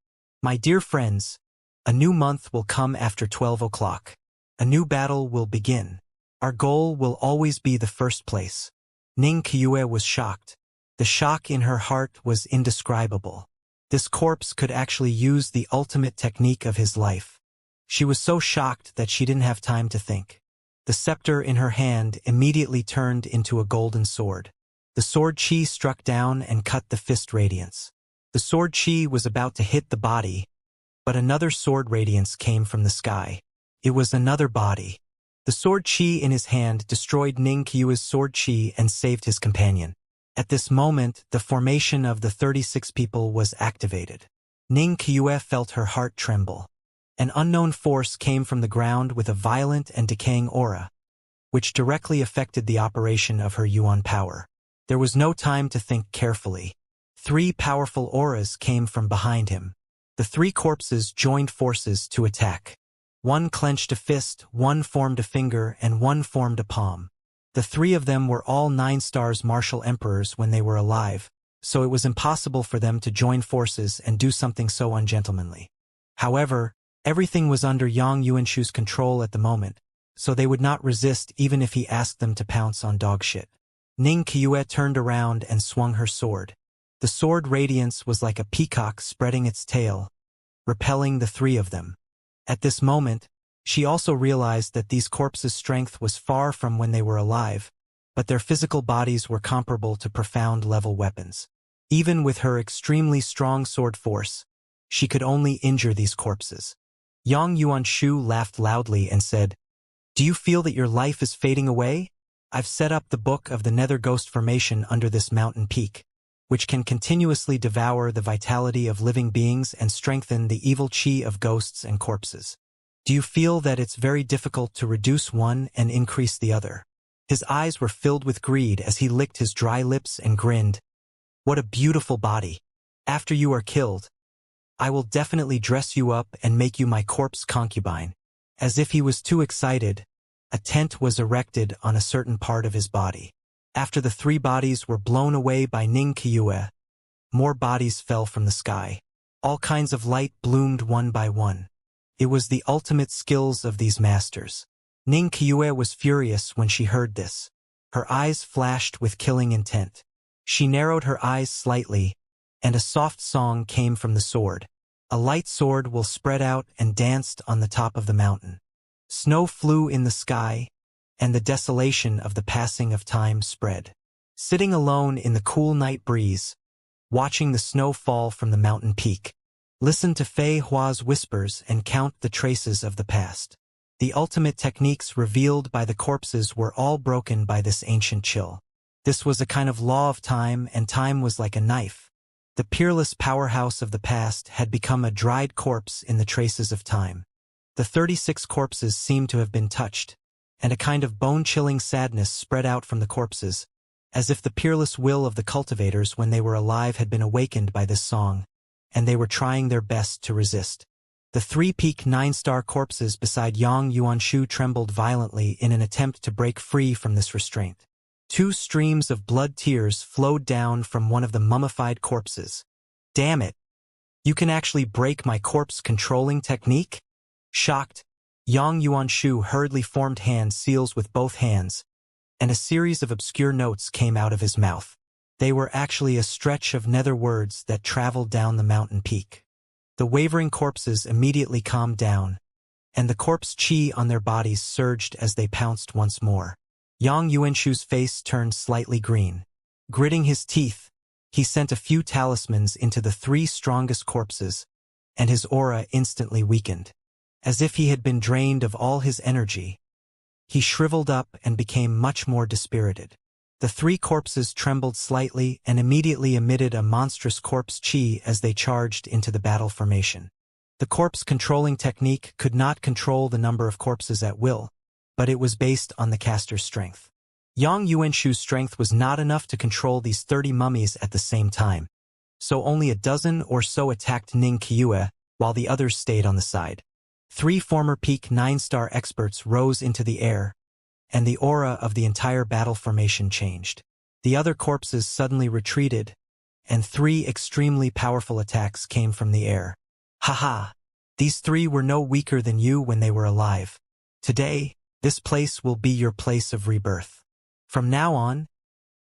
My dear friends, a new month will come after 12 o'clock. A new battle will begin. Our goal will always be the first place. Ning Qiue was shocked. The shock in her heart was indescribable. This corpse could actually use the ultimate technique of his life. She was so shocked that she didn't have time to think. The scepter in her hand immediately turned into a golden sword. The sword chi struck down and cut the fist radiance. The sword chi was about to hit the body, but another sword radiance came from the sky. It was another body. The sword chi in his hand destroyed Ning Qiue's sword chi and saved his companion. At this moment, the formation of the 36 people was activated. Ning Qiue felt her heart tremble. An unknown force came from the ground with a violent and decaying aura, which directly affected the operation of her yuan power. There was no time to think carefully. 3 powerful auras came from behind him. The 3 corpses joined forces to attack. One clenched a fist, one formed a finger, and one formed a palm. The 3 of them were all 9 stars martial emperors when they were alive, so it was impossible for them to join forces and do something so ungentlemanly. However, everything was under Yang Yuanshu's control at the moment, so they would not resist even if he asked them to pounce on dog shit. Ning Qiue turned around and swung her sword. The sword radiance was like a peacock spreading its tail, repelling the 3 of them. At this moment, she also realized that these corpses' strength was far from when they were alive, but their physical bodies were comparable to profound-level weapons. Even with her extremely strong sword force, she could only injure these corpses. Yang Yuanshu laughed loudly and said, "Do you feel that your life is fading away? I've set up the Book of the Nether Ghost Formation under this mountain peak, which can continuously devour the vitality of living beings and strengthen the evil chi of ghosts and corpses. Do you feel that it's very difficult to reduce one and increase the other?" His eyes were filled with greed as he licked his dry lips and grinned. "What a beautiful body. After you are killed, I will definitely dress you up and make you my corpse concubine. As if he was too excited, a tent was erected on a certain part of his body. After the 3 bodies were blown away by Ning Qiue, more bodies fell from the sky. All kinds of light bloomed one by one. It was the ultimate skills of these masters. Ning Qiue was furious when she heard this. Her eyes flashed with killing intent. She narrowed her eyes slightly, and a soft song came from the sword. A light sword will spread out and danced on the top of the mountain. Snow flew in the sky, and the desolation of the passing of time spread. Sitting alone in the cool night breeze, watching the snow fall from the mountain peak, listen to Fei Hua's whispers and count the traces of the past. The ultimate techniques revealed by the corpses were all broken by this ancient chill. This was a kind of law of time, and time was like a knife. The peerless powerhouse of the past had become a dried corpse in the traces of time. The 36 corpses seemed to have been touched, and a kind of bone-chilling sadness spread out from the corpses, as if the peerless will of the cultivators when they were alive had been awakened by this song, and they were trying their best to resist. The 3 peak 9-star corpses beside Yang Yuanshu trembled violently in an attempt to break free from this restraint. 2 streams of blood tears flowed down from one of the mummified corpses. Damn it! You can actually break my corpse controlling technique? Shocked, Yang Yuanshu hurriedly formed hand seals with both hands, and a series of obscure notes came out of his mouth. They were actually a stretch of nether words that traveled down the mountain peak. The wavering corpses immediately calmed down, and the corpse chi on their bodies surged as they pounced once more. Yang Yuanshu's face turned slightly green. Gritting his teeth, he sent a few talismans into the 3 strongest corpses, and his aura instantly weakened. As if he had been drained of all his energy, he shriveled up and became much more dispirited. The 3 corpses trembled slightly and immediately emitted a monstrous corpse chi as they charged into the battle formation. The corpse controlling technique could not control the number of corpses at will, but it was based on the caster's strength. Yang Yuanshu's strength was not enough to control these 30 mummies at the same time, so only a dozen or so attacked Ning Qiue, while the others stayed on the side. 3 former peak 9-star experts rose into the air, and the aura of the entire battle formation changed. The other corpses suddenly retreated, and 3 extremely powerful attacks came from the air. Haha! These 3 were no weaker than you when they were alive. Today, this place will be your place of rebirth. From now on,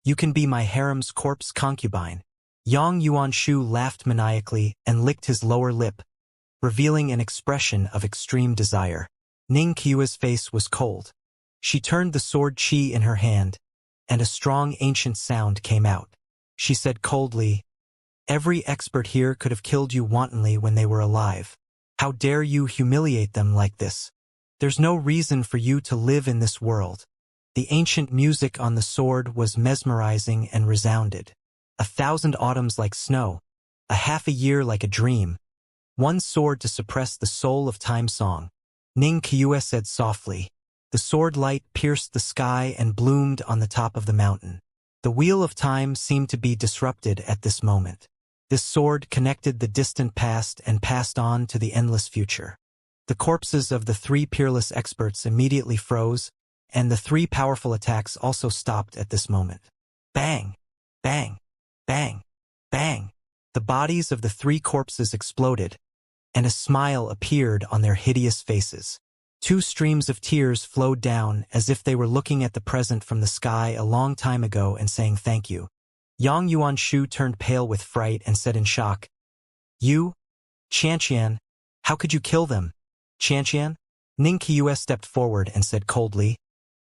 you can be my harem's corpse concubine. Yang Yuanshu laughed maniacally and licked his lower lip, revealing an expression of extreme desire. Ning Qiue's face was cold. She turned the sword chi in her hand, and a strong ancient sound came out. She said coldly, "Every expert here could have killed you wantonly when they were alive. How dare you humiliate them like this? There's no reason for you to live in this world." The ancient music on the sword was mesmerizing and resounded. 1,000 autumns like snow, a half a year like a dream, 1 sword to suppress the soul of time song. Ning Qiue said softly. The sword light pierced the sky and bloomed on the top of the mountain. The wheel of time seemed to be disrupted at this moment. This sword connected the distant past and passed on to the endless future. The corpses of the 3 peerless experts immediately froze, and the 3 powerful attacks also stopped at this moment. Bang! Bang! Bang! Bang! The bodies of the 3 corpses exploded, and a smile appeared on their hideous faces. 2 streams of tears flowed down as if they were looking at the present from the sky a long time ago and saying thank you. Yang Yuanshu turned pale with fright and said in shock, "You? Xianxia, how could you kill them?" "Xianxia?" Ning Qiue stepped forward and said coldly,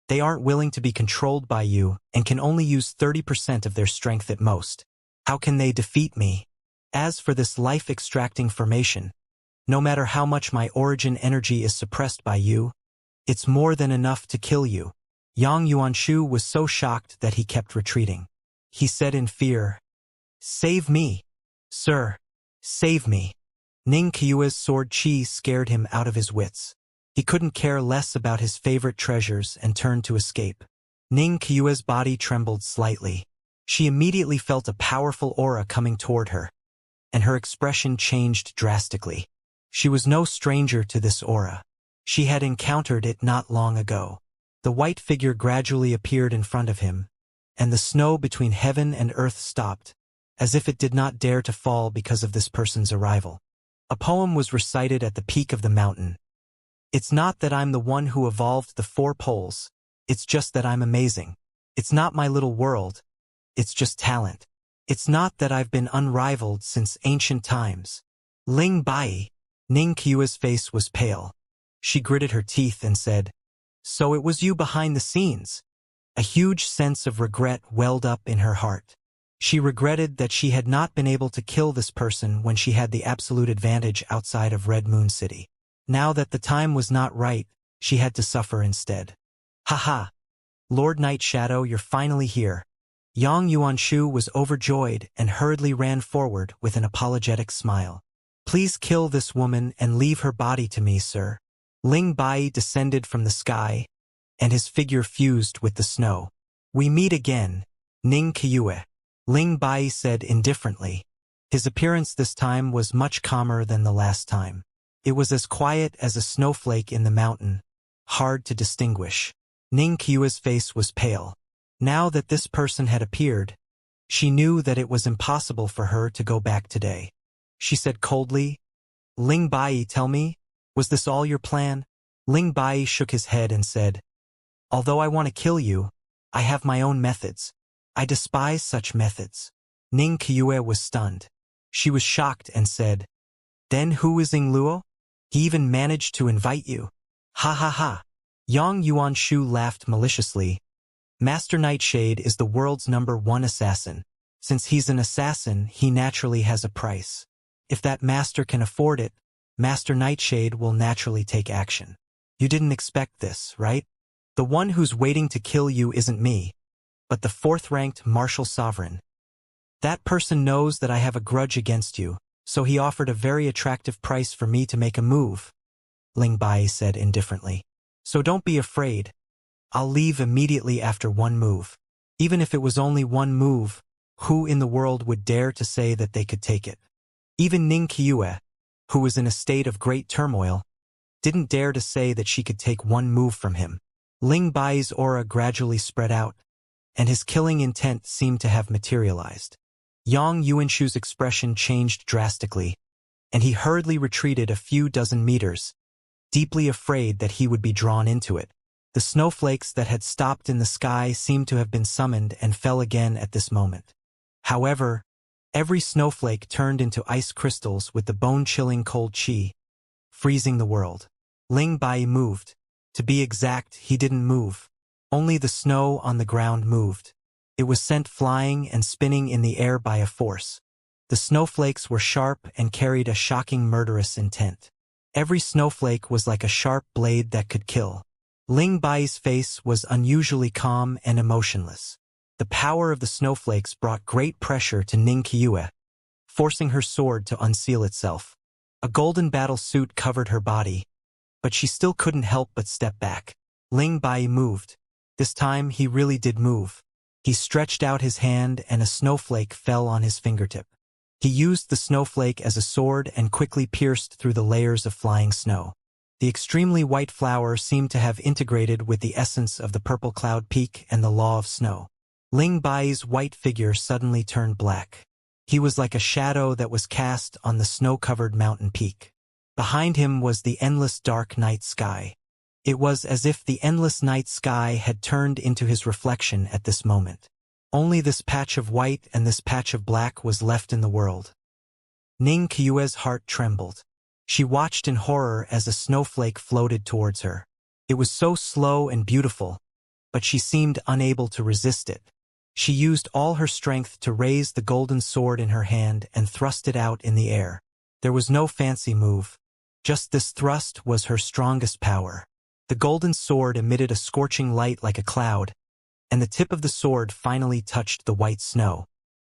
"They aren't willing to be controlled by you and can only use 30% of their strength at most. How can they defeat me? As for this life-extracting formation, no matter how much my origin energy is suppressed by you, it's more than enough to kill you." Yang Yuanshu was so shocked that he kept retreating. He said in fear, "Save me! Sir, save me!" Ning Qiue's sword chi scared him out of his wits. He couldn't care less about his favorite treasures and turned to escape. Ning Qiue's body trembled slightly. She immediately felt a powerful aura coming toward her, and her expression changed drastically. She was no stranger to this aura. She had encountered it not long ago. The white figure gradually appeared in front of him, and the snow between heaven and earth stopped, as if it did not dare to fall because of this person's arrival. A poem was recited at the peak of the mountain. It's not that I'm the one who evolved the 4 poles. It's just that I'm amazing. It's not my little world. It's just talent. It's not that I've been unrivaled since ancient times. Ling Bai. Ning Qiue's face was pale. She gritted her teeth and said, "So it was you behind the scenes." A huge sense of regret welled up in her heart. She regretted that she had not been able to kill this person when she had the absolute advantage outside of Red Moon City. Now that the time was not right, she had to suffer instead. "Haha! Lord Night Shadow, you're finally here." Yang Yuanshu was overjoyed and hurriedly ran forward with an apologetic smile. "Please kill this woman and leave her body to me, sir." Ling Bai descended from the sky, and his figure fused with the snow. "We meet again, Ning Qiue," Ling Bai said indifferently. His appearance this time was much calmer than the last time. It was as quiet as a snowflake in the mountain, hard to distinguish. Ning Qiue's face was pale. Now that this person had appeared, she knew that it was impossible for her to go back today. She said coldly, "Ling Bai, tell me, was this all your plan?" Ling Bai shook his head and said, "Although I want to kill you, I have my own methods. I despise such methods." Ning Qiue was stunned. She was shocked and said, "Then who is Ing Luo? He even managed to invite you." "Ha ha ha." Yang Yuanshu laughed maliciously. "Master Nightshade is the world's #1 assassin. Since he's an assassin, he naturally has a price. If that master can afford it, Master Nightshade will naturally take action. You didn't expect this, right? The one who's waiting to kill you isn't me, but the 4th-ranked martial sovereign. That person knows that I have a grudge against you, so he offered a very attractive price for me to make a move," Ling Bai said indifferently. "So don't be afraid. I'll leave immediately after one move. Even if it was only one move, who in the world would dare to say that they could take it?" Even Ning Qiue, who was in a state of great turmoil, didn't dare to say that she could take one move from him. Ling Bai's aura gradually spread out, and his killing intent seemed to have materialized. Yang Yuanshu's expression changed drastically, and he hurriedly retreated a few dozen meters, deeply afraid that he would be drawn into it. The snowflakes that had stopped in the sky seemed to have been summoned and fell again at this moment. However, every snowflake turned into ice crystals with the bone-chilling cold chi, freezing the world. Ling Bai moved. To be exact, he didn't move. Only the snow on the ground moved. It was sent flying and spinning in the air by a force. The snowflakes were sharp and carried a shocking murderous intent. Every snowflake was like a sharp blade that could kill. Ling Bai's face was unusually calm and emotionless. The power of the snowflakes brought great pressure to Ning Qiue, forcing her sword to unseal itself. A golden battle suit covered her body, but she still couldn't help but step back. Ling Bai moved. This time he really did move. He stretched out his hand and a snowflake fell on his fingertip. He used the snowflake as a sword and quickly pierced through the layers of flying snow. The extremely white flower seemed to have integrated with the essence of the purple cloud peak and the law of snow. Ling Bai's white figure suddenly turned black. He was like a shadow that was cast on the snow-covered mountain peak. Behind him was the endless dark night sky. It was as if the endless night sky had turned into his reflection at this moment. Only this patch of white and this patch of black was left in the world. Ning Qiue's heart trembled. She watched in horror as a snowflake floated towards her. It was so slow and beautiful, but she seemed unable to resist it. She used all her strength to raise the golden sword in her hand and thrust it out in the air. There was no fancy move. Just this thrust was her strongest power. The golden sword emitted a scorching light like a cloud, and the tip of the sword finally touched the white snow.